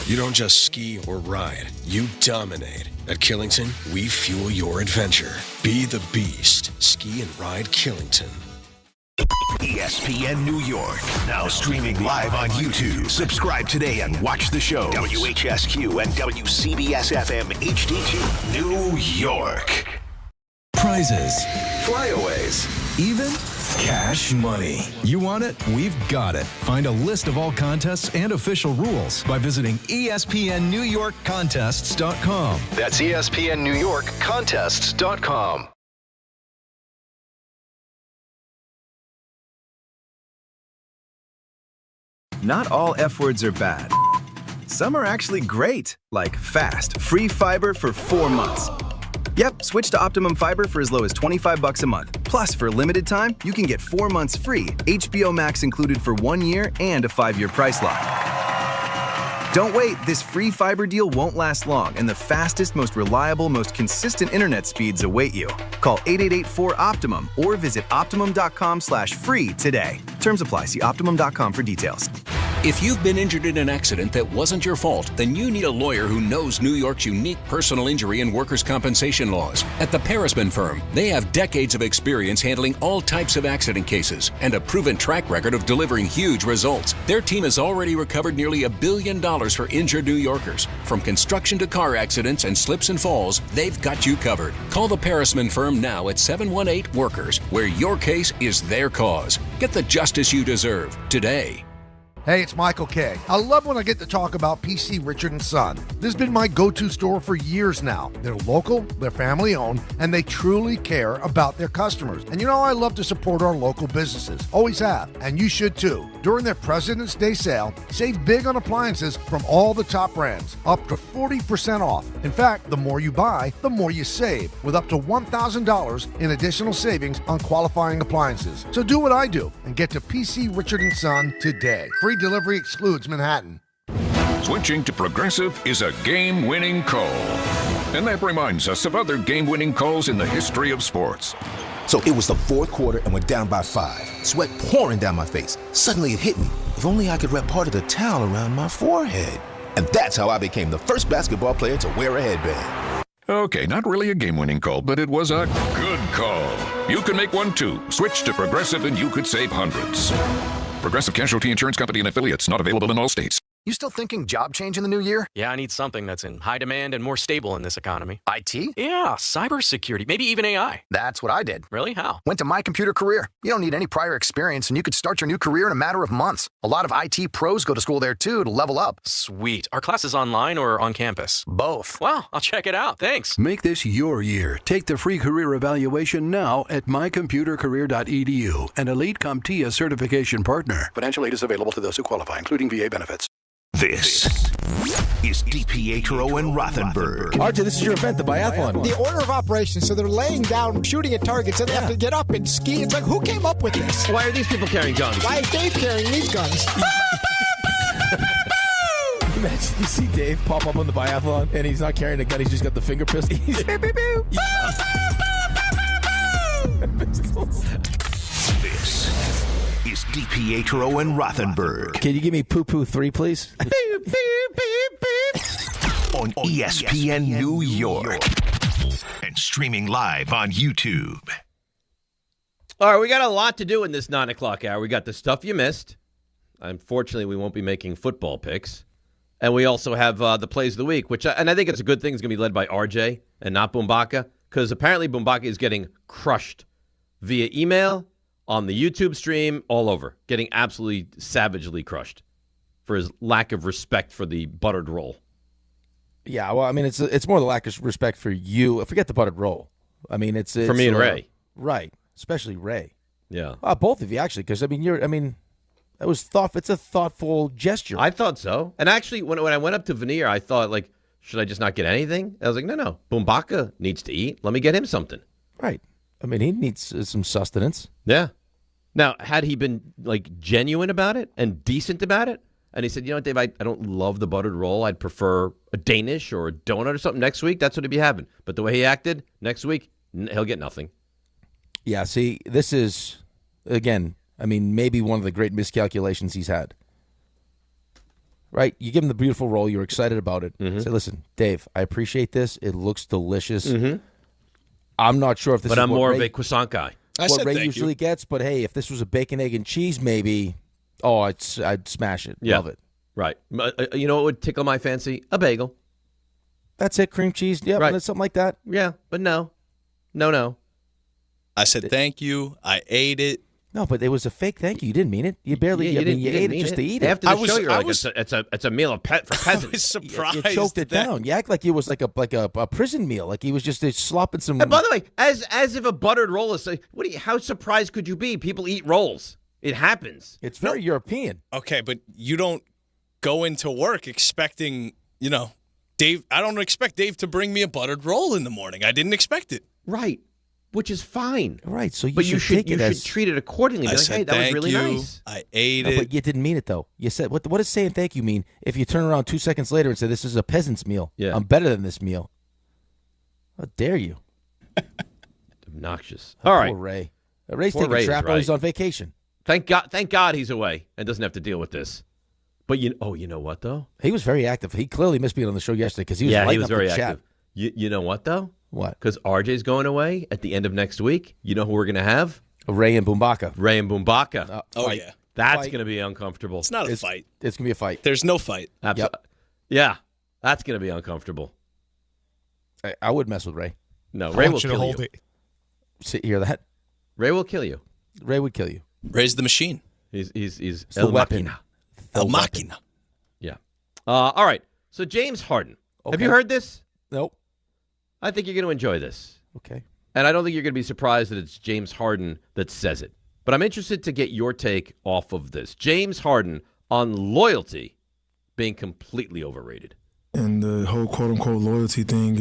Speaker 14: You don't just ski or ride, you dominate. At Killington, we fuel your adventure. Be the beast. Ski and ride Killington.
Speaker 9: ESPN New York, now streaming live on YouTube. Subscribe today and watch the show. WHSQ and WCBS-FM HD2, New York.
Speaker 15: Prizes,
Speaker 9: Flyaways,
Speaker 15: even cash money. You want it? We've got it. Find a list of all contests and official rules by visiting ESPNNewYorkContests.com.
Speaker 9: That's ESPNNewYorkContests.com.
Speaker 16: Not all F words are bad. Some are actually great, like fast, free fiber for 4 months. Yep, switch to Optimum Fiber for as low as $25 a month. Plus, for a limited time, you can get 4 months free, HBO Max included for 1 year, and a 5-year price lock. Don't wait, this free fiber deal won't last long, and the fastest, most reliable, most consistent internet speeds await you. Call 888-4-OPTIMUM or visit Optimum.com/free today. Terms apply. See Optimum.com for details.
Speaker 26: If you've been injured in an accident that wasn't your fault, then you need a lawyer who knows New York's unique personal injury and workers' compensation laws. At the Parisman Firm, they have decades of experience handling all types of accident cases and a proven track record of delivering huge results. Their team has already recovered nearly $1 billion for injured New Yorkers. From construction to car accidents and slips and falls, they've got you covered. Call the Parisman Firm now at 718-WORKERS, where your case is their cause. Get the justice you deserve today.
Speaker 17: Hey, it's Michael K. I love when I get to talk about PC Richard & Son. This has been my go-to store for years now. They're local, they're family-owned, and they truly care about their customers. And you know, I love to support our local businesses. Always have, and you should too. During their President's Day sale, save big on appliances from all the top brands, up to 40% off. In fact, the more you buy, the more you save, with up to $1,000 in additional savings on qualifying appliances. So do what I do and get to PC Richard & Son today. Free delivery excludes Manhattan.
Speaker 18: Switching to Progressive is a game-winning call. And that reminds us of other game-winning calls in the history of sports.
Speaker 19: So it was the fourth quarter and we're down by 5. Sweat pouring down my face. Suddenly it hit me. If only I could wrap part of the towel around my forehead. And that's how I became the first basketball player to wear a headband.
Speaker 18: Okay, not really a game-winning call, but it was a good call. You can make one too. Switch to Progressive and you could save hundreds. Progressive Casualty Insurance Company and Affiliates, not available in all states.
Speaker 20: You still thinking job change in the new year?
Speaker 21: Yeah, I need something that's in high demand and more stable in this economy.
Speaker 20: IT?
Speaker 21: Yeah, cybersecurity, maybe even AI.
Speaker 20: That's what I did.
Speaker 21: Really? How?
Speaker 20: Went to My Computer Career. You don't need any prior experience, and you could start your new career in a matter of months. A lot of IT pros go to school there, too, to level up.
Speaker 21: Sweet. Are classes online or on campus?
Speaker 20: Both.
Speaker 21: Wow, I'll check it out. Thanks.
Speaker 26: Make this your year. Take the free career evaluation now at mycomputercareer.edu, an Elite CompTIA certification partner.
Speaker 16: Financial aid is available to those who qualify, including VA benefits. This is DiPietro and Rothenberg.
Speaker 2: RJ, this is your event, the biathlon.
Speaker 4: The order of operations, so they're laying down, shooting at targets, and they have to get up and ski. It's like, who came up with this?
Speaker 1: Why are these people carrying guns?
Speaker 4: Why is Dave carrying these guns?
Speaker 2: Imagine you see Dave pop up on the biathlon, and he's not carrying a gun, he's just got the finger pistol.
Speaker 9: This is DiPietro and Rothenberg.
Speaker 2: Can you give me poo-poo 3, please?
Speaker 9: On ESPN New York. And streaming live on YouTube.
Speaker 1: All right, we got a lot to do in this 9 o'clock hour. We got the stuff you missed. Unfortunately, we won't be making football picks. And we also have the plays of the week, and I think it's a good thing. It's going to be led by RJ and not Bumbaca, because apparently Bumbaca is getting crushed via email, on the YouTube stream, all over, getting absolutely savagely crushed for his lack of respect for the buttered roll.
Speaker 2: Yeah, well, I mean, it's more the lack of respect for you. Forget the buttered roll. I mean, it's
Speaker 1: for me and Ray.
Speaker 2: Right, especially Ray.
Speaker 1: Yeah.
Speaker 2: Both of you, actually, because, that was it's a thoughtful gesture.
Speaker 1: I thought so. And actually, when I went up to Veneer, I thought, like, should I just not get anything? I was like, no. Bumbaca needs to eat. Let me get him something.
Speaker 2: Right. He needs some sustenance.
Speaker 1: Yeah. Now, had he been, like, genuine about it and decent about it, and he said, you know what, Dave, I don't love the buttered roll. I'd prefer a Danish or a donut or something next week. That's what he'd be having. But the way he acted, next week, he'll get nothing.
Speaker 2: Yeah, see, this is, again, maybe one of the great miscalculations he's had. Right? You give him the beautiful roll. You're excited about it.
Speaker 1: Mm-hmm.
Speaker 2: Say, listen, Dave, I appreciate this. It looks delicious. Mm-hmm. I'm not sure if this
Speaker 1: but
Speaker 2: is
Speaker 1: I'm more of a croissant guy.
Speaker 2: What Ray usually gets, but hey, if this was a bacon, egg, and cheese, maybe, I'd smash it.
Speaker 1: Yeah.
Speaker 2: Love it.
Speaker 1: Right. You know what would tickle my fancy? A bagel.
Speaker 2: That's it, cream cheese. Yeah,
Speaker 1: right.
Speaker 2: Something like that.
Speaker 1: Yeah, but no.
Speaker 3: I said thank you. I ate it.
Speaker 2: No, but it was a fake thank you. You didn't mean it. You barely. You ate it just to eat it.
Speaker 1: After the show, you're like, it's a meal for peasants.
Speaker 3: I was surprised.
Speaker 2: You choked it down. You act like it was like a prison meal. Like he was just slopping some.
Speaker 1: And by the way, as if a buttered roll is. How surprised could you be? People eat rolls. It happens.
Speaker 2: It's very European.
Speaker 3: Okay, but you don't go into work expecting, Dave. I don't expect Dave to bring me a buttered roll in the morning. I didn't expect it.
Speaker 1: Right. Which is fine.
Speaker 2: Right. So
Speaker 1: you should treat it accordingly. Be like, hey, that was really nice.
Speaker 3: I ate it.
Speaker 2: But you didn't mean it, though. You said, what does saying thank you mean if you turn around 2 seconds later and say, this is a peasant's meal?
Speaker 1: Yeah.
Speaker 2: I'm better than this meal. How dare you?
Speaker 1: Obnoxious. All right.
Speaker 2: Poor Ray. Ray's taking a trap while he's on vacation.
Speaker 1: Thank God he's away and doesn't have to deal with this. But you know what, though?
Speaker 2: He was very active. He clearly missed being on the show yesterday because he was
Speaker 1: very
Speaker 2: up the
Speaker 1: active. You know what, though?
Speaker 2: What?
Speaker 1: Because RJ's going away at the end of next week. You know who we're going to have?
Speaker 2: Ray and Bumbaca.
Speaker 3: Yeah.
Speaker 1: That's going to be uncomfortable.
Speaker 3: It's not a fight.
Speaker 2: It's going to be a fight.
Speaker 3: There's no fight.
Speaker 1: Absolutely. Yep. Yeah. That's going to be uncomfortable.
Speaker 2: I would mess with Ray.
Speaker 1: No, Ray will kill you.
Speaker 2: Hear that?
Speaker 1: Ray will kill you.
Speaker 2: Ray would kill you.
Speaker 3: Ray's the machine.
Speaker 1: He's
Speaker 2: El Machina.
Speaker 3: El Machina.
Speaker 1: Yeah. All right. So James Harden.
Speaker 2: Okay.
Speaker 1: Have you heard this?
Speaker 2: Nope.
Speaker 1: I think you're going to enjoy this.
Speaker 2: Okay.
Speaker 1: And I don't think you're going to be surprised that it's James Harden that says it. But I'm interested to get your take off of this. James Harden on loyalty being completely overrated.
Speaker 5: And the whole quote-unquote loyalty thing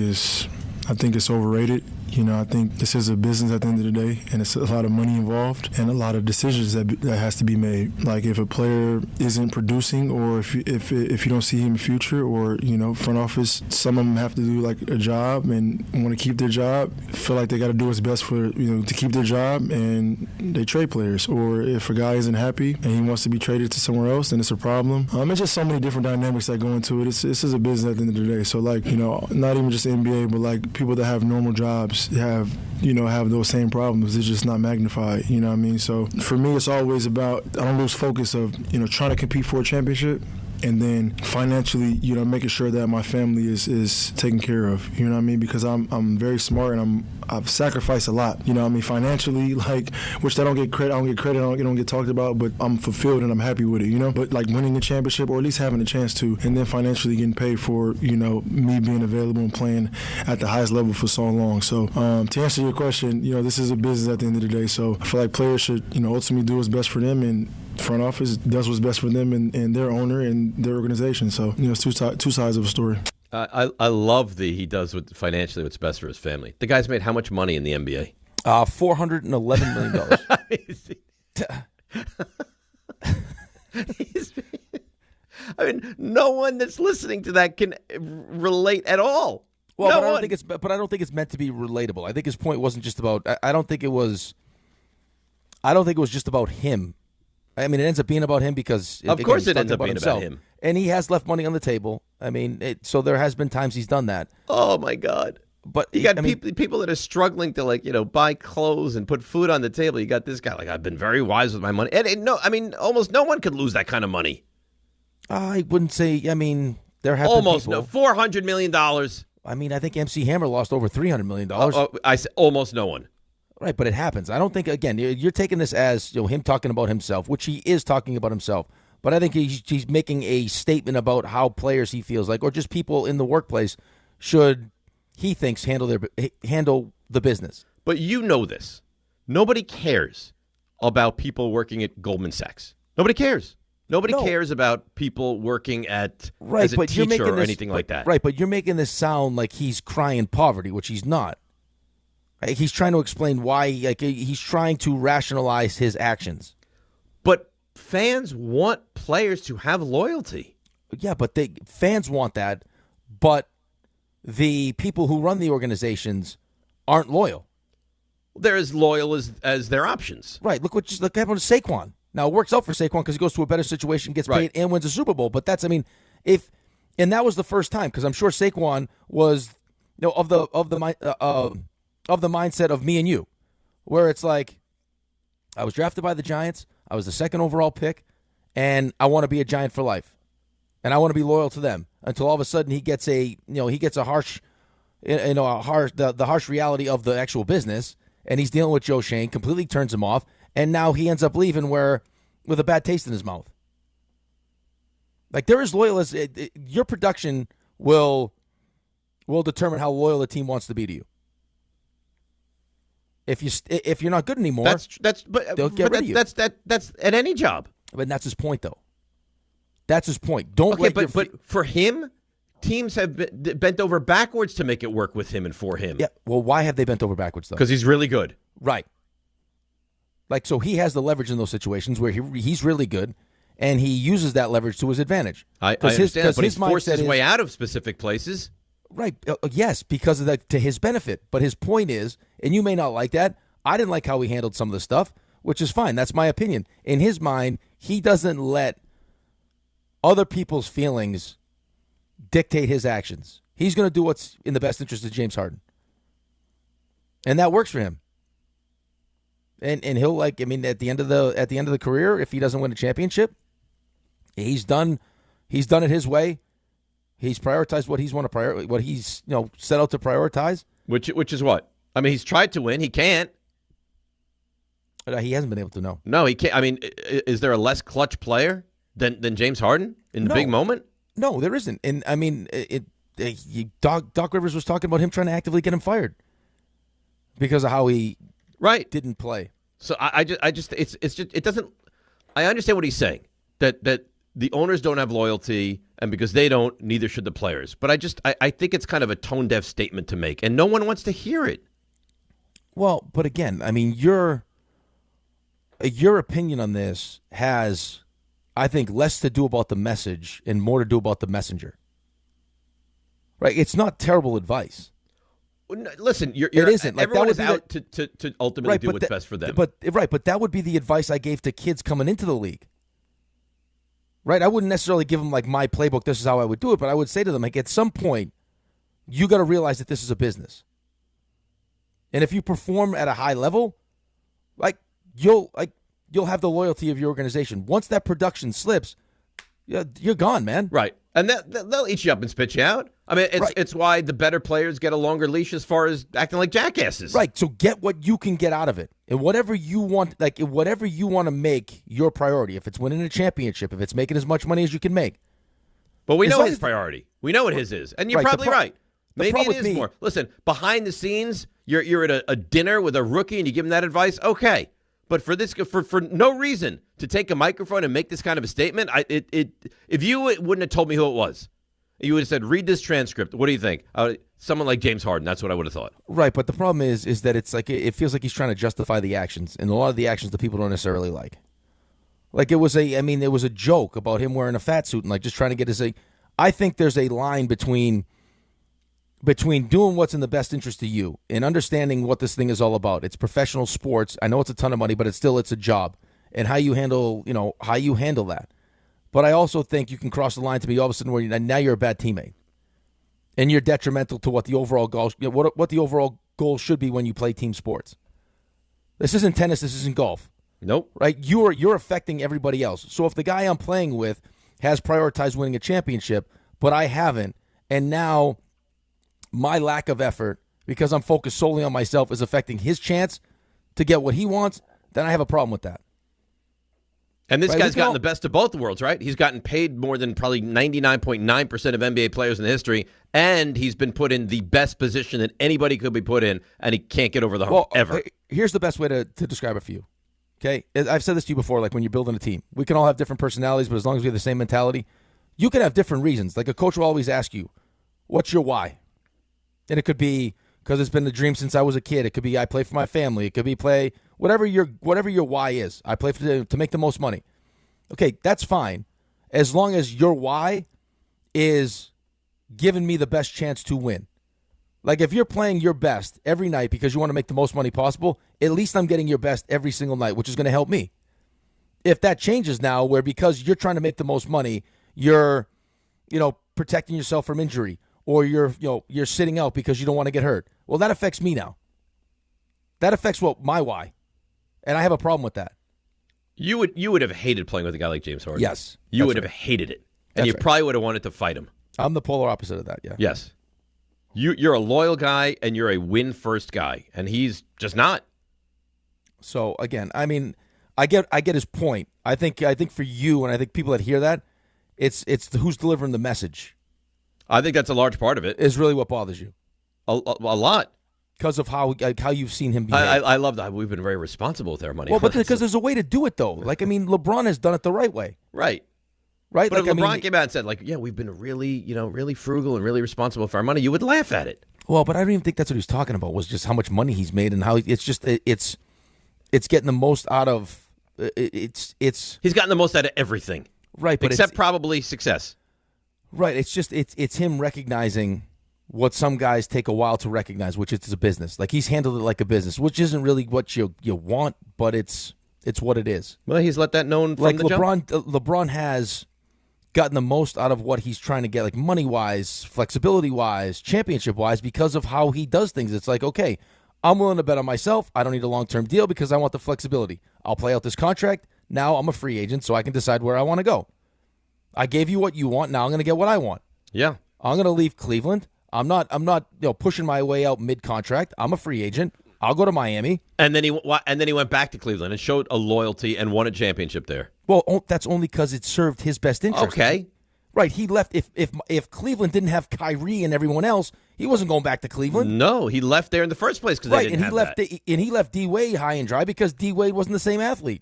Speaker 5: I think it's overrated. I think this is a business at the end of the day, and it's a lot of money involved and a lot of decisions that has to be made. Like if a player isn't producing, or if you don't see him in the future, or front office, some of them have to do like a job and want to keep their job, feel like they got to do what's best for to keep their job, and they trade players. Or if a guy isn't happy and he wants to be traded to somewhere else, then it's a problem. It's just so many different dynamics that go into it. This is a business at the end of the day. So like not even just the NBA, but like people that have normal jobs have those same problems. It's just not magnified. You know what I mean? So for me, it's always about, I don't lose focus of trying to compete for a championship, and then financially, making sure that my family is taken care of. You know what I mean? Because I'm very smart, and I've sacrificed a lot. You know what I mean? Financially, like, which I don't get credit. I don't get talked about, but I'm fulfilled and I'm happy with it. But like winning a championship, or at least having a chance to, and then financially getting paid for me being available and playing at the highest level for so long. So to answer your question, this is a business at the end of the day. So I feel like players should ultimately do what's best for them, and front office does what's best for them and their owner and their organization. So it's two sides of a story.
Speaker 1: I love he does financially what's best for his family. The guy's made how much money in the NBA?
Speaker 2: $411
Speaker 1: million. No one that's listening to that can relate at all.
Speaker 2: Well, but I don't think it's meant to be relatable. I think his point wasn't just about. I don't think it was just about him. I mean, it ends up being about him because,
Speaker 1: of course, it ends up being
Speaker 2: himself.
Speaker 1: about him.
Speaker 2: And he has left money on the table. I mean, so there has been times he's done that.
Speaker 1: Oh my God! But you got people that are struggling to buy clothes and put food on the table. You got this guy I've been very wise with my money. And almost no one could lose that kind of money.
Speaker 2: I wouldn't say. I mean, there have
Speaker 1: almost
Speaker 2: been people,
Speaker 1: $400 million.
Speaker 2: I mean, I think MC Hammer lost over $300 million.
Speaker 1: I said almost no one.
Speaker 2: Right, but it happens. I don't think, again, you're taking this as him talking about himself, which he is talking about himself. But I think he's making a statement about how players he feels like, or just people in the workplace, should, he thinks, handle the business.
Speaker 1: But this. Nobody cares about people working at Goldman Sachs. Nobody cares. Nobody cares about people working at as a teacher or anything like that.
Speaker 2: Right, but you're making this sound like he's crying poverty, which he's not. Right? He's trying to explain why. Like he's trying to rationalize his actions.
Speaker 1: But fans want players to have loyalty.
Speaker 2: Yeah, but fans want that, but the people who run the organizations aren't loyal.
Speaker 1: They're as loyal as their options.
Speaker 2: Right. Look what happened to Saquon. Now, it works out for Saquon because he goes to a better situation, gets paid, and wins a Super Bowl. But that's, and that was the first time, because I'm sure Saquon was, of the mindset of me and you, where it's like, I was drafted by the Giants, I was the second overall pick, and I want to be a Giant for life, and I want to be loyal to them. Until all of a sudden he gets the harsh reality of the actual business, and he's dealing with Joe Shane, completely turns him off. And now he ends up leaving with a bad taste in his mouth. Like, they're as loyal as your production will determine how loyal the team wants to be to you. If you're not good anymore, they'll get rid of you.
Speaker 1: That's at any job.
Speaker 2: But that's his point, though. That's his point.
Speaker 1: But for him, teams have bent over backwards to make it work with him and for him.
Speaker 2: Yeah. Well, why have they bent over backwards, though?
Speaker 1: Because he's really good.
Speaker 2: Right. Like, so he has the leverage in those situations where he's really good, and he uses that leverage to his advantage.
Speaker 1: I understand, but he's forced his way out of specific places.
Speaker 2: Right. Yes, because of that, to his benefit. But his point is, and you may not like that, I didn't like how he handled some of the stuff, which is fine. That's my opinion. In his mind, he doesn't let other people's feelings dictate his actions. He's going to do what's in the best interest of James Harden. And that works for him. And he'll at the end of the career, if he doesn't win a championship, he's done it his way. He's prioritized what he's set out to prioritize.
Speaker 1: Which is what? I mean, he's tried to win. He can't.
Speaker 2: He hasn't been able to. No.
Speaker 1: No, he can't. I mean, is there a less clutch player than James Harden in the big moment?
Speaker 2: No, there isn't. And I mean, Doc Rivers was talking about him trying to actively get him fired because of how he didn't play.
Speaker 1: So I understand what he's saying, that the owners don't have loyalty, and because they don't, neither should the players. But I think it's kind of a tone deaf statement to make, and no one wants to hear it.
Speaker 2: Well, but again, I mean, your opinion on this has, I think, less to do about the message and more to do about the messenger. Right? It's not terrible advice.
Speaker 1: Listen, it
Speaker 2: isn't. Like,
Speaker 1: everyone is out to ultimately do what's best for them.
Speaker 2: But that would be the advice I gave to kids coming into the league. Right? I wouldn't necessarily give them like my playbook, this is how I would do it, but I would say to them, like, at some point, you got to realize that this is a business. And if you perform at a high level, you'll have the loyalty of your organization. Once that production slips, you're gone, man.
Speaker 1: Right. And they'll eat you up and spit you out. I mean, it's why the better players get a longer leash as far as acting like jackasses.
Speaker 2: Right. So get what you can get out of it. And whatever you want, whatever you want to make your priority, if it's winning a championship, if it's making as much money as you can make.
Speaker 1: But we know his priority. We know what his is. And you're probably right. Maybe it is more. Listen, behind the scenes, you're at a dinner with a rookie and you give him that advice, okay. But for no reason to take a microphone and make this kind of a statement, if you wouldn't have told me who it was, you would have said, read this transcript. What do you think? Someone like James Harden. That's what I would have thought.
Speaker 2: Right, but the problem is that it's like it feels like he's trying to justify the actions, and a lot of the actions that people don't necessarily like. Like it was a joke about him wearing a fat suit and like just trying to get his. I think there's a line between doing what's in the best interest of you and understanding what this thing is all about. It's professional sports. I know it's a ton of money, but it's a job, and how you handle that. But I also think you can cross the line to be all of a sudden where now you're a bad teammate, and you're detrimental to what the overall goal what the overall goal should be when you play team sports. This isn't tennis. This isn't golf.
Speaker 1: Nope.
Speaker 2: Right? You're affecting everybody else. So if the guy I'm playing with has prioritized winning a championship, but I haven't, and now my lack of effort because I'm focused solely on myself is affecting his chance to get what he wants, then I have a problem with that.
Speaker 1: And this guy's gotten the best of both worlds, right? He's gotten paid more than probably 99.9% of NBA players in history, and he's been put in the best position that anybody could be put in, and he can't get over the hump ever.
Speaker 2: Here's the best way to describe it for you. Okay? I've said this to you before, like when you're building a team. We can all have different personalities, but as long as we have the same mentality, you can have different reasons. Like a coach will always ask you, what's your why? And it could be because it's been the dream since I was a kid. It could be I play for my family. It could be play whatever your why is. I play to make the most money. Okay, that's fine. As long as your why is giving me the best chance to win. Like if you're playing your best every night because you want to make the most money possible, at least I'm getting your best every single night, which is going to help me. If that changes now where because you're trying to make the most money, you're, protecting yourself from injury or you're sitting out because you don't want to get hurt. Well, that affects me now. That affects my why. And I have a problem with that.
Speaker 1: You would have hated playing with a guy like James Harden.
Speaker 2: Yes.
Speaker 1: You would have hated it. And you probably would have wanted to fight him.
Speaker 2: I'm the polar opposite of that, yeah.
Speaker 1: Yes. You're a loyal guy and you're a win-first guy, and he's just not.
Speaker 2: So, again, I mean, I get his point. I think for you and I think people that hear that, it's who's delivering the message.
Speaker 1: I think that's a large part of it.
Speaker 2: Is really what bothers you.
Speaker 1: A lot.
Speaker 2: Because of how you've seen him behave.
Speaker 1: I love that. We've been very responsible with our money.
Speaker 2: Well, but because there's a way to do it, though. Like, I mean, LeBron has done it the right way.
Speaker 1: Right.
Speaker 2: Right?
Speaker 1: But
Speaker 2: like,
Speaker 1: if LeBron came out and said, like, yeah, we've been really frugal and really responsible for our money, you would laugh at it.
Speaker 2: Well, but I don't even think that's what he was talking about, was just how much money he's made and how it's getting the most out of it's
Speaker 1: he's gotten the most out of everything.
Speaker 2: Right, but
Speaker 1: except probably success.
Speaker 2: Right, it's him recognizing what some guys take a while to recognize, which is a business. Like he's handled it like a business, which isn't really what you want, but it's what it is.
Speaker 1: Well, he's let that known from the jump.
Speaker 2: LeBron has gotten the most out of what he's trying to get, like money-wise, flexibility-wise, championship-wise, because of how he does things. It's like, okay, I'm willing to bet on myself. I don't need a long-term deal because I want the flexibility. I'll play out this contract. Now I'm a free agent, so I can decide where I want to go. I gave you what you want. Now I'm going to get what I want.
Speaker 1: Yeah.
Speaker 2: I'm going to leave Cleveland. I'm not pushing my way out mid-contract. I'm a free agent. I'll go to Miami.
Speaker 1: And then he went back to Cleveland and showed a loyalty and won a championship there.
Speaker 2: Well, that's only because it served his best interest.
Speaker 1: Okay.
Speaker 2: Right, he left. If Cleveland didn't have Kyrie and everyone else, he wasn't going back to Cleveland.
Speaker 1: No, he left there in the first place because they didn't have that.
Speaker 2: And he left D Wade high and dry because D Wade wasn't the same athlete.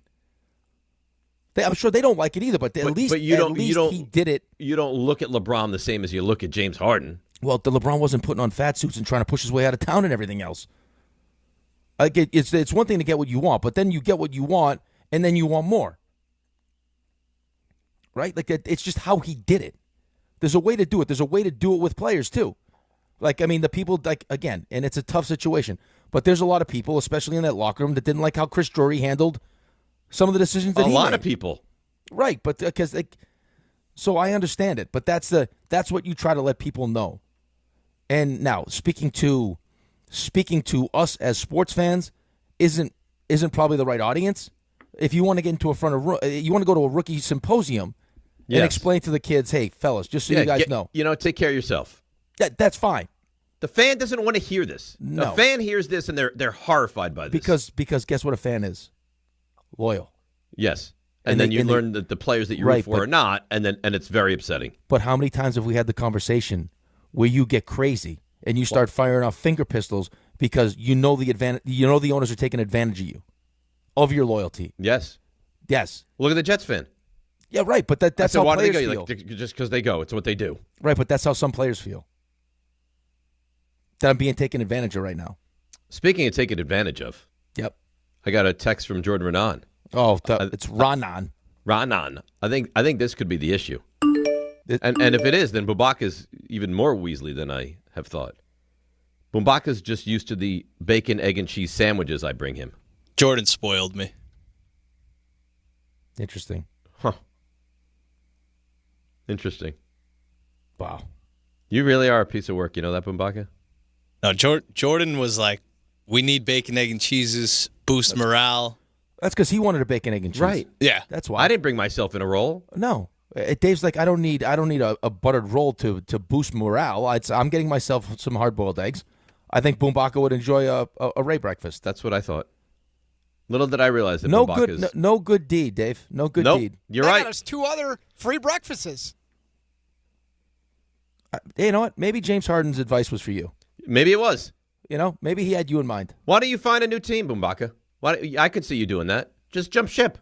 Speaker 2: I'm sure they don't like it either, but at least he did it.
Speaker 1: You don't look at LeBron the same as you look at James Harden.
Speaker 2: Well, the LeBron wasn't putting on fat suits and trying to push his way out of town and everything else. Like it's one thing to get what you want, but then you get what you want, and then you want more. Right? Like it's just how he did it. There's a way to do it. There's a way to do it with players too. Like, I mean, the people, like, again, and it's a tough situation, but there's a lot of people, especially in that locker room, that didn't like how Chris Drury handled some of the decisions that he made.
Speaker 1: A lot of people.
Speaker 2: Right, but because so I understand it, but that's what you try to let people know. And now, speaking to us as sports fans isn't probably the right audience. If you want to get into you want to go to a rookie symposium and explain to the kids, hey, fellas, just so you guys know.
Speaker 1: Take care of yourself.
Speaker 2: That's fine.
Speaker 1: The fan doesn't want to hear this.
Speaker 2: No.
Speaker 1: The fan hears this and they're horrified by this.
Speaker 2: Because guess what a fan is? Loyal.
Speaker 1: Yes. And then you learn that the players that you root for are not, and it's very upsetting.
Speaker 2: But how many times have we had the conversation where you get crazy and you start firing off finger pistols because you know the owners are taking advantage of you, of your loyalty?
Speaker 1: Yes.
Speaker 2: Yes.
Speaker 1: Look at the Jets fan.
Speaker 2: Yeah, right. But that's how players feel.
Speaker 1: Just because they go, it's what they do.
Speaker 2: Right, but that's how some players feel. That I'm being taken advantage of right now.
Speaker 1: Speaking of taken advantage of.
Speaker 2: Yep.
Speaker 1: I got a text from Jordan Renan.
Speaker 2: Oh, it's Ranan.
Speaker 1: Ranan. I think this could be the issue. And if it is, then Bumbaca's even more Weasley than I have thought. Bumbaca's just used to the bacon, egg, and cheese sandwiches I bring him.
Speaker 3: Jordan spoiled me.
Speaker 2: Interesting.
Speaker 1: Huh. Interesting.
Speaker 2: Wow.
Speaker 1: You really are a piece of work. You know that, Bumbaca?
Speaker 3: No, Jordan was like, we need bacon, egg, and cheeses, boost morale.
Speaker 2: That's because he wanted a bacon, egg, and cheese.
Speaker 1: Right.
Speaker 3: Yeah.
Speaker 2: That's why.
Speaker 1: I didn't bring myself in a roll.
Speaker 2: No. Dave's like, I don't need a buttered roll to boost morale. I'm getting myself some hard-boiled eggs. I think Bumbaca would enjoy a Ray breakfast.
Speaker 1: That's what I thought. Little did I realize that
Speaker 2: no good deed, Dave. No good deed.
Speaker 1: You're right.
Speaker 4: There's 2 other free breakfasts.
Speaker 2: You know what? Maybe James Harden's advice was for you.
Speaker 1: Maybe it was.
Speaker 2: Maybe he had you in mind.
Speaker 1: Why don't you find a new team, Bumbaca? I could see you doing that. Just jump ship.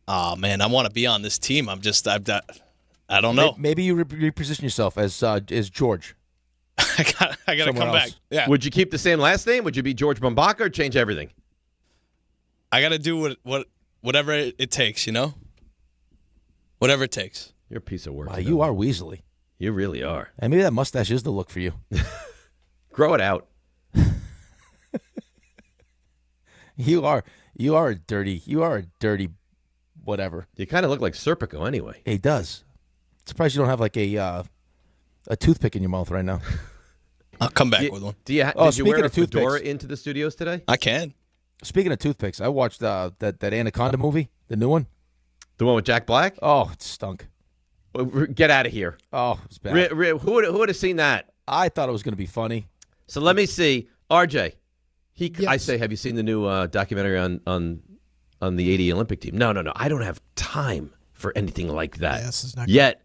Speaker 3: Oh man, I want to be on this team. I don't know.
Speaker 2: Maybe you reposition yourself as George.
Speaker 3: I gotta come back. Yeah.
Speaker 1: Would you keep the same last name? Would you be George Bumbaca or change everything?
Speaker 3: I gotta do whatever it takes. Whatever it takes.
Speaker 1: You're a piece of work.
Speaker 2: Wow, you are Weasley.
Speaker 1: You really are.
Speaker 2: And maybe that mustache is the look for you.
Speaker 1: Grow it out.
Speaker 2: You are a dirty whatever.
Speaker 1: You kind of look like Serpico anyway.
Speaker 2: He does. Surprised you don't have like a toothpick in your mouth right now.
Speaker 3: I'll come back with one.
Speaker 1: Did you wear a fedora into the studios today?
Speaker 3: I can.
Speaker 2: Speaking of toothpicks, I watched that Anaconda movie, the new one.
Speaker 1: The one with Jack Black?
Speaker 2: Oh, it stunk.
Speaker 1: Get out of here.
Speaker 2: Oh, it's bad.
Speaker 1: Who would have seen that?
Speaker 2: I thought it was going to be funny.
Speaker 1: So let me see. RJ,
Speaker 4: Yes.
Speaker 1: I say, have you seen the new documentary on the 80 Olympic team? No. I don't have time for anything like that.
Speaker 4: Yeah, this is not
Speaker 1: Yet,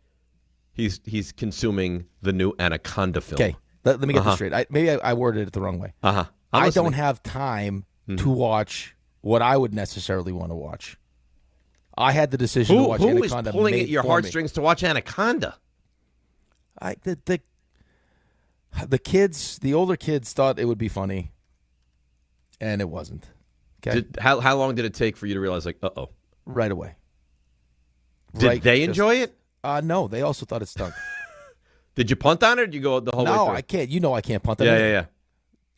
Speaker 1: he's consuming the new Anaconda film.
Speaker 2: Okay, let me get this straight. Maybe I worded it the wrong way. I don't have time to watch what I would necessarily want to watch. I had the decision to watch Anaconda.
Speaker 1: Who is pulling at your heartstrings to watch Anaconda?
Speaker 2: The kids, the older kids thought it would be funny, and it wasn't. Okay.
Speaker 1: How long did it take for you to realize, like, uh-oh?
Speaker 2: Right away.
Speaker 1: Did they enjoy it?
Speaker 2: No, they also thought it stunk.
Speaker 1: Did you punt on it, or did you go the whole way through?
Speaker 2: No, I can't. You know I can't punt on it.
Speaker 1: Yeah.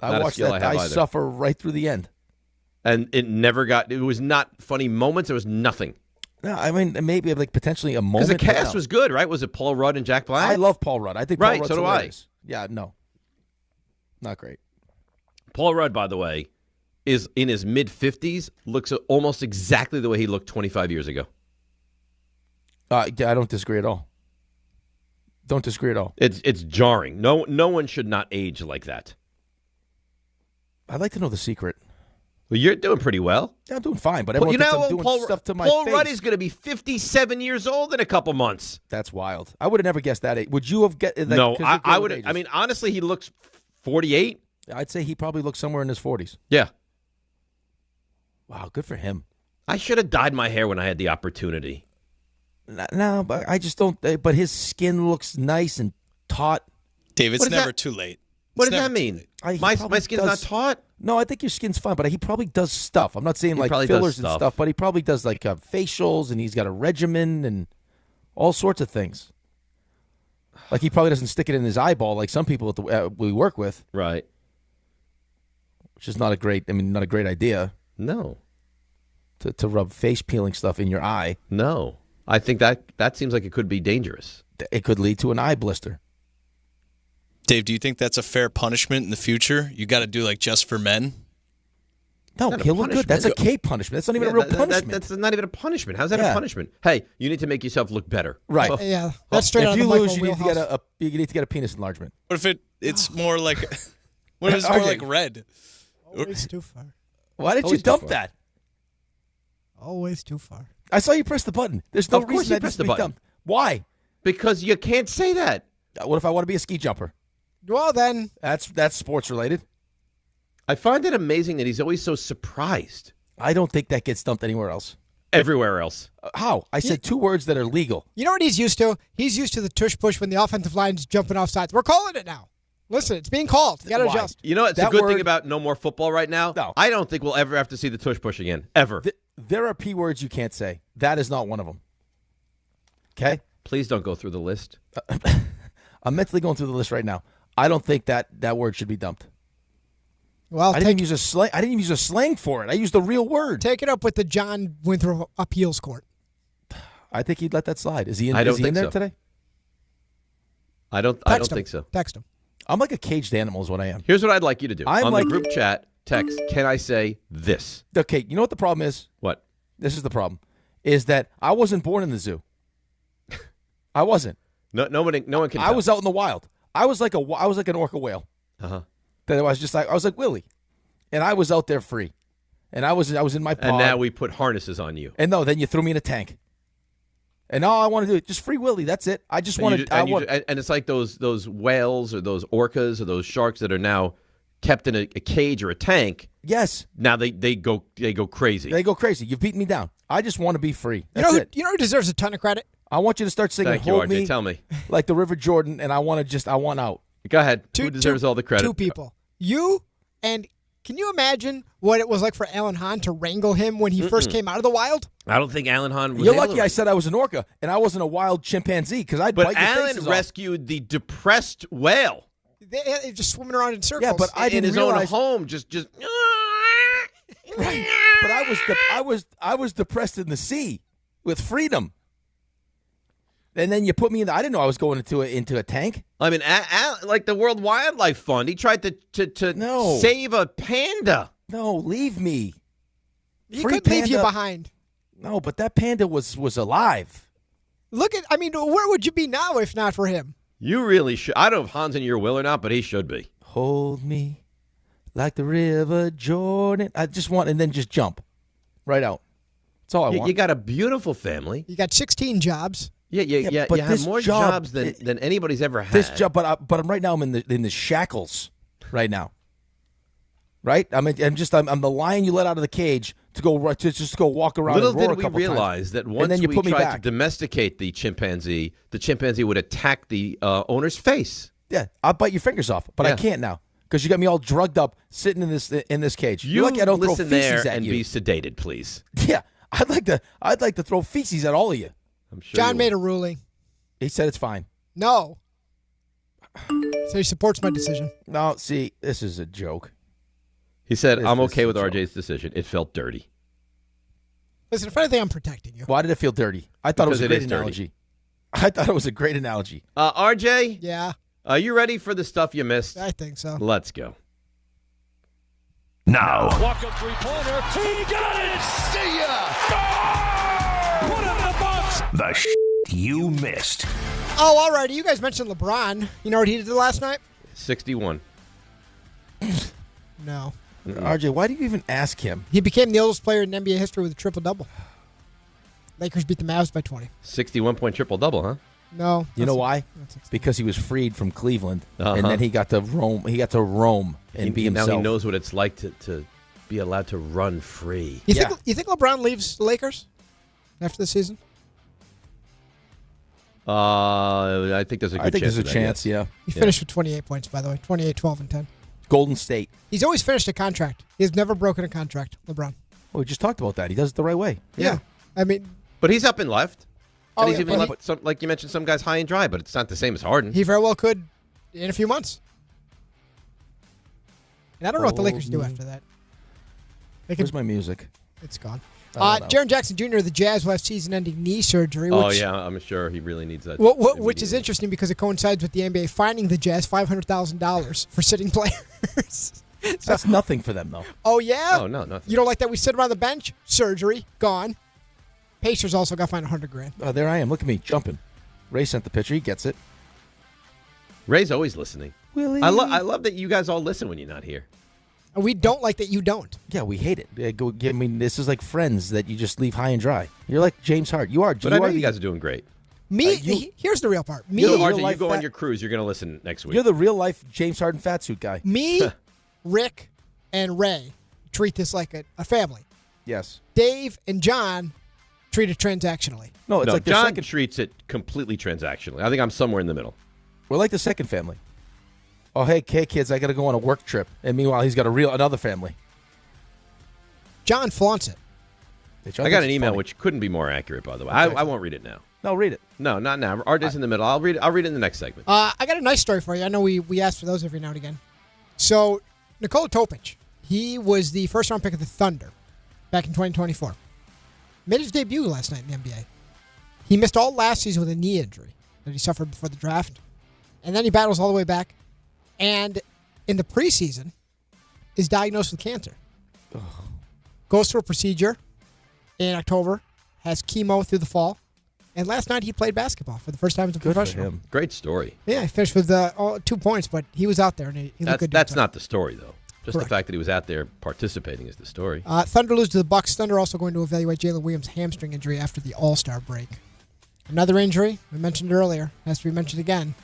Speaker 2: I watched that guy suffer right through the end.
Speaker 1: And it was not funny moments. It was nothing.
Speaker 2: No, I mean, maybe like potentially a moment.
Speaker 1: Because the cast was good, right? Was it Paul Rudd and Jack Black?
Speaker 2: I love Paul Rudd. I think Paul Rudd's
Speaker 1: so do
Speaker 2: hilarious. Yeah, no. Not great.
Speaker 1: Paul Rudd, by the way, is in his mid-50s, looks almost exactly the way he looked 25 years ago.
Speaker 2: I don't disagree at all. Don't disagree at all.
Speaker 1: It's jarring. No one should not age like that.
Speaker 2: I'd like to know the secret.
Speaker 1: Well, you're doing pretty well.
Speaker 2: Yeah, I'm doing fine, but everyone thinks I'm doing stuff to my
Speaker 1: Paul
Speaker 2: face.
Speaker 1: Rudd is going to be 57 years old in a couple months.
Speaker 2: That's wild. I would have never guessed that age. Would you have guessed? Like,
Speaker 1: no, I would have. I mean, honestly, he looks 48.
Speaker 2: I'd say he probably looks somewhere in his 40s.
Speaker 1: Yeah.
Speaker 2: Wow, good for him.
Speaker 1: I should have dyed my hair when I had the opportunity.
Speaker 2: No, but I just don't. But his skin looks nice and taut.
Speaker 3: Dave, it's never too late.
Speaker 1: What does that mean? My skin's not taut?
Speaker 2: No, I think your skin's fine, but he probably does stuff. I'm not saying like
Speaker 1: probably
Speaker 2: fillers
Speaker 1: does
Speaker 2: and stuff, but he probably does like facials, and he's got a regimen and all sorts of things. Like he probably doesn't stick it in his eyeball like some people we work with.
Speaker 1: Right.
Speaker 2: Which is not a great idea.
Speaker 1: No.
Speaker 2: To rub face peeling stuff in your eye.
Speaker 1: No. I think that seems like it could be dangerous.
Speaker 2: It could lead to an eye blister.
Speaker 3: Dave, do you think that's a fair punishment in the future? You got to do like Just for Men?
Speaker 2: No, he'll look good. That's a cape punishment. That's not even a real punishment.
Speaker 1: That's not even a punishment. How's that a punishment? Hey, you need to make yourself look better.
Speaker 2: Right.
Speaker 4: Yeah, that's straight out of the
Speaker 2: If you lose,
Speaker 4: Michael
Speaker 2: you need to get a penis enlargement.
Speaker 3: What if it's more like what if it's more like red?
Speaker 4: Always too far.
Speaker 2: Why did you dump that?
Speaker 4: Always too far.
Speaker 2: I saw you press the button. There's no
Speaker 1: Of course
Speaker 2: reason
Speaker 1: you
Speaker 2: that
Speaker 1: pressed
Speaker 2: needs to
Speaker 1: the
Speaker 2: be
Speaker 1: button.
Speaker 2: dumped. Why?
Speaker 1: Because you can't say that.
Speaker 2: What if I want to be a ski jumper?
Speaker 4: Well, then.
Speaker 2: That's sports related.
Speaker 1: I find it amazing that he's always so surprised.
Speaker 2: I don't think that gets dumped anywhere else.
Speaker 1: Everywhere else.
Speaker 2: How? I said two words that are legal.
Speaker 4: You know what he's used to? He's used to the tush push when the offensive line's jumping off sides. We're calling it now. Listen, it's being called. You got to adjust.
Speaker 1: You know, it's a good thing about no more football right now.
Speaker 2: No.
Speaker 1: I don't think we'll ever have to see the tush push again. Ever.
Speaker 2: There are P words you can't say. That is not one of them. Okay?
Speaker 1: Please don't go through the list.
Speaker 2: I'm mentally going through the list right now. I don't think that word should be dumped.
Speaker 4: Well,
Speaker 2: I didn't use a slang. I didn't even use a slang for it. I used a real word.
Speaker 4: Take it up with the John Winthrop appeals court.
Speaker 2: I think he'd let that slide. Is he in?
Speaker 1: I don't
Speaker 2: is he in
Speaker 1: think
Speaker 2: there
Speaker 1: so.
Speaker 2: today?
Speaker 1: I don't think so.
Speaker 4: Text him.
Speaker 2: I'm like a caged animal is what I am.
Speaker 1: Here's what I'd like you to do.
Speaker 2: I'm
Speaker 1: on
Speaker 2: like-
Speaker 1: the group chat, text, can I say this?
Speaker 2: Okay, you know what the problem is?
Speaker 1: What?
Speaker 2: This is the problem. Is that I wasn't born in the zoo. I wasn't.
Speaker 1: No one can
Speaker 2: I
Speaker 1: tell.
Speaker 2: was out in the wild. I was like an orca whale.
Speaker 1: Uh-huh.
Speaker 2: That I was like Willie. And I was out there free. And I was in my pod.
Speaker 1: And now we put harnesses on you.
Speaker 2: And no, then you threw me in a tank. And all I want to do is just free Willie. That's it. I just want to.
Speaker 1: And it's like those whales or those orcas or those sharks that are now kept in a cage or a tank,
Speaker 2: yes,
Speaker 1: now they go crazy.
Speaker 2: They go crazy. You've beaten me down. I just want to be free.
Speaker 4: You
Speaker 2: That's it.
Speaker 4: You know who deserves a ton of credit?
Speaker 2: I want you to start singing
Speaker 1: Thank you,
Speaker 2: Hold
Speaker 1: RJ.
Speaker 2: Me,
Speaker 1: Tell me.
Speaker 2: like the River Jordan, and I want out.
Speaker 1: Go ahead. Who deserves all the credit?
Speaker 4: Two people. You, and can you imagine what it was like for Alan Hahn to wrangle him when he first came out of the wild?
Speaker 1: I don't think Alan Hahn was
Speaker 2: You're
Speaker 1: able
Speaker 2: lucky
Speaker 1: to.
Speaker 2: I said I was an orca, and I wasn't a wild chimpanzee, because I'd
Speaker 1: But
Speaker 2: bite your
Speaker 1: Alan
Speaker 2: faces off.
Speaker 1: rescued the depressed whale.
Speaker 4: They're just swimming around in circles.
Speaker 2: Yeah, but I
Speaker 1: in
Speaker 2: didn't
Speaker 1: his
Speaker 2: realize.
Speaker 1: own home, just
Speaker 2: Right. But I was depressed in the sea with freedom. And then you put me in I didn't know I was going into a tank.
Speaker 1: I mean, like the World Wildlife Fund, he tried to save a panda.
Speaker 2: No, leave me.
Speaker 4: He
Speaker 2: Free
Speaker 4: could leave you
Speaker 2: panda.
Speaker 4: behind.
Speaker 2: No, but that panda was alive.
Speaker 4: Where would you be now if not for him?
Speaker 1: You really should. I don't know if Han's in your will or not, but he should be.
Speaker 2: Hold me like the River Jordan. I just want, and then just jump right out. That's all I want.
Speaker 1: You got a beautiful family.
Speaker 4: You got 16 jobs.
Speaker 1: Yeah.
Speaker 2: but
Speaker 1: You have
Speaker 2: this
Speaker 1: more
Speaker 2: job-
Speaker 1: jobs than anybody's ever had.
Speaker 2: This job, but right now I'm in the shackles right now. Right? I'm the lion you let out of the cage to go walk around.
Speaker 1: Little
Speaker 2: and roar
Speaker 1: did
Speaker 2: a
Speaker 1: we
Speaker 2: couple
Speaker 1: realize
Speaker 2: times.
Speaker 1: that
Speaker 2: And
Speaker 1: once
Speaker 2: then you
Speaker 1: we
Speaker 2: put me
Speaker 1: tried
Speaker 2: back.
Speaker 1: to domesticate the chimpanzee would attack the owner's face.
Speaker 2: Yeah, I'll bite your fingers off, but I
Speaker 1: Yeah.
Speaker 2: can't now because you got me all drugged up sitting in this cage.
Speaker 1: You
Speaker 2: You're lucky I don't throw
Speaker 1: listen
Speaker 2: feces
Speaker 1: there
Speaker 2: at
Speaker 1: and
Speaker 2: you.
Speaker 1: be sedated, please.
Speaker 2: Yeah, I'd like to throw feces at all of you.
Speaker 1: I'm sure.
Speaker 4: John made a ruling.
Speaker 2: He said it's fine.
Speaker 4: No. So he supports my decision.
Speaker 2: No, see, this is a joke.
Speaker 1: He said,
Speaker 2: This
Speaker 1: "I'm
Speaker 2: is
Speaker 1: okay
Speaker 2: a
Speaker 1: with
Speaker 2: joke.
Speaker 1: RJ's decision. It felt dirty."
Speaker 4: Listen, if anything, I'm protecting you.
Speaker 2: Why did it feel dirty? I thought
Speaker 1: Because
Speaker 2: it
Speaker 1: it
Speaker 2: was a
Speaker 1: is
Speaker 2: great
Speaker 1: dirty.
Speaker 2: analogy. I thought it was a great analogy.
Speaker 1: RJ,
Speaker 4: Yeah,
Speaker 1: are you ready for the stuff you missed?
Speaker 4: I think so.
Speaker 1: Let's go.
Speaker 9: Now,
Speaker 6: Walk-up three-pointer. He got it! See ya! Put it in the box!
Speaker 9: the you missed.
Speaker 4: Oh, all righty. You guys mentioned LeBron. You know what he did last night?
Speaker 1: 61.
Speaker 4: No.
Speaker 2: RJ, why do you even ask him?
Speaker 4: He became the oldest player in NBA history with a triple-double. Lakers beat the Mavs by 20.
Speaker 1: 61-point triple-double, huh?
Speaker 4: No.
Speaker 2: You know why? Because he was freed from Cleveland, and
Speaker 1: Uh-huh.
Speaker 2: then he got to roam. He got to roam and be himself.
Speaker 1: Now he knows what it's like to be allowed to run free.
Speaker 4: You think LeBron leaves the Lakers after the season?
Speaker 1: I think there's a good
Speaker 2: I think
Speaker 1: chance.
Speaker 2: there's a chance. Yeah.
Speaker 4: He finished with 28 points, by the way. 28, 12, and 10.
Speaker 2: Golden State.
Speaker 4: He's always finished a contract. He's never broken a contract, LeBron.
Speaker 2: Well, we just talked about that. He does it the right way.
Speaker 4: Yeah. I mean,
Speaker 1: But he's up and left.
Speaker 4: Oh,
Speaker 1: And he's
Speaker 4: yeah,
Speaker 1: even
Speaker 4: but
Speaker 1: left, some, like you mentioned, some guys high and dry, but it's not the same as Harden.
Speaker 4: he very well could in a few months. And I don't know what the Lakers do
Speaker 2: Hold me.
Speaker 4: after that. They could,
Speaker 2: Where's my music?
Speaker 4: it's gone.
Speaker 2: I don't know.
Speaker 4: Jaren Jackson Jr. of the Jazz will have season-ending knee surgery. Which,
Speaker 1: Oh, yeah, I'm sure he really needs that.
Speaker 4: Which is interesting because it coincides with the NBA fining the Jazz $500,000 for sitting players.
Speaker 2: That's nothing for them, though.
Speaker 4: Oh, yeah?
Speaker 1: Oh, no, nothing.
Speaker 4: You don't like that we sit around the bench? Surgery, gone. Pacers also got fined $100,000.
Speaker 2: Oh, there I am. Look at me jumping. Ray sent the picture. He gets it.
Speaker 1: Ray's always listening.
Speaker 2: Willie.
Speaker 1: I love that you guys all listen when you're not here.
Speaker 4: And we don't like that you don't.
Speaker 2: Yeah, we hate it. I mean, this is like Friends that you just leave high and dry. You're like James Harden. You are.
Speaker 1: But I know you guys are doing great.
Speaker 4: Me, here's the real part. Me,
Speaker 1: RJ, you go on your cruise. You're going to listen next week.
Speaker 2: You're the real life James Harden fat suit guy.
Speaker 4: me, Rick, and Ray treat this like a family.
Speaker 2: Yes.
Speaker 4: Dave and John treat it transactionally.
Speaker 2: No, it's like the
Speaker 1: John
Speaker 2: second.
Speaker 1: treats it completely transactionally. I think I'm somewhere in the middle.
Speaker 2: We're like the second family. Oh, hey, kids, I got to go on a work trip, and meanwhile, he's got another family.
Speaker 4: John flaunts it.
Speaker 1: I got an email which couldn't be more accurate, by the way. I won't read it now.
Speaker 2: No, read it.
Speaker 1: No, not now. RJ's in the middle. I'll read it in the next segment.
Speaker 4: I got a nice story for you. I know we ask for those every now and again. So, Nikola Topic, he was the first-round pick of the Thunder back in 2024. Made his debut last night in the NBA. He missed all last season with a knee injury that he suffered before the draft. And then he battles all the way back. And in the preseason, is diagnosed with cancer. Goes through a procedure in October, has chemo through the fall, and last night he played basketball for the first time as a professional.
Speaker 2: him.
Speaker 1: Great story.
Speaker 4: Yeah, he finished with 2 points, but he was out there and he looked good.
Speaker 1: That's not the story, though. Just
Speaker 4: Correct.
Speaker 1: the fact that he was out there participating is the story.
Speaker 4: Thunder lose to the Bucks. Thunder also going to evaluate Jalen Williams' hamstring injury after the All-Star break. Another injury, we mentioned it earlier, has to be mentioned again.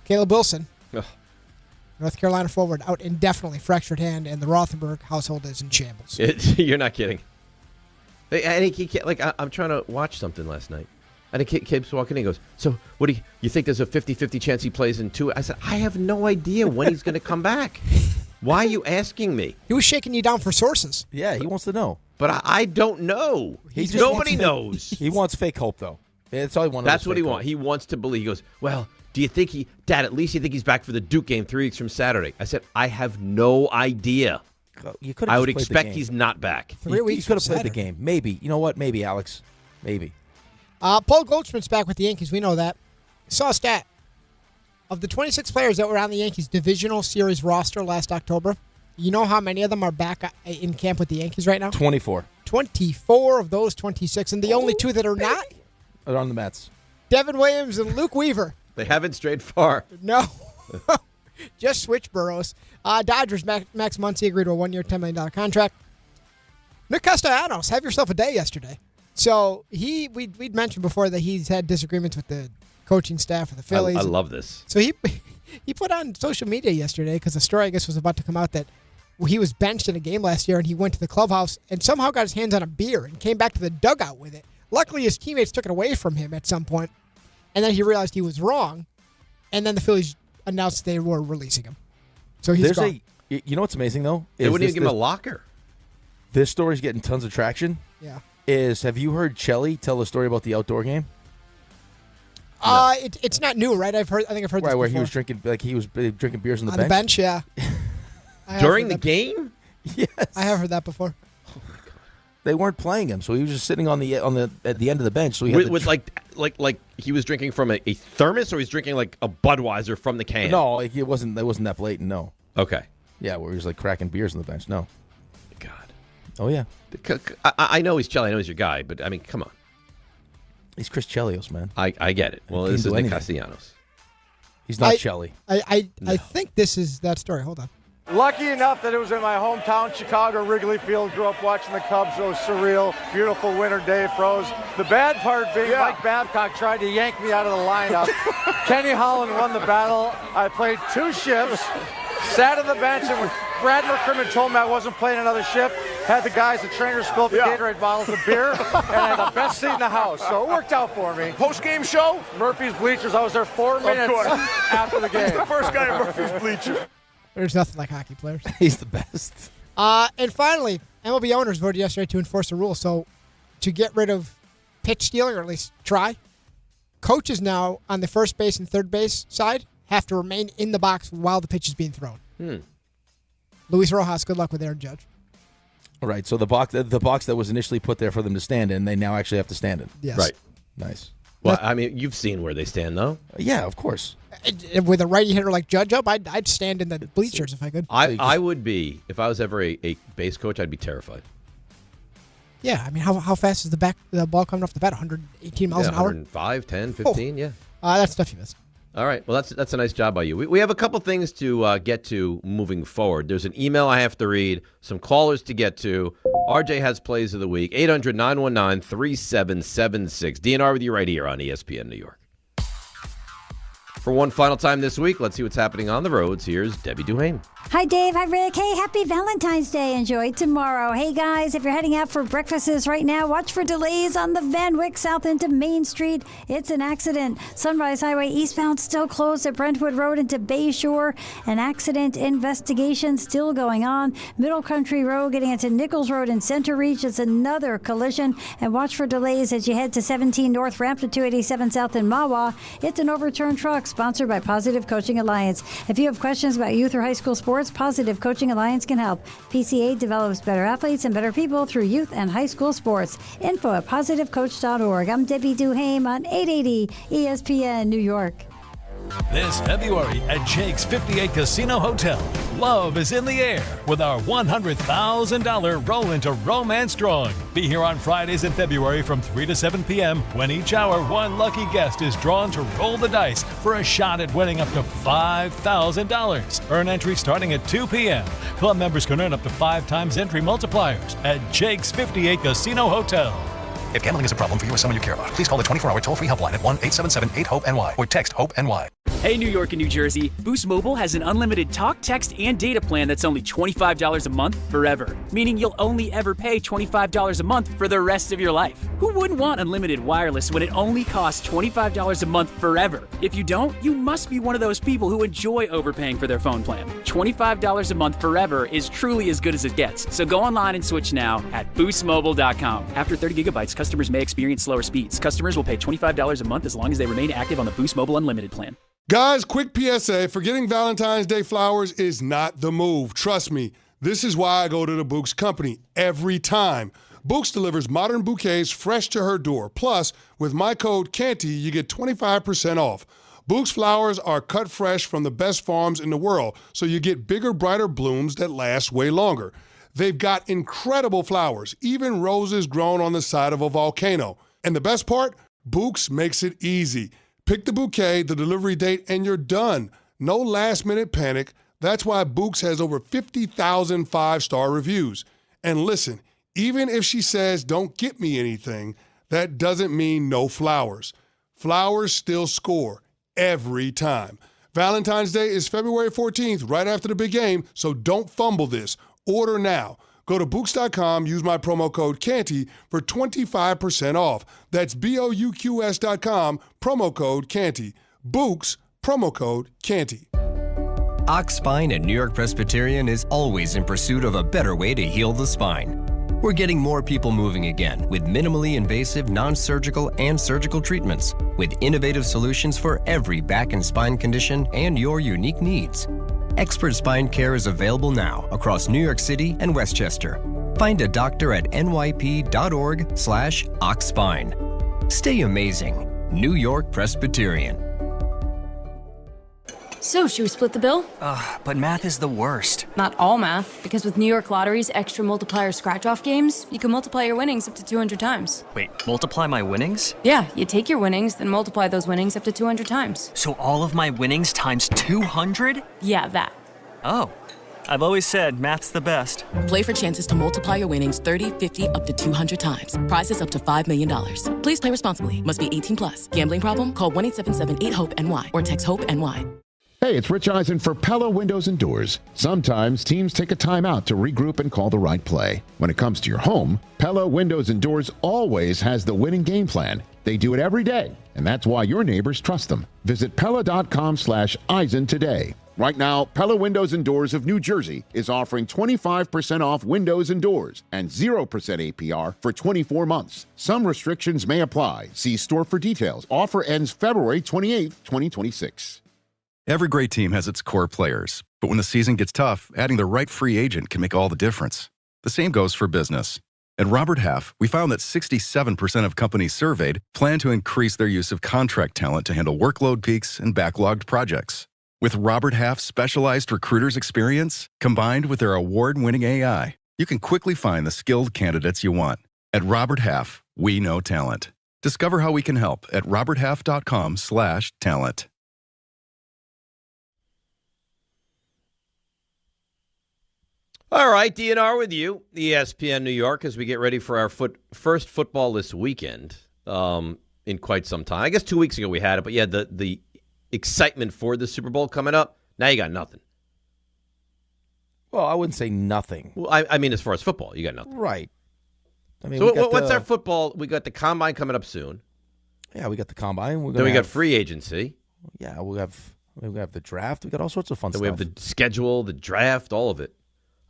Speaker 4: Caleb Wilson.
Speaker 1: Ugh.
Speaker 4: North Carolina forward out indefinitely, fractured hand, and the Rothenberg household is in shambles.
Speaker 1: You're not kidding. And he like I'm trying to watch something last night, and a kid keeps walking in and goes, so what do you think there's a 50-50 chance he plays in 2? I said, I have no idea when he's going to come back. Why are you asking me?
Speaker 4: He was shaking you down for sources.
Speaker 2: Yeah, he wants to know.
Speaker 1: But I don't know. Nobody knows.
Speaker 2: He wants fake hope, though. That's all he wants.
Speaker 1: That's what he wants. He wants to believe. He goes, well, do you think Dad, at least you think he's back for the Duke game 3 weeks from Saturday? I said, I have no idea. I would expect he's not back.
Speaker 4: 3 weeks.
Speaker 2: He could have played the game. Maybe. You know what? Maybe, Alex. Maybe.
Speaker 4: Paul Goldschmidt's back with the Yankees. We know that. Saw a stat. Of the 26 players that were on the Yankees' divisional series roster last October, you know how many of them are back in camp with the Yankees right now?
Speaker 2: 24.
Speaker 4: 24 of those 26. And the only 2 that are not?
Speaker 2: Are on the Mets.
Speaker 4: Devin Williams and Luke Weaver.
Speaker 1: They haven't strayed far.
Speaker 4: No. Just switch boroughs. Dodgers, Max Muncy agreed to a 1-year, $10 million contract. Nick Castellanos, have yourself a day yesterday. So we'd mentioned before that he's had disagreements with the coaching staff of the Phillies.
Speaker 1: I love this.
Speaker 4: So he put on social media yesterday because the story, I guess, was about to come out that he was benched in a game last year and he went to the clubhouse and somehow got his hands on a beer and came back to the dugout with it. Luckily, his teammates took it away from him at some point, and then he realized he was wrong, and then the Phillies announced they were releasing him. So he's gone.
Speaker 2: You know what's amazing, though?
Speaker 1: They wouldn't even give him a locker.
Speaker 2: This story's getting tons of traction.
Speaker 4: Yeah.
Speaker 2: Have you heard Chelly tell the story about the outdoor game?
Speaker 4: No. It's not new, right? I think I've heard this before.
Speaker 2: Where he was drinking beers on the bench?
Speaker 4: On the bench, yeah.
Speaker 1: During the game?
Speaker 2: Yes.
Speaker 4: I have heard that before.
Speaker 2: They weren't playing him, so he was just sitting at the end of the bench. So he
Speaker 1: with like he was drinking from a thermos, or he's drinking like a Budweiser from the can.
Speaker 2: No, it wasn't that blatant. No.
Speaker 1: Okay.
Speaker 2: Yeah, where he was like cracking beers on the bench. No.
Speaker 1: God.
Speaker 2: Oh yeah.
Speaker 1: I know he's Chelly. I know he's your guy, but I mean, come on.
Speaker 2: He's Chris Chelios, man.
Speaker 1: I get it. Well, this is Nick Castellanos.
Speaker 2: He's not Chelly.
Speaker 4: I think this is that story. Hold on.
Speaker 7: Lucky enough that it was in my hometown, Chicago, Wrigley Field. Grew up watching the Cubs. It was surreal. Beautiful winter day, froze. The bad part being Mike Babcock tried to yank me out of the lineup. Kenny Holland won the battle. I played 2 shifts, sat on the bench, and when Brad McCrimmon told me I wasn't playing another shift, had the guys, the trainers, spill the Gatorade bottles of beer, and I had the best seat in the house. So it worked out for me.
Speaker 6: Post-game show?
Speaker 7: Murphy's Bleachers. I was there 4 minutes after the game.
Speaker 6: He's the first guy at Murphy's Bleachers.
Speaker 4: There's nothing like hockey players.
Speaker 2: He's the best.
Speaker 4: And finally, MLB owners voted yesterday to enforce the rule. So to get rid of pitch stealing, or at least try, coaches now on the first base and third base side have to remain in the box while the pitch is being thrown. Luis Rojas, good luck with Aaron Judge.
Speaker 2: All right, so the box that was initially put there for them to stand in, they now actually have to stand in.
Speaker 4: Yes.
Speaker 1: Right.
Speaker 2: Nice.
Speaker 1: Well, I mean, you've seen where they stand, though.
Speaker 2: Yeah, of course.
Speaker 4: With a righty hitter like Judge up, I'd stand in the bleachers if I could.
Speaker 1: I would be, if I was ever a base coach, I'd be terrified.
Speaker 4: Yeah, I mean, how fast is the ball coming off the bat? 118 miles an hour?
Speaker 1: 105, 10, 15, yeah.
Speaker 4: That's stuff you missed.
Speaker 1: All right. Well, that's a nice job by you. We have a couple things to get to moving forward. There's an email I have to read, some callers to get to. RJ has plays of the week. 800-919-3776. DNR with you right here on ESPN New York. For one final time this week, let's see what's happening on the roads. Here's Debbie Duhame.
Speaker 8: Hi, Dave. Hi, Rick. Hey, happy Valentine's Day. Enjoy tomorrow. Hey, guys, if you're heading out for breakfasts right now, watch for delays on the Van Wyck South into Main Street. It's an accident. Sunrise Highway eastbound still closed at Brentwood Road into Bayshore. An accident investigation still going on. Middle Country Road getting into Nichols Road and Center Reach. It's another collision. And watch for delays as you head to 17 North Ramp to 287 South in Mahwah. It's an overturned truck sponsored by Positive Coaching Alliance. If you have questions about youth or high school sports, Positive Coaching Alliance can help. PCA develops better athletes and better people through youth and high school sports. Info at positivecoach.org. I'm Debbie Duhame on 880 ESPN New York.
Speaker 10: This February at Jake's 58 Casino Hotel, love is in the air with our $100,000 Roll into Romance drawing. Be here on Fridays in February from 3 to 7 p.m. when each hour one lucky guest is drawn to roll the dice for a shot at winning up to $5,000. Earn entry starting at 2 p.m. Club members can earn up to 5 times entry multipliers at Jake's 58 Casino Hotel.
Speaker 20: If gambling is a problem for you or someone you care about, please call the 24-hour toll-free helpline at 1-877-8-HOPE-NY or text HOPE-NY.
Speaker 11: Hey, New York and New Jersey, Boost Mobile has an unlimited talk, text, and data plan that's only $25 a month forever, meaning you'll only ever pay $25 a month for the rest of your life. Who wouldn't want unlimited wireless when it only costs $25 a month forever? If you don't, you must be one of those people who enjoy overpaying for their phone plan. $25 a month forever is truly as good as it gets, so go online and switch now at boostmobile.com. After 30 gigabytes, customers may experience slower speeds. Customers will pay $25 a month as long as they remain active on the Boost Mobile Unlimited plan.
Speaker 13: Guys, quick PSA, forgetting Valentine's Day flowers is not the move. Trust me, this is why I go to the Books Company every time. Books delivers modern bouquets fresh to her door. Plus, with my code CANTY, you get 25% off. Books flowers are cut fresh from the best farms in the world, so you get bigger, brighter blooms that last way longer. They've got incredible flowers, even roses grown on the side of a volcano. And the best part? Books makes it easy. Pick the bouquet, the delivery date, and you're done. No last-minute panic. That's why Books has over 50,000 five-star reviews. And listen, even if she says, don't get me anything, that doesn't mean no flowers. Flowers still score every time. Valentine's Day is February 14th, right after the big game, so don't fumble this. Order now. Go to Books.com, use my promo code CANTY for 25% off. That's BOUQS.com, promo code CANTY. Books, promo code CANTY.
Speaker 22: Ox Spine at New York Presbyterian is always in pursuit of a better way to heal the spine. We're getting more people moving again with minimally invasive, non-surgical, and surgical treatments with innovative solutions for every back and spine condition and your unique needs. Expert spine care is available now across New York City and Westchester. Find a doctor at nyp.org/oxspine. Stay amazing. New York Presbyterian.
Speaker 23: So, should we split the bill?
Speaker 24: But math is the worst.
Speaker 23: Not all math, because with New York Lottery's extra multiplier scratch-off games, you can multiply your winnings up to 200 times.
Speaker 24: Wait, multiply my winnings?
Speaker 23: Yeah, you take your winnings, then multiply those winnings up to 200 times.
Speaker 24: So all of my winnings times 200?
Speaker 23: Yeah, that.
Speaker 24: Oh, I've always said math's the best.
Speaker 25: Play for chances to multiply your winnings 30, 50, up to 200 times. Prizes up to $5 million. Please play responsibly. Must be 18 plus. Gambling problem? Call 1-877-8-HOPE-NY or text HOPE-NY.
Speaker 27: Hey, it's Rich Eisen for Pella Windows and Doors. Sometimes teams take a timeout to regroup and call the right play. When it comes to your home, Pella Windows and Doors always has the winning game plan. They do it every day, and that's why your neighbors trust them. Visit Pella.com/Eisen today. Right now, Pella Windows and Doors of New Jersey is offering 25% off windows and doors and 0% APR for 24 months. Some restrictions may apply. See store for details. Offer ends February 28th, 2026.
Speaker 28: Every great team has its core players, but when the season gets tough, adding the right free agent can make all the difference. The same goes for business. At Robert Half, we found that 67% of companies surveyed plan to increase their use of contract talent to handle workload peaks and backlogged projects. With Robert Half's specialized recruiters' experience, combined with their award-winning AI, you can quickly find the skilled candidates you want. At Robert Half, we know talent. Discover how we can help at roberthalf.com/talent.
Speaker 1: All right, DNR with you, ESPN New York, as we get ready for our first football this weekend in quite some time. I guess 2 weeks ago we had it, but yeah, the excitement for the Super Bowl coming up, now you got nothing.
Speaker 2: Well, I wouldn't say nothing.
Speaker 1: Well, I mean, as far as football, you got nothing.
Speaker 2: Right. I mean,
Speaker 1: so what's our football? We got the Combine coming up soon.
Speaker 2: Yeah, we got the Combine.
Speaker 1: Then we got free agency.
Speaker 2: Yeah, we have the draft. We got all sorts of fun stuff.
Speaker 1: We have the schedule, the draft, all of it.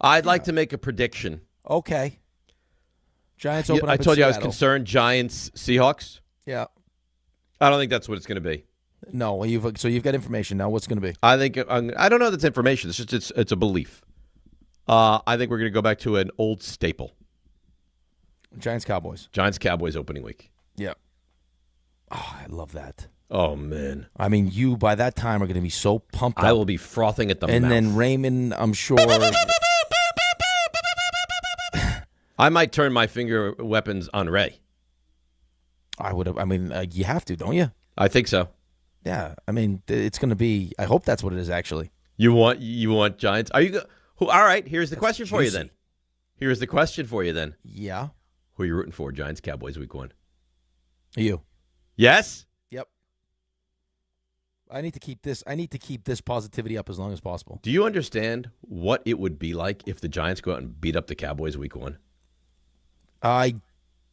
Speaker 1: I'd like to make a prediction.
Speaker 2: Okay. Giants open up
Speaker 1: I told you I was
Speaker 2: Seattle.
Speaker 1: concerned. Giants, Seahawks.
Speaker 2: Yeah.
Speaker 1: I don't think that's what it's going to be.
Speaker 2: No, you've got information now. What's going to be?
Speaker 1: I think I don't know that's information. It's just it's a belief. I think we're going to go back to an old staple.
Speaker 2: Giants Cowboys.
Speaker 1: Giants Cowboys opening week.
Speaker 2: Yeah. Oh, I love that.
Speaker 1: Oh man.
Speaker 2: I mean, you by that time are going to be so pumped up.
Speaker 1: I will be frothing at the mouth.
Speaker 2: And then Raymond, I'm sure.
Speaker 1: I might turn my finger weapons on Ray.
Speaker 2: I would have. I mean, you have to, don't you?
Speaker 1: I think so.
Speaker 2: Yeah. I mean, it's going to be. I hope that's what it is. Actually.
Speaker 1: You want Giants? Are you? All right. Here's the question for you then.
Speaker 2: Yeah.
Speaker 1: Who are you rooting for? Giants, Cowboys, week 1.
Speaker 2: You.
Speaker 1: Yes.
Speaker 2: Yep. I need to keep this positivity up as long as possible.
Speaker 1: Do you understand what it would be like if the Giants go out and beat up the Cowboys week 1?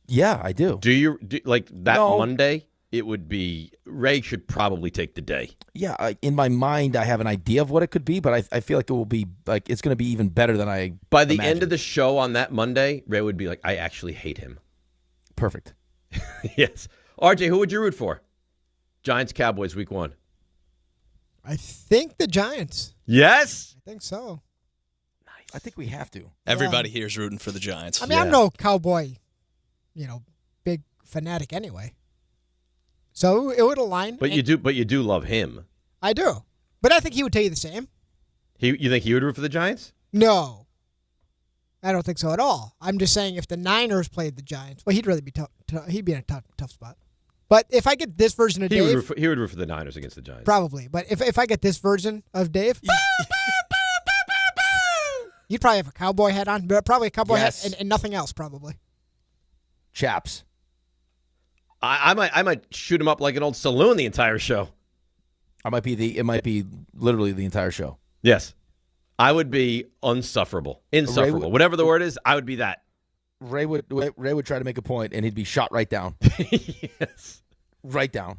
Speaker 2: Yeah, I do.
Speaker 1: Do you like that Monday? It would be Ray should probably take the day.
Speaker 2: Yeah, in my mind, I have an idea of what it could be, but I feel like it will be like it's going to be even better than I.
Speaker 1: By the
Speaker 2: imagined.
Speaker 1: end of the show on that Monday, Ray would be like, "I actually hate him."
Speaker 2: Perfect.
Speaker 1: Yes, RJ, who would you root for? Giants, Cowboys, week 1.
Speaker 4: I think the Giants.
Speaker 1: Yes,
Speaker 4: I think so.
Speaker 2: Nice. I think we have to.
Speaker 3: Everybody here is rooting for the Giants.
Speaker 4: I mean, I'm no Cowboy, big fanatic anyway. So it would align.
Speaker 1: But you do love him.
Speaker 4: I do. But I think he would tell you the same.
Speaker 1: You think he would root for the Giants?
Speaker 4: No. I don't think so at all. I'm just saying if the Niners played the Giants, well, he'd really be tough. He'd be in a tough spot. But if I get this version of Dave...
Speaker 1: He would root for the Niners against the Giants.
Speaker 4: Probably. But if I get this version of Dave... you'd probably have a cowboy hat on. But probably a cowboy hat and nothing else, probably.
Speaker 2: Chaps.
Speaker 1: I might shoot him up like an old saloon the entire show.
Speaker 2: It might be literally the entire show.
Speaker 1: Yes. I would be insufferable. Whatever the word is, I would be that.
Speaker 2: Ray would try to make a point, and he'd be shot right down.
Speaker 1: Yes.
Speaker 2: Right down.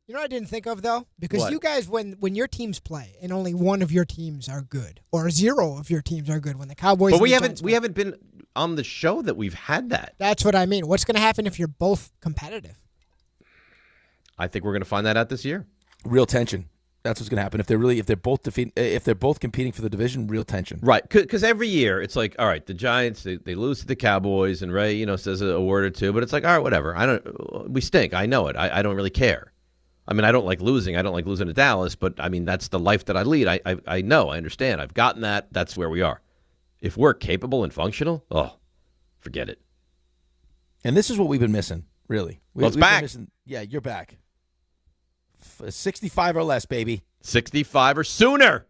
Speaker 4: You know what I didn't think of, though? Because you guys, when your teams play, and only one of your teams are good, or 0 of your teams are good, when the Cowboys...
Speaker 1: But we haven't been on the show that we've had that.
Speaker 4: That's what I mean. What's going to happen if you're both competitive?
Speaker 1: I think we're going to find that out this year.
Speaker 2: Real tension. That's what's going to happen if they're both competing for the division. Real tension,
Speaker 1: right? Because every year it's like, all right, the Giants they lose to the Cowboys, and Ray says a word or two, but it's like, all right, whatever. We stink. I know it. I don't really care. I mean, I don't like losing. I don't like losing to Dallas, but I mean that's the life that I lead. I know. I understand. I've gotten that. That's where we are. If we're capable and functional, forget it.
Speaker 2: And this is what we've been missing, really.
Speaker 1: Well, it's back.
Speaker 2: Yeah, you're back. 65 or less, baby.
Speaker 1: 65 or sooner.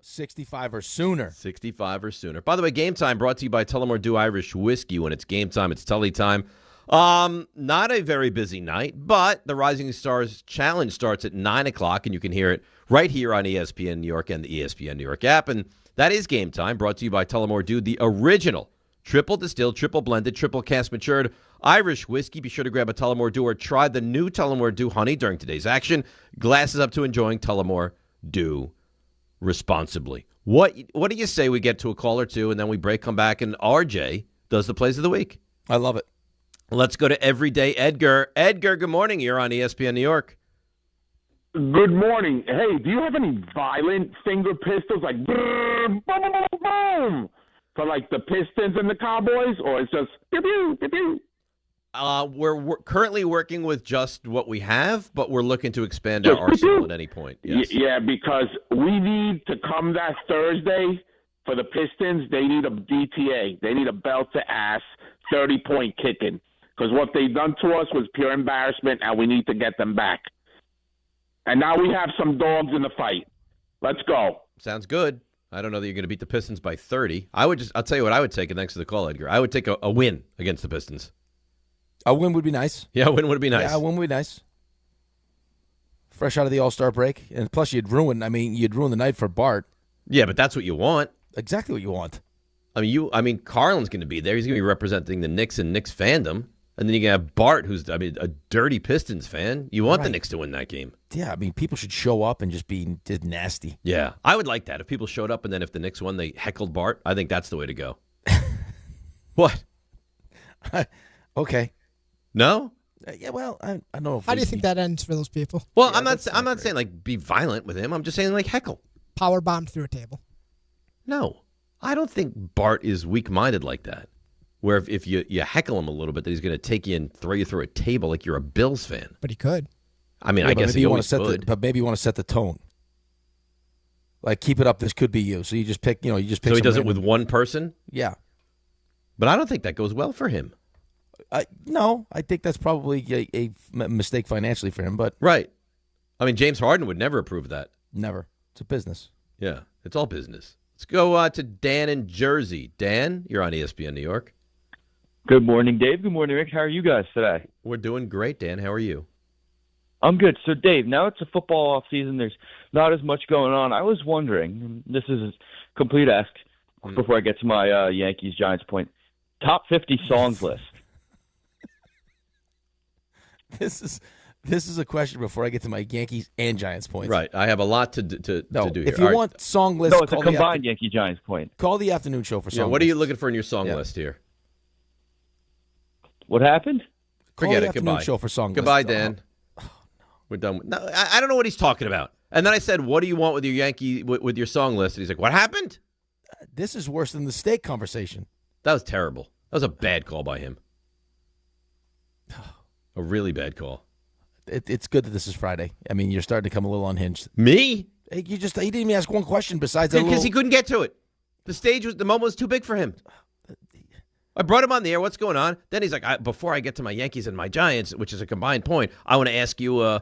Speaker 2: 65 or sooner.
Speaker 1: 65 or sooner. By the way, Game Time brought to you by Tullamore Dew Irish Whiskey. When it's game time, it's Tully time. Not a very busy night, but the Rising Stars Challenge starts at 9 o'clock, and you can hear it right here on ESPN New York and the ESPN New York app. And that is Game Time, brought to you by Tullamore Dew, the original triple distilled, triple blended, triple cast matured Irish whiskey. Be sure to grab a Tullamore Dew or try the new Tullamore Dew Honey during today's action. Glasses up to enjoying Tullamore Dew responsibly. What do you say we get to a call or two, and then we break, come back, and RJ does the plays of the week?
Speaker 2: I love it.
Speaker 1: Let's go to Everyday Edgar. Edgar, good morning. You're on ESPN New York.
Speaker 12: Good morning. Hey, do you have any violent finger pistols, like boom, boom, boom, boom, for like the Pistons and the Cowboys, or it's just pew, pew, pew, pew?
Speaker 1: We're currently working with just what we have, but we're looking to expand our arsenal at any point. Yes.
Speaker 12: Yeah, because we need to come that Thursday for the Pistons. They need a DTA. They need a belt-to-ass 30-point kicking, because what they've done to us was pure embarrassment, and we need to get them back. And now we have some dogs in the fight. Let's go.
Speaker 1: Sounds good. I don't know that you're going to beat the Pistons by 30. I'll tell you what I would take, and thanks to the call, Edgar. I would take a win against the Pistons.
Speaker 2: A win would be nice.
Speaker 1: Yeah, a win would be nice.
Speaker 2: Yeah, a win would be nice. Fresh out of the All-Star break. And plus you'd ruin the night for Bart.
Speaker 1: Yeah, but that's what you want.
Speaker 2: Exactly what you want.
Speaker 1: I mean, Carlin's going to be there. He's going to be representing the Knicks and Knicks fandom. And then you can have Bart, who's, a dirty Pistons fan. You want the Knicks to win that game.
Speaker 2: Yeah, I mean, people should show up and just be nasty.
Speaker 1: Yeah, I would like that. If people showed up and then if the Knicks won, they heckled Bart, I think that's the way to go. What?
Speaker 2: Okay.
Speaker 1: No?
Speaker 2: Yeah, well, I don't know.
Speaker 4: How do you think that ends for those people?
Speaker 1: Well, yeah, I'm not saying, like, be violent with him. I'm just saying, like, heckle.
Speaker 4: Power bomb through a table.
Speaker 1: No. I don't think Bart is weak-minded like that. Where if you heckle him a little bit, that he's going to take you and throw you through a table like you're a Bills fan.
Speaker 4: But he could.
Speaker 1: I mean, I guess he always could.
Speaker 2: But maybe you want to set the tone. Like, keep it up. This could be you. So you just pick. So he
Speaker 1: does it with one person.
Speaker 2: Yeah.
Speaker 1: But I don't think that goes well for him.
Speaker 2: No, I think that's probably a mistake financially for him. But
Speaker 1: right. I mean, James Harden would never approve of that.
Speaker 2: Never. It's a business.
Speaker 1: Yeah, it's all business. Let's go to Dan in Jersey. Dan, you're on ESPN New York.
Speaker 14: Good morning, Dave. Good morning, Rick. How are you guys today?
Speaker 1: We're doing great, Dan. How are you?
Speaker 14: I'm good. So, Dave, now it's a football off season. There's not as much going on. I was wondering, this is a complete ask before I get to my Yankees-Giants point, top 50 songs list.
Speaker 2: This is a question before I get to my Yankees and Giants points.
Speaker 1: Right. I have a lot to do here.
Speaker 2: If you want song list,
Speaker 14: no, it's a combined Yankee-Giants point.
Speaker 2: Call the afternoon show for song
Speaker 1: What are you
Speaker 2: lists.
Speaker 1: looking for in your song list here?
Speaker 14: What happened?
Speaker 1: Forget it.
Speaker 2: Afternoon
Speaker 1: Goodbye.
Speaker 2: Show for song
Speaker 1: Goodbye,
Speaker 2: list.
Speaker 1: Dan. We're done. No, I don't know what he's talking about. And then I said, "What do you want with your Yankee with your song list?" And he's like, "What happened?"
Speaker 2: This is worse than the steak conversation.
Speaker 1: That was terrible. That was a bad call by him. A really bad call.
Speaker 2: It's good that this is Friday. I mean, you're starting to come a little unhinged.
Speaker 1: Me?
Speaker 2: Hey, he didn't even ask one question besides that.
Speaker 1: Because he couldn't get to it. The moment was too big for him. I brought him on the air. What's going on? Then he's like, before I get to my Yankees and my Giants, which is a combined point, I want to ask you a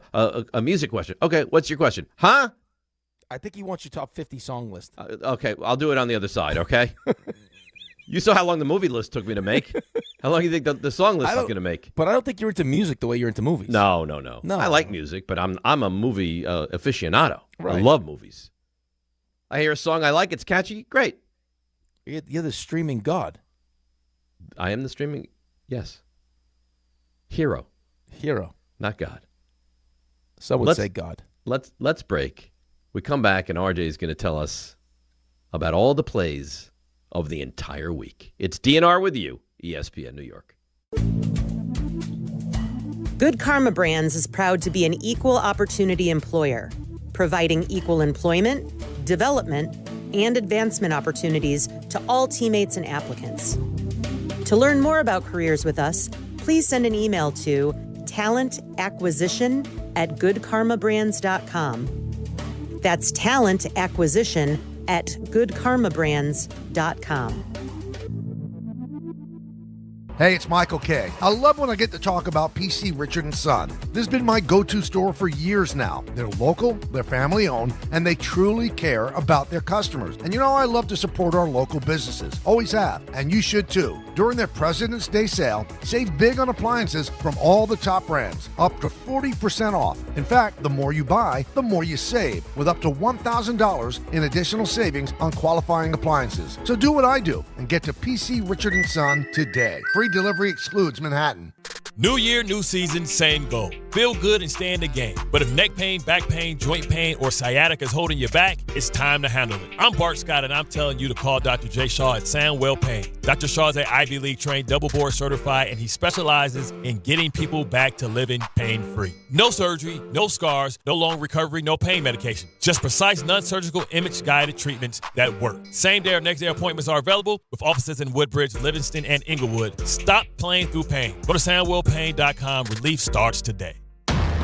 Speaker 1: music question. Okay, what's your question? Huh?
Speaker 2: I think he wants your top 50 song list.
Speaker 1: Okay, I'll do it on the other side, okay? You saw how long the movie list took me to make. How long do you think the song list is going to make?
Speaker 2: But I don't think you're into music the way you're into movies.
Speaker 1: No. I like music, but I'm a movie aficionado.
Speaker 2: Right.
Speaker 1: I love movies. I hear a song I like, it's catchy, great.
Speaker 2: You're the streaming god.
Speaker 1: I am the streaming, yes. Hero. Not God.
Speaker 2: Some would say God.
Speaker 1: Let's break. We come back and RJ is going to tell us about all the plays of the entire week. It's DNR with you, ESPN New York.
Speaker 15: Good Karma Brands is proud to be an equal opportunity employer, providing equal employment, development, and advancement opportunities to all teammates and applicants. To learn more about careers with us, please send an email to talentacquisition@goodkarmabrands.com. That's talentacquisition@goodkarmabrands.com.
Speaker 16: Hey, it's Michael K. I love when I get to talk about PC Richard & Son. This has been my go-to store for years now. They're local, they're family-owned, and they truly care about their customers. And you know, I love to support our local businesses. Always have. And you should too. During their President's Day sale, save big on appliances from all the top brands, up to 40% off. In fact, the more you buy, the more you save, with up to $1,000 in additional savings on qualifying appliances. So do what I do and get to PC Richard & Son today. Free delivery excludes Manhattan.
Speaker 17: New year, new season, same goal. Feel good and stay in the game. But if neck pain, back pain, joint pain, or sciatica is holding you back, it's time to handle it. I'm Bart Scott, and I'm telling you to call Dr. J. Shaw at Sandwell Pain. Dr. Shaw is an Ivy League trained, double board certified, and he specializes in getting people back to living pain-free. No surgery, no scars, no long recovery, no pain medication. Just precise, non-surgical, image-guided treatments that work. Same day or next day appointments are available with offices in Woodbridge, Livingston, and Inglewood. Stop playing through pain. Go to SandwellPain.com. Relief starts today.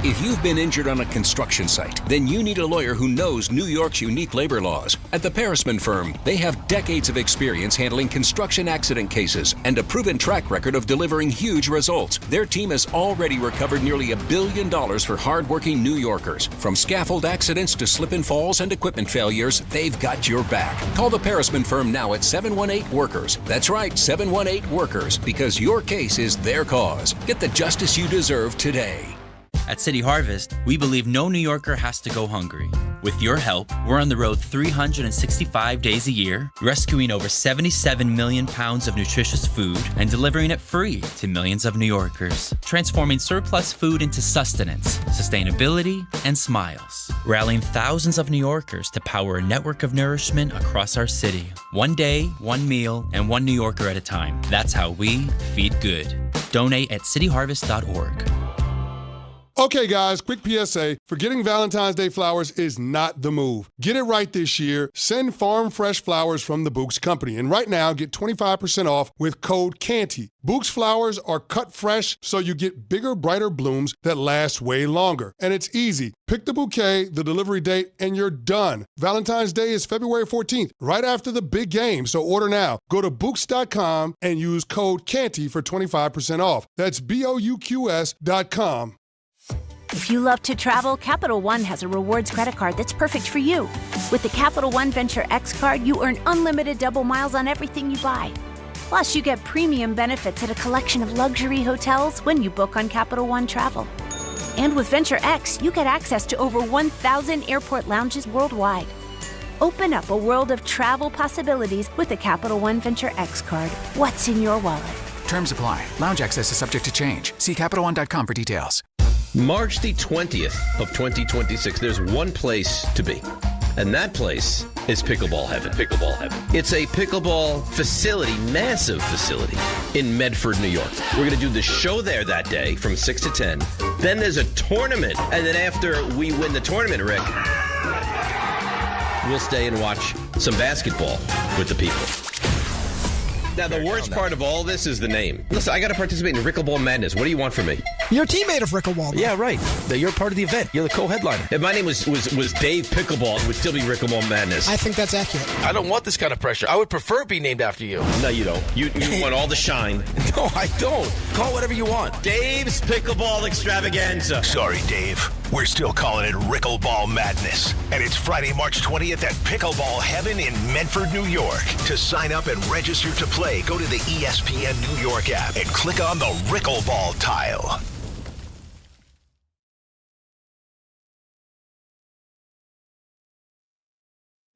Speaker 18: If you've been injured on a construction site, then you need a lawyer who knows New York's unique labor laws. At the Parisman Firm, they have decades of experience handling construction accident cases and a proven track record of delivering huge results. Their team has already recovered nearly $1 billion for hardworking New Yorkers. From scaffold accidents to slip and falls and equipment failures, they've got your back. Call the Parisman Firm now at 718-WORKERS. That's right, 718-WORKERS, because your case is their cause. Get the justice you deserve today.
Speaker 19: At City Harvest, we believe no New Yorker has to go hungry. With your help, we're on the road 365 days a year, rescuing over 77 million pounds of nutritious food and delivering it free to millions of New Yorkers, transforming surplus food into sustenance, sustainability, and smiles, rallying thousands of New Yorkers to power a network of nourishment across our city. One day, one meal, and one New Yorker at a time. That's how we feed good. Donate at cityharvest.org.
Speaker 13: Okay, guys, quick PSA. Forgetting Valentine's Day flowers is not the move. Get it right this year. Send farm fresh flowers from the Books Company. And right now, get 25% off with code CANTY. Books flowers are cut fresh, so you get bigger, brighter blooms that last way longer. And it's easy. Pick the bouquet, the delivery date, and you're done. Valentine's Day is February 14th, right after the big game, so order now. Go to Books.com and use code CANTY for 25% off. That's BOUQS.com.
Speaker 21: If you love to travel, Capital One has a rewards credit card that's perfect for you. With the Capital One Venture X card, you earn unlimited double miles on everything you buy. Plus, you get premium benefits at a collection of luxury hotels when you book on Capital One Travel. And with Venture X, you get access to over 1,000 airport lounges worldwide. Open up a world of travel possibilities with a Capital One Venture X card. What's in your wallet?
Speaker 5: Terms apply. Lounge access is subject to change. See CapitalOne.com for details.
Speaker 1: March the 20th of 2026, there's one place to be. And that place is Pickleball Heaven. Pickleball Heaven. It's a pickleball facility, massive facility in Medford, New York. We're going to do the show there that day from 6 to 10. Then there's a tournament. And then after we win the tournament, Rick, we'll stay and watch some basketball with the people. Now, the worst part of all this is the name. Listen, I got to participate in Rickleball Madness. What do you want from me?
Speaker 4: You're a teammate of Rickleball.
Speaker 2: Yeah, right. You're part of the event. You're the co-headliner.
Speaker 1: If my name was Dave Pickleball, it would still be Rickleball Madness.
Speaker 4: I think that's accurate.
Speaker 2: I don't want this kind of pressure. I would prefer it be named after you.
Speaker 1: No, you don't. You want all the shine.
Speaker 2: No, I don't. Call whatever you want.
Speaker 1: Dave's Pickleball Extravaganza.
Speaker 6: Sorry, Dave. We're still calling it Rickleball Madness. And it's Friday, March 20th at Pickleball Heaven in Medford, New York. To sign up and register to play, go to the ESPN New York app and click on the Rickleball tile.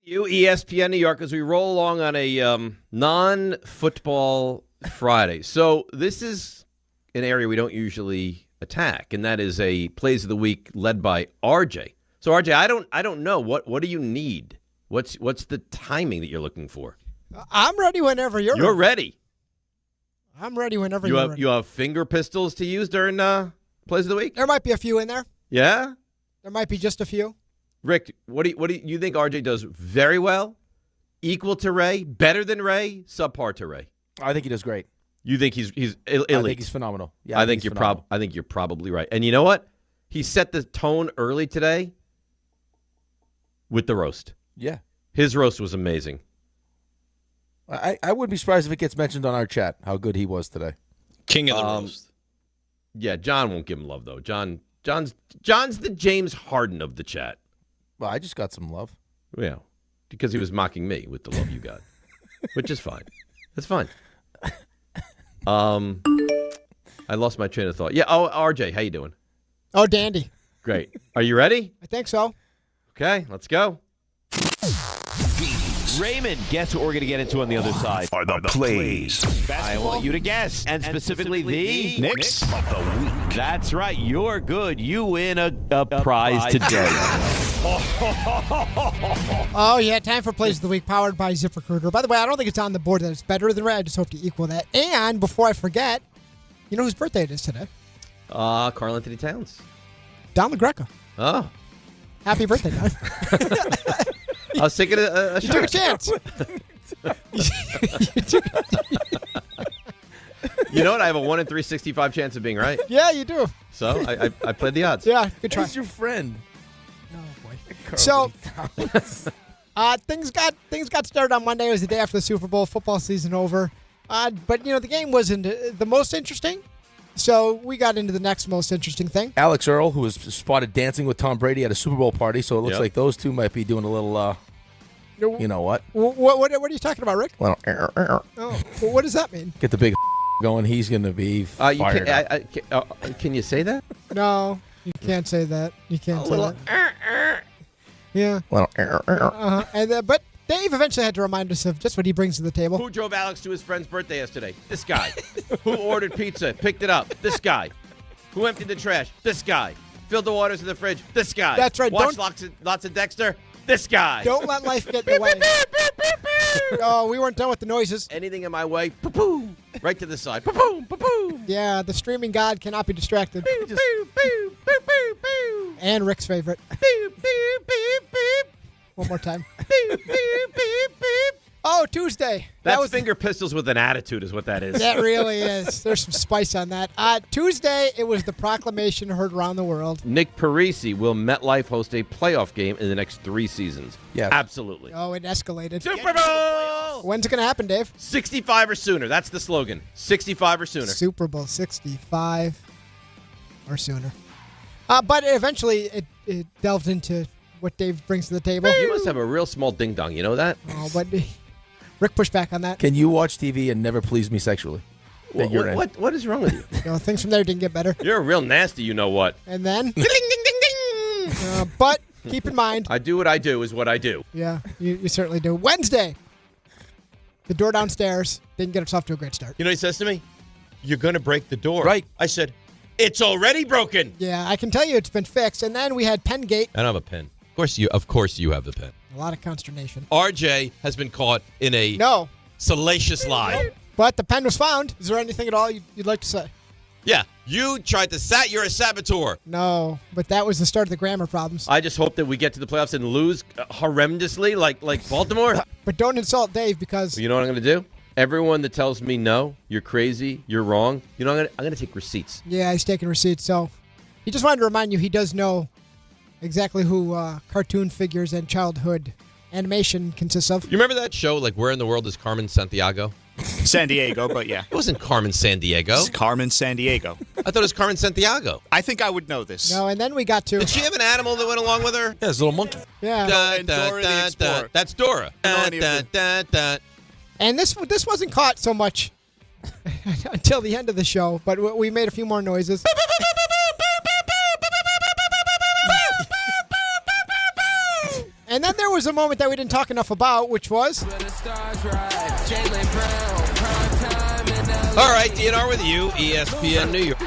Speaker 1: You, ESPN New York, as we roll along on a non-football Friday. So this is an area we don't usually attack, and that is a Plays of the Week led by RJ. So RJ, I don't know. What do you need? What's the timing that you're looking for?
Speaker 4: I'm ready whenever
Speaker 1: You're ready.
Speaker 4: I'm ready whenever you're ready.
Speaker 1: You have finger pistols to use during Plays of the Week?
Speaker 4: There might be a few in there.
Speaker 1: Yeah?
Speaker 4: There might be just a few.
Speaker 1: Rick, what do you think RJ does very well? Equal to Ray? Better than Ray? Subpar to Ray?
Speaker 2: I think he does great.
Speaker 1: You think he's elite?
Speaker 2: I think he's phenomenal. Yeah,
Speaker 1: I think you're probably right. And you know what? He set the tone early today with the roast.
Speaker 2: Yeah.
Speaker 1: His roast was amazing.
Speaker 2: I wouldn't be surprised if it gets mentioned on our chat how good he was today.
Speaker 3: King of the roast.
Speaker 1: Yeah, John won't give him love though. John's the James Harden of the chat.
Speaker 2: Well, I just got some love.
Speaker 1: Yeah, because he was mocking me with the love you got, which is fine. That's fine. I lost my train of thought. Yeah. Oh, RJ, how you doing?
Speaker 4: Oh, dandy.
Speaker 1: Great. Are you ready?
Speaker 4: I think so.
Speaker 1: Okay, let's go.
Speaker 7: Raymond, guess what we're going to get into on the other side?
Speaker 6: Are the plays.
Speaker 7: I want you to guess. And specifically the
Speaker 6: Knicks of the Week.
Speaker 7: That's right. You're good. You win a prize today.
Speaker 4: Oh, yeah. Time for Plays of the Week, powered by ZipRecruiter. By the way, I don't think it's on the board that it's better than Ray. I just hope to equal that. And before I forget, you know whose birthday it is today?
Speaker 1: Karl Anthony Towns.
Speaker 4: Don LaGreca.
Speaker 1: Oh.
Speaker 4: Happy birthday, Don.
Speaker 1: I was taking a
Speaker 4: You took a chance.
Speaker 1: You know what? I have a 1 in 365 chance of being right.
Speaker 4: Yeah, you do.
Speaker 1: So I played the odds.
Speaker 4: Yeah, good try.
Speaker 2: He's your friend.
Speaker 4: Oh, boy. So, things got started on Monday. It was the day after the Super Bowl. Football season over. But, the game wasn't the most interesting. So we got into the next most interesting thing.
Speaker 2: Alex Earl, who was spotted dancing with Tom Brady at a Super Bowl party, so it looks like those two might be doing a little, you know what?
Speaker 4: What are you talking about, Rick?
Speaker 2: Well,
Speaker 4: well, what does that mean?
Speaker 2: get the big going. He's going to be fired up.
Speaker 1: Can you say that?
Speaker 4: No, you can't say that. You can't say that. Yeah.
Speaker 2: Well,
Speaker 4: but Dave eventually had to remind us of just what he brings to the table.
Speaker 1: Who drove Alex to his friend's birthday yesterday? This guy. Who ordered pizza, picked it up? This guy. Who emptied the trash? This guy. Filled the waters in the fridge? This guy.
Speaker 4: That's right.
Speaker 1: Watched lots of Dexter? This guy.
Speaker 4: Don't let life get in the way. Oh, we weren't done with the noises.
Speaker 1: Anything in my way, poo-poo. Right to the side. Poo-poo, poo-poo.
Speaker 4: Yeah, the streaming god cannot be distracted.
Speaker 1: Boo, boo, boo, boo, boo, boo.
Speaker 4: And Rick's favorite.
Speaker 1: Boo, boo, boo, boo.
Speaker 4: One more time.
Speaker 1: Beep, beep, beep, beep.
Speaker 4: Oh, Tuesday.
Speaker 1: That was finger pistols with an attitude is what that is.
Speaker 4: That really is. There's some spice on that. Tuesday, it was the proclamation heard around the world.
Speaker 1: Nick Parisi, will MetLife host a playoff game in the next 3 seasons?
Speaker 2: Yes.
Speaker 1: Absolutely.
Speaker 4: Oh, it escalated.
Speaker 1: Super Bowl!
Speaker 4: When's it going to happen, Dave?
Speaker 1: 65 or sooner. That's the slogan. 65 or sooner.
Speaker 4: Super Bowl 65 or sooner. But eventually, it delved into what Dave brings to the table.
Speaker 1: You must have a real small ding-dong. You know that?
Speaker 4: Oh, but Rick pushed back on that.
Speaker 2: Can you watch TV and never please me sexually? that you're in.
Speaker 1: What is wrong with you?
Speaker 4: Things from there didn't get better.
Speaker 1: You're real nasty, you know what?
Speaker 4: And then, ding, ding, ding, ding. But keep in mind,
Speaker 1: I do what I do is what I do.
Speaker 4: Yeah, you certainly do. Wednesday, the door downstairs didn't get us off to a great start.
Speaker 1: You know what he says to me? You're going to break the door.
Speaker 2: Right.
Speaker 1: I said, it's already broken.
Speaker 4: Yeah, I can tell you it's been fixed. And then we had Pengate.
Speaker 8: I don't have a pen. Of course you have the pen.
Speaker 4: A lot of consternation.
Speaker 8: RJ has been caught in a salacious lie.
Speaker 4: But the pen was found. Is there anything at all you'd like to say?
Speaker 8: Yeah, you tried to you're a saboteur.
Speaker 4: No, but that was the start of the grammar problems.
Speaker 1: I just hope that we get to the playoffs and lose horrendously like Baltimore.
Speaker 4: But don't insult Dave because...
Speaker 1: You know what I'm going to do? Everyone that tells me no, you're crazy, you're wrong, you know, I'm going to take receipts.
Speaker 4: Yeah, he's taking receipts. So he just wanted to remind you he does know exactly who cartoon figures and childhood animation consists of.
Speaker 8: You remember that show, like Where in the World is Carmen Sandiego?
Speaker 9: San Diego, but yeah.
Speaker 8: It wasn't Carmen Sandiego.
Speaker 9: It's Carmen Sandiego.
Speaker 8: I thought it was Carmen Santiago.
Speaker 9: I think I would know this.
Speaker 4: No, and then we got to...
Speaker 8: Did she have an animal that went along with her?
Speaker 2: Yeah, it's a little monkey.
Speaker 4: Yeah.
Speaker 9: Dora the Explorer.
Speaker 8: That's Dora.
Speaker 4: And this wasn't caught so much until the end of the show, but we made a few more noises. And then there was a moment that we didn't talk enough about, which was...
Speaker 8: All right, DNR with you, ESPN New York.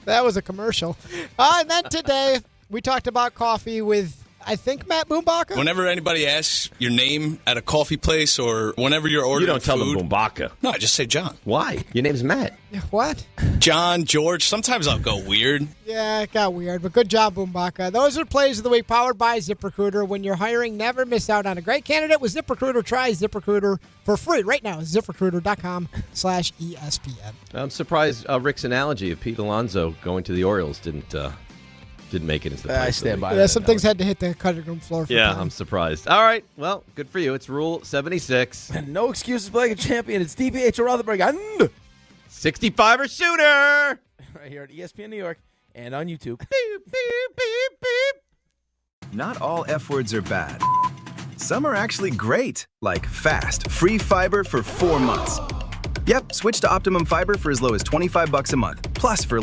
Speaker 4: That was a commercial. And then today, we talked about coffee with, I think, Matt Bumbaca.
Speaker 3: Whenever anybody asks your name at a coffee place or whenever you're ordering
Speaker 1: You don't tell
Speaker 3: food,
Speaker 1: them Bumbaca.
Speaker 3: No, I just say John.
Speaker 1: Why? Your name's Matt.
Speaker 4: What?
Speaker 3: John, George. Sometimes I'll go weird.
Speaker 4: Yeah, it got weird, but good job, Bumbaca. Those are plays of the week powered by ZipRecruiter. When you're hiring, never miss out on a great candidate with ZipRecruiter. Try ZipRecruiter for free right now. ZipRecruiter.com/ESPN.
Speaker 1: I'm surprised Rick's analogy of Pete Alonso going to the Orioles didn't make it into the play.
Speaker 2: I stand by
Speaker 4: Yeah,
Speaker 2: that.
Speaker 4: some things had to hit the cutting room floor for time.
Speaker 1: I'm surprised. All right, well, good for you. It's Rule 76.
Speaker 2: No excuses playing a champion. It's DiPietro Rothenberg and
Speaker 1: 65 or sooner.
Speaker 2: Right here at ESPN New York and on YouTube.
Speaker 10: Not all F words are bad. Some are actually great, like fast, free fiber for 4 months. Yep, switch to Optimum Fiber for as low as $25 a month. Plus, for